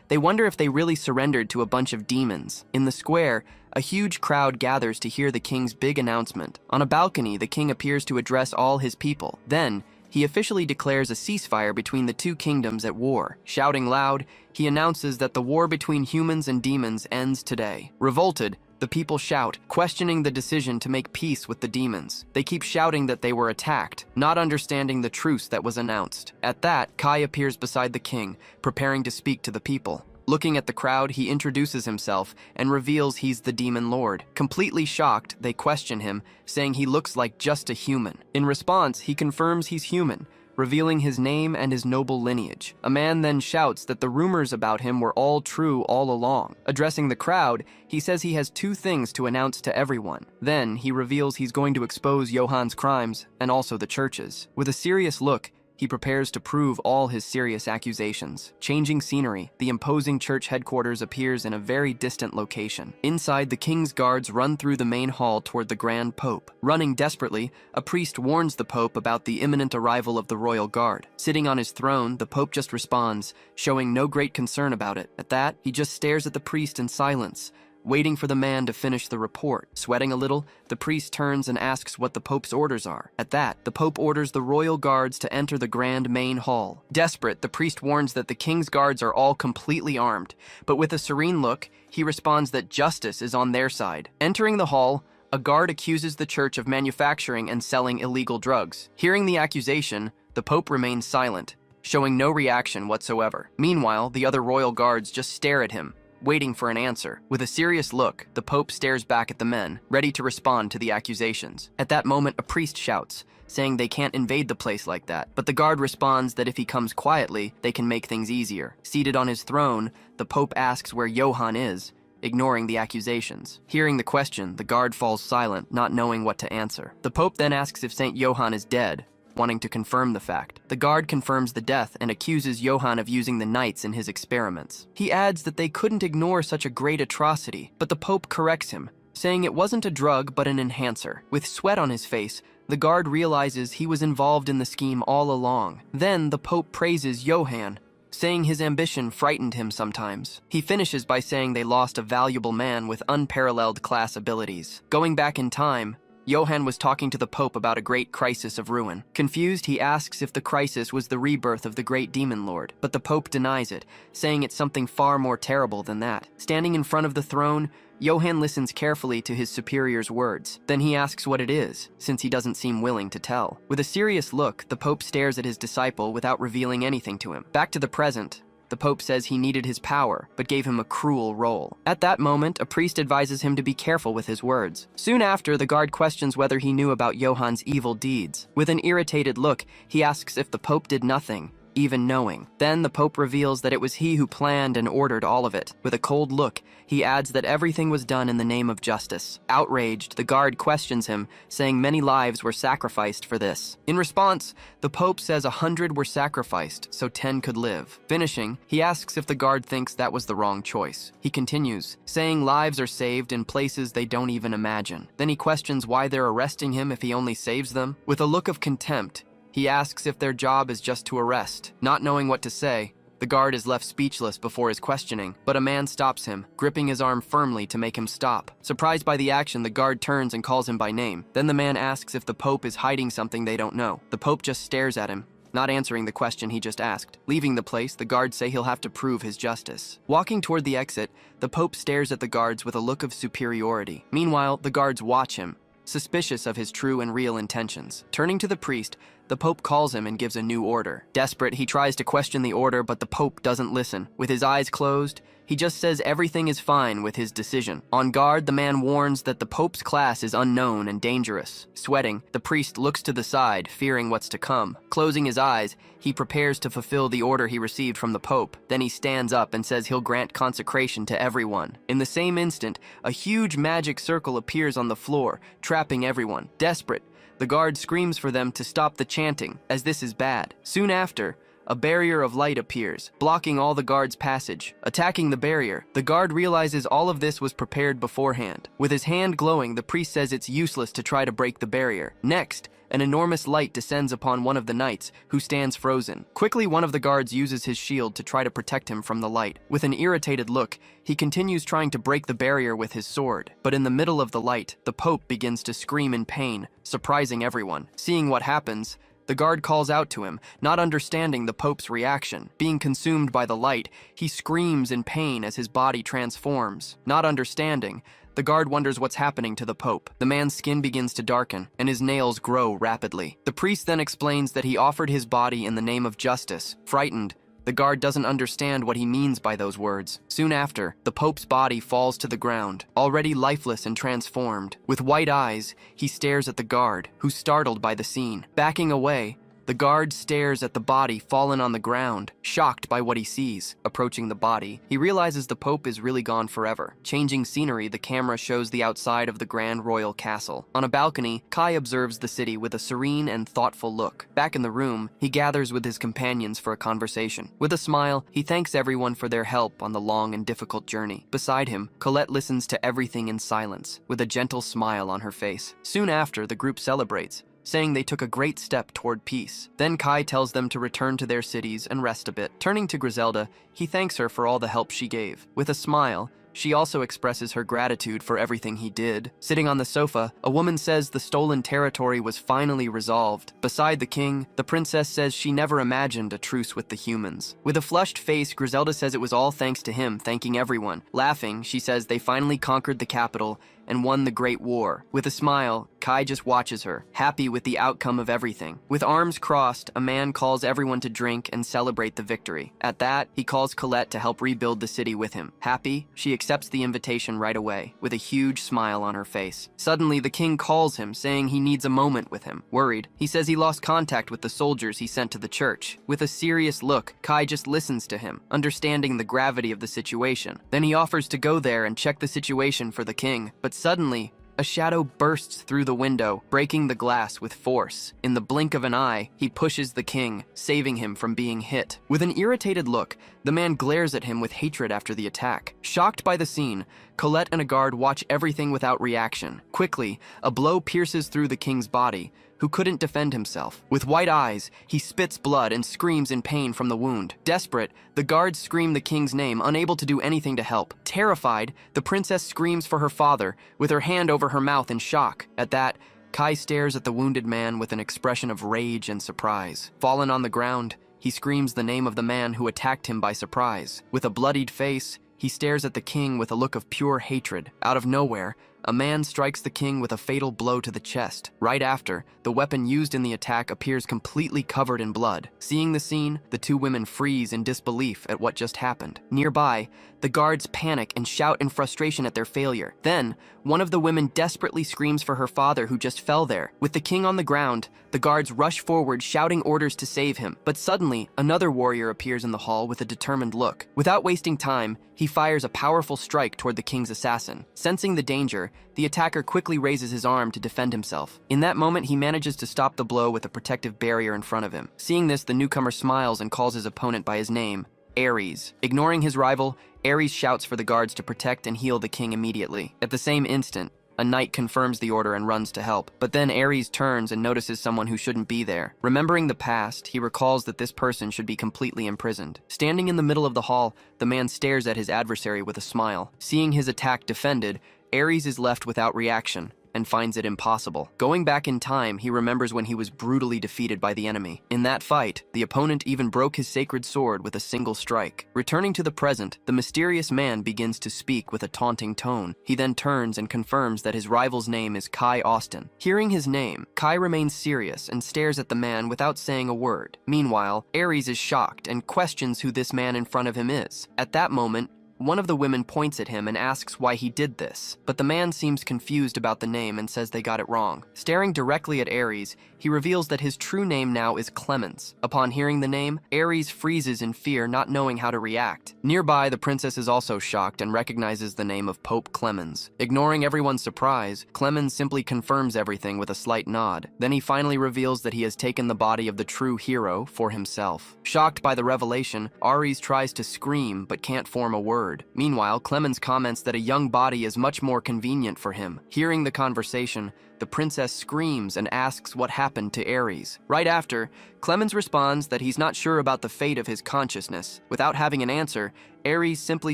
they wonder if they really surrendered to a bunch of demons. In the square, a huge crowd gathers to hear the king's big announcement. On a balcony, the king appears to address all his people. Then, he officially declares a ceasefire between the two kingdoms at war. Shouting loud, he announces that the war between humans and demons ends today. Revolted, The people shout, questioning the decision to make peace with the demons. They keep shouting that they were attacked, not understanding the truce that was announced. At that, Kai appears beside the king, preparing to speak to the people. Looking at the crowd, he introduces himself and reveals he's the demon lord. Completely shocked, they question him, saying he looks like just a human. In response, he confirms he's human, revealing his name and his noble lineage. A man then shouts that the rumors about him were all true all along. Addressing the crowd, he says he has 2 things to announce to everyone. Then, he reveals he's going to expose Johan's crimes, and also the church's. With a serious look, he prepares to prove all his serious accusations. Changing scenery, the imposing church headquarters appears in a very distant location. Inside, the king's guards run through the main hall toward the Grand Pope. Running desperately, a priest warns the Pope about the imminent arrival of the royal guard. Sitting on his throne, the Pope just responds, showing no great concern about it. At that, he just stares at the priest in silence, waiting for the man to finish the report. Sweating a little, the priest turns and asks what the Pope's orders are. At that, the Pope orders the royal guards to enter the grand main hall. Desperate, the priest warns that the king's guards are all completely armed, but with a serene look, he responds that justice is on their side. Entering the hall, a guard accuses the church of manufacturing and selling illegal drugs. Hearing the accusation, the Pope remains silent, showing no reaction whatsoever. Meanwhile, the other royal guards just stare at him, waiting for an answer. With a serious look, the Pope stares back at the men, ready to respond to the accusations. At that moment, a priest shouts, saying they can't invade the place like that, but the guard responds that if he comes quietly, they can make things easier. Seated on his throne, the Pope asks where Johann is, ignoring the accusations. Hearing the question, the guard falls silent, not knowing what to answer. The Pope then asks if Saint Johann is dead, wanting to confirm the fact. The guard confirms the death and accuses Johann of using the knights in his experiments. He adds that they couldn't ignore such a great atrocity, but the Pope corrects him, saying it wasn't a drug but an enhancer. With sweat on his face, the guard realizes he was involved in the scheme all along. Then the Pope praises Johann, saying his ambition frightened him sometimes. He finishes by saying they lost a valuable man with unparalleled class abilities. Going back in time, Johann was talking to the Pope about a great crisis of ruin. Confused, he asks if the crisis was the rebirth of the great demon lord, but the Pope denies it, saying it's something far more terrible than that. Standing in front of the throne, Johann listens carefully to his superior's words. Then he asks what it is, since he doesn't seem willing to tell. With a serious look, the Pope stares at his disciple without revealing anything to him. Back to the present, the Pope says he needed his power, but gave him a cruel role. At that moment, a priest advises him to be careful with his words. Soon after, the guard questions whether he knew about Johann's evil deeds. With an irritated look, he asks if the Pope did nothing, even knowing. Then the Pope reveals that it was he who planned and ordered all of it. With a cold look, he adds that everything was done in the name of justice. Outraged, the guard questions him, saying many lives were sacrificed for this. In response, the Pope says 100 were sacrificed, so 10 could live. Finishing, he asks if the guard thinks that was the wrong choice. He continues, saying lives are saved in places they don't even imagine. Then he questions why they're arresting him if he only saves them. With a look of contempt, he asks if their job is just to arrest. Not knowing what to say, the guard is left speechless before his questioning, but a man stops him, gripping his arm firmly to make him stop. Surprised by the action, the guard turns and calls him by name. Then the man asks if the Pope is hiding something they don't know. The Pope just stares at him, not answering the question he just asked. Leaving the place, the guards say he'll have to prove his justice. Walking toward the exit, the Pope stares at the guards with a look of superiority. Meanwhile, the guards watch him, suspicious of his true and real intentions. Turning to the priest, the Pope calls him and gives a new order. Desperate, he tries to question the order, but the Pope doesn't listen. With his eyes closed, he just says everything is fine with his decision. On guard, the man warns that the Pope's class is unknown and dangerous. Sweating, the priest looks to the side, fearing what's to come. Closing his eyes, he prepares to fulfill the order he received from the Pope. Then he stands up and says he'll grant consecration to everyone. In the same instant, a huge magic circle appears on the floor, trapping everyone. Desperate, the guard screams for them to stop the chanting, as this is bad. Soon after, a barrier of light appears, blocking all the guards' passage. Attacking the barrier, the guard realizes all of this was prepared beforehand. With his hand glowing, the priest says it's useless to try to break the barrier. Next, an enormous light descends upon one of the knights, who stands frozen. Quickly, one of the guards uses his shield to try to protect him from the light. With an irritated look, he continues trying to break the barrier with his sword. But in the middle of the light, the Pope begins to scream in pain, surprising everyone. Seeing what happens, the guard calls out to him, not understanding the Pope's reaction. Being consumed by the light, he screams in pain as his body transforms. Not understanding, The guard wonders what's happening to the Pope. The man's skin begins to darken, and his nails grow rapidly. The priest then explains that he offered his body in the name of justice. Frightened, the guard doesn't understand what he means by those words. Soon after, the Pope's body falls to the ground, already lifeless and transformed. With white eyes, he stares at the guard, who's startled by the scene. Backing away, the guard stares at the body fallen on the ground, shocked by what he sees. Approaching the body, he realizes the Pope is really gone forever. Changing scenery, the camera shows the outside of the Grand Royal Castle. On a balcony, Kai observes the city with a serene and thoughtful look. Back in the room, he gathers with his companions for a conversation. With a smile, he thanks everyone for their help on the long and difficult journey. Beside him, Colette listens to everything in silence, with a gentle smile on her face. Soon after, the group celebrates, saying they took a great step toward peace. Then Kai tells them to return to their cities and rest a bit. Turning to Griselda, he thanks her for all the help she gave. With a smile, she also expresses her gratitude for everything he did. Sitting on the sofa, a woman says the stolen territory was finally resolved. Beside the king, the princess says she never imagined a truce with the humans. With a flushed face, Griselda says it was all thanks to him, thanking everyone. Laughing, she says they finally conquered the capital and won the Great War. With a smile, Kai just watches her, happy with the outcome of everything. With arms crossed, a man calls everyone to drink and celebrate the victory. At that, he calls Colette to help rebuild the city with him. Happy, she accepts the invitation right away, with a huge smile on her face. Suddenly, the king calls him, saying he needs a moment with him. Worried, he says he lost contact with the soldiers he sent to the church. With a serious look, Kai just listens to him, understanding the gravity of the situation. Then he offers to go there and check the situation for the king, but suddenly, a shadow bursts through the window, breaking the glass with force. In the blink of an eye, he pushes the king, saving him from being hit. With an irritated look, the man glares at him with hatred after the attack. Shocked by the scene, Colette and a guard watch everything without reaction. Quickly, a blow pierces through the king's body, who couldn't defend himself. With white eyes, he spits blood and screams in pain from the wound. Desperate, the guards scream the king's name, unable to do anything to help. Terrified, the princess screams for her father, with her hand over her mouth in shock. At that, Kai stares at the wounded man with an expression of rage and surprise. Fallen on the ground, he screams the name of the man who attacked him by surprise. With a bloodied face, he stares at the king with a look of pure hatred. Out of nowhere, a man strikes the king with a fatal blow to the chest. Right after, the weapon used in the attack appears completely covered in blood. Seeing the scene, the two women freeze in disbelief at what just happened. Nearby, the guards panic and shout in frustration at their failure. Then, one of the women desperately screams for her father who just fell there. With the king on the ground, the guards rush forward shouting orders to save him. But suddenly, another warrior appears in the hall with a determined look. Without wasting time, he fires a powerful strike toward the king's assassin. Sensing the danger, the attacker quickly raises his arm to defend himself. In that moment, he manages to stop the blow with a protective barrier in front of him. Seeing this, the newcomer smiles and calls his opponent by his name, Ares. Ignoring his rival, Ares shouts for the guards to protect and heal the king immediately. At the same instant, a knight confirms the order and runs to help. But then Ares turns and notices someone who shouldn't be there. Remembering the past, he recalls that this person should be completely imprisoned. Standing in the middle of the hall, the man stares at his adversary with a smile. Seeing his attack defended, Ares is left without reaction and finds it impossible. Going back in time, he remembers when he was brutally defeated by the enemy. In that fight, the opponent even broke his sacred sword with a single strike. Returning to the present, the mysterious man begins to speak with a taunting tone. He then turns and confirms that his rival's name is Kai Austin. Hearing his name, Kai remains serious and stares at the man without saying a word. Meanwhile, Ares is shocked and questions who this man in front of him is. At that moment, one of the women points at him and asks why he did this, but the man seems confused about the name and says they got it wrong. Staring directly at Ares, he reveals that his true name now is Clemens. Upon hearing the name, Ares freezes in fear, not knowing how to react. Nearby, the princess is also shocked and recognizes the name of Pope Clemens. Ignoring everyone's surprise, Clemens simply confirms everything with a slight nod. Then he finally reveals that he has taken the body of the true hero for himself. Shocked by the revelation, Ares tries to scream but can't form a word. Meanwhile, Clemens comments that a young body is much more convenient for him. Hearing the conversation, the princess screams and asks what happened to Ares. Right after, Clemens responds that he's not sure about the fate of his consciousness. Without having an answer, Ares simply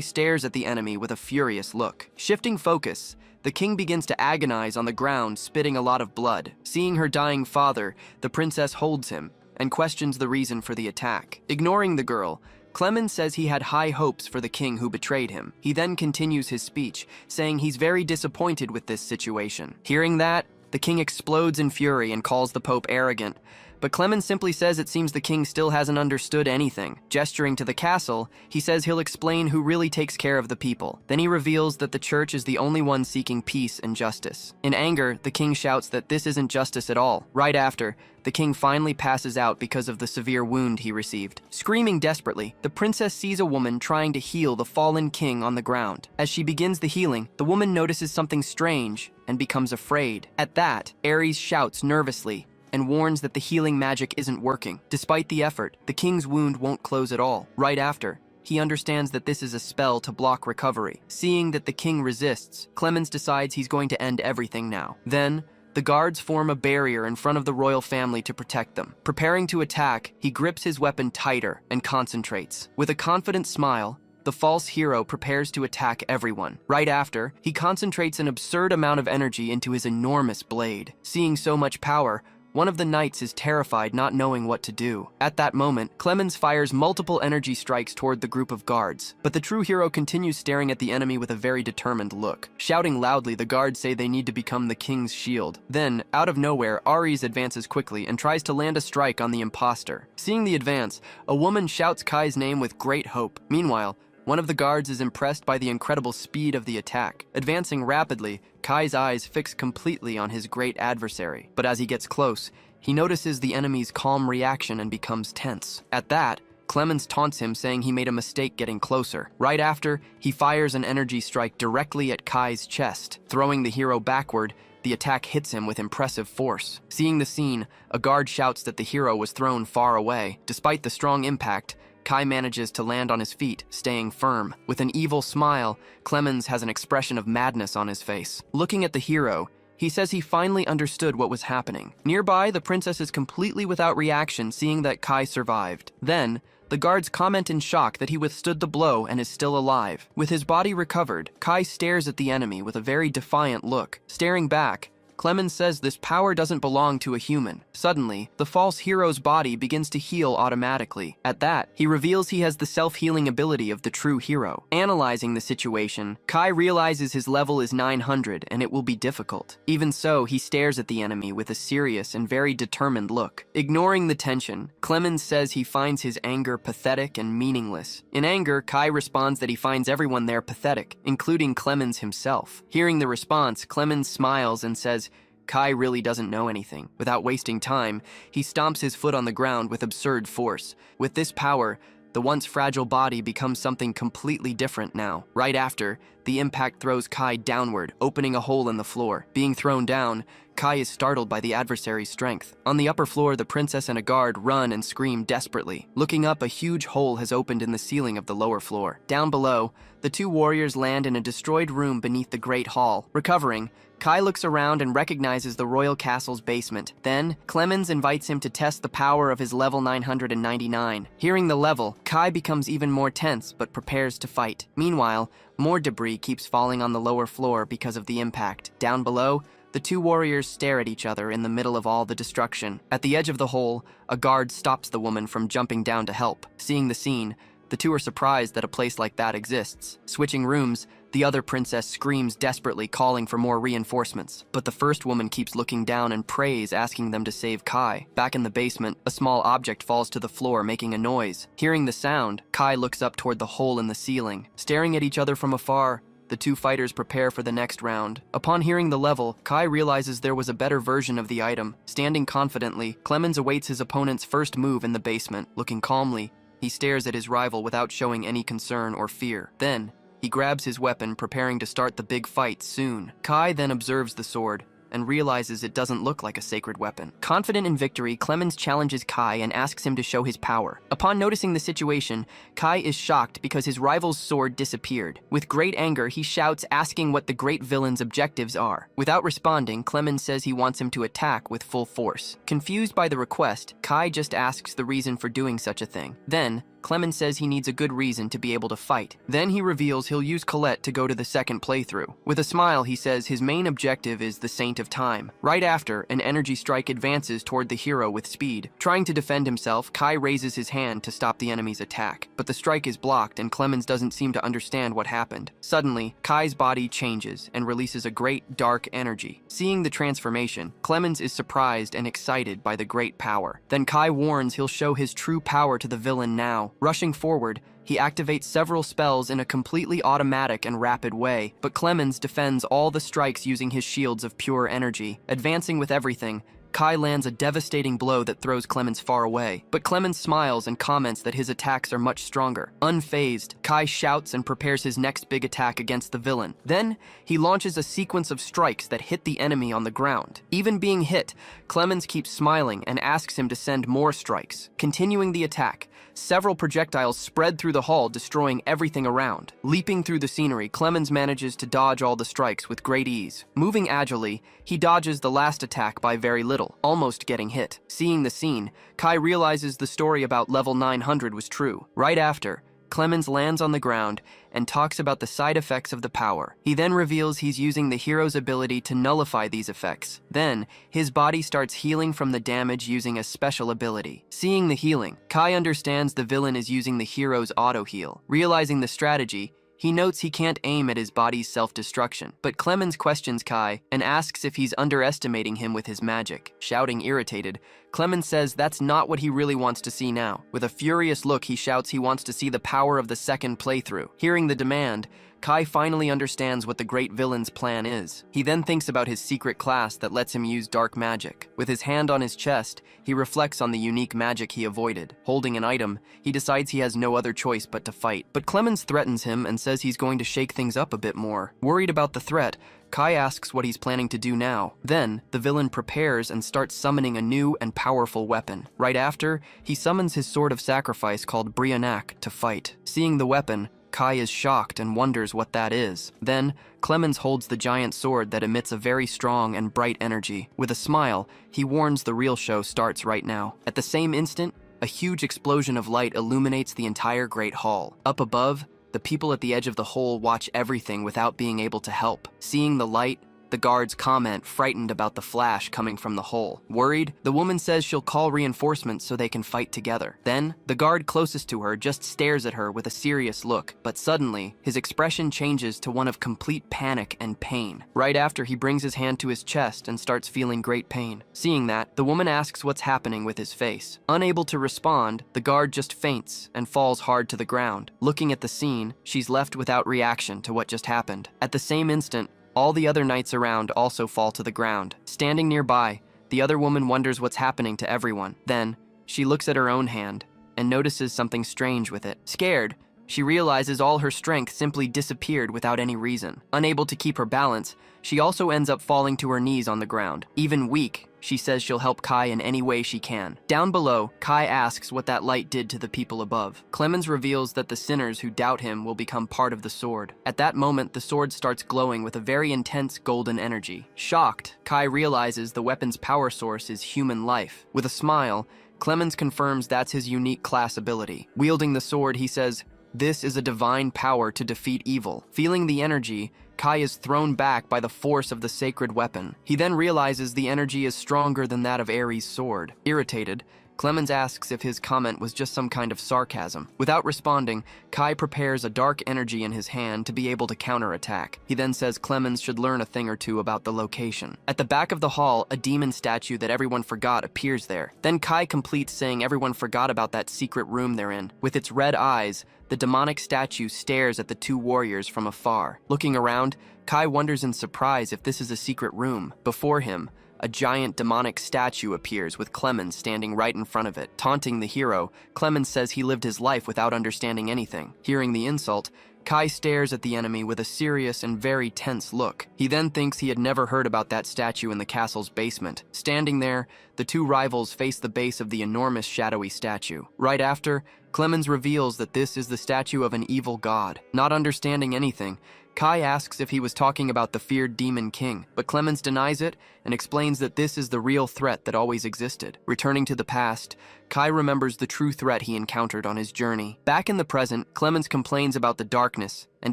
stares at the enemy with a furious look. Shifting focus, the king begins to agonize on the ground, spitting a lot of blood. Seeing her dying father, the princess holds him and questions the reason for the attack. Ignoring the girl, Clemens says he had high hopes for the king who betrayed him. He then continues his speech, saying he's very disappointed with this situation. Hearing that, the king explodes in fury and calls the Pope arrogant. But Clemens simply says it seems the king still hasn't understood anything. Gesturing to the castle, he says he'll explain who really takes care of the people. Then he reveals that the church is the only one seeking peace and justice. In anger, the king shouts that this isn't justice at all. Right after, the king finally passes out because of the severe wound he received. Screaming desperately, the princess sees a woman trying to heal the fallen king on the ground. As she begins the healing, the woman notices something strange and becomes afraid. At that, Ares shouts nervously and warns that the healing magic isn't working. Despite the effort, the king's wound won't close at all. Right after, he understands that this is a spell to block recovery. Seeing that the king resists, Clemens decides he's going to end everything now. Then, the guards form a barrier in front of the royal family to protect them. Preparing to attack, he grips his weapon tighter and concentrates. With a confident smile, the false hero prepares to attack everyone. Right after, he concentrates an absurd amount of energy into his enormous blade. Seeing so much power, one of the knights is terrified, not knowing what to do. At that moment, Clemens fires multiple energy strikes toward the group of guards, but the true hero continues staring at the enemy with a very determined look. Shouting loudly, the guards say they need to become the king's shield. Then, out of nowhere, Ares advances quickly and tries to land a strike on the imposter. Seeing the advance, a woman shouts Kai's name with great hope. Meanwhile, one of the guards is impressed by the incredible speed of the attack. Advancing rapidly, Kai's eyes fix completely on his great adversary. But as he gets close, he notices the enemy's calm reaction and becomes tense. At that, Clemens taunts him, saying he made a mistake getting closer. Right after, he fires an energy strike directly at Kai's chest. Throwing the hero backward, the attack hits him with impressive force. Seeing the scene, a guard shouts that the hero was thrown far away. Despite the strong impact, Kai manages to land on his feet, staying firm. With an evil smile, Clemens has an expression of madness on his face. Looking at the hero, he says he finally understood what was happening. Nearby, the princess is completely without reaction, seeing that Kai survived. Then, the guards comment in shock that he withstood the blow and is still alive. With his body recovered, Kai stares at the enemy with a very defiant look. Staring back, Clemens says this power doesn't belong to a human. Suddenly, the false hero's body begins to heal automatically. At that, he reveals he has the self-healing ability of the true hero. Analyzing the situation, Kai realizes his level is 900 and it will be difficult. Even so, he stares at the enemy with a serious and very determined look. Ignoring the tension, Clemens says he finds his anger pathetic and meaningless. In anger, Kai responds that he finds everyone there pathetic, including Clemens himself. Hearing the response, Clemens smiles and says, Kai really doesn't know anything. Without wasting time, he stomps his foot on the ground with absurd force. With this power, the once fragile body becomes something completely different now. Right after, the impact throws Kai downward, opening a hole in the floor. Being thrown down, Kai is startled by the adversary's strength. On the upper floor, the princess and a guard run and scream desperately. Looking up, a huge hole has opened in the ceiling of the lower floor. Down below, the two warriors land in a destroyed room beneath the Great Hall. Recovering, Kai looks around and recognizes the royal castle's basement. Then, Clemens invites him to test the power of his level 999. Hearing the level, Kai becomes even more tense but prepares to fight. Meanwhile, more debris keeps falling on the lower floor because of the impact. Down below, the two warriors stare at each other in the middle of all the destruction. At the edge of the hole, a guard stops the woman from jumping down to help. Seeing the scene, the two are surprised that a place like that exists. Switching rooms, the other princess screams desperately, calling for more reinforcements. But the first woman keeps looking down and prays, asking them to save Kai. Back in the basement, a small object falls to the floor, making a noise. Hearing the sound, Kai looks up toward the hole in the ceiling. Staring at each other from afar, the two fighters prepare for the next round. Upon hearing the level, Kai realizes there was a better version of the item. Standing confidently, Clemens awaits his opponent's first move in the basement. Looking calmly, he stares at his rival without showing any concern or fear. Then, he grabs his weapon, preparing to start the big fight soon. Kai then observes the sword and realizes it doesn't look like a sacred weapon. Confident in victory, Clemens challenges Kai and asks him to show his power. Upon noticing the situation, Kai is shocked because his rival's sword disappeared. With great anger, he shouts, asking what the great villain's objectives are. Without responding, Clemens says he wants him to attack with full force. Confused by the request, Kai just asks the reason for doing such a thing. Then, Clemens says he needs a good reason to be able to fight. Then he reveals he'll use Colette to go to the second playthrough. With a smile, he says his main objective is the Saint of Time. Right after, an energy strike advances toward the hero with speed. Trying to defend himself, Kai raises his hand to stop the enemy's attack, but the strike is blocked and Clemens doesn't seem to understand what happened. Suddenly, Kai's body changes and releases a great dark energy. Seeing the transformation, Clemens is surprised and excited by the great power. Then Kai warns he'll show his true power to the villain now. Rushing forward, he activates several spells in a completely automatic and rapid way, but Clemens defends all the strikes using his shields of pure energy. Advancing with everything, Kai lands a devastating blow that throws Clemens far away, but Clemens smiles and comments that his attacks are much stronger. Unfazed, Kai shouts and prepares his next big attack against the villain. Then, he launches a sequence of strikes that hit the enemy on the ground. Even being hit, Clemens keeps smiling and asks him to send more strikes. Continuing the attack, several projectiles spread through the hall, destroying everything around. Leaping through the scenery, Clemens manages to dodge all the strikes with great ease. Moving agilely, he dodges the last attack by very little, almost getting hit. Seeing the scene, Kai realizes the story about level 900 was true. Right after, Clemens lands on the ground and talks about the side effects of the power. He then reveals he's using the hero's ability to nullify these effects. Then, his body starts healing from the damage using a special ability. Seeing the healing, Kai understands the villain is using the hero's auto-heal. Realizing the strategy, he notes he can't aim at his body's self-destruction, but Clemens questions Kai and asks if he's underestimating him with his magic. Shouting irritated, Clemens says that's not what he really wants to see now. With a furious look, he shouts he wants to see the power of the second playthrough. Hearing the demand, Kai finally understands what the great villain's plan is. He then thinks about his secret class that lets him use dark magic. With his hand on his chest, he reflects on the unique magic he avoided. Holding an item, he decides he has no other choice but to fight. But Clemens threatens him and says he's going to shake things up a bit more. Worried about the threat, Kai asks what he's planning to do now. Then, the villain prepares and starts summoning a new and powerful weapon. Right after, he summons his sword of sacrifice called Brianak to fight. Seeing the weapon, Kai is shocked and wonders what that is. Then, Clemens holds the giant sword that emits a very strong and bright energy. With a smile, he warns the real show starts right now. At the same instant, a huge explosion of light illuminates the entire great hall. Up above, the people at the edge of the hole watch everything without being able to help. Seeing the light, the guards comment, frightened about the flash coming from the hole. Worried, the woman says she'll call reinforcements so they can fight together. Then, the guard closest to her just stares at her with a serious look, but suddenly, his expression changes to one of complete panic and pain. Right after, he brings his hand to his chest and starts feeling great pain. Seeing that, the woman asks what's happening with his face. Unable to respond, the guard just faints and falls hard to the ground. Looking at the scene, she's left without reaction to what just happened. At the same instant, all the other knights around also fall to the ground. Standing nearby, the other woman wonders what's happening to everyone. Then, she looks at her own hand and notices something strange with it. Scared, she realizes all her strength simply disappeared without any reason. Unable to keep her balance, she also ends up falling to her knees on the ground. Even weak, she says she'll help Kai in any way she can. Down below, Kai asks what that light did to the people above. Clemens reveals that the sinners who doubt him will become part of the sword. At that moment, the sword starts glowing with a very intense golden energy. Shocked, Kai realizes the weapon's power source is human life. With a smile, Clemens confirms that's his unique class ability. Wielding the sword, he says, "This is a divine power to defeat evil." Feeling the energy, Kai is thrown back by the force of the sacred weapon. He then realizes the energy is stronger than that of Ares' sword. Irritated, Clemens asks if his comment was just some kind of sarcasm. Without responding, Kai prepares a dark energy in his hand to be able to counterattack. He then says Clemens should learn a thing or two about the location. At the back of the hall, a demon statue that everyone forgot appears there. Then Kai completes saying everyone forgot about that secret room they're in. With its red eyes, the demonic statue stares at the two warriors from afar. Looking around, Kai wonders in surprise if this is a secret room. Before him, a giant demonic statue appears with Clemens standing right in front of it. Taunting the hero, Clemens says he lived his life without understanding anything. Hearing the insult, Kai stares at the enemy with a serious and very tense look. He then thinks he had never heard about that statue in the castle's basement. Standing there, the two rivals face the base of the enormous shadowy statue. Right after, Clemens reveals that this is the statue of an evil god. Not understanding anything, Kai asks if he was talking about the feared Demon King, but Clemens denies it and explains that this is the real threat that always existed. Returning to the past, Kai remembers the true threat he encountered on his journey. Back in the present, Clemens complains about the darkness and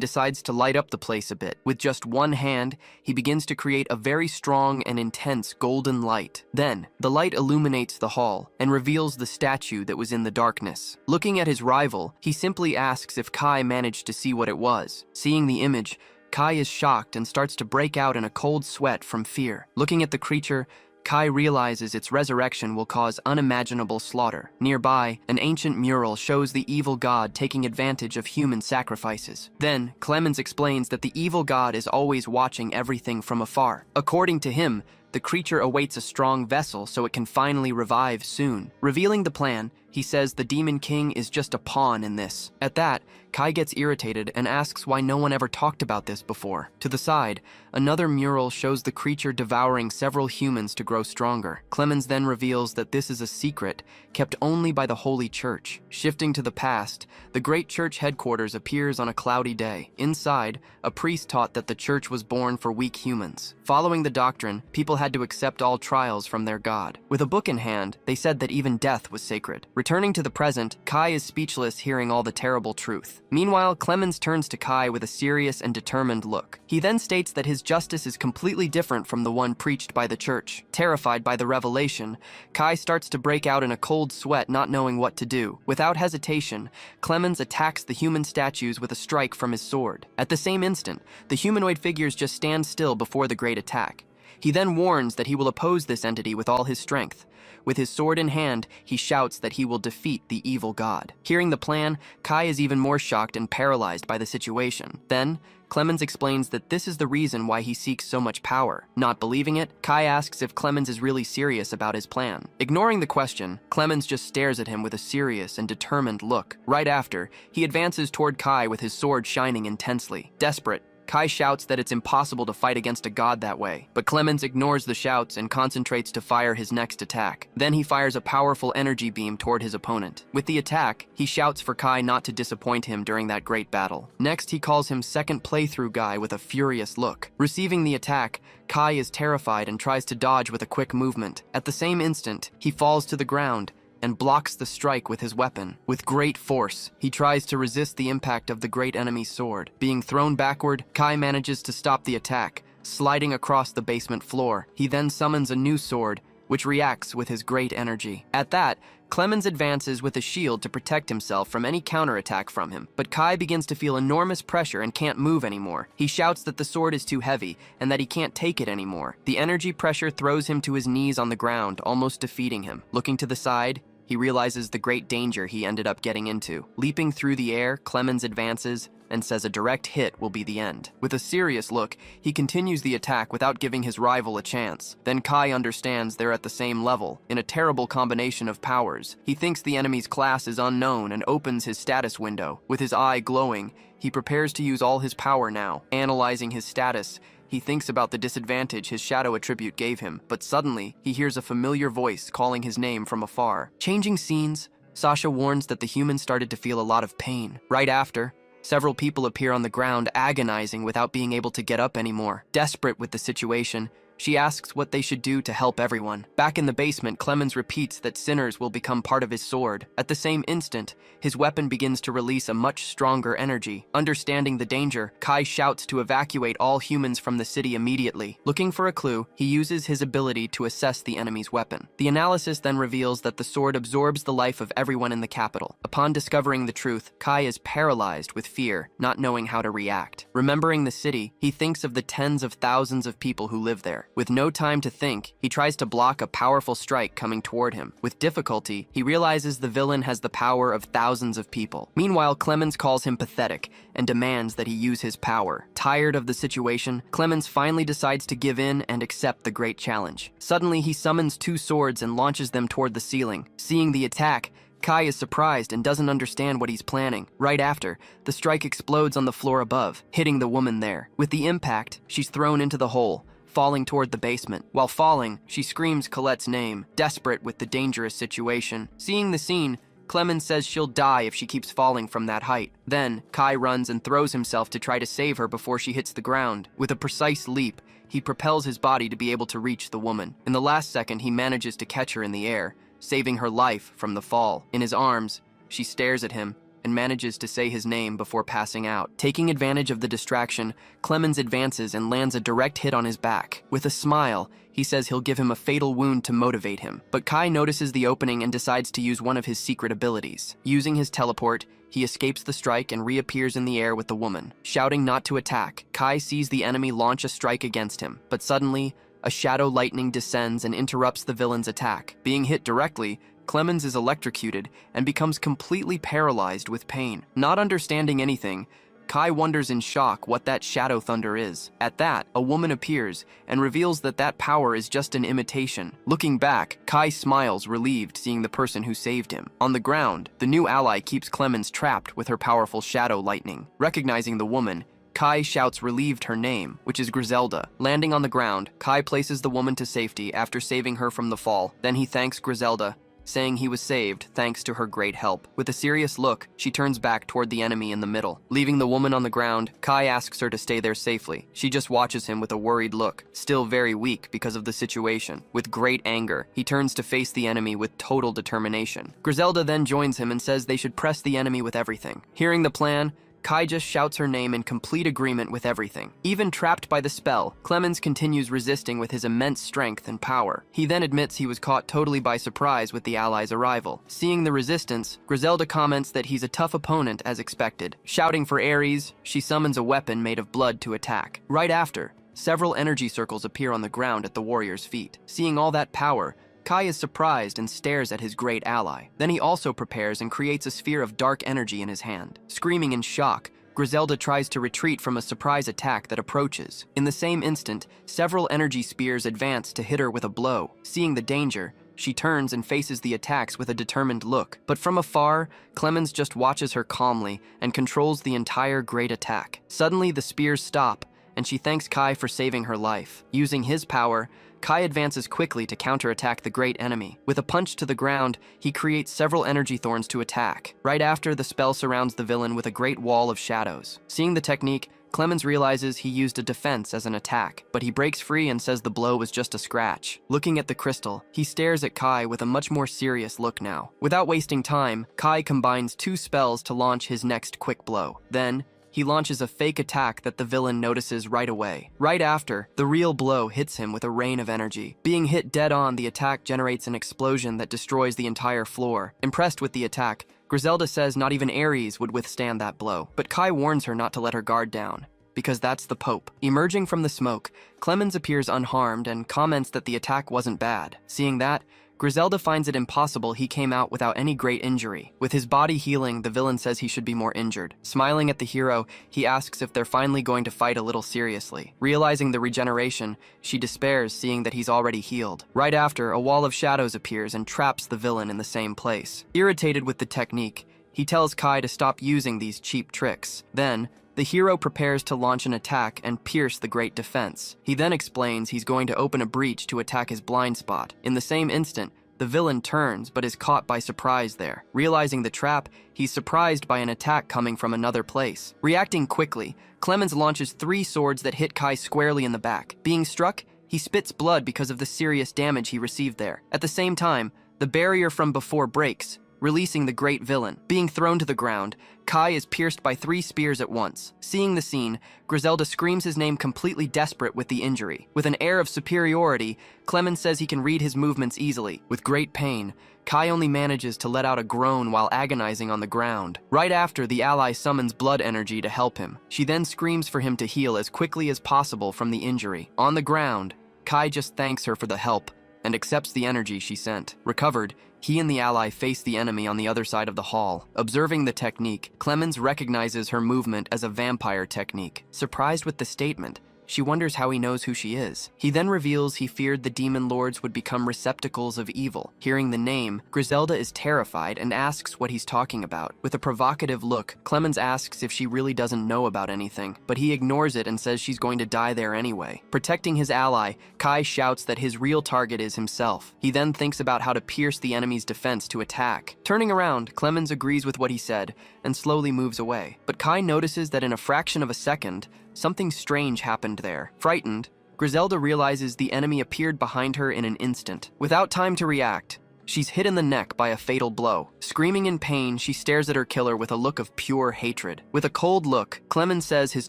decides to light up the place a bit. With just one hand, he begins to create a very strong and intense golden light. Then, the light illuminates the hall and reveals the statue that was in the darkness. Looking at his rival, he simply asks if Kai managed to see what it was. Seeing the image, Kai is shocked and starts to break out in a cold sweat from fear. Looking at the creature, Kai realizes its resurrection will cause unimaginable slaughter. Nearby, an ancient mural shows the evil god taking advantage of human sacrifices. Then, Clemens explains that the evil god is always watching everything from afar. According to him, the creature awaits a strong vessel so it can finally revive soon. Revealing the plan, he says the Demon King is just a pawn in this. At that, Kai gets irritated and asks why no one ever talked about this before. To the side, another mural shows the creature devouring several humans to grow stronger. Clemens then reveals that this is a secret kept only by the Holy Church. Shifting to the past, the Great Church headquarters appears on a cloudy day. Inside, a priest taught that the church was born for weak humans. Following the doctrine, people had to accept all trials from their god. With a book in hand, they said that even death was sacred. Returning to the present, Kai is speechless hearing all the terrible truth. Meanwhile, Clemens turns to Kai with a serious and determined look. He then states that his justice is completely different from the one preached by the church. Terrified by the revelation, Kai starts to break out in a cold sweat, not knowing what to do. Without hesitation, Clemens attacks the human statues with a strike from his sword. At the same instant, the humanoid figures just stand still before the great attack. He then warns that he will oppose this entity with all his strength. With his sword in hand, he shouts that he will defeat the evil god. Hearing the plan, Kai is even more shocked and paralyzed by the situation. Then, Clemens explains that this is the reason why he seeks so much power. Not believing it, Kai asks if Clemens is really serious about his plan. Ignoring the question, Clemens just stares at him with a serious and determined look. Right after, he advances toward Kai with his sword shining intensely. Desperate, Kai shouts that it's impossible to fight against a god that way, but Clemens ignores the shouts and concentrates to fire his next attack. Then he fires a powerful energy beam toward his opponent. With the attack, he shouts for Kai not to disappoint him during that great battle. Next, he calls him second playthrough guy with a furious look. Receiving the attack, Kai is terrified and tries to dodge with a quick movement. At the same instant, he falls to the ground and blocks the strike with his weapon. With great force, he tries to resist the impact of the great enemy's sword. Being thrown backward, Kai manages to stop the attack, sliding across the basement floor. He then summons a new sword, which reacts with his great energy. At that, Clemens advances with a shield to protect himself from any counterattack from him, but Kai begins to feel enormous pressure and can't move anymore. He shouts that the sword is too heavy and that he can't take it anymore. The energy pressure throws him to his knees on the ground, almost defeating him. Looking to the side, he realizes the great danger he ended up getting into. Leaping through the air, Clemens advances and says a direct hit will be the end. With a serious look, he continues the attack without giving his rival a chance. Then Kai understands they're at the same level, in a terrible combination of powers. He thinks the enemy's class is unknown and opens his status window. With his eye glowing, he prepares to use all his power now. Analyzing his status, he thinks about the disadvantage his shadow attribute gave him, but suddenly, he hears a familiar voice calling his name from afar. Changing scenes, Sasha warns that the humans started to feel a lot of pain. Right after, several people appear on the ground agonizing without being able to get up anymore. Desperate with the situation, she asks what they should do to help everyone. Back in the basement, Clemens repeats that sinners will become part of his sword. At the same instant, his weapon begins to release a much stronger energy. Understanding the danger, Kai shouts to evacuate all humans from the city immediately. Looking for a clue, he uses his ability to assess the enemy's weapon. The analysis then reveals that the sword absorbs the life of everyone in the capital. Upon discovering the truth, Kai is paralyzed with fear, not knowing how to react. Remembering the city, he thinks of the tens of thousands of people who live there. With no time to think, he tries to block a powerful strike coming toward him. With difficulty, he realizes the villain has the power of thousands of people. Meanwhile, Clemens calls him pathetic and demands that he use his power. Tired of the situation, Clemens finally decides to give in and accept the great challenge. Suddenly, he summons two swords and launches them toward the ceiling. Seeing the attack, Kai is surprised and doesn't understand what he's planning. Right after, the strike explodes on the floor above, hitting the woman there. With the impact, she's thrown into the hole, falling toward the basement. While falling, she screams Colette's name, desperate with the dangerous situation. Seeing the scene, Clemens says she'll die if she keeps falling from that height. Then, Kai runs and throws himself to try to save her before she hits the ground. With a precise leap, he propels his body to be able to reach the woman. In the last second, he manages to catch her in the air, saving her life from the fall. In his arms, she stares at him and manages to say his name before passing out. Taking advantage of the distraction, Clemens advances and lands a direct hit on his back. With a smile, he says he'll give him a fatal wound to motivate him. But Kai notices the opening and decides to use one of his secret abilities. Using his teleport, he escapes the strike and reappears in the air with the woman. Shouting not to attack, Kai sees the enemy launch a strike against him, but suddenly, a shadow lightning descends and interrupts the villain's attack. Being hit directly, Clemens is electrocuted and becomes completely paralyzed with pain. Not understanding anything, Kai wonders in shock what that shadow thunder is. At that, a woman appears and reveals that that power is just an imitation. Looking back, Kai smiles, relieved seeing the person who saved him. On the ground, the new ally keeps Clemens trapped with her powerful shadow lightning. Recognizing the woman, Kai shouts relieved her name, which is Griselda. Landing on the ground, Kai places the woman to safety after saving her from the fall. Then he thanks Griselda, saying he was saved thanks to her great help. With a serious look, she turns back toward the enemy in the middle. Leaving the woman on the ground, Kai asks her to stay there safely. She just watches him with a worried look, still very weak because of the situation. With great anger, he turns to face the enemy with total determination. Griselda then joins him and says they should press the enemy with everything. Hearing the plan, Kai just shouts her name in complete agreement with everything. Even trapped by the spell, Clemens continues resisting with his immense strength and power. He then admits he was caught totally by surprise with the allies' arrival. Seeing the resistance, Griselda comments that he's a tough opponent as expected. Shouting for Ares, she summons a weapon made of blood to attack. Right after, several energy circles appear on the ground at the warrior's feet. Seeing all that power, Kai is surprised and stares at his great ally. Then he also prepares and creates a sphere of dark energy in his hand. Screaming in shock, Griselda tries to retreat from a surprise attack that approaches. In the same instant, several energy spears advance to hit her with a blow. Seeing the danger, she turns and faces the attacks with a determined look. But from afar, Clemens just watches her calmly and controls the entire great attack. Suddenly, the spears stop, and she thanks Kai for saving her life. Using his power, Kai advances quickly to counterattack the great enemy. With a punch to the ground, he creates several energy thorns to attack. Right after, the spell surrounds the villain with a great wall of shadows. Seeing the technique, Clemens realizes he used a defense as an attack, but he breaks free and says the blow was just a scratch. Looking at the crystal, he stares at Kai with a much more serious look now. Without wasting time, Kai combines 2 spells to launch his next quick blow. Then, he launches a fake attack that the villain notices right away. Right after, the real blow hits him with a rain of energy. Being hit dead on, the attack generates an explosion that destroys the entire floor. Impressed with the attack, Griselda says not even Ares would withstand that blow. But Kai warns her not to let her guard down, because that's the Pope. Emerging from the smoke, Clemens appears unharmed and comments that the attack wasn't bad. Seeing that, Griselda finds it impossible he came out without any great injury. With his body healing, the villain says he should be more injured. Smiling at the hero, he asks if they're finally going to fight a little seriously. Realizing the regeneration, she despairs seeing that he's already healed. Right after, a wall of shadows appears and traps the villain in the same place. Irritated with the technique, he tells Kai to stop using these cheap tricks. Then, the hero prepares to launch an attack and pierce the great defense. He then explains he's going to open a breach to attack his blind spot. In the same instant, the villain turns but is caught by surprise there. Realizing the trap, he's surprised by an attack coming from another place. Reacting quickly, Clemens launches 3 swords that hit Kai squarely in the back. Being struck, he spits blood because of the serious damage he received there. At the same time, the barrier from before breaks, releasing the great villain. Being thrown to the ground, Kai is pierced by 3 spears at once. Seeing the scene, Griselda screams his name completely desperate with the injury. With an air of superiority, Clemens says he can read his movements easily. With great pain, Kai only manages to let out a groan while agonizing on the ground. Right after, the ally summons blood energy to help him. She then screams for him to heal as quickly as possible from the injury. On the ground, Kai just thanks her for the help and accepts the energy she sent. Recovered, he and the ally face the enemy on the other side of the hall. Observing the technique, Clemens recognizes her movement as a vampire technique. Surprised with the statement, she wonders how he knows who she is. He then reveals he feared the demon lords would become receptacles of evil. Hearing the name, Griselda is terrified and asks what he's talking about. With a provocative look, Clemens asks if she really doesn't know about anything, but he ignores it and says she's going to die there anyway. Protecting his ally, Kai shouts that his real target is himself. He then thinks about how to pierce the enemy's defense to attack. Turning around, Clemens agrees with what he said and slowly moves away. But Kai notices that in a fraction of a second, something strange happened there. Frightened, Griselda realizes the enemy appeared behind her in an instant. Without time to react, She's hit in the neck by a fatal blow. Screaming in pain, she stares at her killer with a look of pure hatred. With a cold look, Clemens says his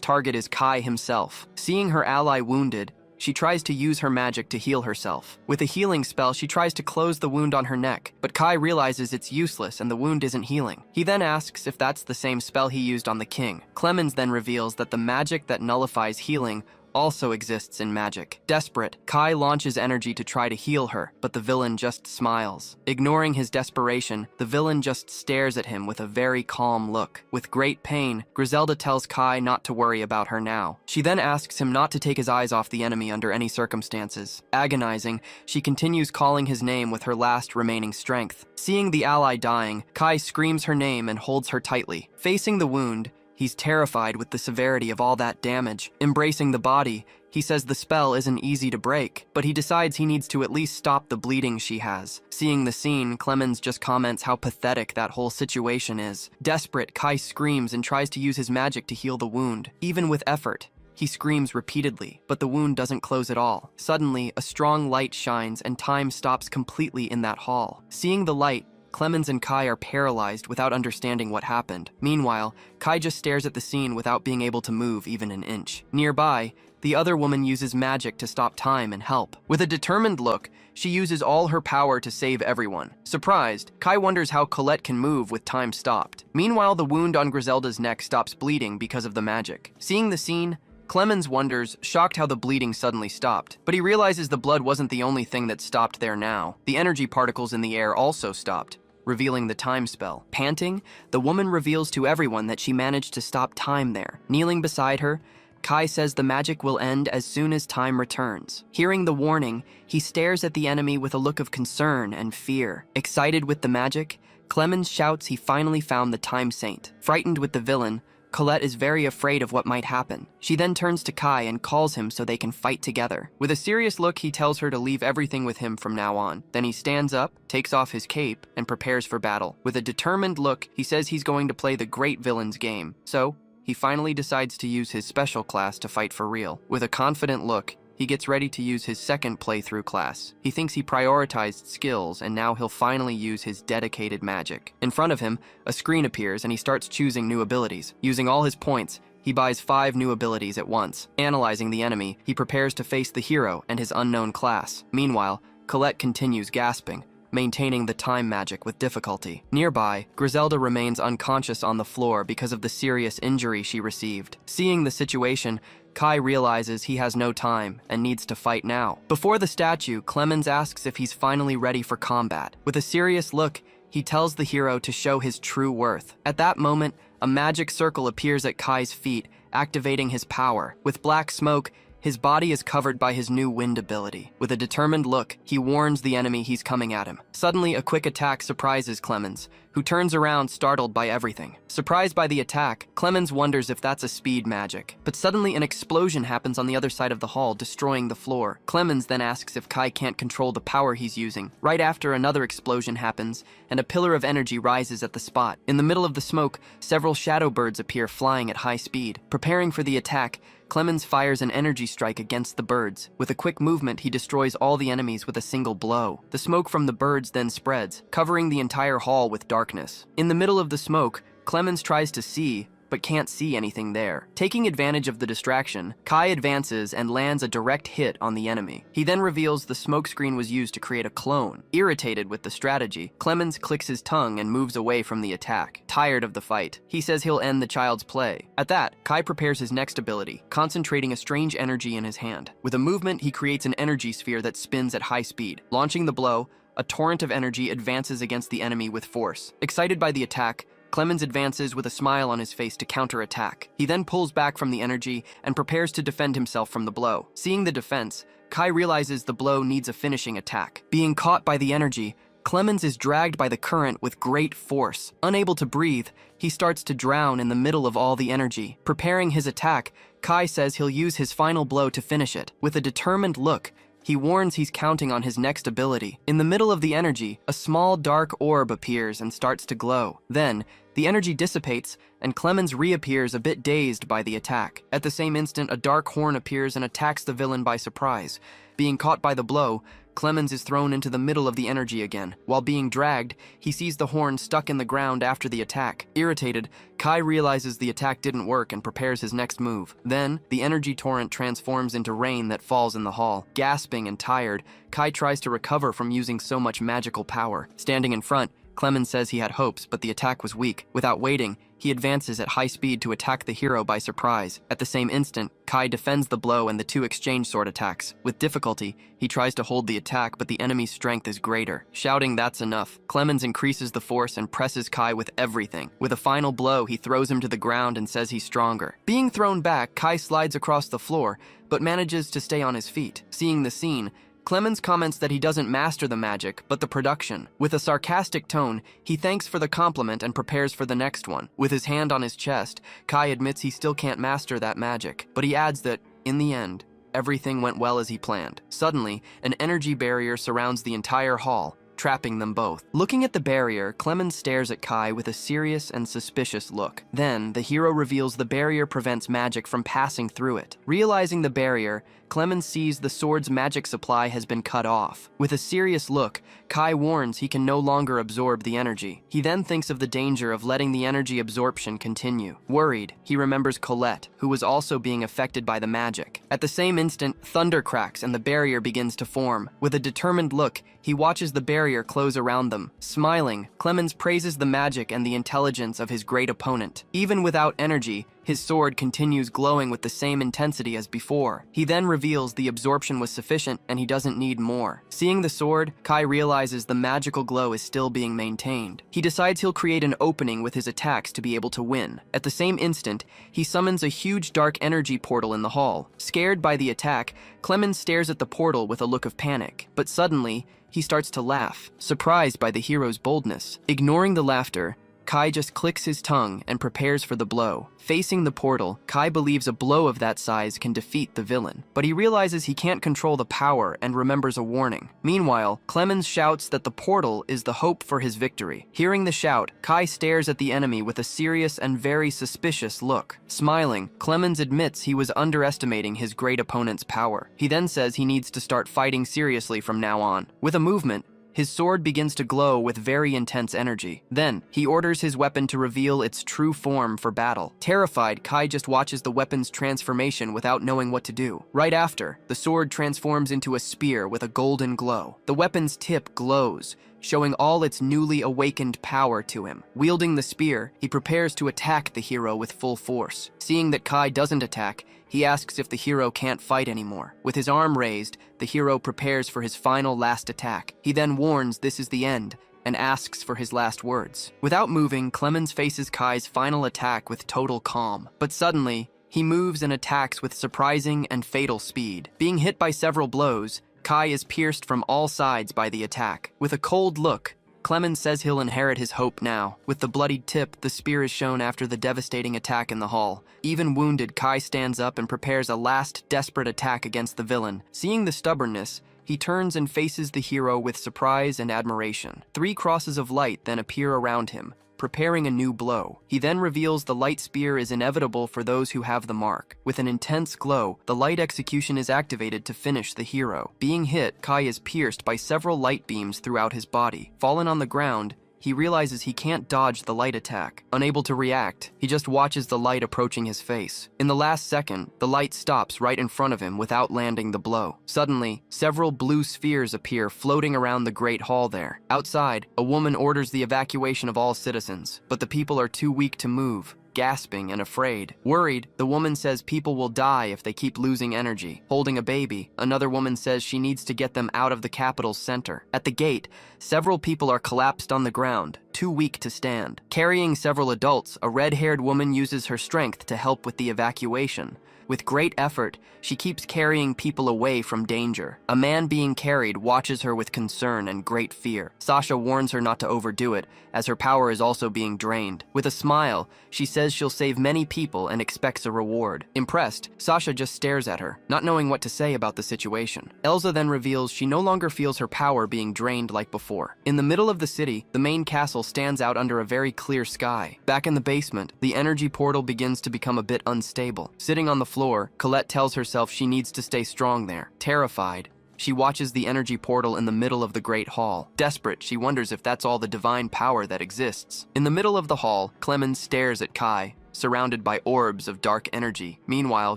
target is Kai himself. Seeing her ally wounded, she tries to use her magic to heal herself. With a healing spell, she tries to close the wound on her neck, but Kai realizes it's useless and the wound isn't healing. He then asks if that's the same spell he used on the king. Clemens then reveals that the magic that nullifies healing also exists in magic. Desperate, Kai launches energy to try to heal her, but the villain just smiles. Ignoring his desperation, the villain just stares at him with a very calm look. With great pain, Griselda tells Kai not to worry about her now. She then asks him not to take his eyes off the enemy under any circumstances. Agonizing, she continues calling his name with her last remaining strength. Seeing the ally dying, Kai screams her name and holds her tightly. Facing the wound, he's terrified with the severity of all that damage. Embracing the body, he says the spell isn't easy to break, but he decides he needs to at least stop the bleeding she has. Seeing the scene, Clemens just comments how pathetic that whole situation is. Desperate, Kai screams and tries to use his magic to heal the wound. Even with effort, he screams repeatedly, but the wound doesn't close at all. Suddenly, a strong light shines and time stops completely in that hall. Seeing the light, Clemens and Kai are paralyzed without understanding what happened. Meanwhile, Kai just stares at the scene without being able to move even an inch. Nearby, the other woman uses magic to stop time and help. With a determined look, she uses all her power to save everyone. Surprised, Kai wonders how Colette can move with time stopped. Meanwhile, the wound on Griselda's neck stops bleeding because of the magic. Seeing the scene, Clemens wonders, shocked how the bleeding suddenly stopped. But he realizes the blood wasn't the only thing that stopped there now. The energy particles in the air also stopped, revealing the time spell. Panting, the woman reveals to everyone that she managed to stop time there. Kneeling beside her, Kai says the magic will end as soon as time returns. Hearing the warning, he stares at the enemy with a look of concern and fear. Excited with the magic, Clemens shouts he finally found the time saint. Frightened with the villain, Colette is very afraid of what might happen. She then turns to Kai and calls him so they can fight together. With a serious look, he tells her to leave everything with him from now on. Then he stands up, takes off his cape, and prepares for battle. With a determined look, he says he's going to play the great villain's game. So, he finally decides to use his special class to fight for real. With a confident look, he gets ready to use his second playthrough class. He thinks he prioritized skills, and now he'll finally use his dedicated magic. In front of him, a screen appears and he starts choosing new abilities. Using all his points, he buys 5 new abilities at once. Analyzing the enemy, he prepares to face the hero and his unknown class. Meanwhile, Colette continues gasping, maintaining the time magic with difficulty. Nearby, Griselda remains unconscious on the floor because of the serious injury she received. Seeing the situation, Kai realizes he has no time and needs to fight now. Before the statue, Clemens asks if he's finally ready for combat. With a serious look, he tells the hero to show his true worth. At that moment, a magic circle appears at Kai's feet, activating his power. With black smoke, his body is covered by his new wind ability. With a determined look, he warns the enemy he's coming at him. Suddenly, a quick attack surprises Clemens, who turns around startled by everything. Surprised by the attack, Clemens wonders if that's a speed magic. But suddenly an explosion happens on the other side of the hall, destroying the floor. Clemens then asks if Kai can't control the power he's using. Right after, another explosion happens, and a pillar of energy rises at the spot. In the middle of the smoke, several shadow birds appear flying at high speed. Preparing for the attack, Clemens fires an energy strike against the birds. With a quick movement, he destroys all the enemies with a single blow. The smoke from the birds then spreads, covering the entire hall with darkness. In the middle of the smoke, Clemens tries to see, but can't see anything there. Taking advantage of the distraction, Kai advances and lands a direct hit on the enemy. He then reveals the smokescreen was used to create a clone. Irritated with the strategy, Clemens clicks his tongue and moves away from the attack. Tired of the fight, he says he'll end the child's play. At that, Kai prepares his next ability, concentrating a strange energy in his hand. With a movement, he creates an energy sphere that spins at high speed. Launching the blow, a torrent of energy advances against the enemy with force. Excited by the attack, Clemens advances with a smile on his face to counterattack. He then pulls back from the energy and prepares to defend himself from the blow. Seeing the defense, Kai realizes the blow needs a finishing attack. Being caught by the energy, Clemens is dragged by the current with great force. Unable to breathe, he starts to drown in the middle of all the energy. Preparing his attack, Kai says he'll use his final blow to finish it. With a determined look, he warns he's counting on his next ability. In the middle of the energy, a small dark orb appears and starts to glow. Then, the energy dissipates, and Clemens reappears a bit dazed by the attack. At the same instant, a dark horn appears and attacks the villain by surprise. Being caught by the blow, Clemens is thrown into the middle of the energy again. While being dragged, he sees the horn stuck in the ground after the attack. Irritated, Kai realizes the attack didn't work and prepares his next move. Then, the energy torrent transforms into rain that falls in the hall. Gasping and tired, Kai tries to recover from using so much magical power. Standing in front, Clemens says he had hopes, but the attack was weak. Without waiting, he advances at high speed to attack the hero by surprise. At the same instant, Kai defends the blow and the two exchange sword attacks. With difficulty, he tries to hold the attack, but the enemy's strength is greater. Shouting, "That's enough," Clemens increases the force and presses Kai with everything. With a final blow, he throws him to the ground and says he's stronger. Being thrown back, Kai slides across the floor, but manages to stay on his feet. Seeing the scene, Clemens comments that he doesn't master the magic, but the production. With a sarcastic tone, he thanks for the compliment and prepares for the next one. With his hand on his chest, Kai admits he still can't master that magic, but he adds that, in the end, everything went well as he planned. Suddenly, an energy barrier surrounds the entire hall, trapping them both. Looking at the barrier, Clemens stares at Kai with a serious and suspicious look. Then, the hero reveals the barrier prevents magic from passing through it. Realizing the barrier, Clemens sees the sword's magic supply has been cut off. With a serious look, Kai warns he can no longer absorb the energy. He then thinks of the danger of letting the energy absorption continue. Worried, he remembers Colette, who was also being affected by the magic. At the same instant, thunder cracks and the barrier begins to form. With a determined look, he watches the barrier close around them. Smiling, Clemens praises the magic and the intelligence of his great opponent. Even without energy, his sword continues glowing with the same intensity as before. He then reveals the absorption was sufficient and he doesn't need more. Seeing the sword, Kai realizes the magical glow is still being maintained. He decides he'll create an opening with his attacks to be able to win. At the same instant, he summons a huge dark energy portal in the hall. Scared by the attack, Clemens stares at the portal with a look of panic. But suddenly, he starts to laugh, surprised by the hero's boldness. Ignoring the laughter, Kai just clicks his tongue and prepares for the blow. Facing the portal, Kai believes a blow of that size can defeat the villain, but he realizes he can't control the power and remembers a warning. Meanwhile, Clemens shouts that the portal is the hope for his victory. Hearing the shout, Kai stares at the enemy with a serious and very suspicious look. Smiling, Clemens admits he was underestimating his great opponent's power. He then says he needs to start fighting seriously from now on. With a movement, his sword begins to glow with very intense energy. Then, he orders his weapon to reveal its true form for battle. Terrified, Kai just watches the weapon's transformation without knowing what to do. Right after, the sword transforms into a spear with a golden glow. The weapon's tip glows, showing all its newly awakened power to him. Wielding the spear, he prepares to attack the hero with full force. Seeing that Kai doesn't attack, he asks if the hero can't fight anymore. With his arm raised, the hero prepares for his final last attack. He then warns this is the end, and asks for his last words. Without moving, Clemens faces Kai's final attack with total calm. But suddenly, he moves and attacks with surprising and fatal speed. Being hit by several blows, Kai is pierced from all sides by the attack. With a cold look, Clemens says he'll inherit his hope now. With the bloodied tip, the spear is shown after the devastating attack in the hall. Even wounded, Kai stands up and prepares a last desperate attack against the villain. Seeing the stubbornness, he turns and faces the hero with surprise and admiration. 3 crosses of light then appear around him, preparing a new blow. He then reveals the light spear is inevitable for those who have the mark. With an intense glow, the light execution is activated to finish the hero. Being hit, Kai is pierced by several light beams throughout his body. Fallen on the ground, he realizes he can't dodge the light attack. Unable to react, he just watches the light approaching his face. In the last second, the light stops right in front of him without landing the blow. Suddenly, several blue spheres appear floating around the Great Hall there. Outside, a woman orders the evacuation of all citizens, but the people are too weak to move, gasping and afraid. Worried, the woman says people will die if they keep losing energy. Holding a baby, another woman says she needs to get them out of the capital's center. At the gate, several people are collapsed on the ground, too weak to stand. Carrying several adults, a red-haired woman uses her strength to help with the evacuation. With great effort, she keeps carrying people away from danger. A man being carried watches her with concern and great fear. Sasha warns her not to overdo it, as her power is also being drained. With a smile, she says she'll save many people and expects a reward. Impressed, Sasha just stares at her, not knowing what to say about the situation. Elsa then reveals she no longer feels her power being drained like before. In the middle of the city, the main castle stands out under a very clear sky. Back in the basement, the energy portal begins to become a bit unstable. Sitting on the floor, Colette tells herself she needs to stay strong there. Terrified, She watches the energy portal in the middle of the Great Hall. Desperate, she wonders if that's all the divine power that exists. In the middle of the hall, Clemens stares at Kai, surrounded by orbs of dark energy. Meanwhile,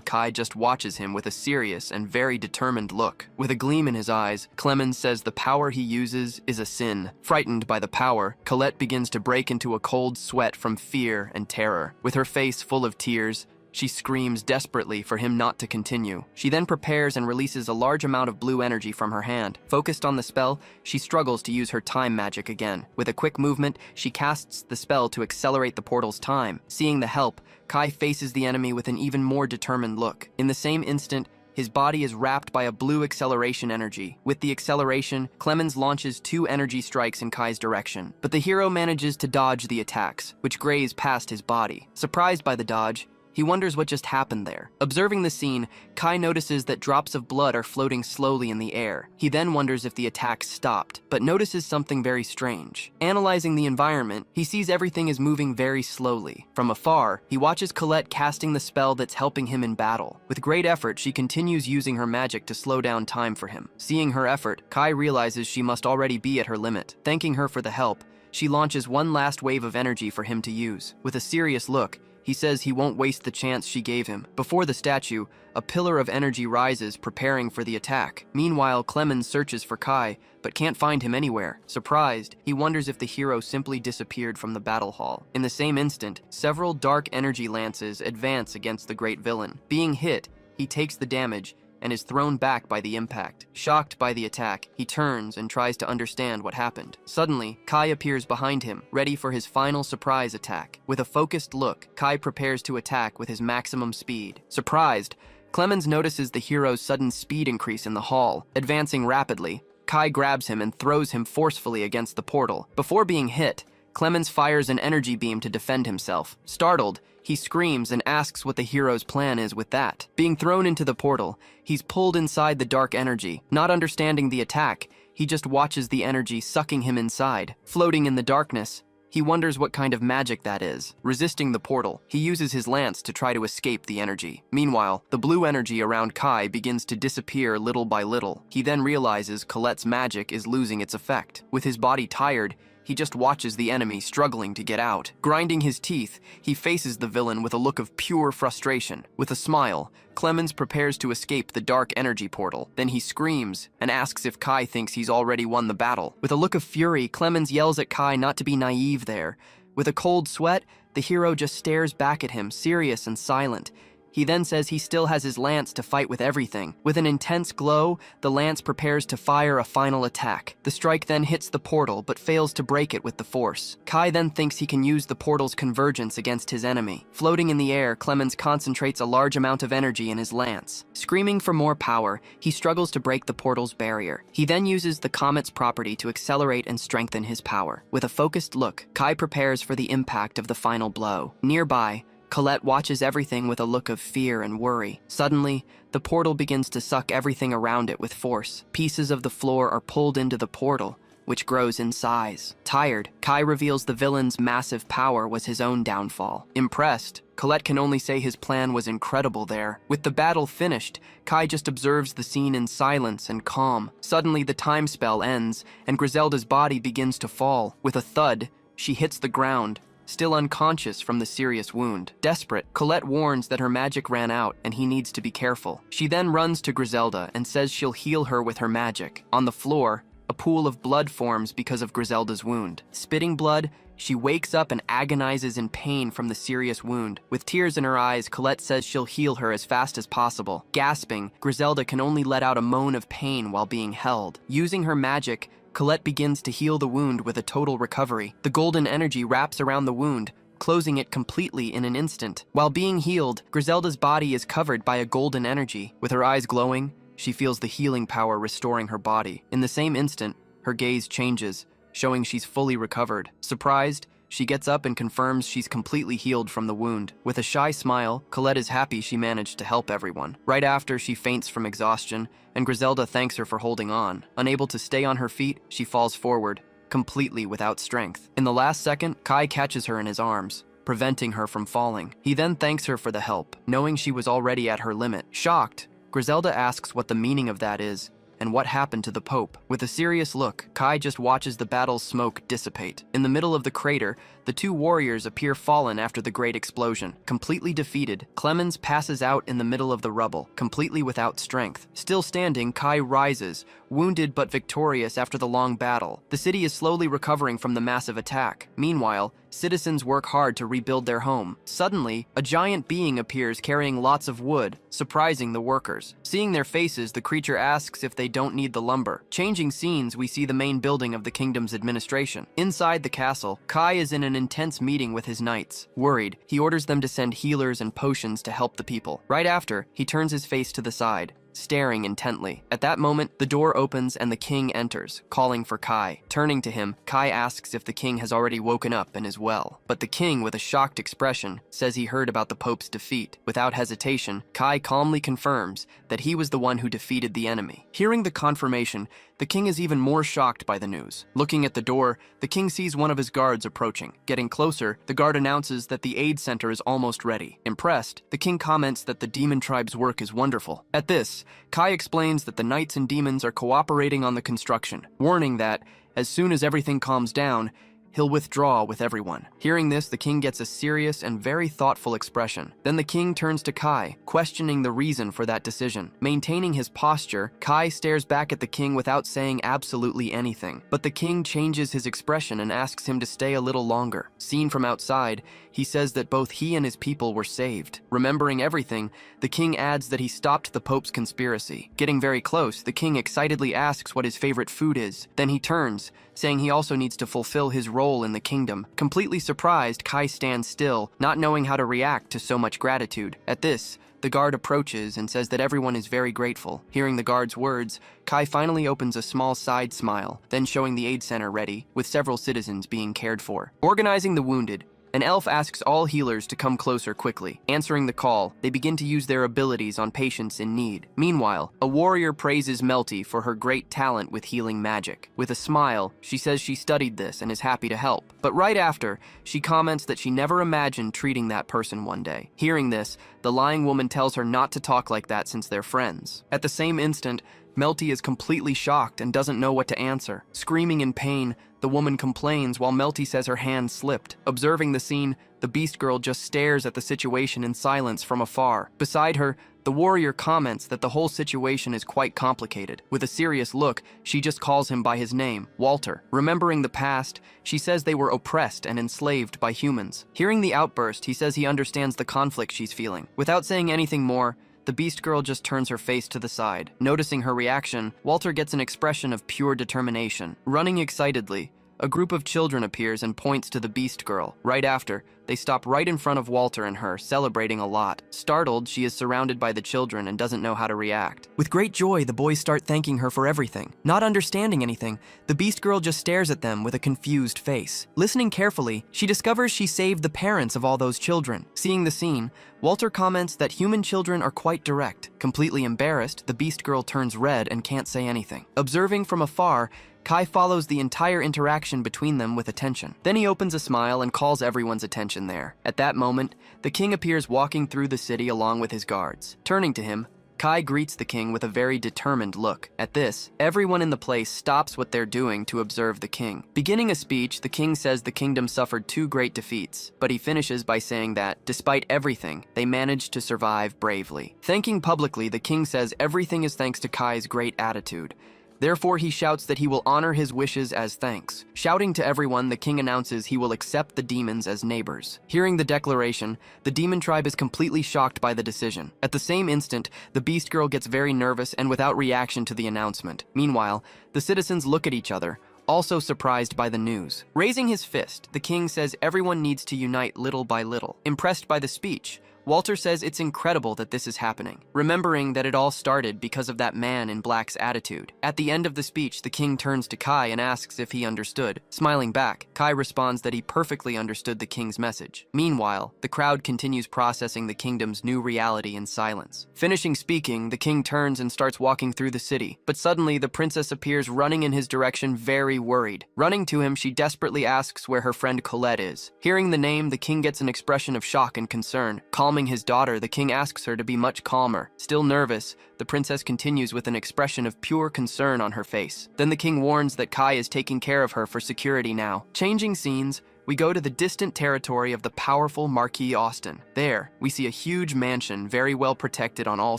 Kai just watches him with a serious and very determined look. With a gleam in his eyes, Clemens says the power he uses is a sin. Frightened by the power, Colette begins to break into a cold sweat from fear and terror. With her face full of tears, she screams desperately for him not to continue. She then prepares and releases a large amount of blue energy from her hand. Focused on the spell, she struggles to use her time magic again. With a quick movement, she casts the spell to accelerate the portal's time. Seeing the help, Kai faces the enemy with an even more determined look. In the same instant, his body is wrapped by a blue acceleration energy. With the acceleration, Clemens launches 2 energy strikes in Kai's direction, but the hero manages to dodge the attacks, which graze past his body. Surprised by the dodge, he wonders what just happened there. Observing the scene, Kai notices that drops of blood are floating slowly in the air. He then wonders if the attack stopped, but notices something very strange. Analyzing the environment, he sees everything is moving very slowly. From afar, he watches Colette casting the spell that's helping him in battle. With great effort, she continues using her magic to slow down time for him. Seeing her effort, Kai realizes she must already be at her limit. Thanking her for the help, she launches one last wave of energy for him to use. With a serious look, he says he won't waste the chance she gave him. Before the statue, a pillar of energy rises, preparing for the attack. Meanwhile, Clemens searches for Kai, but can't find him anywhere. Surprised, he wonders if the hero simply disappeared from the battle hall. In the same instant, several dark energy lances advance against the great villain. Being hit, he takes the damage and is thrown back by the impact. Shocked by the attack, he turns and tries to understand what happened. Suddenly, Kai appears behind him, ready for his final surprise attack. With a focused look, Kai prepares to attack with his maximum speed. Surprised, Clemens notices the hero's sudden speed increase in the hall. Advancing rapidly, Kai grabs him and throws him forcefully against the portal. Before being hit, Clemens fires an energy beam to defend himself. Startled, he screams and asks what the hero's plan is with that. Being thrown into the portal, he's pulled inside the dark energy. Not understanding the attack, he just watches the energy sucking him inside. Floating in the darkness, he wonders what kind of magic that is. Resisting the portal, he uses his lance to try to escape the energy. Meanwhile, the blue energy around Kai begins to disappear little by little. He then realizes Colette's magic is losing its effect. With his body tired, he just watches the enemy struggling to get out. Grinding his teeth, he faces the villain with a look of pure frustration. With a smile, Clemens prepares to escape the dark energy portal. Then he screams and asks if Kai thinks he's already won the battle. With a look of fury, Clemens yells at Kai not to be naive there. With a cold sweat, the hero just stares back at him, serious and silent. He then says he still has his lance to fight with everything. With an intense glow, the lance prepares to fire a final attack. The strike then hits the portal, but fails to break it with the force. Kai then thinks he can use the portal's convergence against his enemy. Floating in the air, Clemens concentrates a large amount of energy in his lance. Screaming for more power, he struggles to break the portal's barrier. He then uses the comet's property to accelerate and strengthen his power. With a focused look, Kai prepares for the impact of the final blow. Nearby, Colette watches everything with a look of fear and worry. Suddenly, the portal begins to suck everything around it with force. Pieces of the floor are pulled into the portal, which grows in size. Tired, Kai reveals the villain's massive power was his own downfall. Impressed, Colette can only say his plan was incredible there. With the battle finished, Kai just observes the scene in silence and calm. Suddenly, the time spell ends, and Griselda's body begins to fall. With a thud, she hits the ground, still unconscious from the serious wound. Desperate, Colette warns that her magic ran out and he needs to be careful. She then runs to Griselda and says she'll heal her with her magic. On the floor, a pool of blood forms because of Griselda's wound. Spitting blood, she wakes up and agonizes in pain from the serious wound. With tears in her eyes, Colette says she'll heal her as fast as possible. Gasping, Griselda can only let out a moan of pain while being held. Using her magic, Colette begins to heal the wound with a total recovery. The golden energy wraps around the wound, closing it completely in an instant. While being healed, Griselda's body is covered by a golden energy. With her eyes glowing, she feels the healing power restoring her body. In the same instant, her gaze changes, showing she's fully recovered. Surprised, she gets up and confirms she's completely healed from the wound. With a shy smile, Colette is happy she managed to help everyone. Right after, she faints from exhaustion, and Griselda thanks her for holding on. Unable to stay on her feet, she falls forward, completely without strength. In the last second, Kai catches her in his arms, preventing her from falling. He then thanks her for the help, knowing she was already at her limit. Shocked, Griselda asks what the meaning of that is, and what happened to the Pope. With a serious look, Kai just watches the battle's smoke dissipate. In the middle of the crater, the two warriors appear fallen after the great explosion. Completely defeated, Clemens passes out in the middle of the rubble, completely without strength. Still standing, Kai rises, wounded but victorious after the long battle. The city is slowly recovering from the massive attack. Meanwhile, citizens work hard to rebuild their home. Suddenly, a giant being appears carrying lots of wood, surprising the workers. Seeing their faces, the creature asks if they don't need the lumber. Changing scenes, we see the main building of the kingdom's administration. Inside the castle, Kai is in an intense meeting with his knights. Worried, he orders them to send healers and potions to help the people. Right after, he turns his face to the side, staring intently. At that moment, the door opens and the king enters, calling for Kai. Turning to him, Kai asks if the king has already woken up and is well. But the king, with a shocked expression, says he heard about the Pope's defeat. Without hesitation, Kai calmly confirms that he was the one who defeated the enemy. Hearing the confirmation, the king is even more shocked by the news. Looking at the door, the king sees one of his guards approaching. Getting closer, the guard announces that the aid center is almost ready. Impressed, the king comments that the demon tribe's work is wonderful. At this, Kai explains that the knights and demons are cooperating on the construction, warning that, as soon as everything calms down, he'll withdraw with everyone. Hearing this, the king gets a serious and very thoughtful expression. Then the king turns to Kai, questioning the reason for that decision. Maintaining his posture, Kai stares back at the king without saying absolutely anything. But the king changes his expression and asks him to stay a little longer. Seen from outside, he says that both he and his people were saved. Remembering everything, the king adds that he stopped the Pope's conspiracy. Getting very close, the king excitedly asks what his favorite food is. Then he turns, saying he also needs to fulfill his role in the kingdom. Completely surprised, Kai stands still, not knowing how to react to so much gratitude. At this, the guard approaches and says that everyone is very grateful. Hearing the guard's words, Kai finally opens a small side smile, then showing the aid center ready, with several citizens being cared for. Organizing the wounded, an elf asks all healers to come closer quickly. Answering the call, they begin to use their abilities on patients in need. Meanwhile, a warrior praises Melty for her great talent with healing magic. With a smile, she says she studied this and is happy to help. But right after, she comments that she never imagined treating that person one day. Hearing this, the lying woman tells her not to talk like that since they're friends. At the same instant, Melty is completely shocked and doesn't know what to answer. Screaming in pain, the woman complains while Melty says her hand slipped. Observing the scene, the beast girl just stares at the situation in silence from afar. Beside her, the warrior comments that the whole situation is quite complicated. With a serious look, she just calls him by his name, Walter. Remembering the past, she says they were oppressed and enslaved by humans. Hearing the outburst, he says he understands the conflict she's feeling. Without saying anything more, the beast girl just turns her face to the side. Noticing her reaction, Walter gets an expression of pure determination. Running excitedly, a group of children appears and points to the beast girl. Right after, they stop right in front of Walter and her, celebrating a lot. Startled, she is surrounded by the children and doesn't know how to react. With great joy, the boys start thanking her for everything. Not understanding anything, the beast girl just stares at them with a confused face. Listening carefully, she discovers she saved the parents of all those children. Seeing the scene, Walter comments that human children are quite direct. Completely embarrassed, the beast girl turns red and can't say anything. Observing from afar, Kai follows the entire interaction between them with attention. Then he opens a smile and calls everyone's attention there. At that moment, the king appears walking through the city along with his guards. Turning to him, Kai greets the king with a very determined look. At this, everyone in the place stops what they're doing to observe the king. Beginning a speech, the king says the kingdom suffered 2 great defeats, but he finishes by saying that, despite everything, they managed to survive bravely. Thanking publicly, the king says everything is thanks to Kai's great attitude. Therefore, he shouts that he will honor his wishes as thanks. Shouting to everyone, the king announces he will accept the demons as neighbors. Hearing the declaration, the demon tribe is completely shocked by the decision. At the same instant, the beast girl gets very nervous and without reaction to the announcement. Meanwhile, the citizens look at each other, also surprised by the news. Raising his fist, the king says everyone needs to unite little by little. Impressed by the speech, Walter says it's incredible that this is happening, remembering that it all started because of that man in black's attitude. At the end of the speech, the king turns to Kai and asks if he understood. Smiling back, Kai responds that he perfectly understood the king's message. Meanwhile, the crowd continues processing the kingdom's new reality in silence. Finishing speaking, the king turns and starts walking through the city, but suddenly the princess appears running in his direction, very worried. Running to him, she desperately asks where her friend Colette is. Hearing the name, the king gets an expression of shock and concern. Calming Calming his daughter, the king asks her to be much calmer. Still nervous, the princess continues with an expression of pure concern on her face. Then the king warns that Kai is taking care of her for security now. Changing scenes, we go to the distant territory of the powerful Marquis Austin. There, we see a huge mansion very well protected on all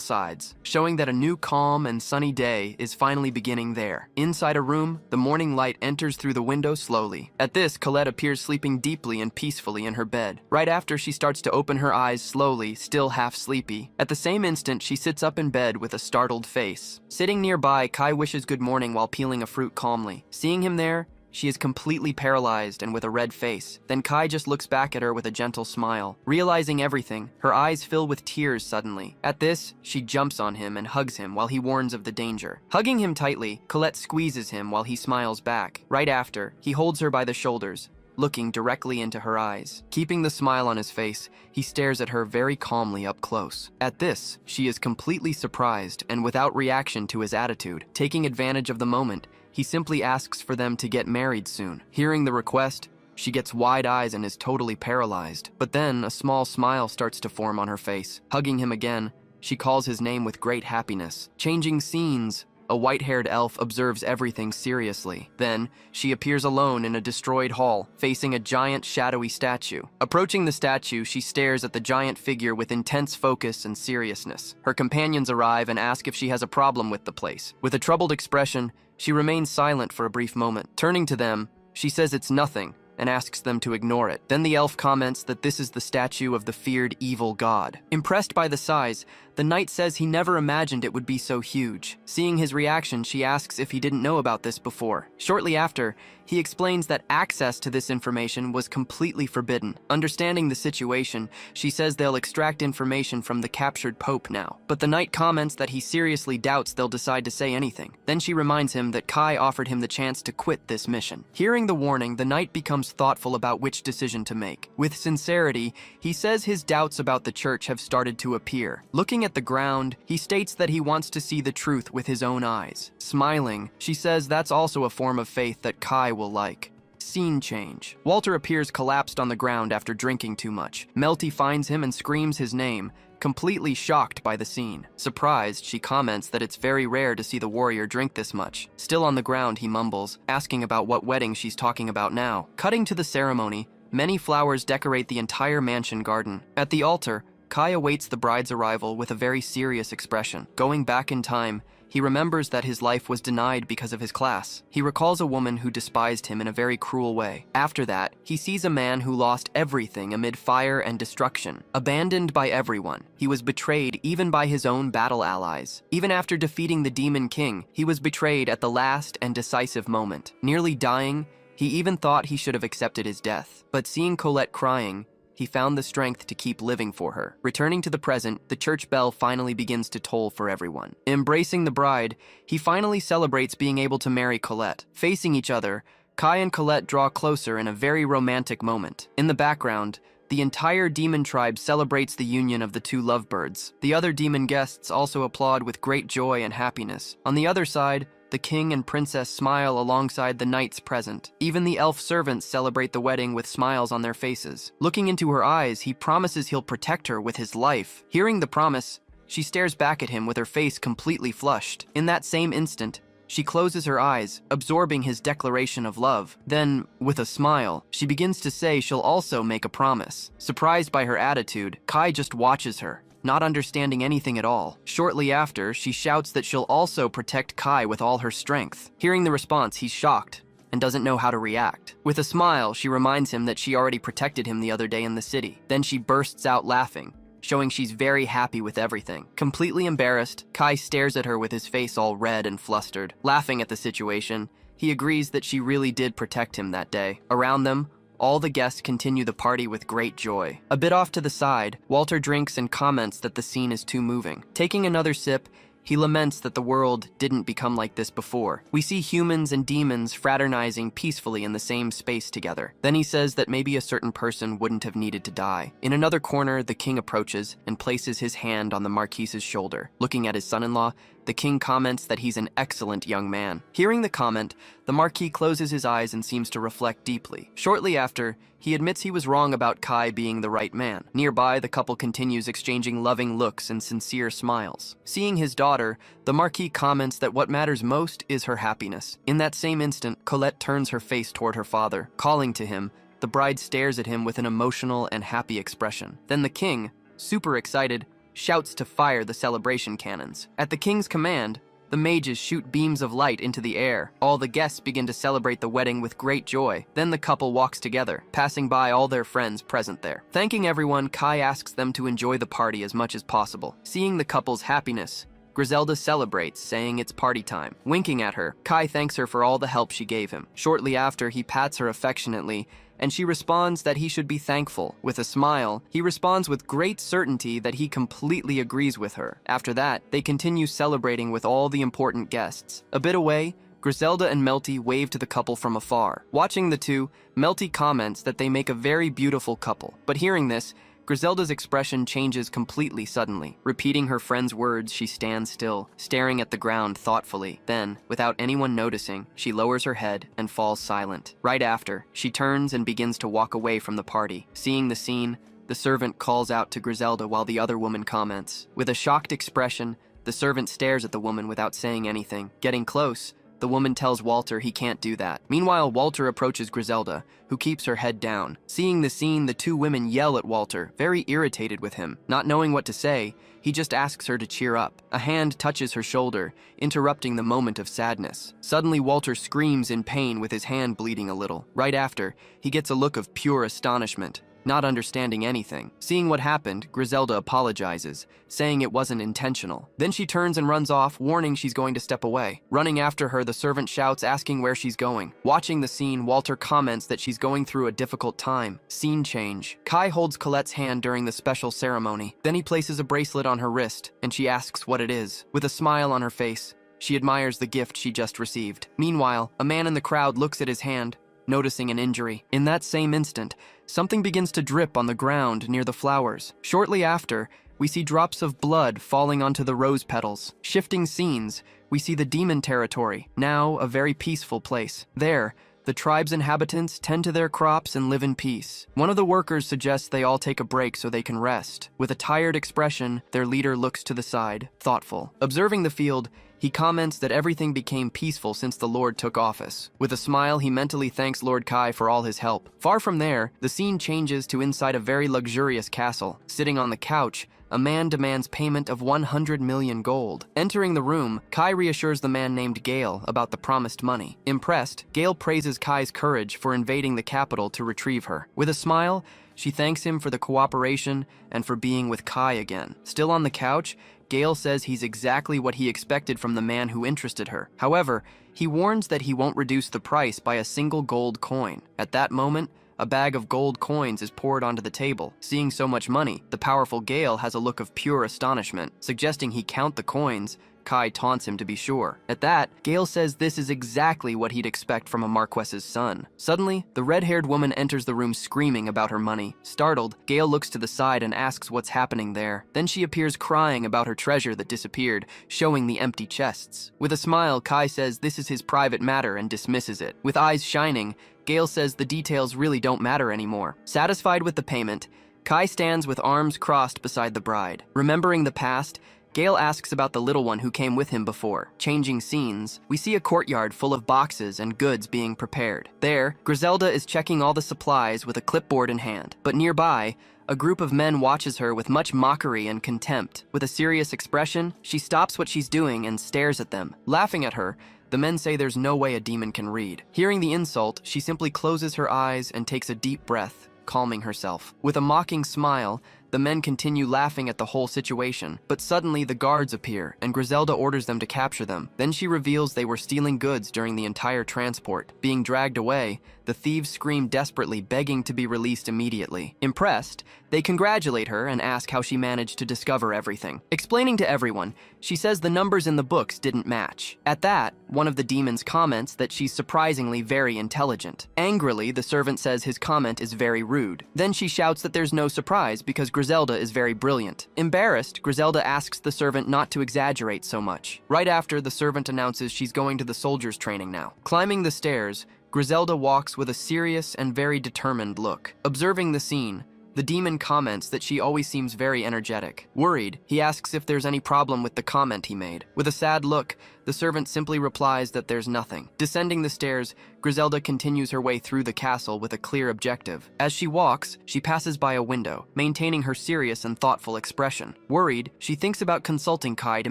sides, showing that a new calm and sunny day is finally beginning there. Inside a room, the morning light enters through the window slowly. At this, Colette appears sleeping deeply and peacefully in her bed. Right after, she starts to open her eyes slowly, still half sleepy. At the same instant, she sits up in bed with a startled face. Sitting nearby, Kai wishes good morning while peeling a fruit calmly. Seeing him there, she is completely paralyzed and with a red face. Then Kai just looks back at her with a gentle smile. Realizing everything, her eyes fill with tears suddenly. At this, she jumps on him and hugs him while he warns of the danger. Hugging him tightly, Colette squeezes him while he smiles back. Right after, he holds her by the shoulders, looking directly into her eyes. Keeping the smile on his face, he stares at her very calmly up close. At this, she is completely surprised and without reaction to his attitude. Taking advantage of the moment, he simply asks for them to get married soon. Hearing the request, she gets wide eyes and is totally paralyzed. But then, a small smile starts to form on her face. Hugging him again, she calls his name with great happiness. Changing scenes, a white-haired elf observes everything seriously. Then, she appears alone in a destroyed hall, facing a giant shadowy statue. Approaching the statue, she stares at the giant figure with intense focus and seriousness. Her companions arrive and ask if she has a problem with the place. With a troubled expression, she remains silent for a brief moment. Turning to them, she says it's nothing and asks them to ignore it. Then the elf comments that this is the statue of the feared evil god. Impressed by the size, the knight says he never imagined it would be so huge. Seeing his reaction, she asks if he didn't know about this before. Shortly after, he explains that access to this information was completely forbidden. Understanding the situation, she says they'll extract information from the captured pope now. But the knight comments that he seriously doubts they'll decide to say anything. Then she reminds him that Kai offered him the chance to quit this mission. Hearing the warning, the knight becomes thoughtful about which decision to make. With sincerity, he says his doubts about the church have started to appear. Looking at the ground, he states that he wants to see the truth with his own eyes. Smiling, she says that's also a form of faith that Kai will like. Scene change. Walter appears collapsed on the ground after drinking too much. Melty finds him and screams his name, completely shocked by the scene. Surprised, she comments that it's very rare to see the warrior drink this much. Still on the ground, he mumbles, asking about what wedding she's talking about now. Cutting to the ceremony, many flowers decorate the entire mansion garden. At the altar, Kai awaits the bride's arrival with a very serious expression. Going back in time, he remembers that his life was denied because of his class. He recalls a woman who despised him in a very cruel way. After that, he sees a man who lost everything amid fire and destruction. Abandoned by everyone, he was betrayed even by his own battle allies. Even after defeating the Demon King, he was betrayed at the last and decisive moment. Nearly dying, he even thought he should have accepted his death. But seeing Colette crying, he found the strength to keep living for her. Returning to the present, the church bell finally begins to toll for everyone. Embracing the bride, he finally celebrates being able to marry Colette. Facing each other, Kai and Colette draw closer in a very romantic moment. In the background, the entire demon tribe celebrates the union of the two lovebirds. The other demon guests also applaud with great joy and happiness. On the other side, the king and princess smile alongside the knights present. Even the elf servants celebrate the wedding with smiles on their faces. Looking into her eyes, he promises he'll protect her with his life. Hearing the promise, she stares back at him with her face completely flushed. In that same instant, she closes her eyes, absorbing his declaration of love. Then, with a smile, she begins to say she'll also make a promise. Surprised by her attitude, Kai just watches her, not understanding anything at all. Shortly after, she shouts that she'll also protect Kai with all her strength. Hearing the response, he's shocked and doesn't know how to react. With a smile, she reminds him that she already protected him the other day in the city. Then she bursts out laughing, showing she's very happy with everything. Completely embarrassed, Kai stares at her with his face all red and flustered. Laughing at the situation, he agrees that she really did protect him that day. Around them, all the guests continue the party with great joy. A bit off to the side, Walter drinks and comments that the scene is too moving. Taking another sip, he laments that the world didn't become like this before. We see humans and demons fraternizing peacefully in the same space together. Then he says that maybe a certain person wouldn't have needed to die. In another corner, the king approaches and places his hand on the Marquise's shoulder. Looking at his son-in-law, The king comments that he's an excellent young man. Hearing the comment, the Marquis closes his eyes and seems to reflect deeply. Shortly after, he admits he was wrong about Kai being the right man. Nearby, the couple continues exchanging loving looks and sincere smiles. Seeing his daughter, the Marquis comments that what matters most is her happiness. In that same instant, Colette turns her face toward her father. Calling to him, the bride stares at him with an emotional and happy expression. Then the king, super excited, shouts to fire the celebration cannons. At the king's command, the mages shoot beams of light into the air. All the guests begin to celebrate the wedding with great joy. Then the couple walks together, passing by all their friends present there. Thanking everyone, Kai asks them to enjoy the party as much as possible. Seeing the couple's happiness, Griselda celebrates, saying it's party time. Winking at her, Kai thanks her for all the help she gave him. Shortly after, he pats her affectionately, and she responds that he should be thankful. With a smile, he responds with great certainty that he completely agrees with her. After that, they continue celebrating with all the important guests. A bit away, Griselda and Melty wave to the couple from afar. Watching the two, Melty comments that they make a very beautiful couple. But hearing this, Griselda's expression changes completely suddenly. Repeating her friend's words, she stands still, staring at the ground thoughtfully. Then, without anyone noticing, she lowers her head and falls silent. Right after, she turns and begins to walk away from the party. Seeing the scene, the servant calls out to Griselda while the other woman comments. With a shocked expression, the servant stares at the woman without saying anything. Getting close, the woman tells Walter he can't do that. Meanwhile, Walter approaches Griselda, who keeps her head down. Seeing the scene, the two women yell at Walter, very irritated with him. Not knowing what to say, he just asks her to cheer up. A hand touches her shoulder, interrupting the moment of sadness. Suddenly, Walter screams in pain with his hand bleeding a little. Right after, he gets a look of pure astonishment, not understanding anything. Seeing what happened, Griselda apologizes, saying it wasn't intentional. Then she turns and runs off, warning she's going to step away. Running after her, the servant shouts, asking where she's going. Watching the scene, Walter comments that she's going through a difficult time. Scene change. Kai holds Colette's hand during the special ceremony. Then he places a bracelet on her wrist, and she asks what it is. With a smile on her face, she admires the gift she just received. Meanwhile, a man in the crowd looks at his hand, noticing an injury. In that same instant, something begins to drip on the ground near the flowers. Shortly after, we see drops of blood falling onto the rose petals. Shifting scenes, we see the demon territory, now a very peaceful place. There, the tribe's inhabitants tend to their crops and live in peace. One of the workers suggests they all take a break so they can rest. With a tired expression, their leader looks to the side, thoughtful. Observing the field, he comments that everything became peaceful since the Lord took office. With a smile, he mentally thanks Lord Kai for all his help. Far from there, the scene changes to inside a very luxurious castle. Sitting on the couch, a man demands payment of 100 million gold. Entering the room, Kai reassures the man named Gale about the promised money. Impressed, Gale praises Kai's courage for invading the capital to retrieve her. With a smile, she thanks him for the cooperation and for being with Kai again. Still on the couch, Gale says he's exactly what he expected from the man who interested her. However, he warns that he won't reduce the price by a single gold coin. At that moment, a bag of gold coins is poured onto the table. Seeing so much money, the powerful Gale has a look of pure astonishment. Suggesting he count the coins, Kai taunts him to be sure. At that, Gale says this is exactly what he'd expect from a Marquess's son. Suddenly, the red-haired woman enters the room screaming about her money. Startled, Gale looks to the side and asks what's happening there. Then she appears crying about her treasure that disappeared, showing the empty chests. With a smile, Kai says this is his private matter and dismisses it. With eyes shining, Gale says the details really don't matter anymore. Satisfied with the payment, Kai stands with arms crossed beside the bride. Remembering the past, Gale asks about the little one who came with him before. Changing scenes, we see a courtyard full of boxes and goods being prepared. There, Griselda is checking all the supplies with a clipboard in hand. But nearby, a group of men watches her with much mockery and contempt. With a serious expression, she stops what she's doing and stares at them. Laughing at her, the men say there's no way a demon can read. Hearing the insult, she simply closes her eyes and takes a deep breath, calming herself. With a mocking smile, the men continue laughing at the whole situation, but suddenly the guards appear, and Griselda orders them to capture them. Then she reveals they were stealing goods during the entire transport. Being dragged away, the The thieves scream desperately, begging to be released immediately. Impressed, they congratulate her and ask how she managed to discover everything. Explaining to everyone, she says the numbers in the books didn't match. At that, one of the demons comments that she's surprisingly very intelligent. Angrily, the servant says his comment is very rude. Then she shouts that there's no surprise because Griselda is very brilliant. Embarrassed, Griselda asks the servant not to exaggerate so much. Right after, the servant announces she's going to the soldiers' training now. Climbing the stairs, Griselda walks with a serious and very determined look. Observing the scene, the demon comments that she always seems very energetic. Worried, he asks if there's any problem with the comment he made. With a sad look, the servant simply replies that there's nothing. Descending the stairs, Griselda continues her way through the castle with a clear objective. As she walks, she passes by a window, maintaining her serious and thoughtful expression. Worried, she thinks about consulting Kai to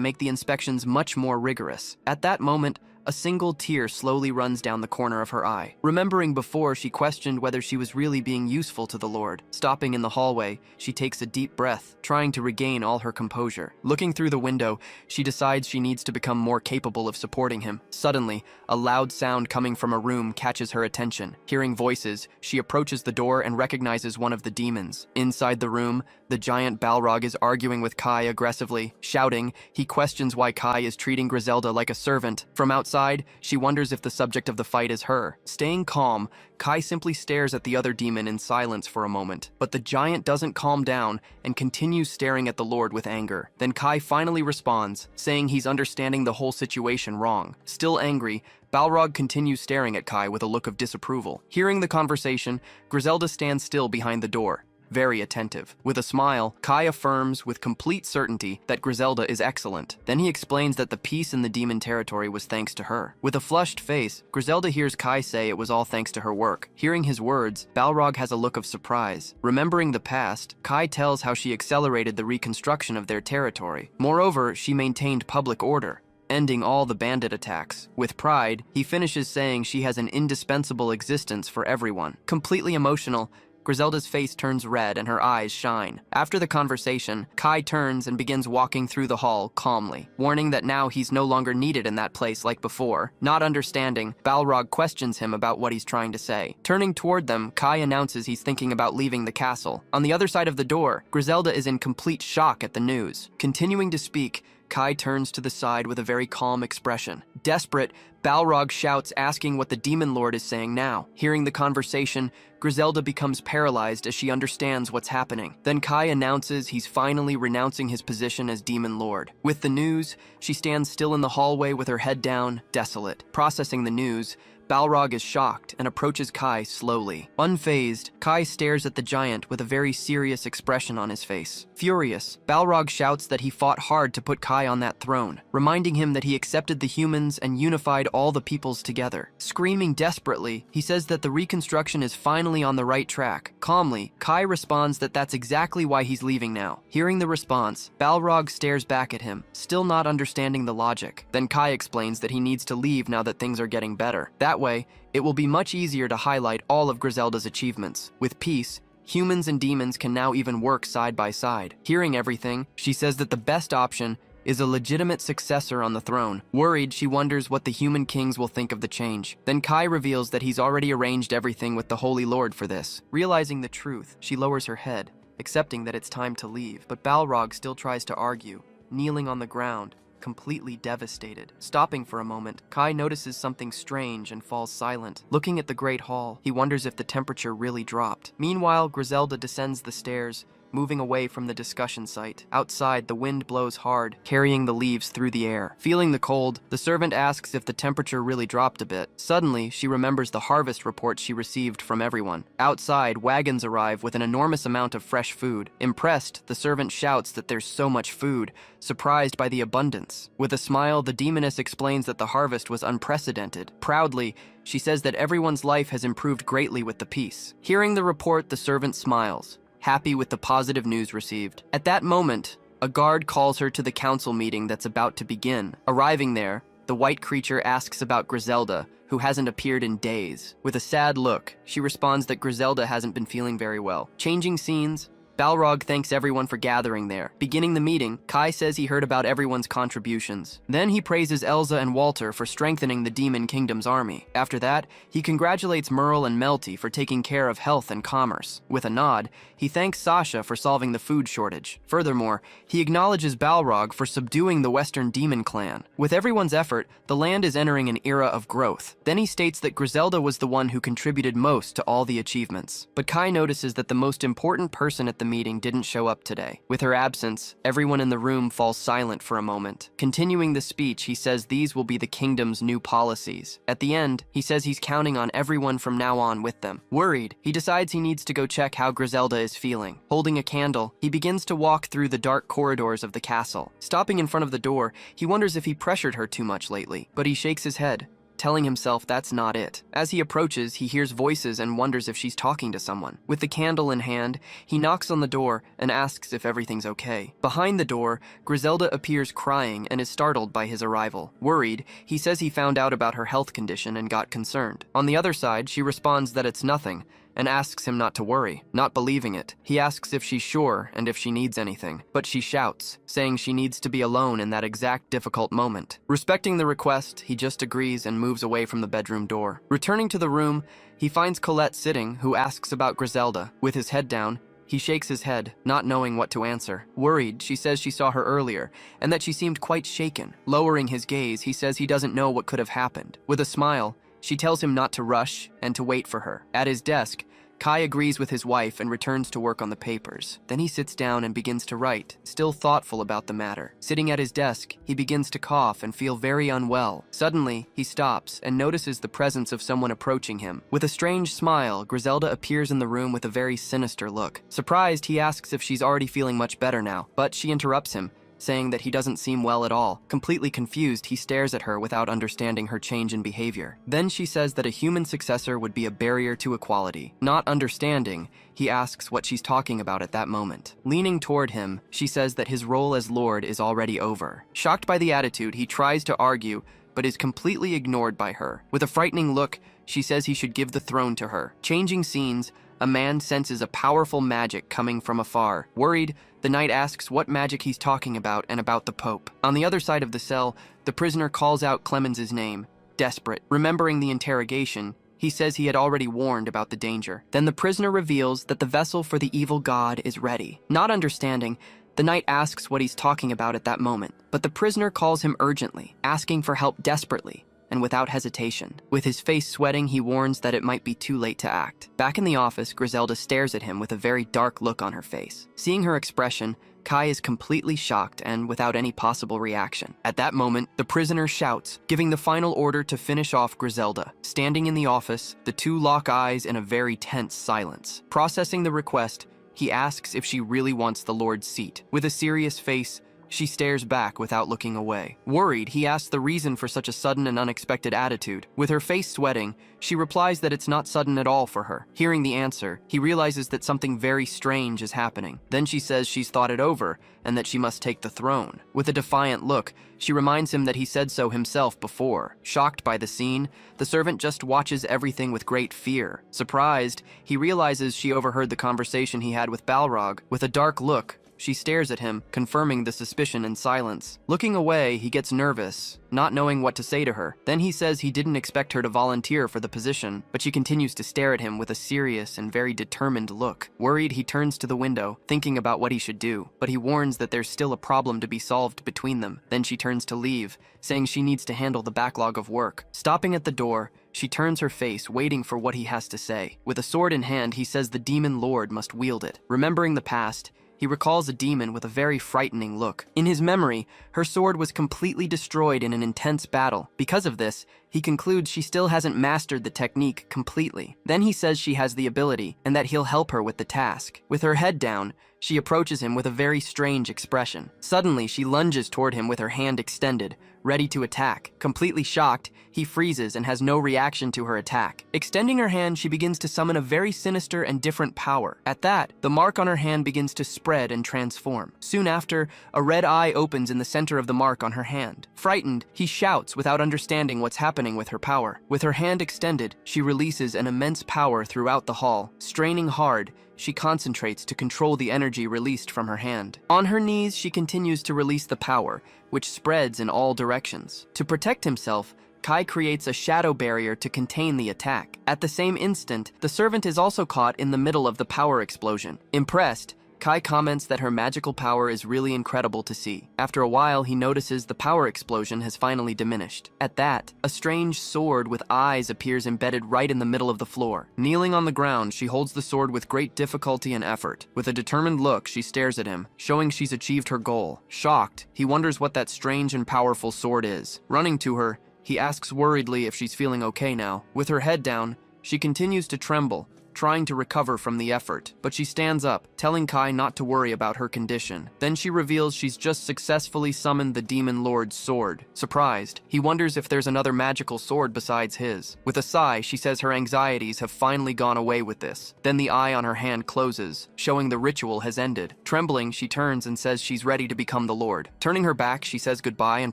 make the inspections much more rigorous. At that moment, a single tear slowly runs down the corner of her eye. Remembering before, she questioned whether she was really being useful to the Lord. Stopping in the hallway, she takes a deep breath, trying to regain all her composure. Looking through the window, she decides she needs to become more capable of supporting him. Suddenly, a loud sound coming from a room catches her attention. Hearing voices, she approaches the door and recognizes one of the demons. Inside the room, the giant Balrog is arguing with Kai aggressively. Shouting, he questions why Kai is treating Griselda like a servant. From outside, she wonders if the subject of the fight is her. Staying calm, Kai simply stares at the other demon in silence for a moment. But the giant doesn't calm down and continues staring at the Lord with anger. Then Kai finally responds, saying he's understanding the whole situation wrong. Still angry, Balrog continues staring at Kai with a look of disapproval. Hearing the conversation, Griselda stands still behind the door, very attentive. With a smile, Kai affirms with complete certainty that Griselda is excellent. Then he explains that the peace in the demon territory was thanks to her. With a flushed face, Griselda hears Kai say it was all thanks to her work. Hearing his words, Balrog has a look of surprise. Remembering the past, Kai tells how she accelerated the reconstruction of their territory. Moreover, she maintained public order, ending all the bandit attacks. With pride, he finishes saying she has an indispensable existence for everyone. Completely emotional, Griselda's face turns red and her eyes shine. After the conversation, Kai turns and begins walking through the hall calmly, warning that now he's no longer needed in that place like before. Not understanding, Balrog questions him about what he's trying to say. Turning toward them, Kai announces he's thinking about leaving the castle. On the other side of the door, Griselda is in complete shock at the news. Continuing to speak, Kai turns to the side with a very calm expression. Desperate, Balrog shouts, asking what the Demon Lord is saying now. Hearing the conversation, Griselda becomes paralyzed as she understands what's happening. Then Kai announces he's finally renouncing his position as Demon Lord. With the news, she stands still in the hallway with her head down, desolate. Processing the news, Balrog is shocked and approaches Kai slowly. Unfazed, Kai stares at the giant with a very serious expression on his face. Furious, Balrog shouts that he fought hard to put Kai on that throne, reminding him that he accepted the humans and unified all the peoples together. Screaming desperately, he says that the reconstruction is finally on the right track. Calmly, Kai responds that that's exactly why he's leaving now. Hearing the response, Balrog stares back at him, still not understanding the logic. Then Kai explains that he needs to leave now that things are getting better. That way, it will be much easier to highlight all of Griselda's achievements. With peace, humans and demons can now even work side by side. Hearing everything, she says that the best option is a legitimate successor on the throne. Worried, she wonders what the human kings will think of the change. Then Kai reveals that he's already arranged everything with the Holy Lord for this. Realizing the truth, she lowers her head, accepting that it's time to leave. But Balrog still tries to argue, kneeling on the ground, completely devastated. Stopping for a moment, Kai notices something strange and falls silent. Looking at the Great Hall, he wonders if the temperature really dropped. Meanwhile, Griselda descends the stairs, moving away from the discussion site. Outside, the wind blows hard, carrying the leaves through the air. Feeling the cold, the servant asks if the temperature really dropped a bit. Suddenly, she remembers the harvest report she received from everyone. Outside, wagons arrive with an enormous amount of fresh food. Impressed, the servant shouts that there's so much food, surprised by the abundance. With a smile, the demoness explains that the harvest was unprecedented. Proudly, she says that everyone's life has improved greatly with the peace. Hearing the report, the servant smiles, happy with the positive news received. At that moment, a guard calls her to the council meeting that's about to begin. Arriving there, the white creature asks about Griselda, who hasn't appeared in days. With a sad look, she responds that Griselda hasn't been feeling very well. Changing scenes, Balrog thanks everyone for gathering there. Beginning the meeting, Kai says he heard about everyone's contributions. Then he praises Elsa and Walter for strengthening the Demon Kingdom's army. After that, he congratulates Merle and Melty for taking care of health and commerce. With a nod, he thanks Sasha for solving the food shortage. Furthermore, he acknowledges Balrog for subduing the Western Demon Clan. With everyone's effort, the land is entering an era of growth. Then he states that Griselda was the one who contributed most to all the achievements. But Kai notices that the most important person at the meeting didn't show up today. With her absence, everyone in the room falls silent for a moment. Continuing the speech, he says these will be the kingdom's new policies. At the end, he says he's counting on everyone from now on with them. Worried, he decides he needs to go check how Griselda is feeling. Holding a candle, he begins to walk through the dark corridors of the castle. Stopping in front of the door, he wonders if he pressured her too much lately, but he shakes his head, telling himself that's not it. As he approaches, he hears voices and wonders if she's talking to someone. With the candle in hand, he knocks on the door and asks if everything's okay. Behind the door, Griselda appears crying and is startled by his arrival. Worried, he says he found out about her health condition and got concerned. On the other side, she responds that it's nothing, and asks him not to worry. Not believing it, he asks if she's sure and if she needs anything, but she shouts, saying she needs to be alone in that exact difficult moment. Respecting the request, he just agrees and moves away from the bedroom door. Returning to the room, he finds Colette sitting, who asks about Griselda. With his head down, he shakes his head, not knowing what to answer. Worried, she says she saw her earlier, and that she seemed quite shaken. Lowering his gaze, he says he doesn't know what could have happened. With a smile, she tells him not to rush and to wait for her. At his desk, Kai agrees with his wife and returns to work on the papers. Then he sits down and begins to write, still thoughtful about the matter. Sitting at his desk, he begins to cough and feel very unwell. Suddenly, he stops and notices the presence of someone approaching him. With a strange smile, Griselda appears in the room with a very sinister look. Surprised, he asks if she's already feeling much better now, but she interrupts him, saying that he doesn't seem well at all. Completely confused, he stares at her without understanding her change in behavior. Then she says that a human successor would be a barrier to equality. Not understanding, he asks what she's talking about at that moment. Leaning toward him, she says that his role as Lord is already over. Shocked by the attitude, he tries to argue, but is completely ignored by her. With a frightening look, she says he should give the throne to her. Changing scenes, a man senses a powerful magic coming from afar. Worried, the knight asks what magic he's talking about and about the Pope. On the other side of the cell, the prisoner calls out Clemens's name. Desperate, remembering the interrogation, he says he had already warned about the danger. Then the prisoner reveals that the vessel for the evil god is ready. Not understanding, the knight asks what he's talking about at that moment, but the prisoner calls him urgently, asking for help desperately and without hesitation. With his face sweating, he warns that it might be too late to act. Back in the office, Griselda stares at him with a very dark look on her face. Seeing her expression, Kai is completely shocked and without any possible reaction. At that moment, the prisoner shouts, giving the final order to finish off Griselda. Standing in the office, the two lock eyes in a very tense silence. Processing the request, he asks if she really wants the Lord's seat. With a serious face, she stares back without looking away. Worried, he asks the reason for such a sudden and unexpected attitude. With her face sweating, she replies that it's not sudden at all for her. Hearing the answer, he realizes that something very strange is happening. Then she says she's thought it over and that she must take the throne. With a defiant look, she reminds him that he said so himself before. Shocked by the scene, the servant just watches everything with great fear. Surprised, he realizes she overheard the conversation he had with Balrog. With a dark look, she stares at him, confirming the suspicion in silence. Looking away, he gets nervous, not knowing what to say to her. Then he says he didn't expect her to volunteer for the position, but she continues to stare at him with a serious and very determined look. Worried, he turns to the window, thinking about what he should do, but he warns that there's still a problem to be solved between them. Then she turns to leave, saying she needs to handle the backlog of work. Stopping at the door, she turns her face, waiting for what he has to say. With a sword in hand, he says the demon lord must wield it. Remembering the past, he recalls a demon with a very frightening look. In his memory, her sword was completely destroyed in an intense battle. Because of this, he concludes she still hasn't mastered the technique completely. Then he says she has the ability and that he'll help her with the task. With her head down, she approaches him with a very strange expression. Suddenly, she lunges toward him with her hand extended, ready to attack. Completely shocked, he freezes and has no reaction to her attack. Extending her hand, she begins to summon a very sinister and different power. At that, the mark on her hand begins to spread and transform. Soon after, a red eye opens in the center of the mark on her hand. Frightened, he shouts without understanding what's happening happening with her power. With her hand extended, she releases an immense power throughout the hall. Straining hard, she concentrates to control the energy released from her hand. On her knees, she continues to release the power, which spreads in all directions. To protect himself, Kai creates a shadow barrier to contain the attack. At the same instant, the servant is also caught in the middle of the power explosion. Impressed, Kai comments that her magical power is really incredible to see. After a while, he notices the power explosion has finally diminished. At that, a strange sword with eyes appears embedded right in the middle of the floor. Kneeling on the ground, she holds the sword with great difficulty and effort. With a determined look, she stares at him, showing she's achieved her goal. Shocked, he wonders what that strange and powerful sword is. Running to her, he asks worriedly if she's feeling okay now. With her head down, she continues to tremble, trying to recover from the effort, but she stands up, telling Kai not to worry about her condition. Then she reveals she's just successfully summoned the Demon Lord's sword. Surprised, he wonders if there's another magical sword besides his. With a sigh, she says her anxieties have finally gone away with this. Then the eye on her hand closes, showing the ritual has ended. Trembling, she turns and says she's ready to become the Lord. Turning her back, she says goodbye and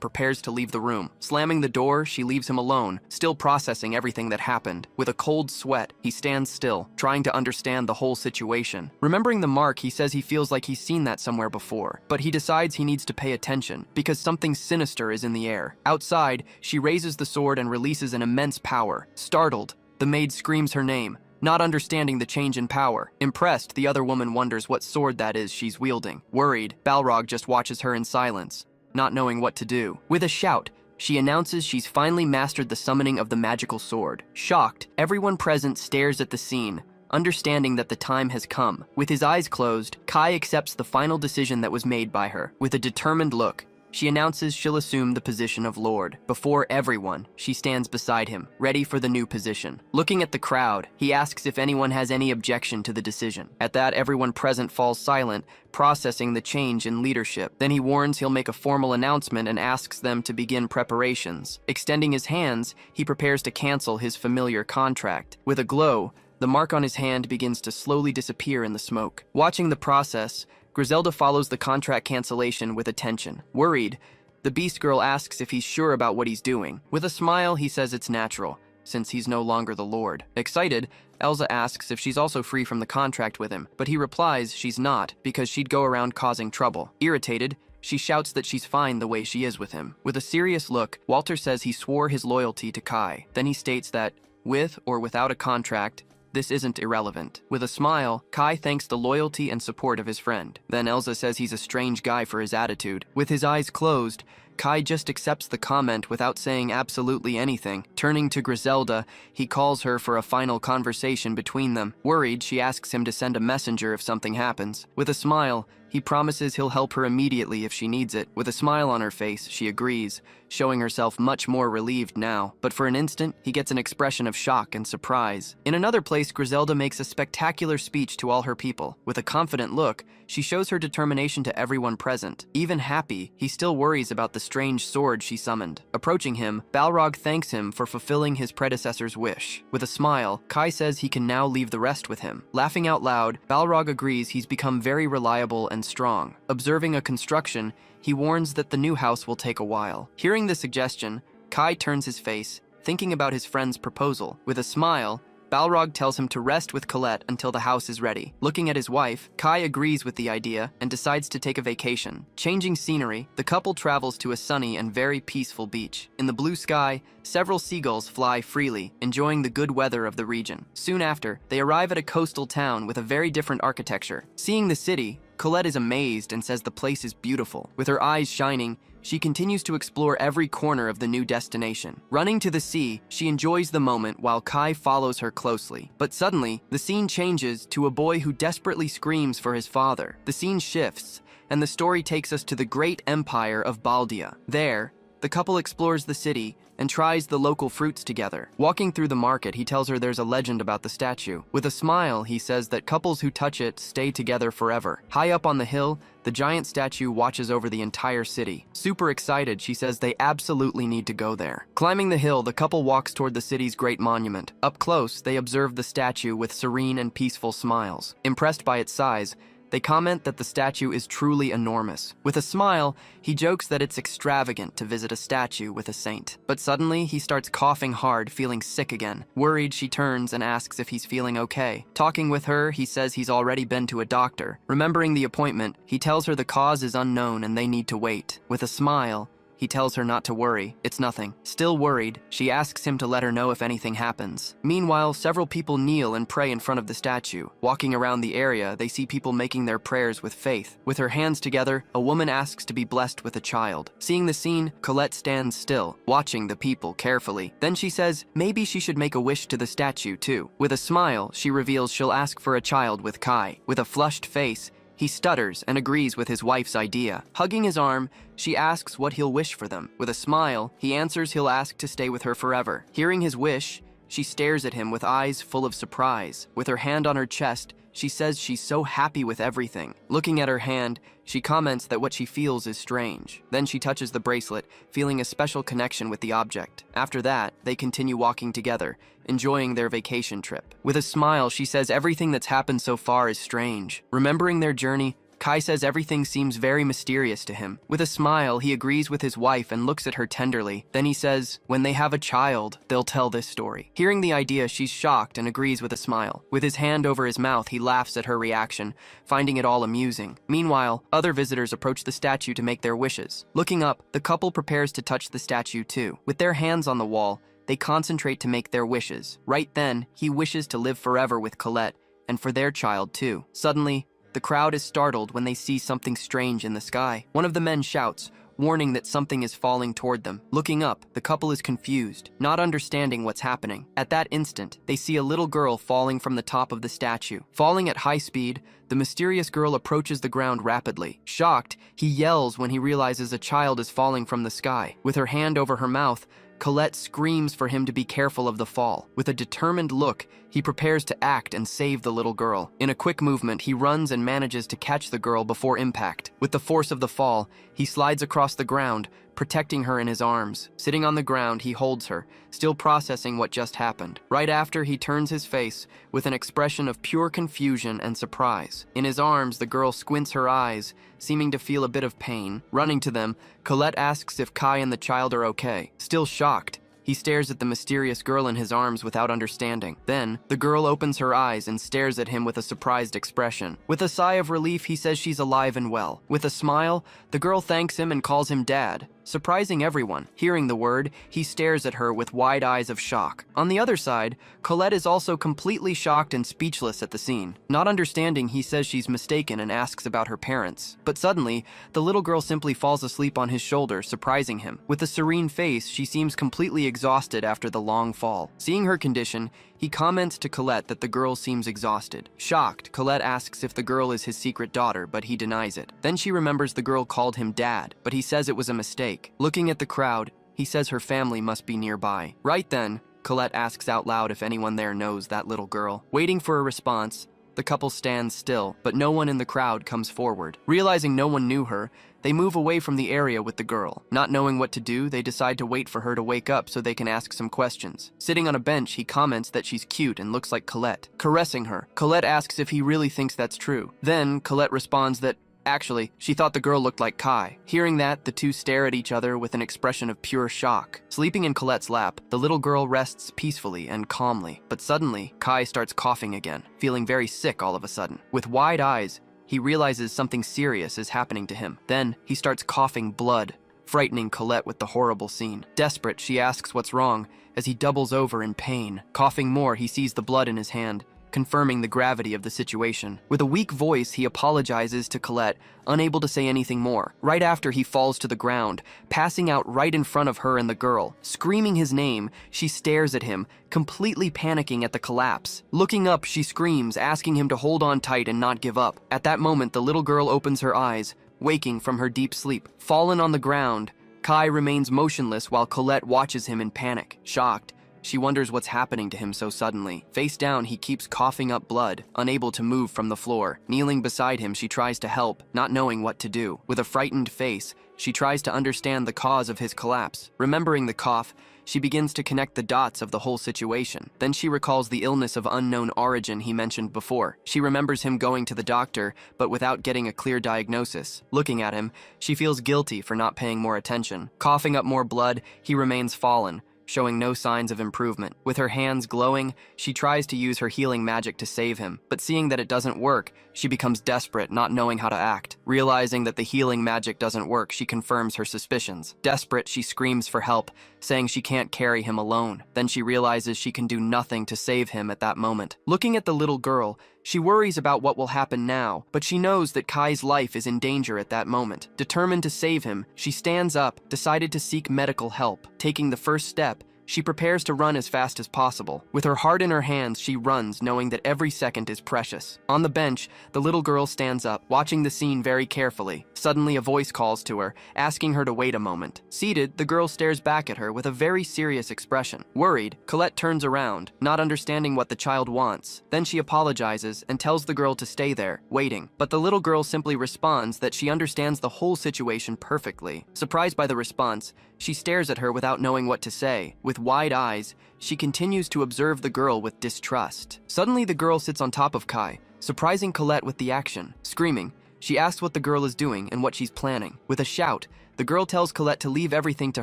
prepares to leave the room. Slamming the door, she leaves him alone, still processing everything that happened. With a cold sweat, he stands still, trying to understand the whole situation. Remembering the mark, he says he feels like he's seen that somewhere before, but he decides he needs to pay attention because something sinister is in the air. Outside, she raises the sword and releases an immense power. Startled, the maid screams her name, not understanding the change in power. Impressed, the other woman wonders what sword that is she's wielding. Worried, Balrog just watches her in silence, not knowing what to do. With a shout, she announces she's finally mastered the summoning of the magical sword. Shocked, everyone present stares at the scene, understanding that the time has come. With his eyes closed, Kai accepts the final decision that was made by her. With a determined look, she announces she'll assume the position of Lord. Before everyone, she stands beside him, ready for the new position. Looking at the crowd, he asks if anyone has any objection to the decision. At that, everyone present falls silent, processing the change in leadership. Then he warns he'll make a formal announcement and asks them to begin preparations. Extending his hands, he prepares to cancel his familiar contract. With a glow, the mark on his hand begins to slowly disappear in the smoke. Watching the process, Griselda follows the contract cancellation with attention. Worried, the Beast Girl asks if he's sure about what he's doing. With a smile, he says it's natural, since he's no longer the Lord. Excited, Elsa asks if she's also free from the contract with him, but he replies she's not, because she'd go around causing trouble. Irritated, she shouts that she's fine the way she is with him. With a serious look, Walter says he swore his loyalty to Kai. Then he states that, with or without a contract, this isn't irrelevant. With a smile, Kai thanks the loyalty and support of his friend. Then Elsa says he's a strange guy for his attitude. With his eyes closed, Kai just accepts the comment without saying absolutely anything. Turning to Griselda, he calls her for a final conversation between them. Worried, she asks him to send a messenger if something happens. With a smile, he promises he'll help her immediately if she needs it. With a smile on her face, she agrees, showing herself much more relieved now. But for an instant, he gets an expression of shock and surprise. In another place, Griselda makes a spectacular speech to all her people. With a confident look, she shows her determination to everyone present. Even happy, he still worries about the strange sword she summoned. Approaching him, Balrog thanks him for fulfilling his predecessor's wish. With a smile, Kai says he can now leave the rest with him. Laughing out loud, Balrog agrees he's become very reliable and strong. Observing a construction, he warns that the new house will take a while. Hearing the suggestion, Kai turns his face, thinking about his friend's proposal. With a smile, Balrog tells him to rest with Colette until the house is ready. Looking at his wife, Kai agrees with the idea and decides to take a vacation. Changing scenery, the couple travels to a sunny and very peaceful beach. In the blue sky, several seagulls fly freely, enjoying the good weather of the region. Soon after, they arrive at a coastal town with a very different architecture. Seeing the city, Colette is amazed and says the place is beautiful. With her eyes shining, she continues to explore every corner of the new destination. Running to the sea, she enjoys the moment while Kai follows her closely. But suddenly, the scene changes to a boy who desperately screams for his father. The scene shifts, and the story takes us to the great empire of Baldia. There, the couple explores the city and tries the local fruits together. Walking through the market, he tells her there's a legend about the statue. With a smile, he says that couples who touch it stay together forever. High up on the hill, the giant statue watches over the entire city. Super excited, she says they absolutely need to go there. Climbing the hill, the couple walks toward the city's great monument. Up close, they observe the statue with serene and peaceful smiles. Impressed by its size, They comment that the statue is truly enormous. With a smile, he jokes that it's extravagant to visit a statue with a saint. But suddenly, he starts coughing hard, feeling sick again. Worried, she turns and asks if he's feeling okay. Talking with her, he says he's already been to a doctor. Remembering the appointment, he tells her the cause is unknown and they need to wait. With a smile, he tells her not to worry, it's nothing. Still worried, she asks him to let her know if anything happens. Meanwhile, several people kneel and pray in front of the statue. Walking around the area, they see people making their prayers with faith. With her hands together, a woman asks to be blessed with a child. Seeing the scene, Colette stands still, watching the people carefully. Then she says maybe she should make a wish to the statue too. With a smile, she reveals she'll ask for a child with Kai. With a flushed face, he stutters and agrees with his wife's idea. Hugging his arm, she asks what he'll wish for them. With a smile, he answers he'll ask to stay with her forever. Hearing his wish, she stares at him with eyes full of surprise. With her hand on her chest, she says she's so happy with everything. Looking at her hand, she comments that what she feels is strange. Then she touches the bracelet, feeling a special connection with the object. After that, they continue walking together, enjoying their vacation trip. With a smile, she says everything that's happened so far is strange. Remembering their journey, Kai says everything seems very mysterious to him. With a smile, he agrees with his wife and looks at her tenderly. Then he says, when they have a child, they'll tell this story. Hearing the idea, she's shocked and agrees with a smile. With his hand over his mouth, he laughs at her reaction, finding it all amusing. Meanwhile, other visitors approach the statue to make their wishes. Looking up, the couple prepares to touch the statue too. With their hands on the wall, they concentrate to make their wishes. Right then, he wishes to live forever with Colette, and for their child too. Suddenly, the crowd is startled when they see something strange in the sky. One of the men shouts, warning that something is falling toward them. Looking up, the couple is confused, not understanding what's happening. At that instant, they see a little girl falling from the top of the statue. Falling at high speed, the mysterious girl approaches the ground rapidly. Shocked, he yells when he realizes a child is falling from the sky. With her hand over her mouth, Colette screams for him to be careful of the fall. With a determined look, he prepares to act and save the little girl. In a quick movement, he runs and manages to catch the girl before impact. With the force of the fall, he slides across the ground, protecting her in his arms. Sitting on the ground, he holds her, still processing what just happened. Right after, he turns his face with an expression of pure confusion and surprise. In his arms, the girl squints her eyes, seeming to feel a bit of pain. Running to them, Colette asks if Kai and the child are okay. Still shocked, he stares at the mysterious girl in his arms without understanding. Then, the girl opens her eyes and stares at him with a surprised expression. With a sigh of relief, he says she's alive and well. With a smile, the girl thanks him and calls him Dad, surprising everyone. Hearing the word, he stares at her with wide eyes of shock. On the other side, Colette is also completely shocked and speechless at the scene. Not understanding, he says she's mistaken and asks about her parents. But suddenly, the little girl simply falls asleep on his shoulder, surprising him. With a serene face, she seems completely exhausted after the long fall. Seeing her condition, he comments to Colette that the girl seems exhausted. Shocked, Colette asks if the girl is his secret daughter, but he denies it. Then she remembers the girl called him Dad, but he says it was a mistake. Looking at the crowd, he says her family must be nearby. Right then, Colette asks out loud if anyone there knows that little girl. Waiting for a response, the couple stands still, but no one in the crowd comes forward. Realizing no one knew her, they move away from the area with the girl. Not knowing what to do, they decide to wait for her to wake up so they can ask some questions. Sitting on a bench, he comments that she's cute and looks like Colette. Caressing her, Colette asks if he really thinks that's true. Then, Colette responds that actually, she thought the girl looked like Kai. Hearing that, the two stare at each other with an expression of pure shock. Sleeping in Colette's lap, the little girl rests peacefully and calmly. But suddenly, Kai starts coughing again, feeling very sick all of a sudden. With wide eyes, he realizes something serious is happening to him. Then, he starts coughing blood, frightening Colette with the horrible scene. Desperate, she asks what's wrong as he doubles over in pain. Coughing more, he sees the blood in his hand, confirming the gravity of the situation. With a weak voice, he apologizes to Colette, unable to say anything more. Right after, he falls to the ground, passing out right in front of her and the girl. Screaming his name, she stares at him, completely panicking at the collapse. Looking up, she screams, asking him to hold on tight and not give up. At that moment, the little girl opens her eyes, waking from her deep sleep. Fallen on the ground, Kai remains motionless while Colette watches him in panic. Shocked, She wonders what's happening to him so suddenly. Face down, he keeps coughing up blood, unable to move from the floor. Kneeling beside him, she tries to help, not knowing what to do. With a frightened face, she tries to understand the cause of his collapse. Remembering the cough, she begins to connect the dots of the whole situation. Then she recalls the illness of unknown origin he mentioned before. She remembers him going to the doctor, but without getting a clear diagnosis. Looking at him, she feels guilty for not paying more attention. Coughing up more blood, he remains fallen, showing no signs of improvement. With her hands glowing, she tries to use her healing magic to save him, but seeing that it doesn't work, she becomes desperate, not knowing how to act. Realizing that the healing magic doesn't work, she confirms her suspicions. Desperate, she screams for help, saying she can't carry him alone. Then she realizes she can do nothing to save him at that moment. Looking at the little girl, she worries about what will happen now, but she knows that Kai's life is in danger at that moment. Determined to save him, she stands up, decided to seek medical help. Taking the first step, she prepares to run as fast as possible. With her heart in her hands, she runs, knowing that every second is precious. On the bench, the little girl stands up, watching the scene very carefully. Suddenly, a voice calls to her, asking her to wait a moment. Seated, the girl stares back at her with a very serious expression. Worried, Colette turns around, not understanding what the child wants. Then she apologizes and tells the girl to stay there, waiting. But the little girl simply responds that she understands the whole situation perfectly. Surprised by the response, she stares at her without knowing what to say. With wide eyes, she continues to observe the girl with distrust. Suddenly, the girl sits on top of Kai, surprising Colette with the action. Screaming, she asks what the girl is doing and what she's planning. With a shout, the girl tells Colette to leave everything to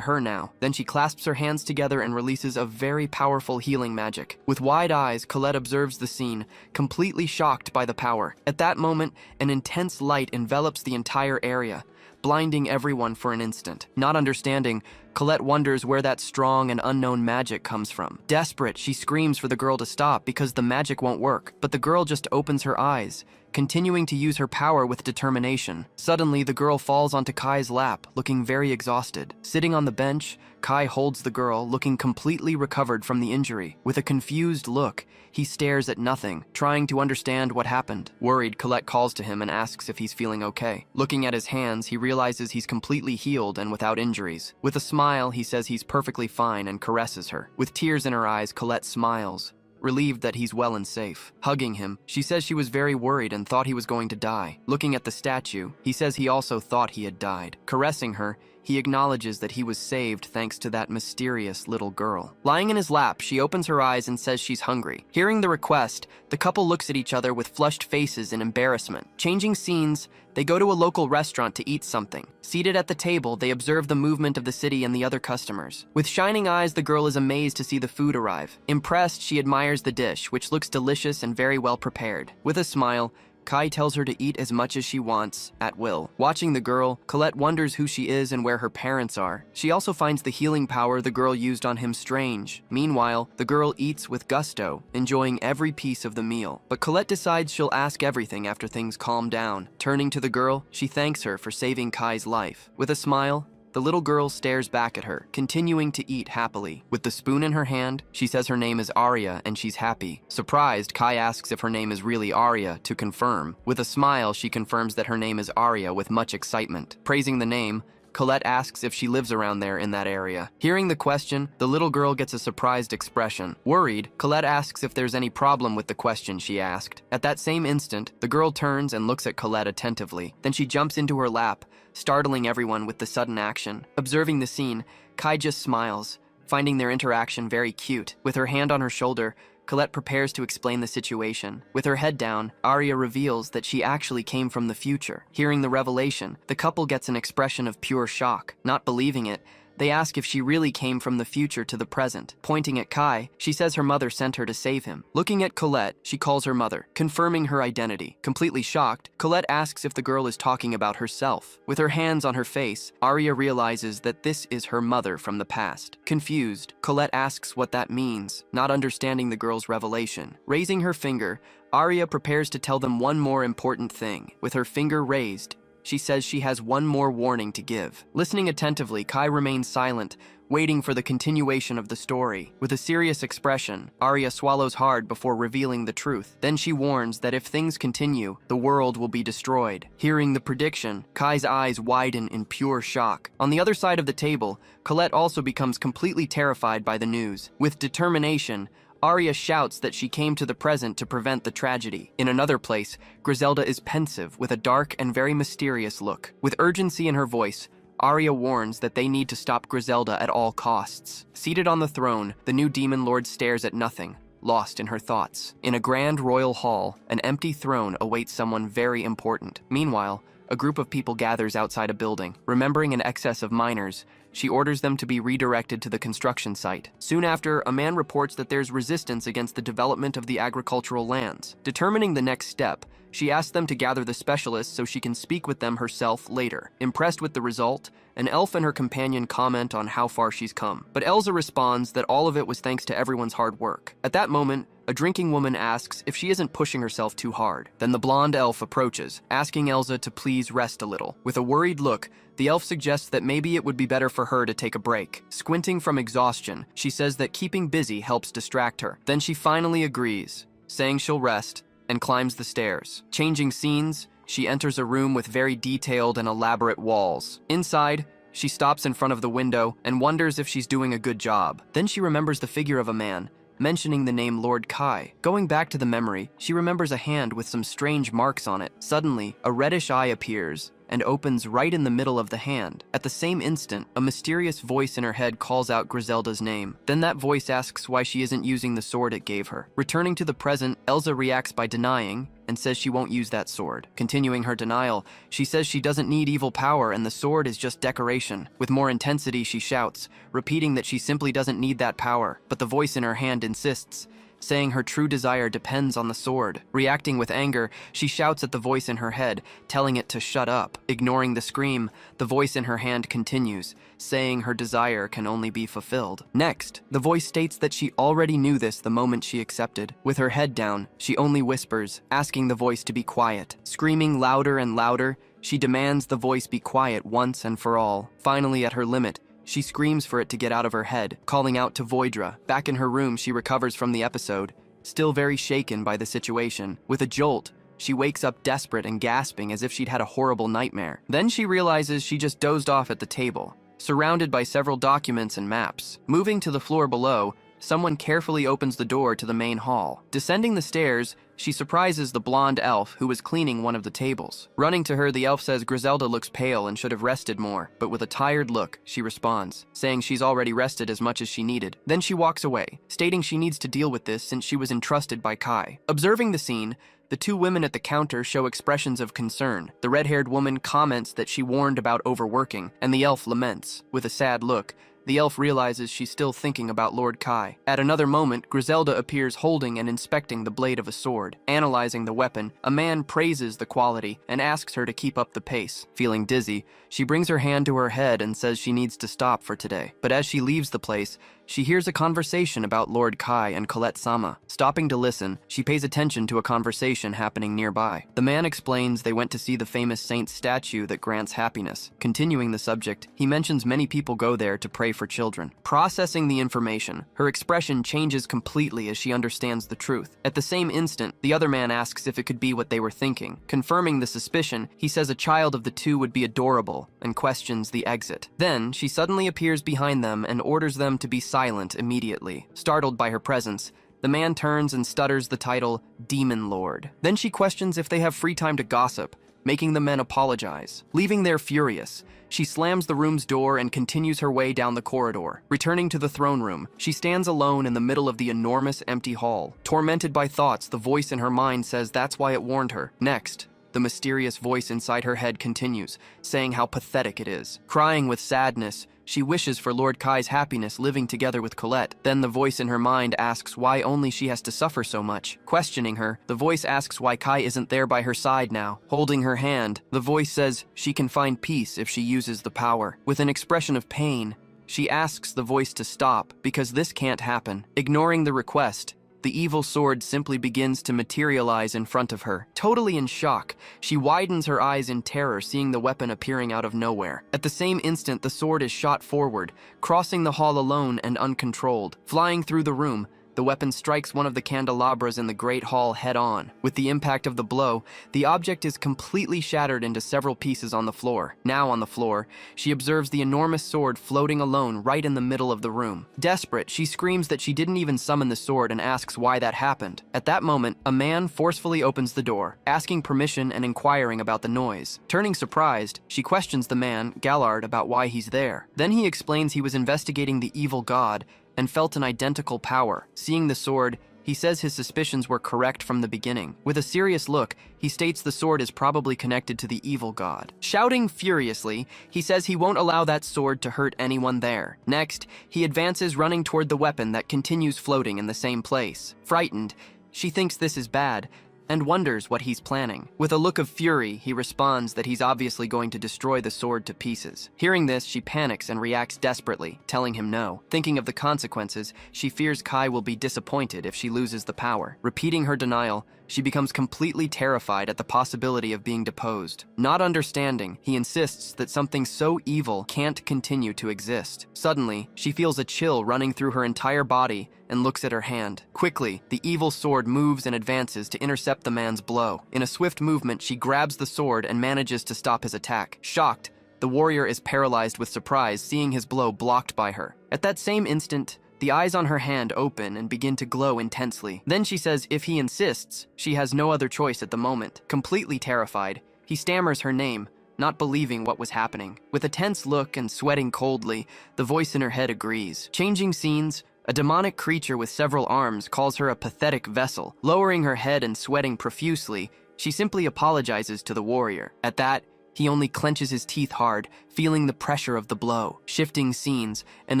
her now. Then she clasps her hands together and releases a very powerful healing magic. With wide eyes, Colette observes the scene, completely shocked by the power. At that moment, an intense light envelops the entire area, blinding everyone for an instant. Not understanding, Colette wonders where that strong and unknown magic comes from. Desperate, she screams for the girl to stop because the magic won't work, but the girl just opens her eyes, continuing to use her power with determination. Suddenly, the girl falls onto Kai's lap, looking very exhausted. Sitting on the bench, Kai holds the girl, looking completely recovered from the injury. With a confused look, he stares at nothing, trying to understand what happened. Worried, Colette calls to him and asks if he's feeling okay. Looking at his hands, he realizes he's completely healed and without injuries. With a smile, he says he's perfectly fine and caresses her. With tears in her eyes, Colette smiles, relieved that he's well and safe. Hugging him, she says she was very worried and thought he was going to die. Looking at the statue, he says he also thought he had died. Caressing her, he acknowledges that he was saved thanks to that mysterious little girl. Lying in his lap, she opens her eyes and says she's hungry. Hearing the request, the couple looks at each other with flushed faces in embarrassment. Changing scenes, they go to a local restaurant to eat something. Seated at the table, they observe the movement of the city and the other customers. With shining eyes, the girl is amazed to see the food arrive. Impressed, she admires the dish, which looks delicious and very well prepared. With a smile, Kai tells her to eat as much as she wants, at will. Watching the girl, Colette wonders who she is and where her parents are. She also finds the healing power the girl used on him strange. Meanwhile, the girl eats with gusto, enjoying every piece of the meal. But Colette decides she'll ask everything after things calm down. Turning to the girl, she thanks her for saving Kai's life. With a smile, the little girl stares back at her, continuing to eat happily. With the spoon in her hand, she says her name is Arya and she's happy. Surprised, Kai asks if her name is really Arya to confirm. With a smile, she confirms that her name is Arya with much excitement. Praising the name, Colette asks if she lives around there in that area. Hearing the question, the little girl gets a surprised expression. Worried, Colette asks if there's any problem with the question she asked. At that same instant, the girl turns and looks at Colette attentively. Then she jumps into her lap, startling everyone with the sudden action. Observing the scene, Kai just smiles, finding their interaction very cute. With her hand on her shoulder, Colette prepares to explain the situation. With her head down, Arya reveals that she actually came from the future. Hearing the revelation, the couple gets an expression of pure shock. Not believing it, they ask if she really came from the future to the present. Pointing at Kai, she says her mother sent her to save him. Looking at Colette, she calls her mother, confirming her identity. Completely shocked, Colette asks if the girl is talking about herself. With her hands on her face, Arya realizes that this is her mother from the past. Confused, Colette asks what that means, not understanding the girl's revelation. Raising her finger, Arya prepares to tell them one more important thing. With her finger raised, she says she has one more warning to give. Listening attentively, Kai remains silent, waiting for the continuation of the story. With a serious expression, Arya swallows hard before revealing the truth. Then she warns that if things continue, the world will be destroyed. Hearing the prediction, Kai's eyes widen in pure shock. On the other side of the table, Colette also becomes completely terrified by the news. With determination, Arya shouts that she came to the present to prevent the tragedy. In another place, Griselda is pensive with a dark and very mysterious look. With urgency in her voice, Arya warns that they need to stop Griselda at all costs. Seated on the throne, the new demon lord stares at nothing, lost in her thoughts. In a grand royal hall, an empty throne awaits someone very important. Meanwhile, a group of people gathers outside a building. Remembering an excess of miners, she orders them to be redirected to the construction site. Soon after, a man reports that there's resistance against the development of the agricultural lands. Determining the next step, she asks them to gather the specialists so she can speak with them herself later. Impressed with the result, an elf and her companion comment on how far she's come. But Elsa responds that all of it was thanks to everyone's hard work. At that moment, a drinking woman asks if she isn't pushing herself too hard. Then the blonde elf approaches, asking Elsa to please rest a little. With a worried look, the elf suggests that maybe it would be better for her to take a break. Squinting from exhaustion, she says that keeping busy helps distract her. Then she finally agrees, saying she'll rest, and climbs the stairs. Changing scenes, she enters a room with very detailed and elaborate walls. Inside, she stops in front of the window and wonders if she's doing a good job. Then she remembers the figure of a man, mentioning the name Lord Kai. Going back to the memory, she remembers a hand with some strange marks on it. Suddenly, a reddish eye appears and opens right in the middle of the hand. At the same instant, a mysterious voice in her head calls out Griselda's name. Then that voice asks why she isn't using the sword it gave her. Returning to the present, Elsa reacts by denying and says she won't use that sword. Continuing her denial, she says she doesn't need evil power and the sword is just decoration. With more intensity, she shouts, repeating that she simply doesn't need that power, but the voice in her hand insists, saying her true desire depends on the sword. Reacting with anger, she shouts at the voice in her head, telling it to shut up. Ignoring the scream, the voice in her hand continues, saying her desire can only be fulfilled. Next, the voice states that she already knew this the moment she accepted. With her head down, she only whispers, asking the voice to be quiet. Screaming louder and louder, she demands the voice be quiet once and for all. Finally, at her limit, she screams for it to get out of her head, calling out to Voidra. Back in her room, she recovers from the episode, still very shaken by the situation. With a jolt, she wakes up desperate and gasping as if she'd had a horrible nightmare. Then she realizes she just dozed off at the table, surrounded by several documents and maps. Moving to the floor below, someone carefully opens the door to the main hall. Descending the stairs, she surprises the blonde elf who was cleaning one of the tables. Running to her, the elf says Griselda looks pale and should have rested more, but with a tired look, she responds, saying she's already rested as much as she needed. Then she walks away, stating she needs to deal with this since she was entrusted by Kai. Observing the scene, the two women at the counter show expressions of concern. The red-haired woman comments that she warned about overworking, and the elf laments. With a sad look, the elf realizes she's still thinking about Lord Kai. At another moment, Griselda appears holding and inspecting the blade of a sword. Analyzing the weapon, a man praises the quality and asks her to keep up the pace. Feeling dizzy, she brings her hand to her head and says she needs to stop for today. But as she leaves the place, she hears a conversation about Lord Kai and Colette-sama. Stopping to listen, she pays attention to a conversation happening nearby. The man explains they went to see the famous saint's statue that grants happiness. Continuing the subject, he mentions many people go there to pray for children. Processing the information, her expression changes completely as she understands the truth. At the same instant, the other man asks if it could be what they were thinking. Confirming the suspicion, he says a child of the two would be adorable and questions the exit. Then, she suddenly appears behind them and orders them to be silent immediately. Startled by her presence, the man turns and stutters the title Demon Lord. Then she questions if they have free time to gossip, making the men apologize. Leaving there furious, she slams the room's door and continues her way down the corridor. Returning to the throne room, she stands alone in the middle of the enormous empty hall. Tormented by thoughts, the voice in her mind says that's why it warned her. Next, the mysterious voice inside her head continues, saying how pathetic it is. Crying with sadness, she wishes for Lord Kai's happiness living together with Colette. Then the voice in her mind asks why only she has to suffer so much. Questioning her, the voice asks why Kai isn't there by her side now. Holding her hand, the voice says she can find peace if she uses the power. With an expression of pain, she asks the voice to stop because this can't happen. Ignoring the request, the evil sword simply begins to materialize in front of her. Totally in shock, she widens her eyes in terror, seeing the weapon appearing out of nowhere. At the same instant, the sword is shot forward, crossing the hall alone and uncontrolled. Flying through the room, the weapon strikes one of the candelabras in the Great Hall head-on. With the impact of the blow, the object is completely shattered into several pieces on the floor. Now on the floor, she observes the enormous sword floating alone right in the middle of the room. Desperate, she screams that she didn't even summon the sword and asks why that happened. At that moment, a man forcefully opens the door, asking permission and inquiring about the noise. Turning surprised, she questions the man, Gallard, about why he's there. Then he explains he was investigating the evil god and felt an identical power. Seeing the sword, he says his suspicions were correct from the beginning. With a serious look, he states the sword is probably connected to the evil god. Shouting furiously, he says he won't allow that sword to hurt anyone there. Next, he advances, running toward the weapon that continues floating in the same place. Frightened, she thinks this is bad, and wonders what he's planning. With a look of fury, he responds that he's obviously going to destroy the sword to pieces. Hearing this, she panics and reacts desperately, telling him no. Thinking of the consequences, she fears Kai will be disappointed if she loses the power. Repeating her denial, she becomes completely terrified at the possibility of being deposed. Not understanding, he insists that something so evil can't continue to exist. Suddenly, she feels a chill running through her entire body and looks at her hand. Quickly, the evil sword moves and advances to intercept the man's blow. In a swift movement, she grabs the sword and manages to stop his attack. Shocked, the warrior is paralyzed with surprise, seeing his blow blocked by her. At that same instant, the eyes on her hand open and begin to glow intensely. Then she says if he insists, she has no other choice at the moment. Completely terrified, he stammers her name, not believing what was happening. With a tense look and sweating coldly, the voice in her head agrees. Changing scenes, a demonic creature with several arms calls her a pathetic vessel. Lowering her head and sweating profusely, she simply apologizes to the warrior. At that, he only clenches his teeth hard, feeling the pressure of the blow. Shifting scenes, an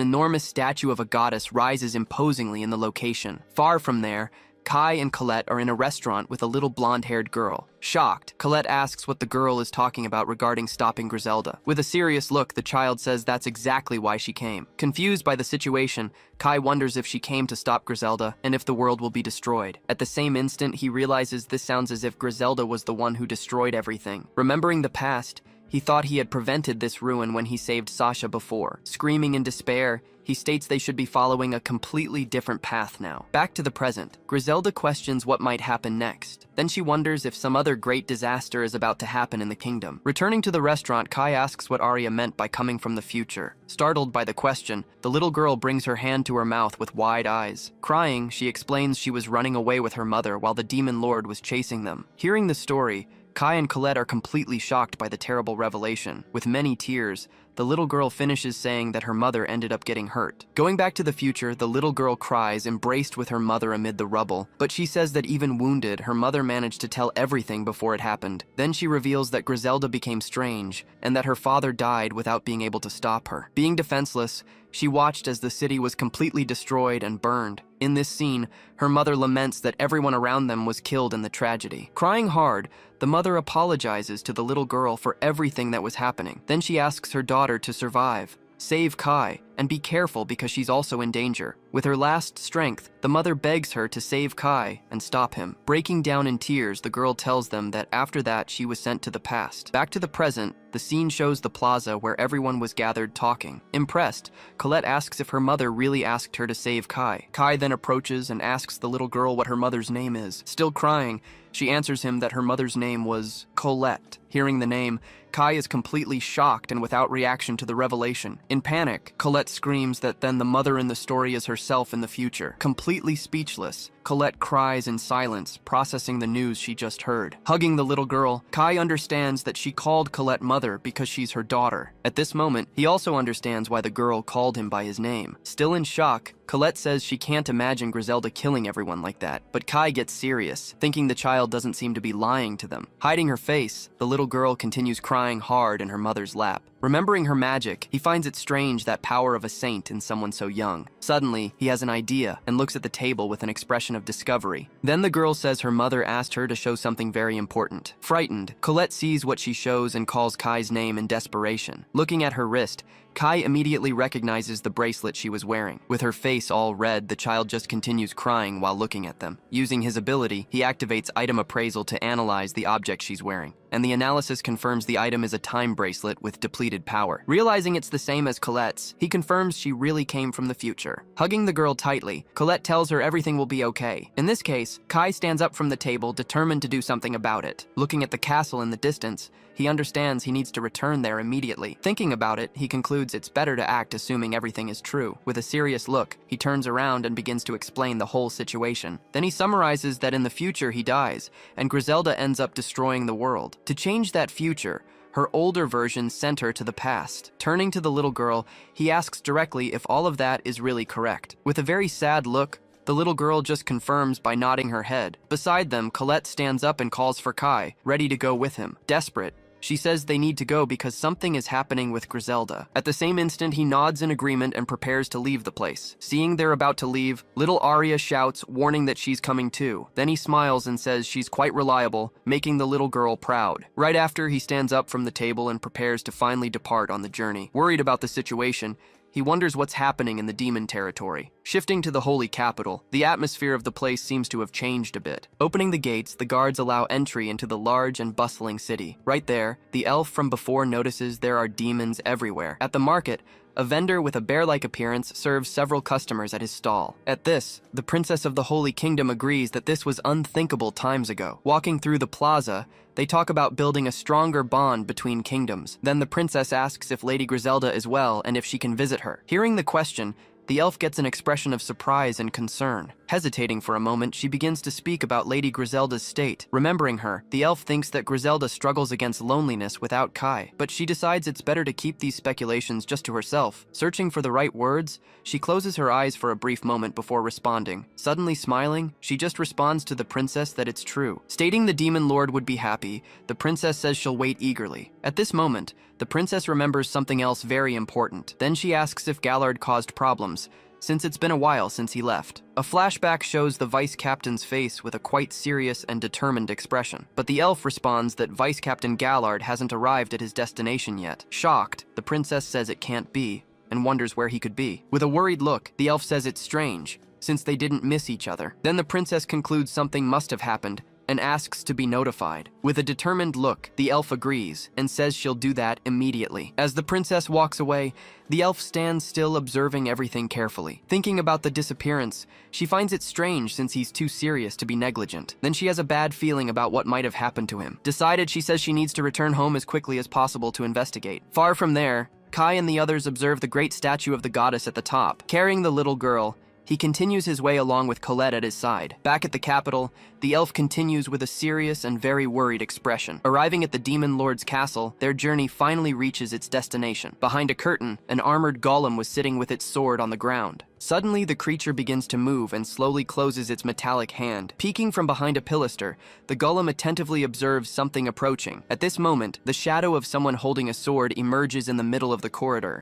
enormous statue of a goddess rises imposingly in the location. Far from there, Kai and Colette are in a restaurant with a little blonde-haired girl. Shocked, Colette asks what the girl is talking about regarding stopping Griselda. With a serious look, the child says that's exactly why she came. Confused by the situation, Kai wonders if she came to stop Griselda and if the world will be destroyed. At the same instant, he realizes this sounds as if Griselda was the one who destroyed everything. Remembering the past, he thought he had prevented this ruin when he saved Sasha before. Screaming in despair, he states they should be following a completely different path now. Back to the present, Griselda questions what might happen next. Then she wonders if some other great disaster is about to happen in the kingdom. Returning to the restaurant, Kai asks what Arya meant by coming from the future. Startled by the question, the little girl brings her hand to her mouth with wide eyes. Crying, she explains she was running away with her mother while the demon lord was chasing them. Hearing the story, Kai and Colette are completely shocked by the terrible revelation. With many tears, the little girl finishes saying that her mother ended up getting hurt. Going back to the future, the little girl cries, embraced with her mother amid the rubble, but she says that even wounded, her mother managed to tell everything before it happened. Then she reveals that Griselda became strange, and that her father died without being able to stop her. Being defenseless, she watched as the city was completely destroyed and burned. In this scene, her mother laments that everyone around them was killed in the tragedy. Crying hard, the mother apologizes to the little girl for everything that was happening. Then she asks her daughter to survive, save Kai, and be careful because she's also in danger. With her last strength, the mother begs her to save Kai and stop him. Breaking down in tears, the girl tells them that after that she was sent to the past. Back to the present, the scene shows the plaza where everyone was gathered talking. Impressed, Colette asks if her mother really asked her to save Kai. Kai then approaches and asks the little girl what her mother's name is. Still crying, she answers him that her mother's name was Colette. Hearing the name, Kai is completely shocked and without reaction to the revelation. In panic, Colette screams that then the mother in the story is herself in the future. Completely speechless, Colette cries in silence, processing the news she just heard. Hugging the little girl, Kai understands that she called Colette mother because she's her daughter. At this moment, he also understands why the girl called him by his name. Still in shock, Colette says she can't imagine Griselda killing everyone like that, but Kai gets serious, thinking the child doesn't seem to be lying to them. Hiding her face, the little girl continues crying hard in her mother's lap. Remembering her magic, he finds it strange that power of a saint in someone so young. Suddenly, he has an idea and looks at the table with an expression of discovery. Then the girl says her mother asked her to show something very important. Frightened, Colette sees what she shows and calls Kai's name in desperation. Looking at her wrist, Kai immediately recognizes the bracelet she was wearing. With her face all red, the child just continues crying while looking at them. Using his ability, he activates item appraisal to analyze the object she's wearing, and the analysis confirms the item is a time bracelet with depleted power. Realizing it's the same as Colette's, he confirms she really came from the future. Hugging the girl tightly, Colette tells her everything will be okay. In this case, Kai stands up from the table, determined to do something about it. Looking at the castle in the distance, he understands he needs to return there immediately. Thinking about it, he concludes it's better to act assuming everything is true. With a serious look, he turns around and begins to explain the whole situation. Then he summarizes that in the future he dies, and Griselda ends up destroying the world. To change that future, her older version sent her to the past. Turning to the little girl, he asks directly if all of that is really correct. With a very sad look, the little girl just confirms by nodding her head. Beside them, Colette stands up and calls for Kai, ready to go with him. Desperate, she says they need to go because something is happening with Griselda. At the same instant, he nods in agreement and prepares to leave the place. Seeing they're about to leave, little Arya shouts, warning that she's coming too. Then he smiles and says she's quite reliable, making the little girl proud. Right after, he stands up from the table and prepares to finally depart on the journey. Worried about the situation, he wonders what's happening in the demon territory. Shifting to the holy capital, the atmosphere of the place seems to have changed a bit. Opening the gates, the guards allow entry into the large and bustling city. Right there, the elf from before notices there are demons everywhere. At the market, a vendor with a bear-like appearance serves several customers at his stall. At this, the princess of the Holy Kingdom agrees that this was unthinkable times ago. Walking through the plaza, they talk about building a stronger bond between kingdoms. Then the princess asks if Lady Griselda is well and if she can visit her. Hearing the question, the elf gets an expression of surprise and concern. Hesitating for a moment, she begins to speak about Lady Griselda's state. Remembering her, the elf thinks that Griselda struggles against loneliness without Kai, but she decides it's better to keep these speculations just to herself. Searching for the right words, she closes her eyes for a brief moment before responding. Suddenly smiling, she just responds to the princess that it's true. Stating the demon lord would be happy, the princess says she'll wait eagerly. At this moment, the princess remembers something else very important. Then she asks if Gallard caused problems, since it's been a while since he left. A flashback shows the vice captain's face with a quite serious and determined expression. But the elf responds that Vice Captain Gallard hasn't arrived at his destination yet. Shocked, the princess says it can't be, and wonders where he could be. With a worried look, the elf says it's strange, since they didn't miss each other. Then the princess concludes something must have happened, and asks to be notified. With a determined look, the elf agrees and says she'll do that immediately. As the princess walks away, the elf stands still observing everything carefully. Thinking about the disappearance, she finds it strange since he's too serious to be negligent. Then she has a bad feeling about what might have happened to him. Decided, she says she needs to return home as quickly as possible to investigate. Far from there, Kai and the others observe the great statue of the goddess at the top. Carrying the little girl, he continues his way along with Colette at his side. Back at the capital, the elf continues with a serious and very worried expression. Arriving at the demon lord's castle, their journey finally reaches its destination. Behind a curtain, an armored golem was sitting with its sword on the ground. Suddenly, the creature begins to move and slowly closes its metallic hand. Peeking from behind a pilaster, the golem attentively observes something approaching. At this moment, the shadow of someone holding a sword emerges in the middle of the corridor.